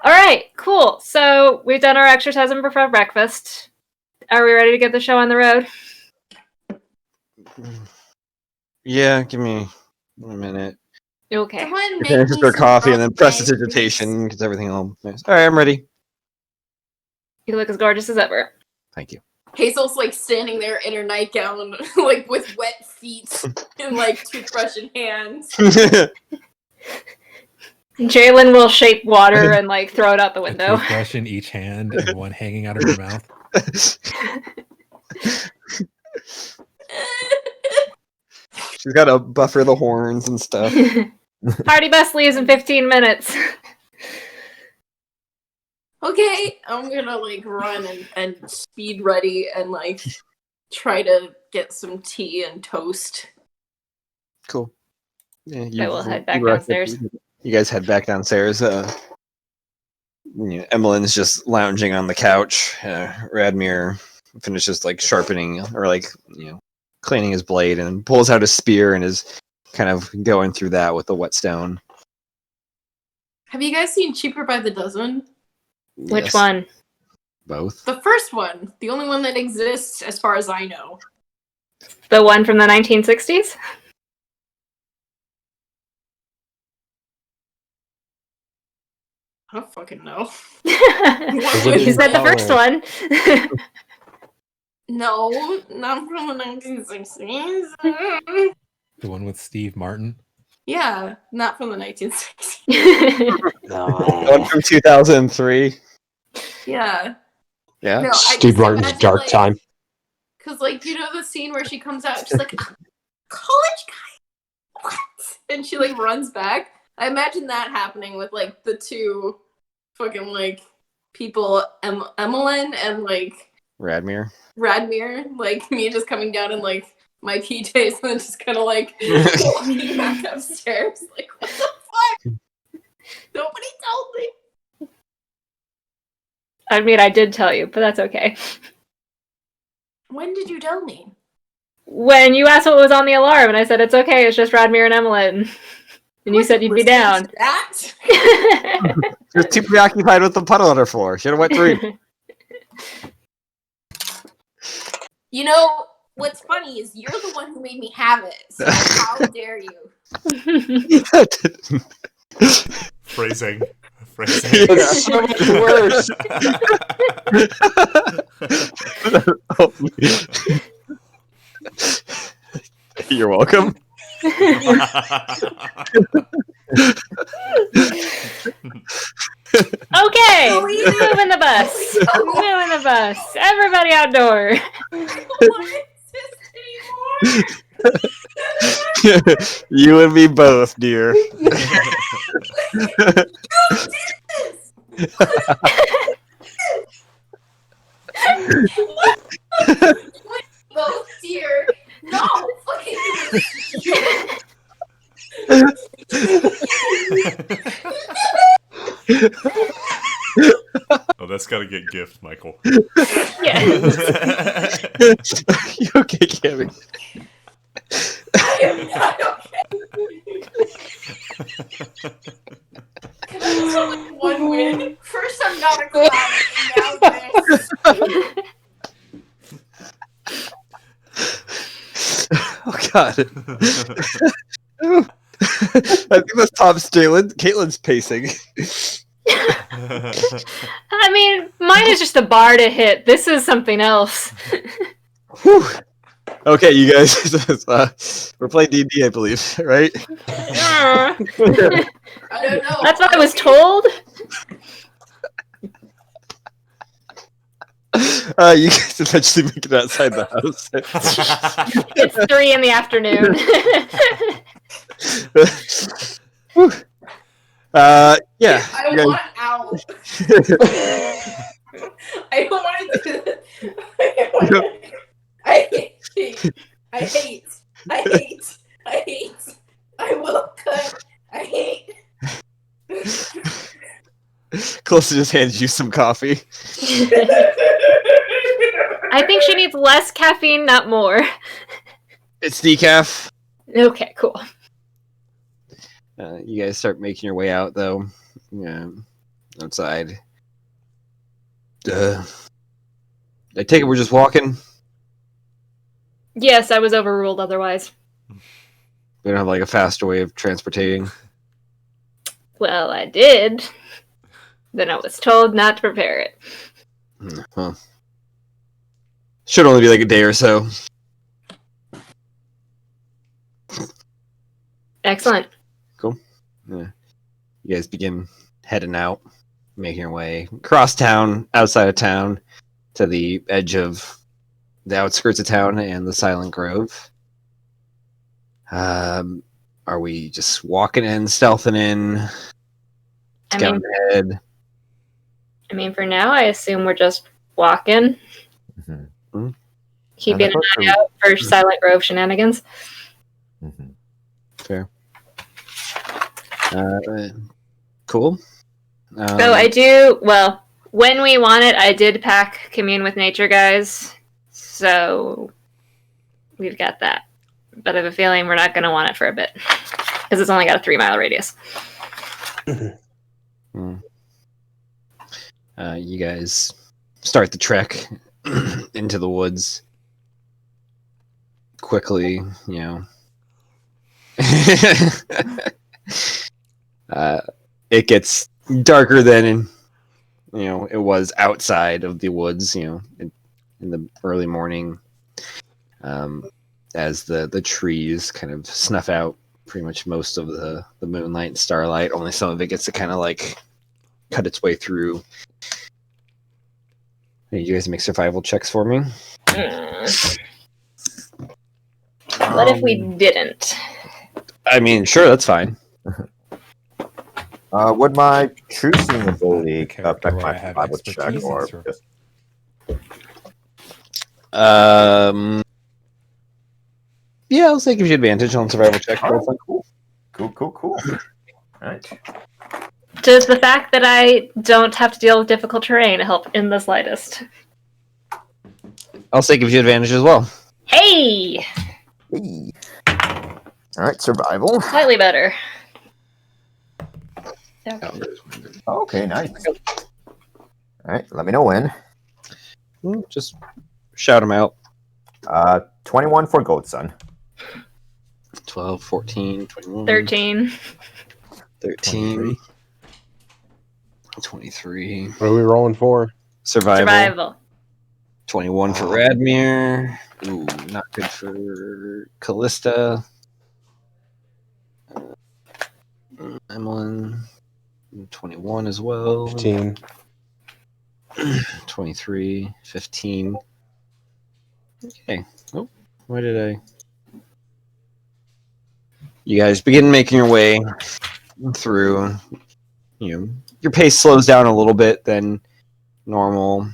All right, cool. So we've done our exercising before breakfast. Are we ready to get the show on the road? Yeah, give me 1 minute. Okay. Someone make Finish me our some coffee and then frosted press the eggs, dissertation because everything all nice. All right, I'm ready. You look as gorgeous as ever. Thank you. Hazel's like standing there in her nightgown, like with wet feet and like toothbrush in hand. Jalen will shape water and like throw it out the window. A toothbrush in each hand and one hanging out of her mouth. She's got to buffer the horns and stuff. Party bus leaves in 15 minutes. Okay, I'm gonna like run and speed ready and like try to get some tea and toast. Cool. Yeah, I will head back you- downstairs. You guys head back downstairs. Emmeline's just lounging on the couch. Radmir finishes like sharpening or like cleaning his blade and pulls out his spear and is kind of going through that with the whetstone. Have you guys seen Cheaper by the Dozen? Which Yes, one? Both. The first one, the only one that exists as far as I know. The one from the 1960s? I don't fucking know. You said the first one. No, not from the 1960s. The one with Steve Martin. Yeah, not from the 1960s. One from 2003. Yeah. Yeah. No, I Steve just Martin's imagine, Dark like, Time. Because, like, you know the scene where she comes out, she's like, college guy? What? And she, like, runs back. I imagine that happening with, like, the two fucking, like, people, Emmeline and, like, Radmir. Radmir. Like, me just coming down in, like, my PJs and then just kind of, like, walking back upstairs. Like, what the fuck? Nobody told me. I mean, I did tell you, but that's okay. When did you tell me? When you asked what was on the alarm, and I said, it's okay, it's just Radmir and Emmeline. And you What, said you'd be listening down. to that? She was too preoccupied with the puddle on her floor. She had a wet dream. You know, what's funny is you're the one who made me have it. So how dare you? Phrasing. It's so much worse. You're welcome. Okay, Go easy. moving the bus. Moving the bus. Everybody outdoor. I don't want to exist anymore. You and me both, dear. No! Who did this? Wait, both dear. No, fucking. Oh, that's got to get gift, Michael. Yes. You okay, Cammy? I am not okay. Can I tell like one win? First, I'm not a clown, and now this. Oh God. I think that's tops Caitlin's pacing. I mean, mine is just a bar to hit. This is something else. Whew. Okay, you guys. We're playing D&D, I believe, right? I I don't know. That's what I was told. You guys eventually make it outside the house. It's 3 in the afternoon. Whew. Yeah. I you guys- want out. I don't want to do this. I hate. I hate. I hate. I hate. I will cut. I hate. Calista just hands you some coffee. I think she needs less caffeine, not more. It's decaf. Okay, cool. You guys start making your way out, though. Yeah, outside. I take it we're just walking. Yes, I was overruled otherwise. We don't have like a faster way of transporting. Well, I did. Then I was told not to prepare it. Well, should only be like a day or so. Excellent. Cool. Yeah. You guys begin heading out, making your way across town, outside of town, to the edge of the outskirts of town and the Silent Grove. Are we just walking in, stealthing in, scouting ahead? I mean, for now, I assume we're just walking. Mm-hmm. Keeping an eye out for Silent Grove shenanigans. Mm-hmm. Fair. Cool. So I do, well, when we want it, I did pack Commune with Nature, guys. So we've got that. But I have a feeling we're not going to want it for a bit. Because it's only got a 3-mile radius. You guys start the trek into the woods. Quickly, you know. It gets darker than it was outside of the woods, in the early morning, as the trees kind of snuff out pretty much most of the moonlight and starlight. Only some of it gets to kind of like cut its way through. Hey, you guys make survival checks for me. What if we didn't? I mean, sure, that's fine. Would my true seeing ability character affect where my I have survival check, expertise or in just Yeah, I'll say it gives you advantage on survival check. Oh, cool. All right. Does the fact that I don't have to deal with difficult terrain help in the slightest? I'll say it gives you advantage as well. Hey! Hey. All right, survival. Slightly better. Okay, nice. All right, let me know when. Just shout them out. 21 for Goat Son. 12, 14, 21. 13. 13. 23. What are we rolling for? Survival. 21 for Radmir. Ooh, not good for Callista. Emlyn. 21 as well. 15. 23. 15. Okay. Oh, where did I... You guys begin making your way through, your pace slows down a little bit than normal,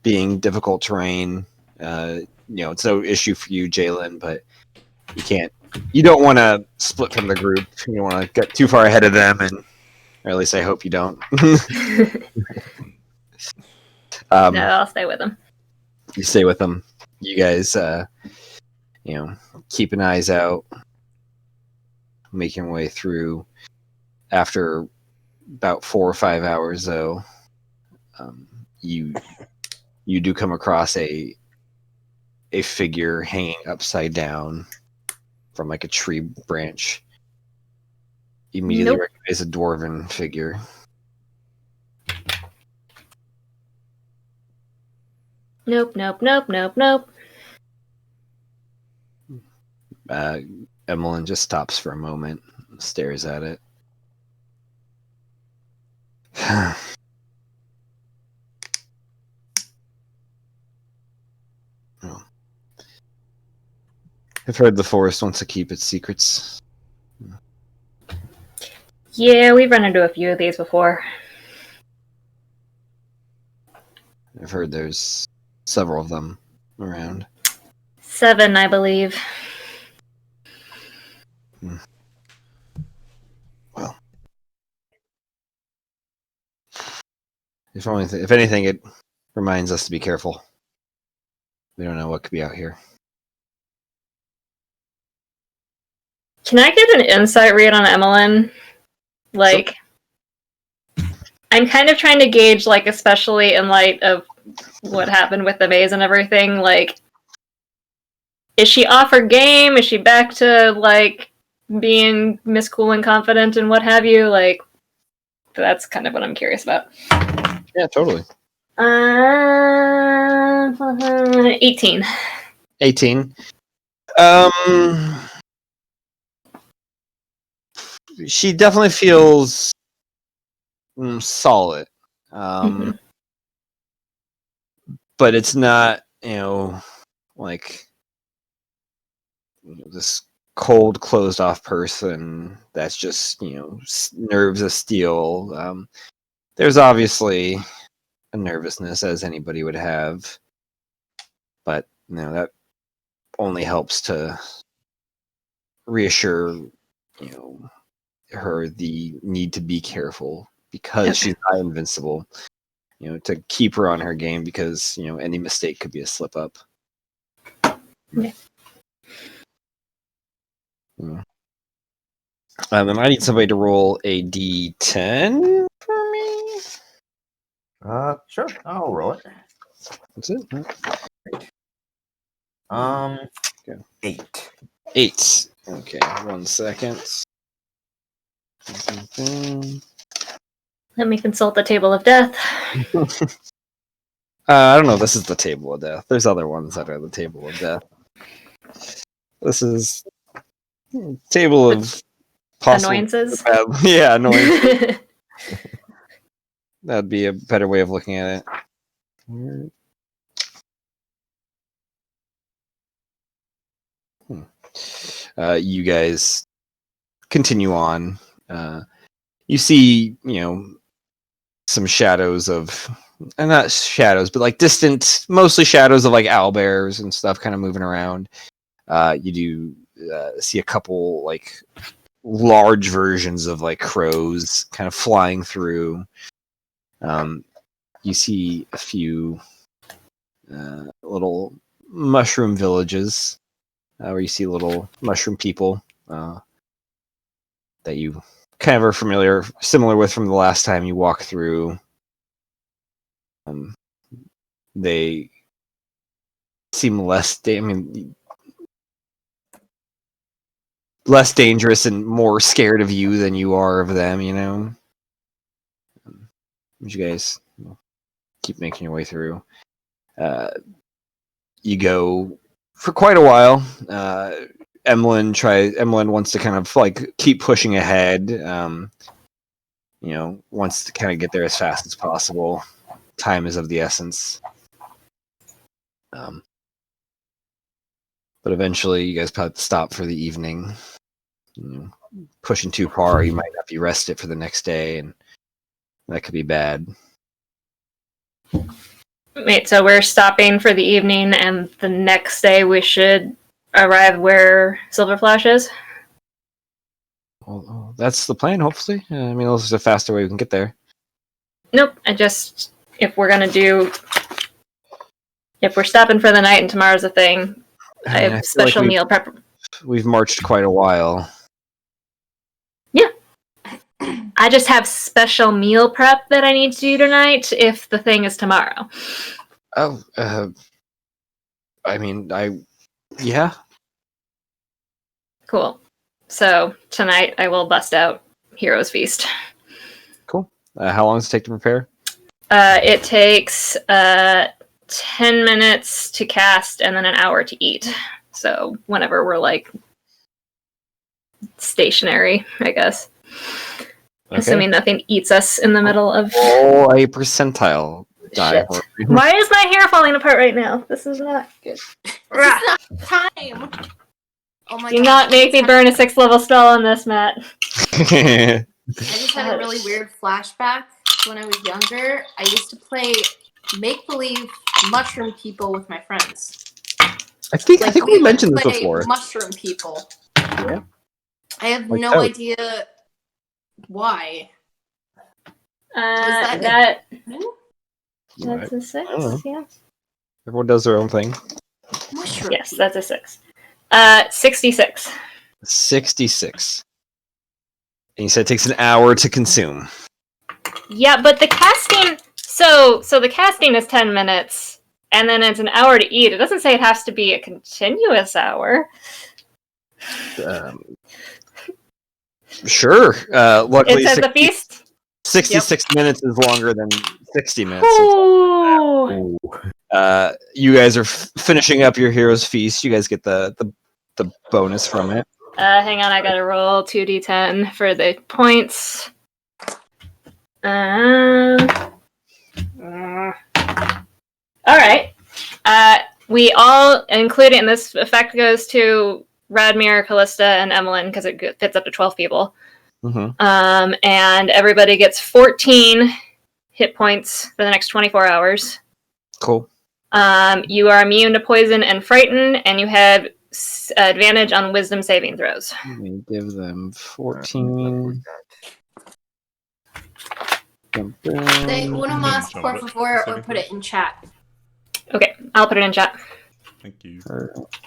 being difficult terrain. It's no issue for you, Jalen, but you don't want to split from the group. You don't want to get too far ahead of them, or at least I hope you don't. No, I'll stay with him. You stay with them. You guys, keep an eyes out, making your way through. After about 4 or 5 hours, though, you do come across a figure hanging upside down from like a tree branch. You immediately recognize a dwarven figure. Nope. Emmeline just stops for a moment, and stares at it. I've heard the forest wants to keep its secrets. Yeah, we've run into a few of these before. I've heard there's several of them around. 7, I believe. Well, if anything, it reminds us to be careful. We don't know what could be out here. Can I get an insight read on Emmeline? Like, I'm kind of trying to gauge, like, especially in light of what happened with the maze and everything, like, is she off her game? Is she back to, like, being Miss Cool and confident and what have you? Like, that's kind of what I'm curious about. Yeah, totally. 18. 18. She definitely feels solid. But it's not, like this cold, closed off person that's just, nerves of steel. There's obviously a nervousness, as anybody would have, but that only helps to reassure, her the need to be careful because she's not invincible. To keep her on her game because any mistake could be a slip up. Yeah. And I need somebody to roll a d10 for me. Sure, I'll roll it. That's it. Okay. 8. 8. Okay, 1 second. Let me consult the Table of Death. I don't know. This is the Table of Death. There's other ones that are the Table of Death. This is Table of possible Annoyances. Yeah, annoyances. That'd be a better way of looking at it. You guys continue on. You see, some shadows of, and not shadows, but like distant, mostly shadows of like owlbears and stuff kind of moving around. You do see a couple like large versions of like crows kind of flying through. You see a few little mushroom villages where you see little mushroom people that you kind of are similar with from the last time you walked through. They seem less dangerous and more scared of you than you are of them, You guys keep making your way through. You go for quite a while. Emmeline wants to kind of like keep pushing ahead. Wants to kind of get there as fast as possible. Time is of the essence. But eventually, you guys probably stop for the evening. Pushing too far, you might not be rested for the next day, and that could be bad. Wait, so we're stopping for the evening, and the next day we should arrive where Silver Flash is? Well, that's the plan, hopefully. I mean, this is a faster way we can get there. Nope, if we're stopping for the night and tomorrow's a thing, I mean, have I feel special like meal prep. We've marched quite a while. Yeah. I just have special meal prep that I need to do tonight if the thing is tomorrow. Oh, yeah. Cool. So tonight I will bust out Hero's Feast. Cool. How long does it take to prepare? It takes 10 minutes to cast and then an hour to eat. So whenever we're like stationary, I guess. Okay. Assuming nothing eats us in the middle of. Oh, a percentile die. Shit. Why is my hair falling apart right now? This is not good. This is not time. Oh my Do God. not make me burn a 6th level spell on this, Matt. I just had a really weird flashback to when I was younger. I used to play make-believe mushroom people with my friends. I think we mentioned this before. Mushroom people. Yeah. I have Like no toad. idea why. That's a 6, know. yeah. Everyone does their own thing. Mushroom. Yes, that's a 6. 66. 66. And you said it takes an hour to consume. Yeah, but the casting. So the casting is 10 minutes, and then it's an hour to eat. It doesn't say it has to be a continuous hour. Sure. Luckily, It says the feast. 66 minutes is longer than 60 minutes. Ooh. You guys are finishing up your hero's feast. You guys get the bonus from it. Hang on, I gotta roll 2d10 for the points. Alright. We all, including this effect goes to Radmir, Callista, and Emmeline because it fits up to 12 people. Mm-hmm. And everybody gets 14 hit points for the next 24 hours. Cool. You are immune to poison and frighten, and you have advantage on wisdom saving throws. Let me give them 14. Say uno más, por favor, or put it in chat. Okay, I'll put it in chat. Thank you.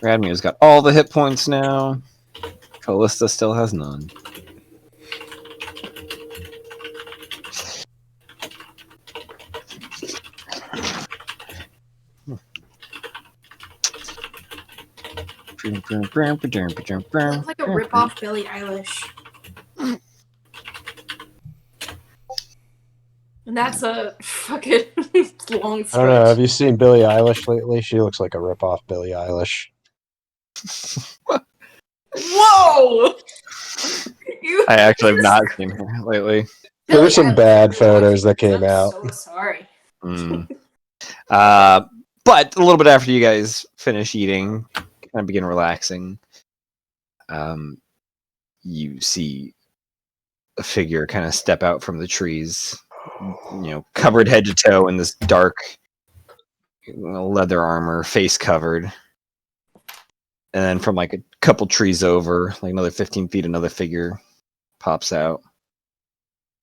Radmir's got all the hit points now. Callista still has none. You look like a rip-off Billie Eilish. And that's a fucking long stretch. I don't know. Have you seen Billie Eilish lately? She looks like a ripoff Billie Eilish. Whoa! I actually have not seen her lately. There were some bad photos that came I'm out. so sorry. But a little bit after you guys finish eating, kind of begin relaxing, you see a figure kind of step out from the trees, covered head to toe in this dark leather armor, face covered. And then from like a couple trees over, like another 15 feet, another figure pops out.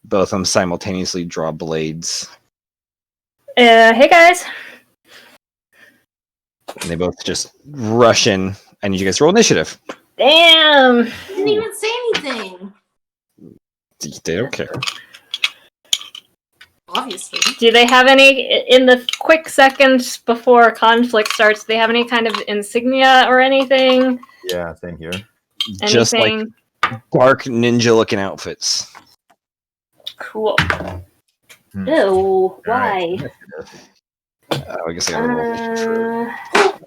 Both of them simultaneously draw blades. Hey guys. And they both just rush in. I need you guys to roll initiative. Damn. You didn't even say anything. They don't care. Obviously. Do they have any, in the quick seconds before conflict starts, do they have any kind of insignia or anything? Yeah, same here. Just like Anything? dark ninja looking outfits. Cool. Ew, why? I guess I gotta roll.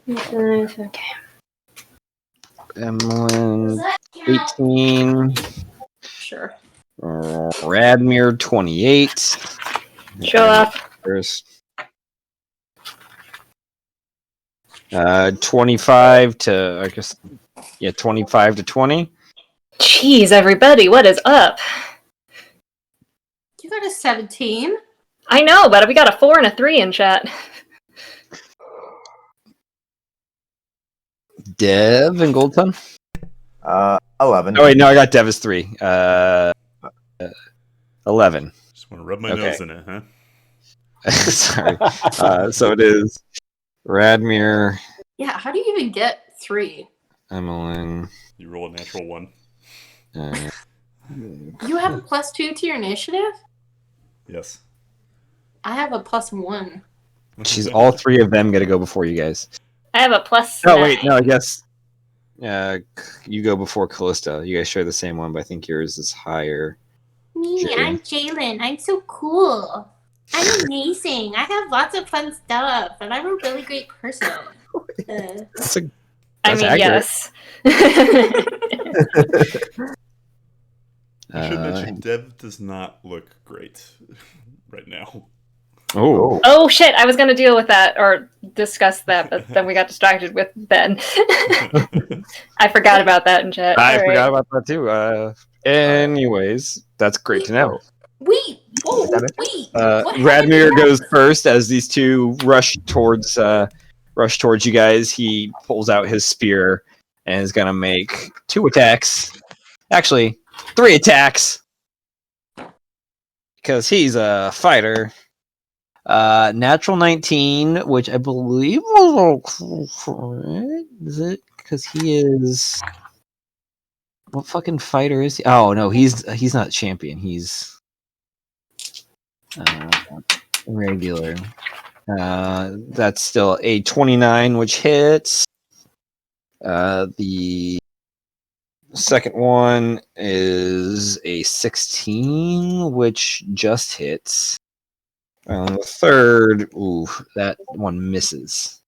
Okay. Emmeline, 18. Sure. Radmir, 28. Show off. First. 25 to, 25 to 20. Jeez, everybody, what is up? You got a 17. I know, but we got a 4 and a 3 in chat. Dev and Goldton? 11. Oh, wait, no, I got Dev as 3. 11. Just want to rub my Okay. nose in it, huh? Sorry. So it is Radmir, Yeah, how do you even get 3? Emmeline. You roll a natural 1. You have a +2 to your initiative? Yes. I have a +1. She's all 3 of them got to go before you guys. I have a +9. Oh, wait, no, I guess you go before Callista. You guys share the same one, but I think yours is higher. Me, Jay. I'm Jalen. I'm so cool. I'm amazing. I have lots of fun stuff, and I'm a really great person. That's I mean, accurate. yes. I should mention, Dev does not look great right now. Oh, Oh shit, I was gonna deal with that or discuss that, but then we got distracted with Ben. I forgot about that in chat. I All forgot right. about that too. Anyways, that's great to know. Wait! Whoa! Damage? Wait! What Radmir happened goes next? first as these two rush towards you guys. He pulls out his spear and is gonna make 2 attacks. Actually, 3 attacks because he's a fighter. Natural 19, which I believe is it? Because he is. What fucking fighter is he? Oh no, he's not champion. He's regular. That's still a 29, which hits. The second one is a 16, which just hits. The third, ooh, that one misses.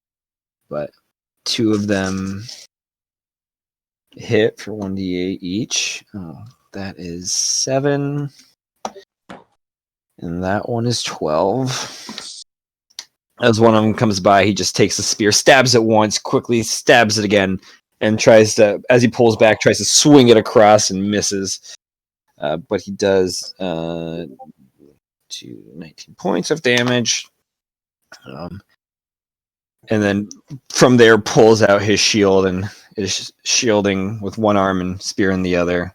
But 2 of them hit for 1d8 each. Oh, that is 7. And that one is 12. As one of them comes by, he just takes the spear, stabs it once, quickly stabs it again, and tries to, as he pulls back, tries to swing it across and misses. But he does 19 points of damage. And then from there pulls out his shield and is shielding with one arm and spear in the other,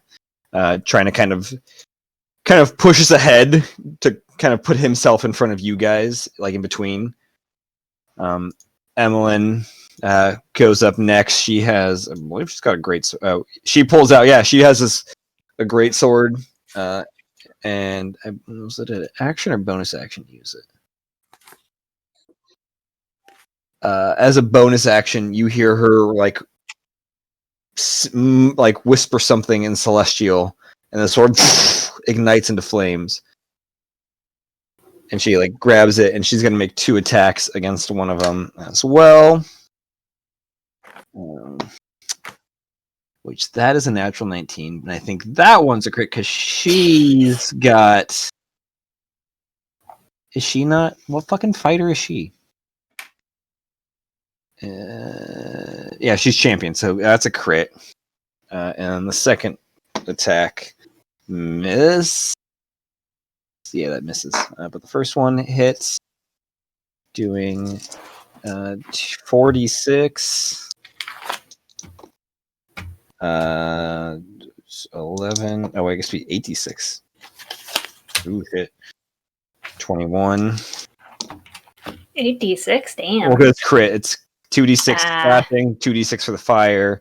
trying to kind of pushes ahead to kind of put himself in front of you guys, like in between. Emmeline goes up next. She has, I believe she's got a great. She pulls out. Yeah, she has a great sword. And was it an action or bonus action to use it? As a bonus action, you hear her like whisper something in Celestial, and the sword ignites into flames. And she like grabs it, and she's gonna make 2 attacks against one of them as well. Which that is a natural 19, and I think that one's a crit because she's got. Is she not? What fucking fighter is she? Yeah, she's champion, so that's a crit. And the second attack miss. Yeah, that misses. But the first one hits, doing 46. 11. Oh, I guess be 86. Ooh, hit. 21. 86, damn. Well, it's crit. It's 2d6 Ah. slashing, 2d6 for the fire.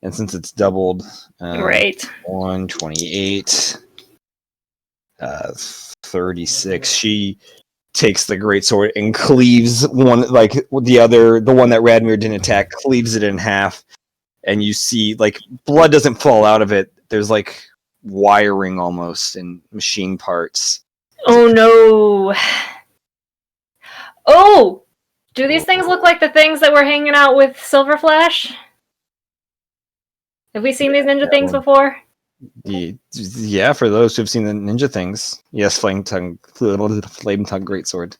And since it's doubled, Right. 128, 36. She takes the greatsword and cleaves one, like the one that Radmir didn't attack, cleaves it in half. And you see, like, blood doesn't fall out of it. There's, like, wiring almost and machine parts. Oh no. Oh! Do these things look like the things that were hanging out with Silver Flash? Have we seen these ninja things before? Yeah, for those who've seen the ninja things. Yes, flame tongue greatsword.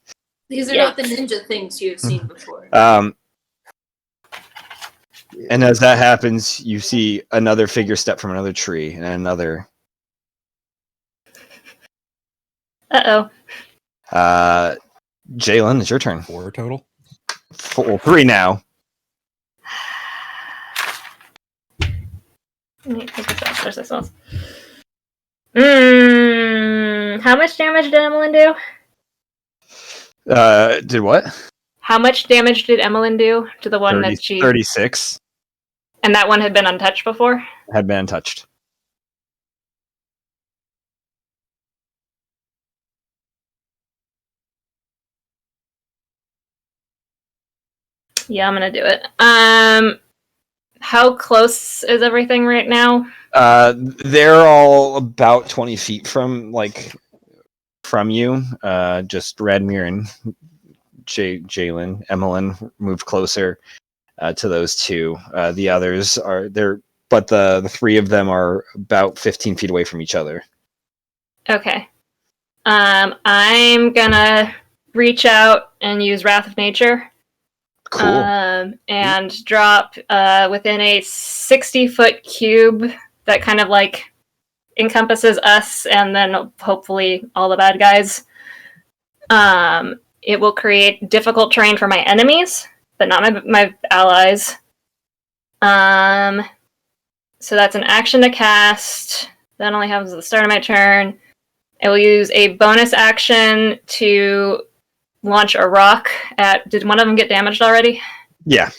These are Yeah. not the ninja things you've seen before. And as that happens, you see another figure step from another tree, and another. Uh-oh. Jalen, it's your turn. 4 total. 3 now. Let me take this off. There's this one. How much damage did Emmeline do? Did what? How much damage did Emmeline do to the one that she... 36. And that one had been untouched before? Had been untouched. Yeah, I'm gonna do it. How close is everything right now? They're all about 20 feet from you. Just Radmir and Jalen. Emmeline moved closer to those two. The others are there, but the 3 of them are about 15 feet away from each other. Okay. I'm gonna reach out and use Wrath of Nature. Cool. And drop within a 60-foot cube that kind of like encompasses us and then hopefully all the bad guys. It will create difficult terrain for my enemies, but not my allies. So that's an action to cast. That only happens at the start of my turn. I will use a bonus action to launch a rock at... Did one of them get damaged already? Yeah.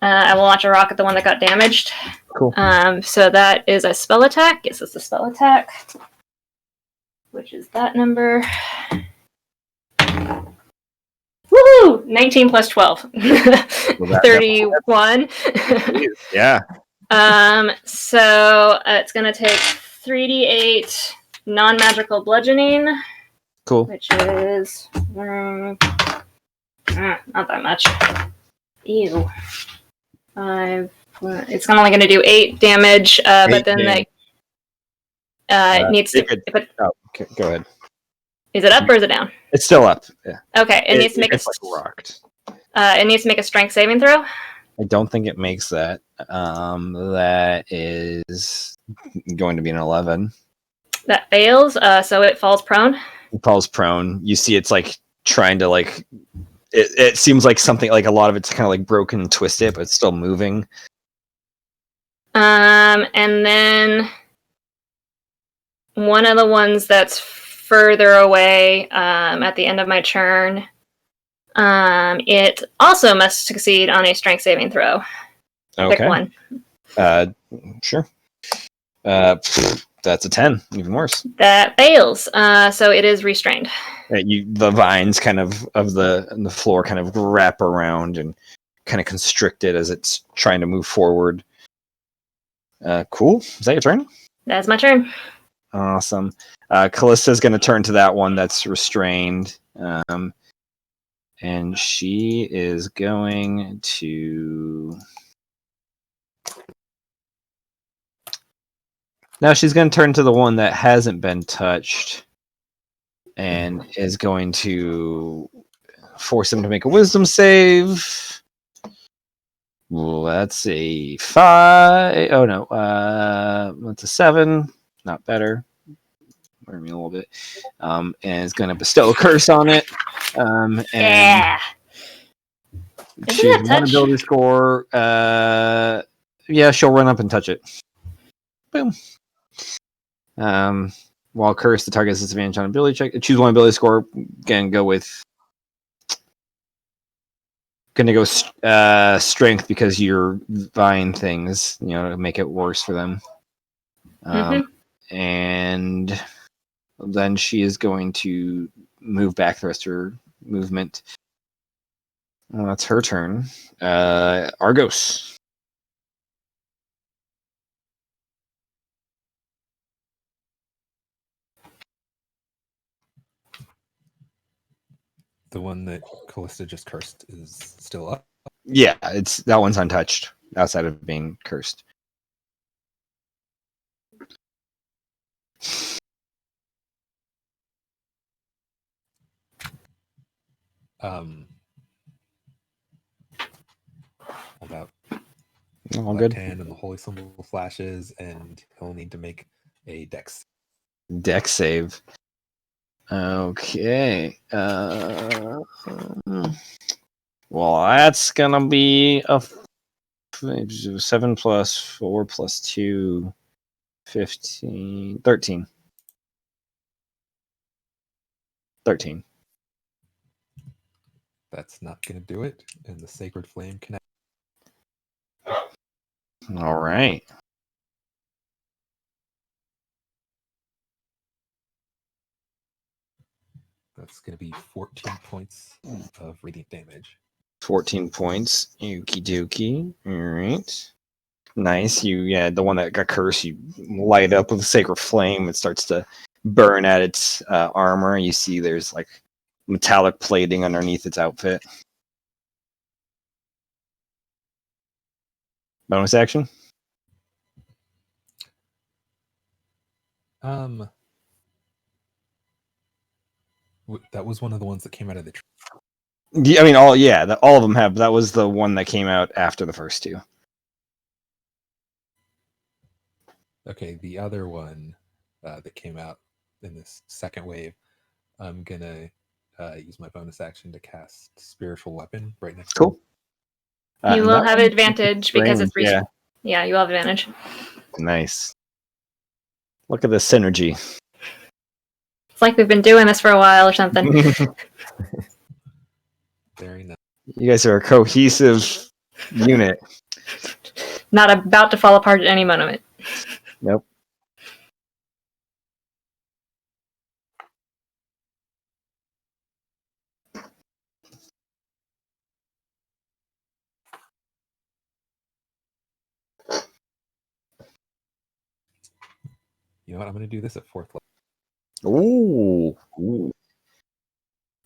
I will launch a rock at the one that got damaged. Cool. So that is a spell attack. Yes, it's a spell attack. Which is that number. Woohoo! 19 plus 12. 31. Yeah. So it's going to take 3d8 non-magical bludgeoning. Cool. Which is... not that much. Ew. 5... It's only going to do 8 damage, but then it needs to... Okay, go ahead. Is it up or is it down? It's still up. Yeah. Okay, it needs to make it's rocked. It needs to make a strength saving throw. I don't think it makes that. That is going to be an 11. That fails, so it falls prone. It falls prone. You see, it's like trying to like. It seems like something like a lot of it's kind of like broken and twisted, but it's still moving. And then one of the ones that's further away at the end of my turn, it also must succeed on a strength saving throw. Okay. Pick one. Sure. That's a 10. Even worse. That fails. So it is restrained. The vines kind of the floor kind of wrap around and kind of constrict it as it's trying to move forward. Cool. Is that your turn? That's my turn. Awesome. Callista's going to turn to that one that's restrained. And she is going to... Now she's going to turn to the one that hasn't been touched and is going to force him to make a wisdom save. Well, that's a 5. Oh, no. That's a 7. Not better. Worry me a little bit. And it's going to bestow a curse on it. And yeah. choose one ability score. Yeah, she'll run up and touch it. Boom. While cursed, the target has disadvantage on ability check. Choose one ability score. Again, go with. Gonna go strength because you're buying things, make it worse for them. And then she is going to move back the rest of her movement. Well, that's her turn. Argos. The one that Callista just cursed is still up. Yeah, that one's untouched outside of being cursed. About All left good. hand, and the holy symbol flashes, and he'll need to make a dex. Deck save. Okay. Well, that's gonna be a 7 plus 4 plus 2, 15, 13. 13. That's not going to do it, and the sacred flame connects. All right. That's going to be 14 points of radiant damage. 14 points. Okie dokie. All right. Nice. The one that got cursed, you light up with a sacred flame. It starts to burn at its armor. You see there's like metallic plating underneath its outfit. Bonus action? That was one of the ones that came out of the tree. Yeah, I mean, all of them have. That was the one that came out after the first two. Okay, the other one that came out in this second wave, I'm gonna use my bonus action to cast Spiritual Weapon right next to Cool. You will that have one- advantage because it's range, yeah, you will have advantage. Nice. Look at the synergy. It's like we've been doing this for a while or something. Very nice. You guys are a cohesive unit. Not about to fall apart at any moment. Nope. You know what? I'm gonna do this at 4th level. Ooh.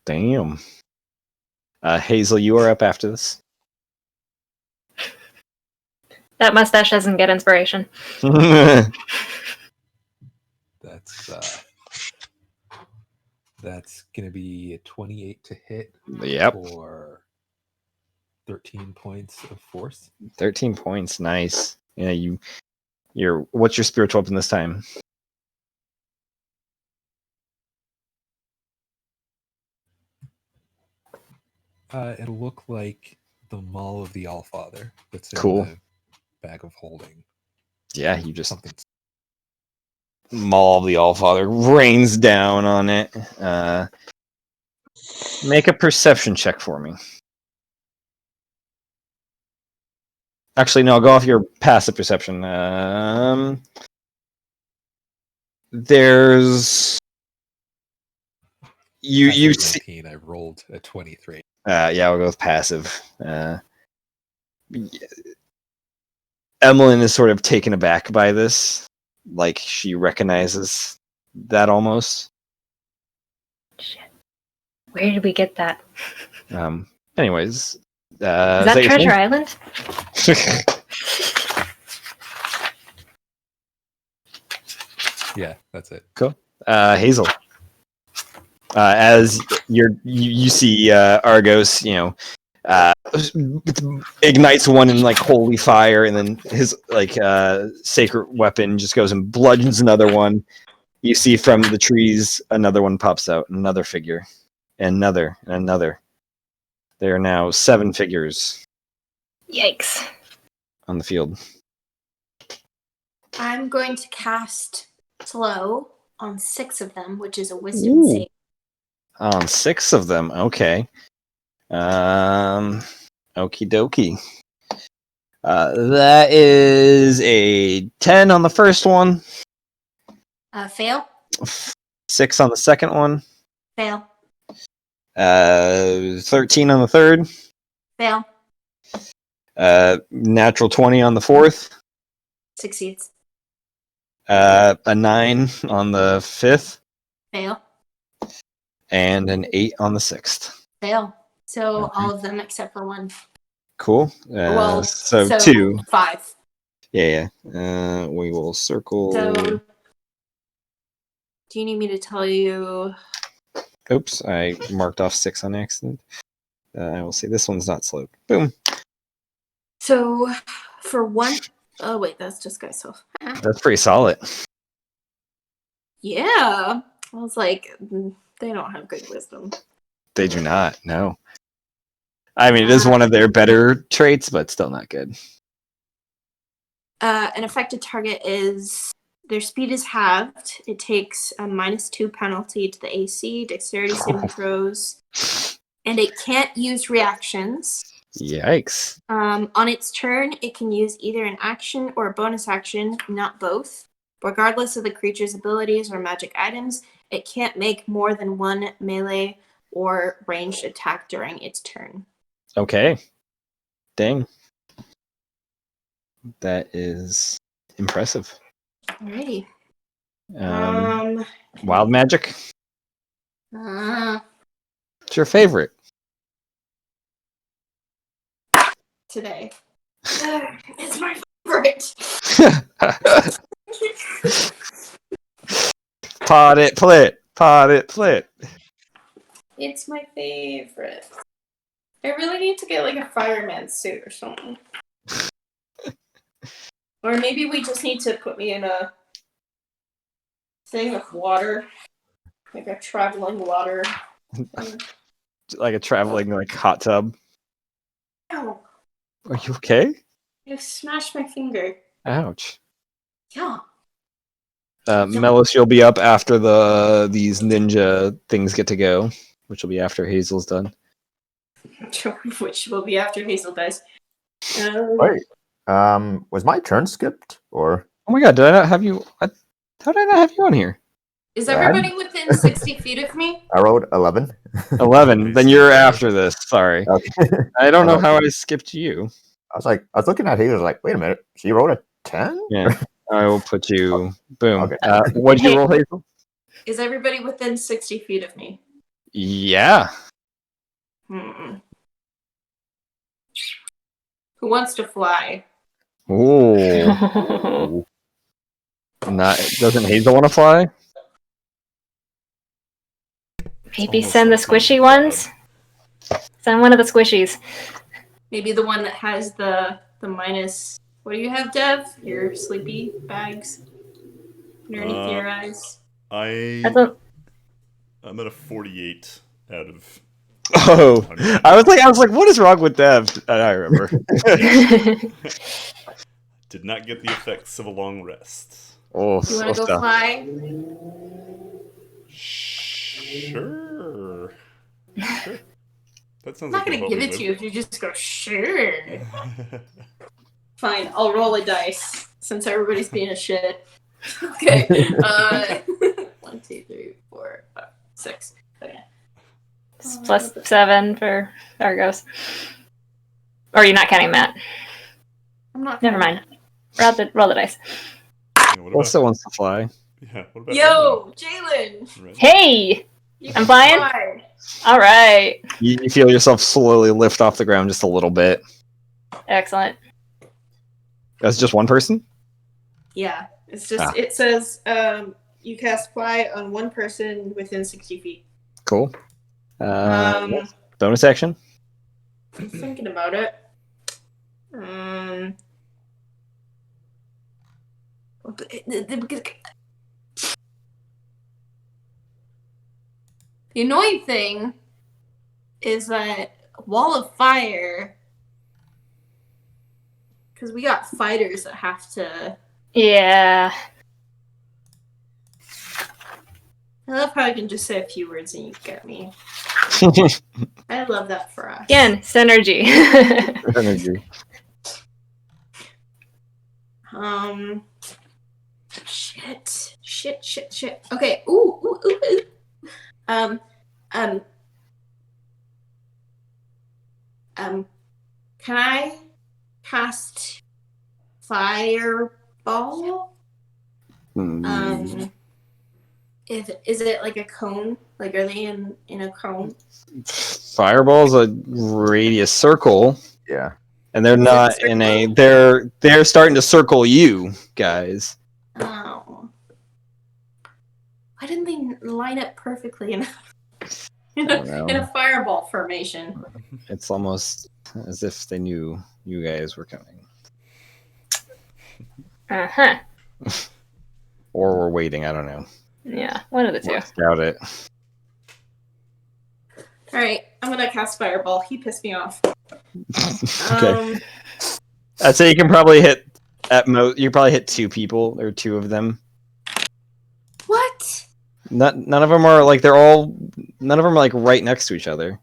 Damn. Hazel, you are up after this. That mustache doesn't get inspiration. That's gonna be a 28 to hit Yep. for 13 points of force. 13 points. Nice. Yeah, what's your spiritual weapon this time? It'll look like the Maul of the Allfather that's in Cool. the bag of holding. Yeah, you just Something. Maul of the Allfather rains down on it. Make a perception check for me. Actually, no, go off your passive perception. There's you see. 19, I rolled a 23. Yeah, we'll go with passive. Emmeline is sort of taken aback by this. Like, she recognizes that almost. Shit. Where did we get that? Anyways. Is that Treasure Island? Yeah, that's it. Cool. Hazel. As you see Argos, ignites one in like holy fire, and then his sacred weapon just goes and bludgeons another one. You see from the trees another one pops out, another figure, and another. There are now 7 figures. Yikes. On the field. I'm going to cast Slow on 6 of them, which is a wisdom save. On 6 of them, okay. Okie dokie. That is a 10 on the first one. Fail. 6 on the second one. Fail. 13 on the third. Fail. Natural 20 on the fourth. Succeeds. A 9 on the fifth. Fail. And an 8 on the sixth. Fail. So all of them except for 1. Cool. So 2. 5. Yeah. We will circle. So, do you need me to tell you? Oops, I marked off 6 on accident. I will say this one's not slowed. Boom. So, For one, oh wait, that's just guy self. That's pretty solid. Yeah, I was like, they don't have good wisdom. They do not. No. I mean, it is one of their better traits, but still not good. An affected target is their speed is halved. It takes a -2 penalty to the AC, dexterity saving throws, and it can't use reactions. Yikes. On its turn, it can use either an action or a bonus action, not both. Regardless of the creature's abilities or magic items, it can't make more than one melee or ranged attack during its turn. Okay. Dang. That is impressive. Alrighty. Wild magic? Uh, What's your favorite? today. It's my favorite. Pot it, plit. Pot it, plit. It's my favorite. I really need to get like a fireman suit or something. Or maybe we just need to put me in a thing of water. Like a traveling water. Like a traveling like hot tub. Ow. Are you okay? I smashed my finger. Ouch. Yeah. Melis, you'll be up after these ninja things get to go, which will be after Hazel's done. Which will be after Hazel dies. Wait. Was my turn skipped or? Oh my god, did I not have you? How did I not have you on here? Is everybody within 60 feet of me? I rolled 11. 11. Then you're after this. Sorry. Okay. I don't know how I skipped you. I was looking at Hazel, I was like, wait a minute, she rolled a 10? Yeah. I will put you. Boom. Okay. What'd you roll, Hazel? Is everybody within 60 feet of me? Yeah. Hmm. Who wants to fly? Ooh. Doesn't Hazel want to fly? Maybe send the squishy ones? Send one of the squishies. Maybe the one that has the minus. What do you have, Dev? Your sleepy bags underneath your eyes. I thought... I'm at a 48 out of. Oh, I was like, what is wrong with Dev? I remember. Did not get the effects of a long rest. Oh, You want to go fly? Sure. That sounds I'm not like gonna give it to you if you just go sure. Fine, I'll roll a dice since everybody's being a shit. Okay. 1, 2, 3, 4, 5, 6. Okay. It's +7 for Argos. Or are you not counting Matt? I'm not. Never mind. Roll the dice. Also wants to fly. Yeah. What about Yo, Jalen. Right. Hey, You I'm can flying. fly. All right. You feel yourself slowly lift off the ground just a little bit. Excellent. That's just one person? Yeah, it's just it says you cast fly on one person within 60 feet. Cool. Bonus action? I'm thinking about it. The annoying thing is that wall of fire, because we got fighters that have to. Yeah. I love how I can just say a few words and you get me. I love that for us. Again, synergy. Energy. Shit. Okay. Ooh. Can I cast fireball? Is it like a cone? Like, are they in a cone? Fireball's a radius circle. Yeah. And they're not in a. They're starting to circle you guys. Oh. Why didn't they line up perfectly in a fireball formation? It's almost as if they knew you guys were coming. Uh-huh. Or we're waiting. I don't know. Yeah, one of the two. We'll scout it. All right, I'm gonna cast Fireball. He pissed me off. Okay. I'd say you can probably hit at most. You probably hit 2 people or 2 of them. What? None of them are like they're all. None of them are like right next to each other.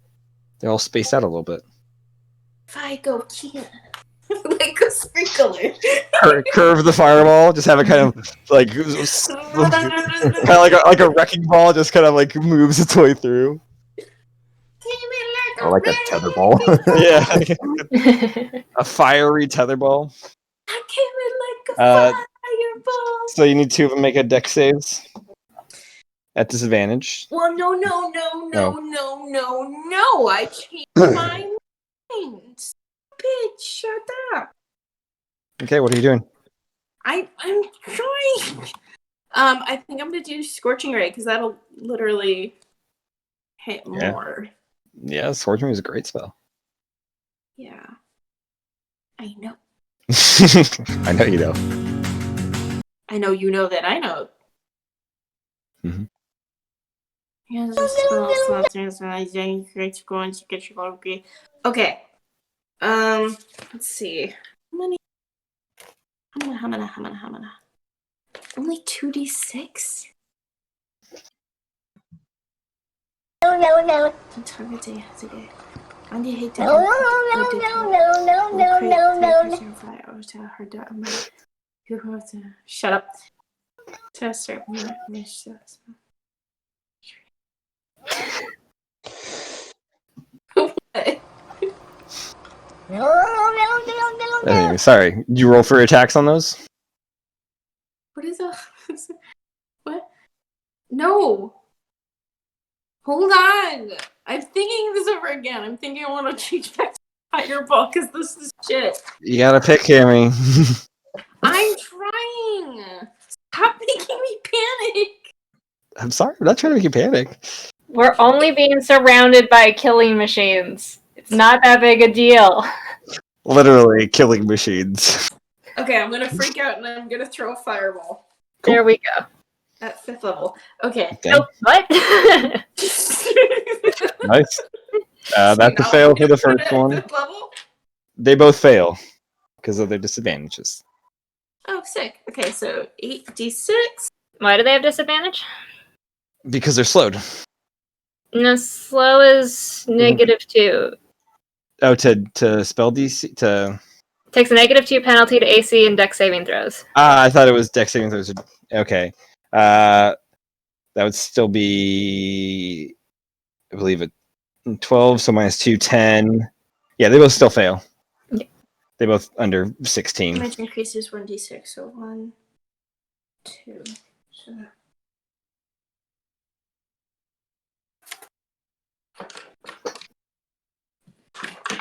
They're all spaced out a little bit. If I go here, like a sprinkler. Curve the fireball. Just have it kind of like kind of like a wrecking ball. Just kind of like moves its way through. Or like a tether ball. Yeah, a fiery tether ball. I came in like a fireball. So you need 2 of them make a deck saves at disadvantage. Well, no. I changed my mind. Bitch, shut up. Okay, what are you doing? I'm trying. I think I'm gonna do Scorching Ray because that'll literally hit Yeah. more. Yeah, Scorching Ray is a great spell. Yeah. I know. I know you know. I know you know that I know. Mhm. Okay. Let's see. How many? Only 2d6? No. Target day has a day. On the hate No. Shut up. Tester. Anyway, sorry. Did you roll for attacks on those? What is a what? No. Hold on. I'm thinking this over again. I'm thinking I want to change back to Fireball because this is shit. You gotta pick, Cammy. I'm trying. Stop making me panic. I'm sorry. I'm not trying to make you panic. We're only being surrounded by killing machines. It's not that big a deal. Literally killing machines. Okay, I'm gonna freak out and I'm gonna throw a Fireball Cool. There we go. at 5th level. Okay. Okay. Oh, what? Nice. That's a fail for the first one. 5th level? They both fail because of their disadvantages. Oh, sick. Okay, so 8d6. Why do they have disadvantage? Because they're slowed. No, slow is -2. Oh, to spell DC to. Takes a -2 penalty to AC and Dex saving throws. I thought it was dex saving throws. Okay. That would still be, I believe, it 12. So -2, 10. Yeah, they both still fail. Yeah. They both under 16. Damage increases 1d6, so 1, 2. So.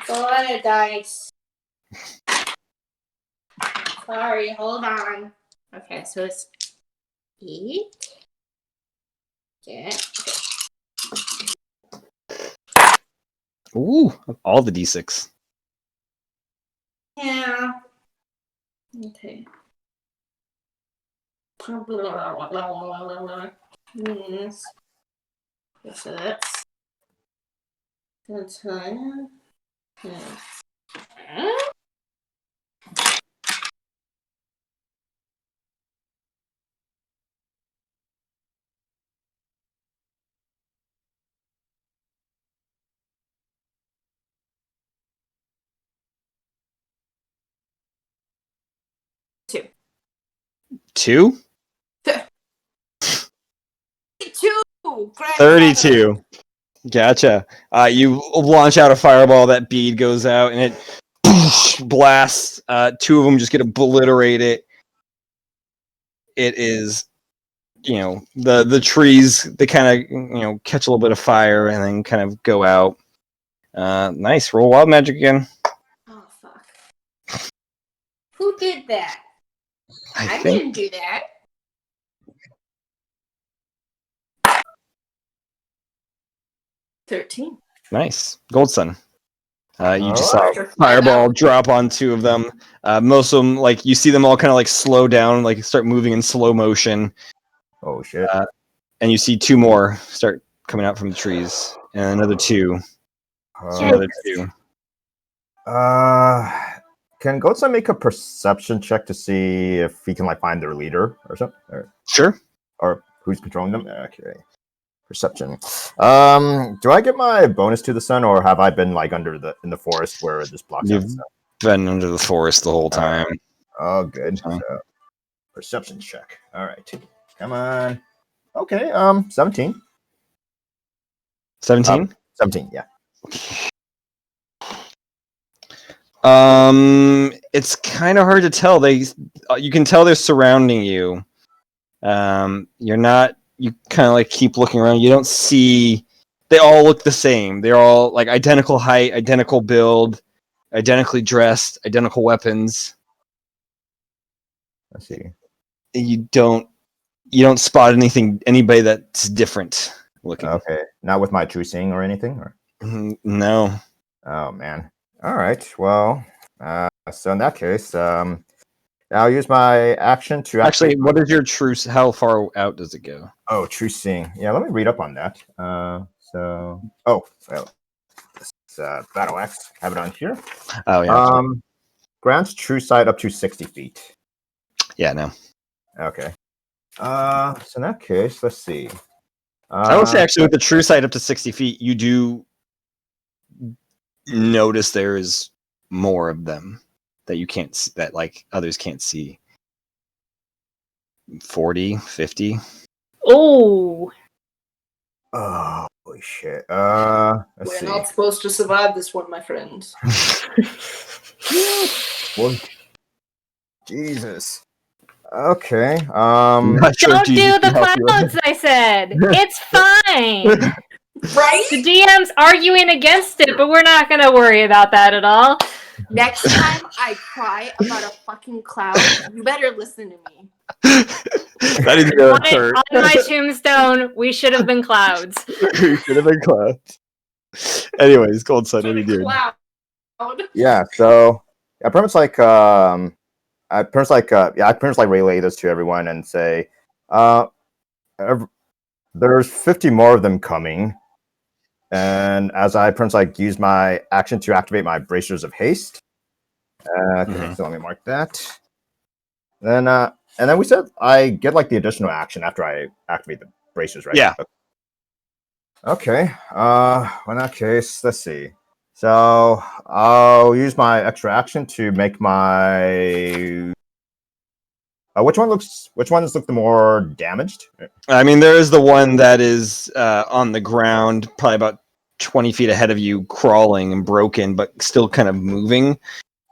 Go on a dice. Sorry, hold on. Okay, so it's 8. Yeah. Ooh, all the D6. Yeah. Okay. Yes. So that's time. Two? 32! 32. Gotcha. You launch out a fireball, that bead goes out, and it blasts. 2 of them just get obliterated. It is, the trees, they kind of, catch a little bit of fire and then kind of go out. Nice. Roll wild magic again. Oh, fuck. Who did that? I think didn't do that. $13. Nice. Gold Sun. You just saw Alright. a fireball drop on 2 of them. Most of them, like you see them all kind of like slow down, like start moving in slow motion, Oh shit. and you see 2 more start coming out from the trees, and another 2, another 2. Can Goatson make a perception check to see if he can like find their leader or something, Sure. or who's controlling them? Okay, perception. Do I get my bonus to the sun, or have I been like in the forest where this blocks out You've the sun? been under the forest the whole time. Oh, good. Oh. So, perception check. All right, come on. Okay, 17. 17. 17, yeah. It's kind of hard to tell. You can tell they're surrounding you. You're not. You kind of like keep looking around. You don't see. They all look the same. They're all like identical height, identical build, identically dressed, identical weapons. Let's see. You don't spot anybody that's different looking. Okay, not with my true seeing or anything. Or? No. Oh man. All right. Well, so in that case, I'll use my action to Actually, activate what is your true? How far out does it go? Oh, true seeing. Yeah, let me read up on that. Well, it's battle axe. Have it on here. Oh yeah. Grants true sight up to 60 feet. Yeah. No. Okay. So in that case, let's see. I would say actually with the true sight up to 60 feet, you do notice there is more of them that you can't see, that like others can't see. 40, 50. Oh, holy shit. We're Let's see. not supposed to survive this one, my friend. Well, Jesus. Okay. Not sure Don't Jesus do the can help you with clouds, I said. It's fine. Right? The DM's arguing against it, but we're not going to worry about that at all. Next time I cry about a fucking cloud, you better listen to me. That is good. On my tombstone, we should have been clouds. We should have been clouds. Anyways, Cold Sun, what are you doing? Cloud. Yeah, so I pretty much like I pretty much like relay this to everyone and say, there's 50 more of them coming. And as I pretty much like use my action to activate my bracers of haste. Okay, so let me mark that. Then and then we said I get like the additional action after I activate the bracers, right? Yeah. Okay. In that case, let's see. So I'll use my extra action to make my. Which ones look the more damaged? I mean, there is the one that is on the ground, probably about 20 feet ahead of you, crawling and broken, but still kind of moving.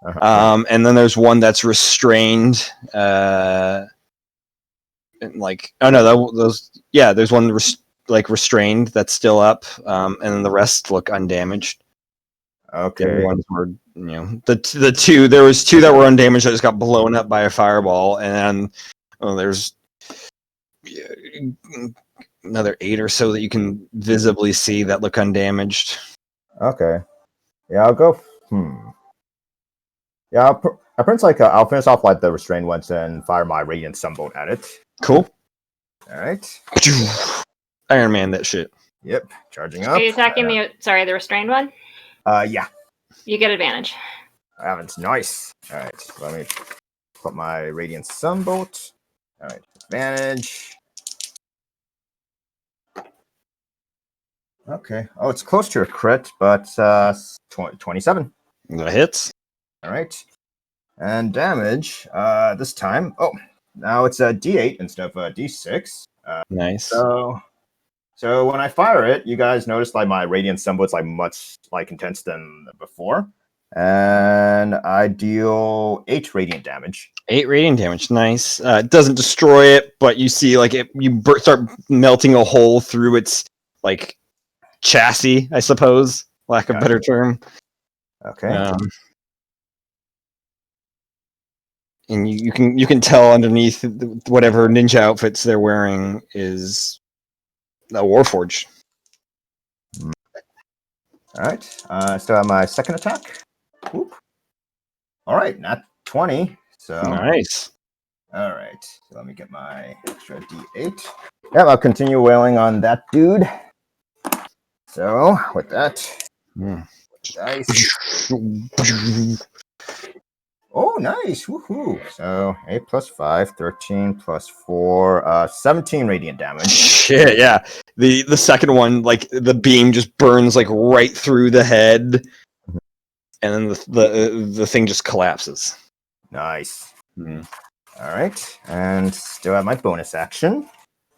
And then there's one that's restrained. And like, oh no, there's one restrained that's still up, and then the rest look undamaged. Okay. The other ones were, the two. There was 2 that were undamaged that just got blown up by a fireball, and there's another 8 or so that you can visibly see that look undamaged. Okay. Yeah, I'll go. Yeah, I'll finish off like the restrained ones and fire my radiant sunbolt at it. Cool. All right. Iron Man, that shit. Yep. Charging up. Are you attacking the restrained one? Yeah. You get advantage. That's nice. All right. Let me put my radiant sunbolt. All right. Advantage. Okay. Oh, it's close to a crit, but 27. That hits. All right. And damage, this time. Oh, now it's a D8 instead of a D6. Nice. So when I fire it, you guys notice like my radiant sunbolt's like much like intense than before. And I deal 8 radiant damage. 8 radiant damage. Nice. It doesn't destroy it, but you see like you start melting a hole through its like chassis, I suppose, lack of a better term. Okay. And you can tell underneath whatever ninja outfits they're wearing is a Warforged. All right. I still have my second attack. Whoop. All right, not 20. So Nice. all right. So let me get my extra D8. Yeah, I'll continue wailing on that dude. So with that, dice. Oh, nice. Woohoo. So 8 plus 5, 13 plus 4, 17 radiant damage. Shit, yeah. The second one, like the beam just burns like right through the head, and then the thing just collapses. Nice. Mm. All right. And still have my bonus action.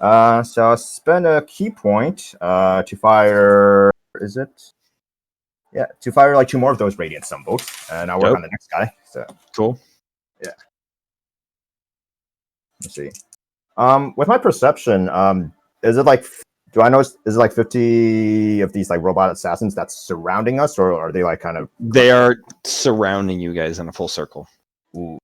So I'll spend a key point to fire. Is it? Yeah, to fire like 2 more of those radiant sunbolts, and I'll work Dope. on the next guy. So Cool. yeah. Let's see. With my perception, is it like? Do I know? Is it like 50 of these like robot assassins that's surrounding us, or are they like kind of? They are surrounding you guys in a full circle. Ooh.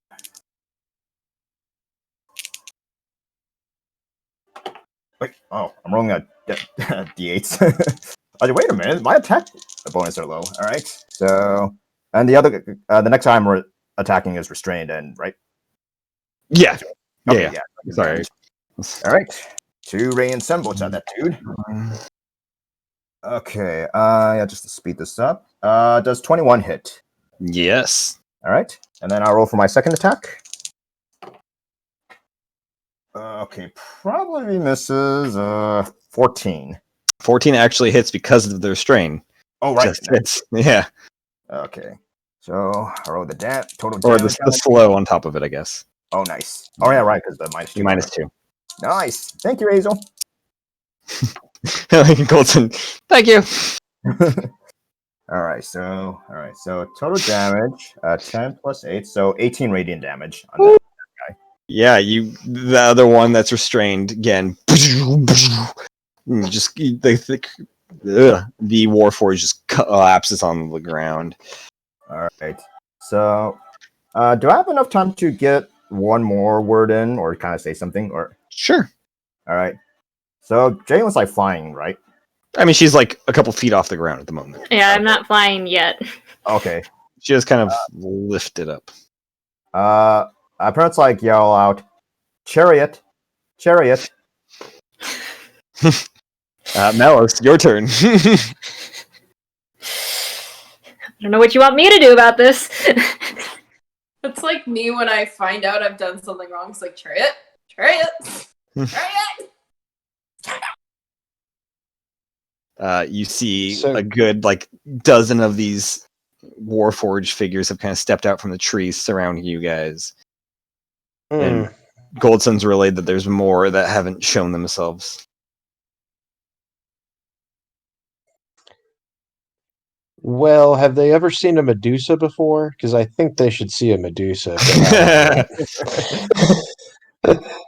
Wait, oh, I'm rolling a D8. Wait a minute, my attack bonus are low. All right, so and the next time we're attacking is restrained, and right? Yeah. Okay, Yeah. Sorry. All right, 2 radiant sunbolts at that dude. Okay, yeah, just to speed this up. Does 21 hit? Yes. All right, and then I'll roll for my second attack. Okay, probably misses. 14. 14 actually hits because of the restrain. Oh, right. Just hits. Yeah. Okay, so I roll the total Or damage. the slow on top of it, I guess. Oh, nice. Oh, yeah, right, because the -2. -2. Nice. Thank you, Hazel. Goldson. Thank you. All right, so total damage, 10 plus 8, so 18 radiant damage on that guy. Yeah, the other one that's restrained again. Just the Warforged just collapses on the ground. All right. So, do I have enough time to get one more word in, or kind of say something, or? Sure. All right. So Jalen's like flying, right? I mean, she's like a couple feet off the ground at the moment. Yeah, I'm not flying yet. Okay. She just kind of lifted up. My parents like yell out, "Chariot, chariot!" Melos, your turn. I don't know what you want me to do about this. It's like me when I find out I've done something wrong. It's like, chariot, chariot, chariot. You see a good like dozen of these Warforged figures have kind of stepped out from the trees surrounding you guys. And Goldsun's relayed that there's more that haven't shown themselves. Well, have they ever seen a Medusa before? Because I think they should see a Medusa.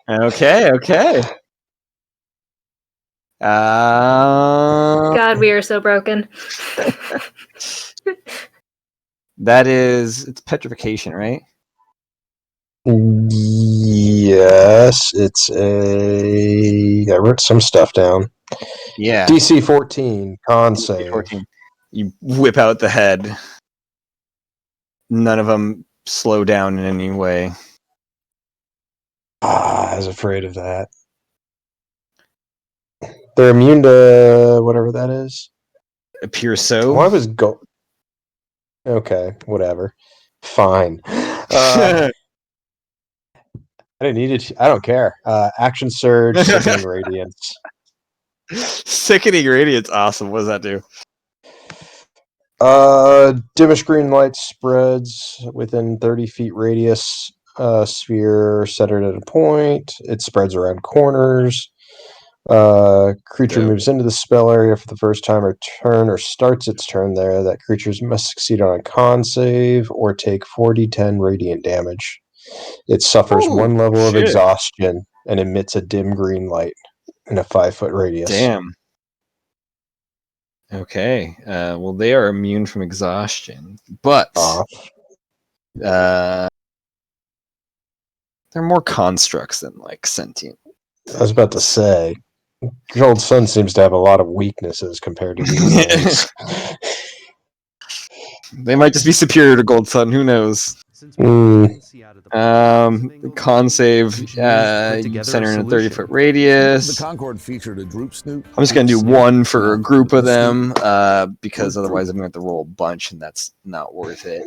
Okay. God, we are so broken. It's petrification, right? Yes, it's I wrote some stuff down. Yeah. DC 14, con save. 14. You whip out the head. None of them slow down in any way. I was afraid of that. They're immune to whatever that is. Appears so. Why was go? Okay, whatever. Fine. I didn't need it. I don't care. Action surge, sickening radiance. Sickening radiance, awesome. What does that do? Dimmish green light spreads within 30 feet radius. Sphere centered at a point. It spreads around corners. Creature moves into the spell area for the first time or turn, or starts its turn there. That creatures must succeed on a con save or take 4d10 radiant damage. It suffers 1 level of exhaustion and emits a dim green light in a 5-foot radius. Damn. Okay. Well, they are immune from exhaustion, but they're more constructs than like sentient. I was about to say, Gold Sun seems to have a lot of weaknesses compared to these things. They might just be superior to Gold Sun. Who knows? Con save. Center in a 30-foot radius. The Concorde featured a droop snoot. I'm just gonna do one for a group of them, because otherwise I'm gonna have to roll a bunch, and that's not worth it.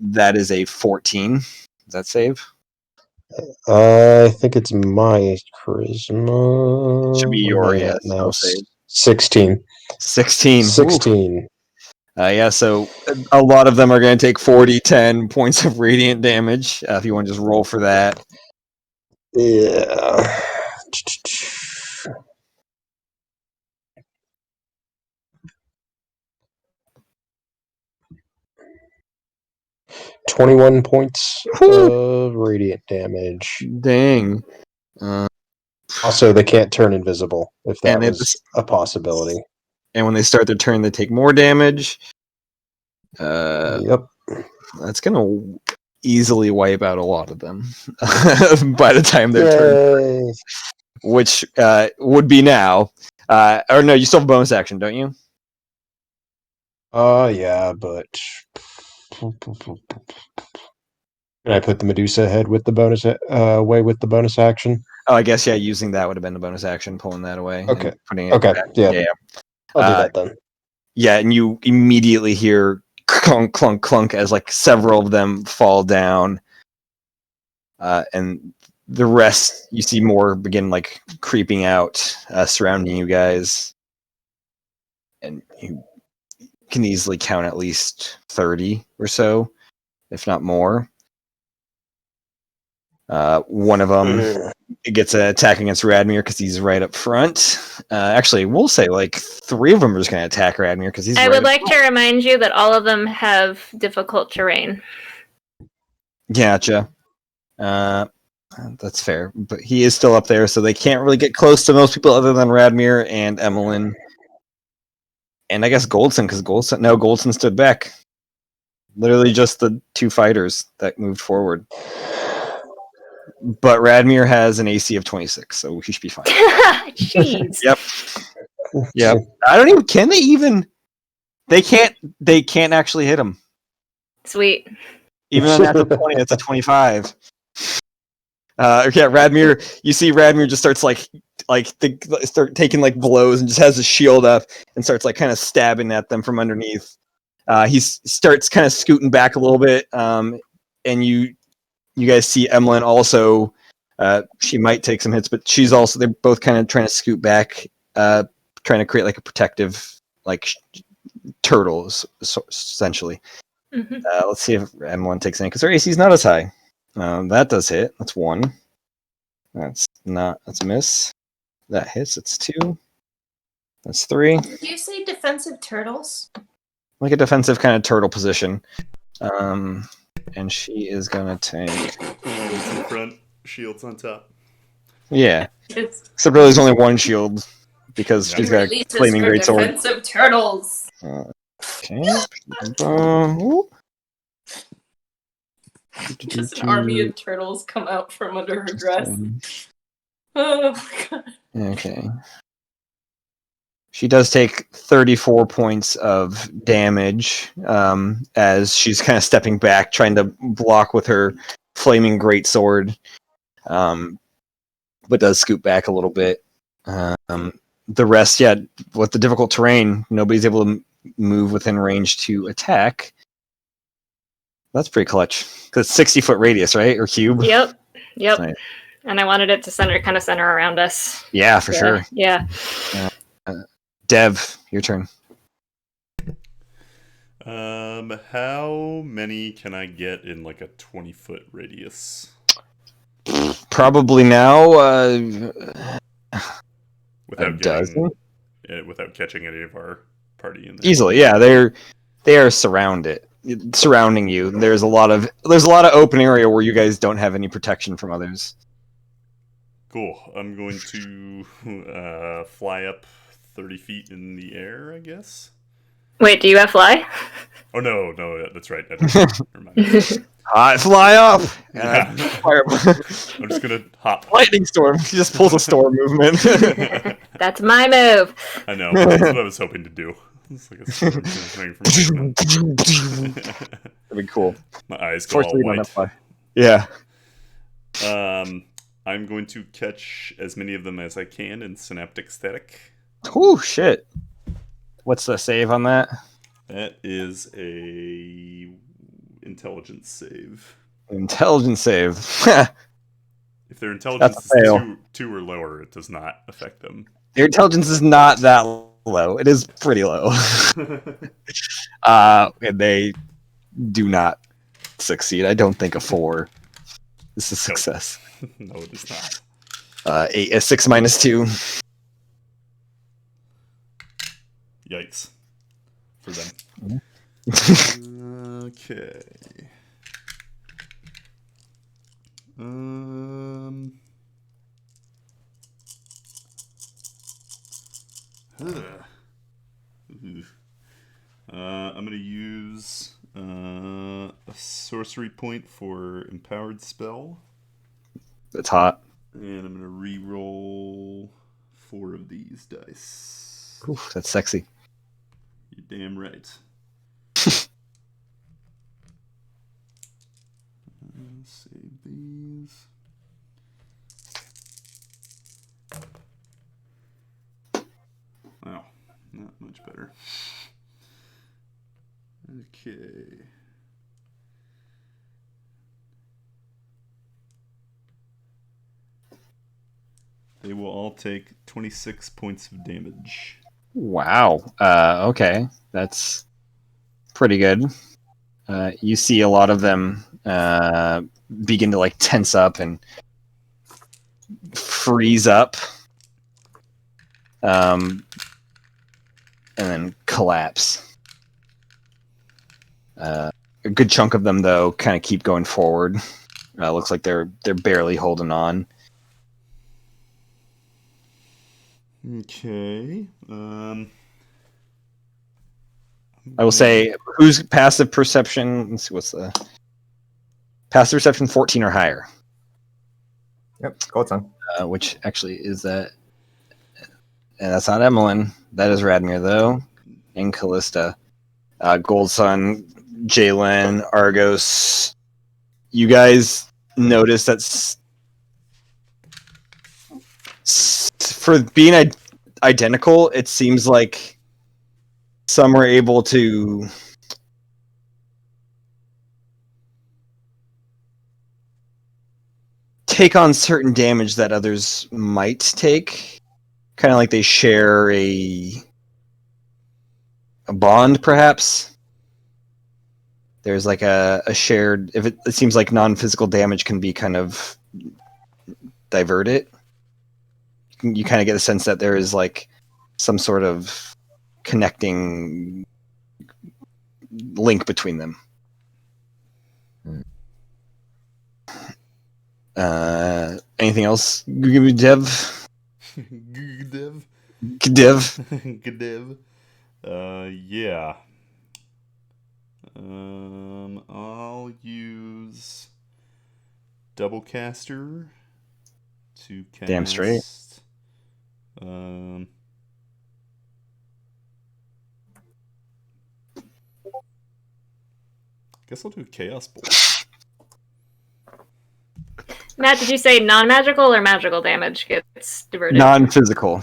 That is a 14. Does that save? I think it's my charisma. Should be your Where am I at now. save. 16. 16. 16. Yeah, so a lot of them are going to take 10 points of radiant damage. If you want to just roll for that. Yeah. 21 points of radiant damage. Dang. Also, they can't turn invisible, if that And was a possibility. And when they start their turn, they take more damage. Yep. That's going to easily wipe out a lot of them by the time they're turned. Which would be now. Or no, you still have a bonus action, don't you? Yeah, but can I put the Medusa head with the bonus away with the bonus action? Oh, I guess, yeah, using that would have been the bonus action, pulling that away. Okay. And putting it Okay. back. Yeah. I'll do that then. Yeah, and you immediately hear clunk, clunk, clunk as like several of them fall down. And the rest, you see more begin like creeping out, surrounding you guys. And you can easily count at least 30 or so, if not more. One of them gets an attack against Radmir because he's right up front. Actually, we'll say like 3 of them are just going to attack Radmir because he's. I would like to remind you that all of them have difficult terrain. Gotcha. That's fair, but he is still up there, so they can't really get close to most people other than Radmir and Emmeline. And I guess Goldson, because Goldson stood back. Literally just the 2 fighters that moved forward. But Radmir has an AC of 26, so he should be fine. Jeez. Yep. I don't even. Can they even? They can't actually hit him. Sweet. Even on natural 20, it's a 25. Radmir. You see, Radmir just starts start taking like blows and just has his shield up and starts like kind of stabbing at them from underneath. He starts kind of scooting back a little bit, and you guys see Emmeline also. She might take some hits, but they're both kind of trying to scoot back, trying to create like a protective turtles essentially. Mm-hmm. Let's see if Emmeline takes any because her AC is not as high. That does hit. That's 1. That's a miss. That hits. It's 2. That's 3. Did you say defensive turtles? Like a defensive kind of turtle position. And she is gonna take. Shields in front, shields on top. Yeah. Except really, there's only 1 shield because she's got a flaming great sword. Defensive turtles. Okay. Just an army of turtles come out from under her dress. Oh my god. Okay. She does take 34 points of damage as she's kind of stepping back, trying to block with her flaming greatsword, but does scoot back a little bit. The rest, with the difficult terrain, nobody's able to move within range to attack. That's pretty clutch. Because it's 60-foot radius, right? Or cube? Yep. Nice. And I wanted it to center around us. Yeah, for sure. Yeah. Dev, your turn. How many can I get in like a 20-foot radius? Probably now. Without catching any of our party in there. Easily, yeah. They are surrounding you. There's a lot of open area where you guys don't have any protection from others. Cool. I'm going to fly up 30 feet in the air, I guess. Wait, do you have fly? Oh no, that's right. Never mind. Fly off! Yeah. Fire. I'm just gonna hop. Lightning storm. He just pulls a storm movement. That's my move. I know. That's what I was hoping to do. It's like a storm thing from Hitman. That'd be cool. My eyes go all Fortunately, we don't white. have fire. Yeah. I'm going to catch as many of them as I can in Synaptic Static. Oh shit! What's the save on that? That is a intelligence save. Intelligence save. If their intelligence That's a is fail. two or lower, it does not affect them. Your intelligence is not that low. It is pretty low. And they do not succeed. I don't think a 4 is a success. No, it is not. 8, a 6 minus 2. Yikes. For them. Okay. I'm gonna use a sorcery point for empowered spell, That's hot. and I'm gonna re-roll 4 of these dice. Oof, that's sexy. You're damn right. Save these. Wow, not much better. Okay. They will all take 26 points of damage. Wow. Okay, that's pretty good. You see a lot of them begin to like tense up and freeze up, and then collapse. A good chunk of them, though, kind of keep going forward. Looks like they're barely holding on. Okay. I will say, who's passive perception? Let's see, what's the passive perception 14 or higher? Yep, go son. Which actually is that, and that's not Emmeline. That is Radmir, though, and Callista. Gold Sun, Jalen, Argos. You guys notice that for being identical, it seems like some are able to take on certain damage that others might take. Kind of like they share a bond, perhaps. There's like a shared. If it seems like non-physical damage can be kind of diverted. You kind of get a sense that there is like some sort of connecting link between them. Anything else? Dev? Gdev. Dev? Gdev. Yeah. I'll use Doublecaster to cast. Damn straight. Guess I'll do Chaos Bolt. Matt, did you say non-magical or magical damage gets diverted? Non-physical.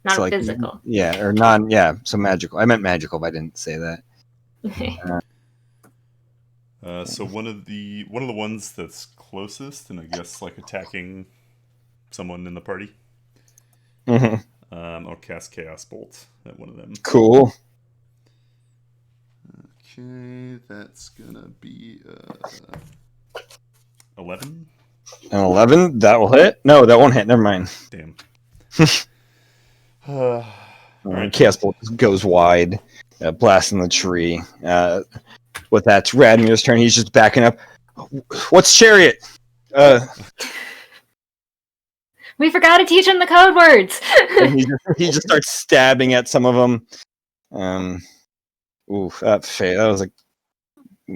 So like, Non-physical. yeah, or non. Yeah, so magical. I meant magical, but I didn't say that. So one of the ones that's closest, and I guess like attacking someone in the party. Mm-hmm. I'll cast Chaos Bolt at one of them. Cool. Okay, that's gonna be 11. An 11, that will hit. No, that won't hit. Never mind. Damn. Chaos Bolt goes wide, blasting the tree. With that, it's Radmir's turn. He's just backing up. What's Chariot? We forgot to teach him the code words. And he just starts stabbing at some of them. That was a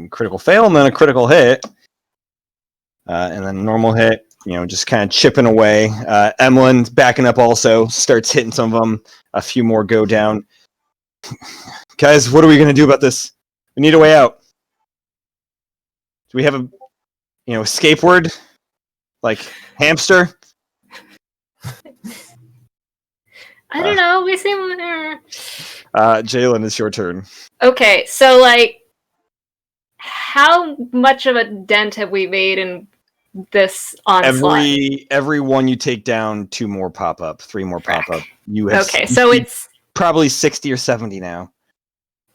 critical fail and then a critical hit. And then normal hit, just kind of chipping away. Emmeline's backing up also, starts hitting some of them. A few more go down. Guys, what are we going to do about this? We need a way out. Do we have a, escape word? Like hamster? I don't know. We seem. Jalen, it's your turn. Okay, so like, how much of a dent have we made in this onslaught? Every one you take down, 2 more pop up, 3 more pop up. You have Okay, so it's probably 60 or 70 now.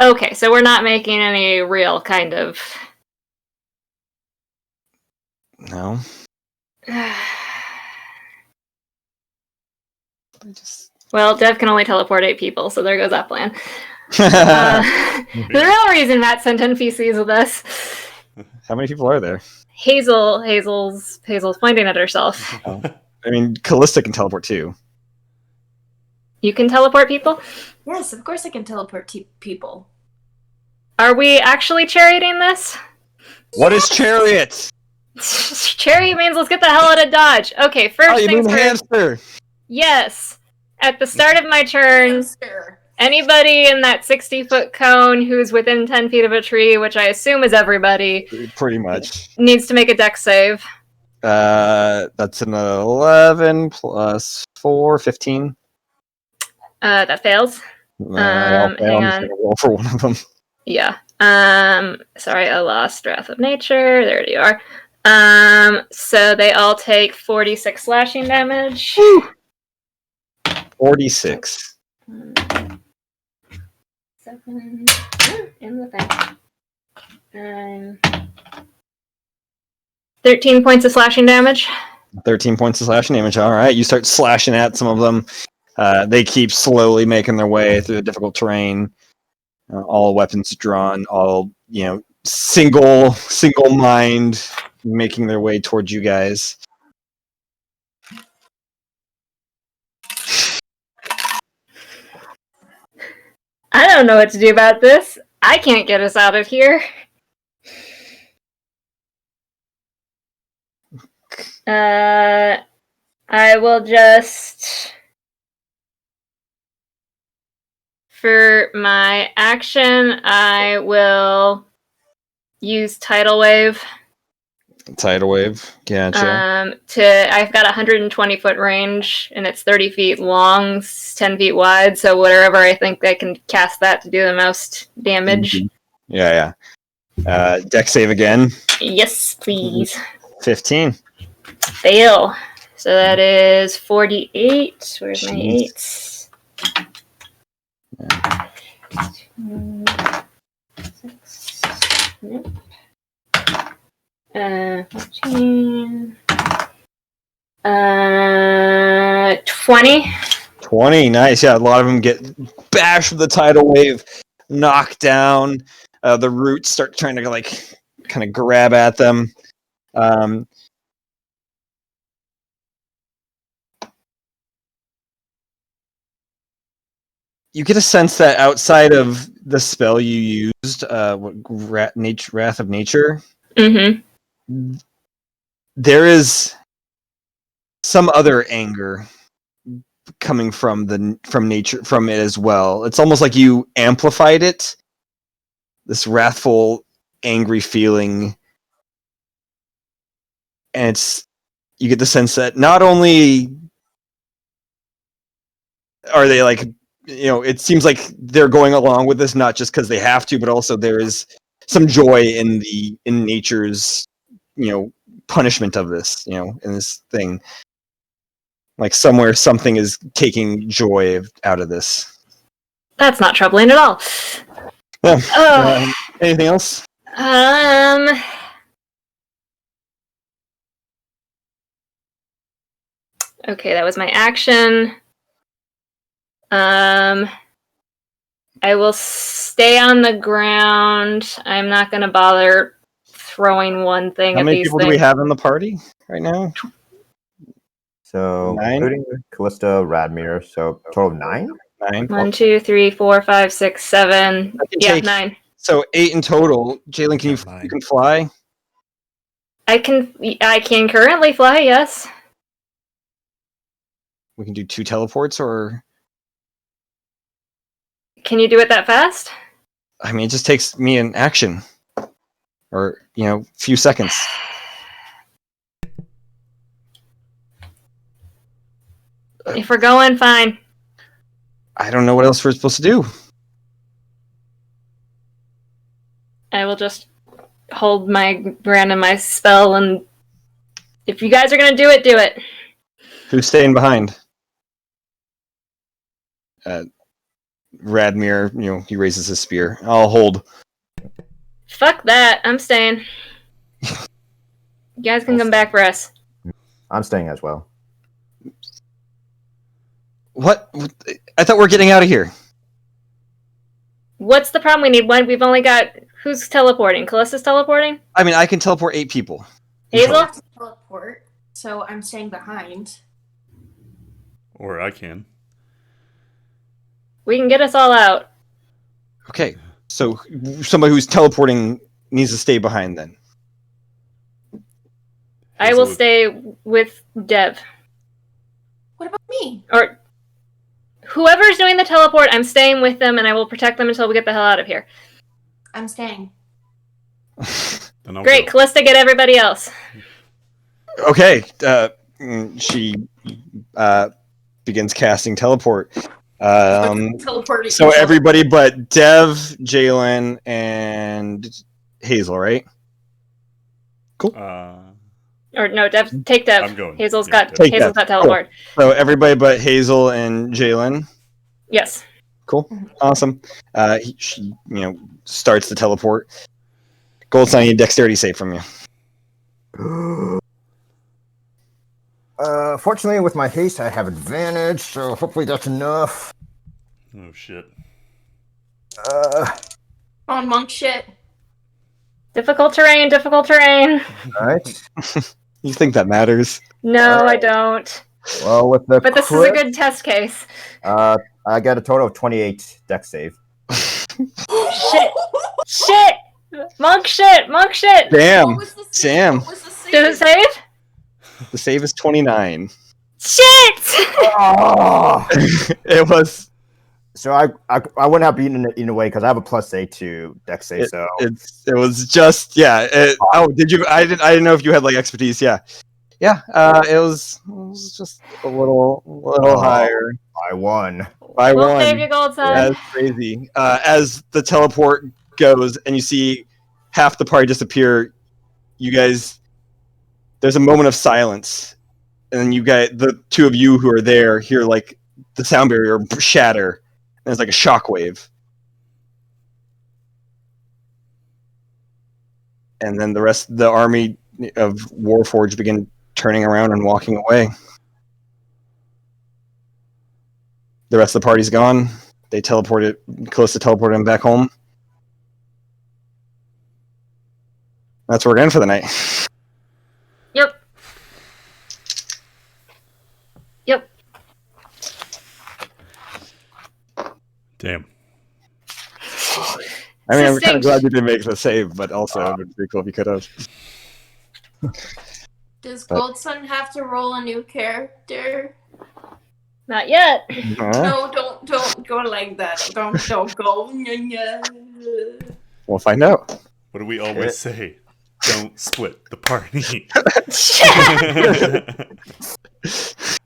okay. So we're not making any real kind of. No. Well, Dev can only teleport 8 people, so there goes that plan. The real reason Matt sent NPCs with us. How many people are there? Hazel's pointing at herself. I mean, Callista can teleport too. You can teleport people? Yes, of course I can teleport people. Are we actually charioting this? What is chariot? Chariot means let's get the hell out of Dodge. Okay, first you things mean first. hamster? Yes. At the start of my turn, anybody in that 60-foot cone who's within 10 feet of a tree, which I assume is everybody, pretty much, needs to make a dex save. That's an 11 plus 4, 15. That fails. Hang on. Roll for one of them. Yeah. Sorry, I lost Wrath of Nature. There you are. So they all take 46 slashing damage. Woo! 46. 7 in the thing. 13 points of slashing damage. 13 points of slashing damage. All right, you start slashing at some of them. They keep slowly making their way through the difficult terrain. All weapons drawn. All single mind making their way towards you guys. I don't know what to do about this. I can't get us out of here. I will just... For my action, I will use Tidal Wave. Tidal Wave, gotcha. I've got a 120-foot range, and it's 30 feet long, 10 feet wide, so wherever I think I can cast that to do the most damage. Mm-hmm. Yeah. Dex save again. Yes, please. 15. Fail. So that is 48. Where's my 8s? 6. Nope. 14. 20. 20, nice. Yeah, a lot of them get bashed with the tidal wave, knocked down. The roots start trying to kind of grab at them. You get a sense that outside of the spell you used, Wrath of Nature, there is some other anger coming from nature, from it as well. It's almost like you amplified it. This wrathful, angry feeling, and you get the sense that not only are they it seems like they're going along with this not just because they have to, but also there is some joy in nature's punishment of this, in this thing. Like somewhere something is taking joy out of this. That's not troubling at all. Yeah. Anything else? Okay, that was my action. I will stay on the ground. I'm not going to bother throwing one thing How at many these people things. do we have in the party right now? So, 9? including Callista, Radmir, so total of 9? 9. 1, 2, 3, 4, 5, 6, 7. Yeah, 9. So 8 in total. Jalen, you can fly? I can currently fly, yes. We can do 2 teleports, or Can you do it that fast? I mean, it just takes me an action, or few seconds. If we're going, fine. I don't know what else we're supposed to do. I will just hold my brand and my spell, and if you guys are gonna do it, do it. Who's staying behind? Radmir, he raises his spear. I'll hold. Fuck that. I'm staying. You guys can come back for us. I'm staying as well. What? I thought we were getting out of here. What's the problem? We need one. We've only got... Who's teleporting? Callista's teleporting? I mean, I can teleport 8 people. I Hazel? have to teleport, so I'm staying behind. Or I can. We can get us all out. Okay, so somebody who's teleporting needs to stay behind then. I will stay with Dev. What about me? Or... Whoever's doing the teleport, I'm staying with them, and I will protect them until we get the hell out of here. I'm staying. Great, Callista, get everybody else. Okay, she begins casting teleport. Teleporting. So everybody but Dev, Jalen, and Hazel, right? Cool. Or no, Dev, take Dev. I'm going. Hazel's Yeah, got Take Hazel's Dev. got teleport. Cool. So everybody but Hazel and Jalen. Yes. Cool. Awesome. She, starts the teleport. Gold's not a dexterity save from you. Fortunately, with my haste, I have advantage, so hopefully that's enough. Oh shit. On monk shit. Difficult terrain, difficult terrain. Alright. You think that matters? No, I don't. Well, with the But this is a good test case. I got a total of 28 dex save. Shit! Shit! Monk shit! Monk shit! Damn. What was the save? Sam. What was the save? Did it save? The save is 29. Shit! Oh! It was. So I wouldn't have beaten it in a way because I have a +8 to dex save. So It was just did you? I didn't know if you had like expertise. Yeah. It was just a little higher. I won. By We'll one. save you, gold son. Yeah, that's crazy. As the teleport goes and you see half the party disappear, you guys, there's a moment of silence, and then you guys, the two of you who are there, hear like the sound barrier shatter, and there's like a shockwave, and then the rest of the army of Warforged begin turning around and walking away. The rest of the party's gone. They teleported, Calista teleported him back home. That's where we're in for the night. Yep. Yep. Damn. I mean, I'm kind of Succinct. glad you didn't make the save, but also it would be pretty cool if you could have. Does Goldsun have to roll a new character? Not yet. No, don't go like that. Don't go. We'll find out. What do we always say? Don't split the party.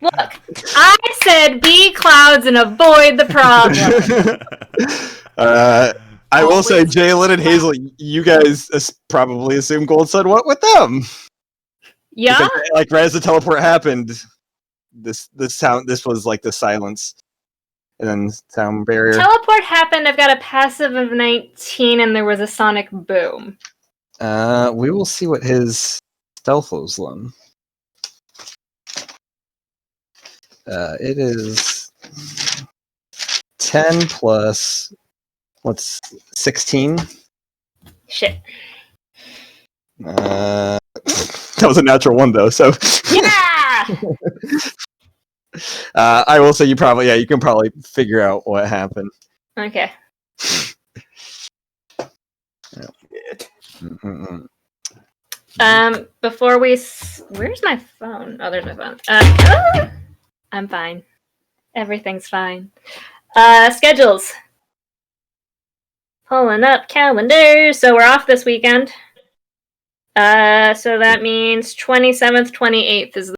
Look, I said be clouds and avoid the problem. I will say, Jalen and Hazel, you guys probably assume Gold Sun went with them. Yeah? Because, like right as the teleport happened, this was like the silence, and then sound barrier. Teleport happened. I've got a passive of 19, and there was a sonic boom. We will see what his stealth was on. It is 10 plus what's 16? Shit. That was a natural one though, so Yeah! I will say you can probably figure out what happened. Okay. Mm-mm. Before where's my phone? Oh, there's my phone. I'm fine. Everything's fine. Schedules. Pulling up calendars. So we're off this weekend. So that means 27th, 28th is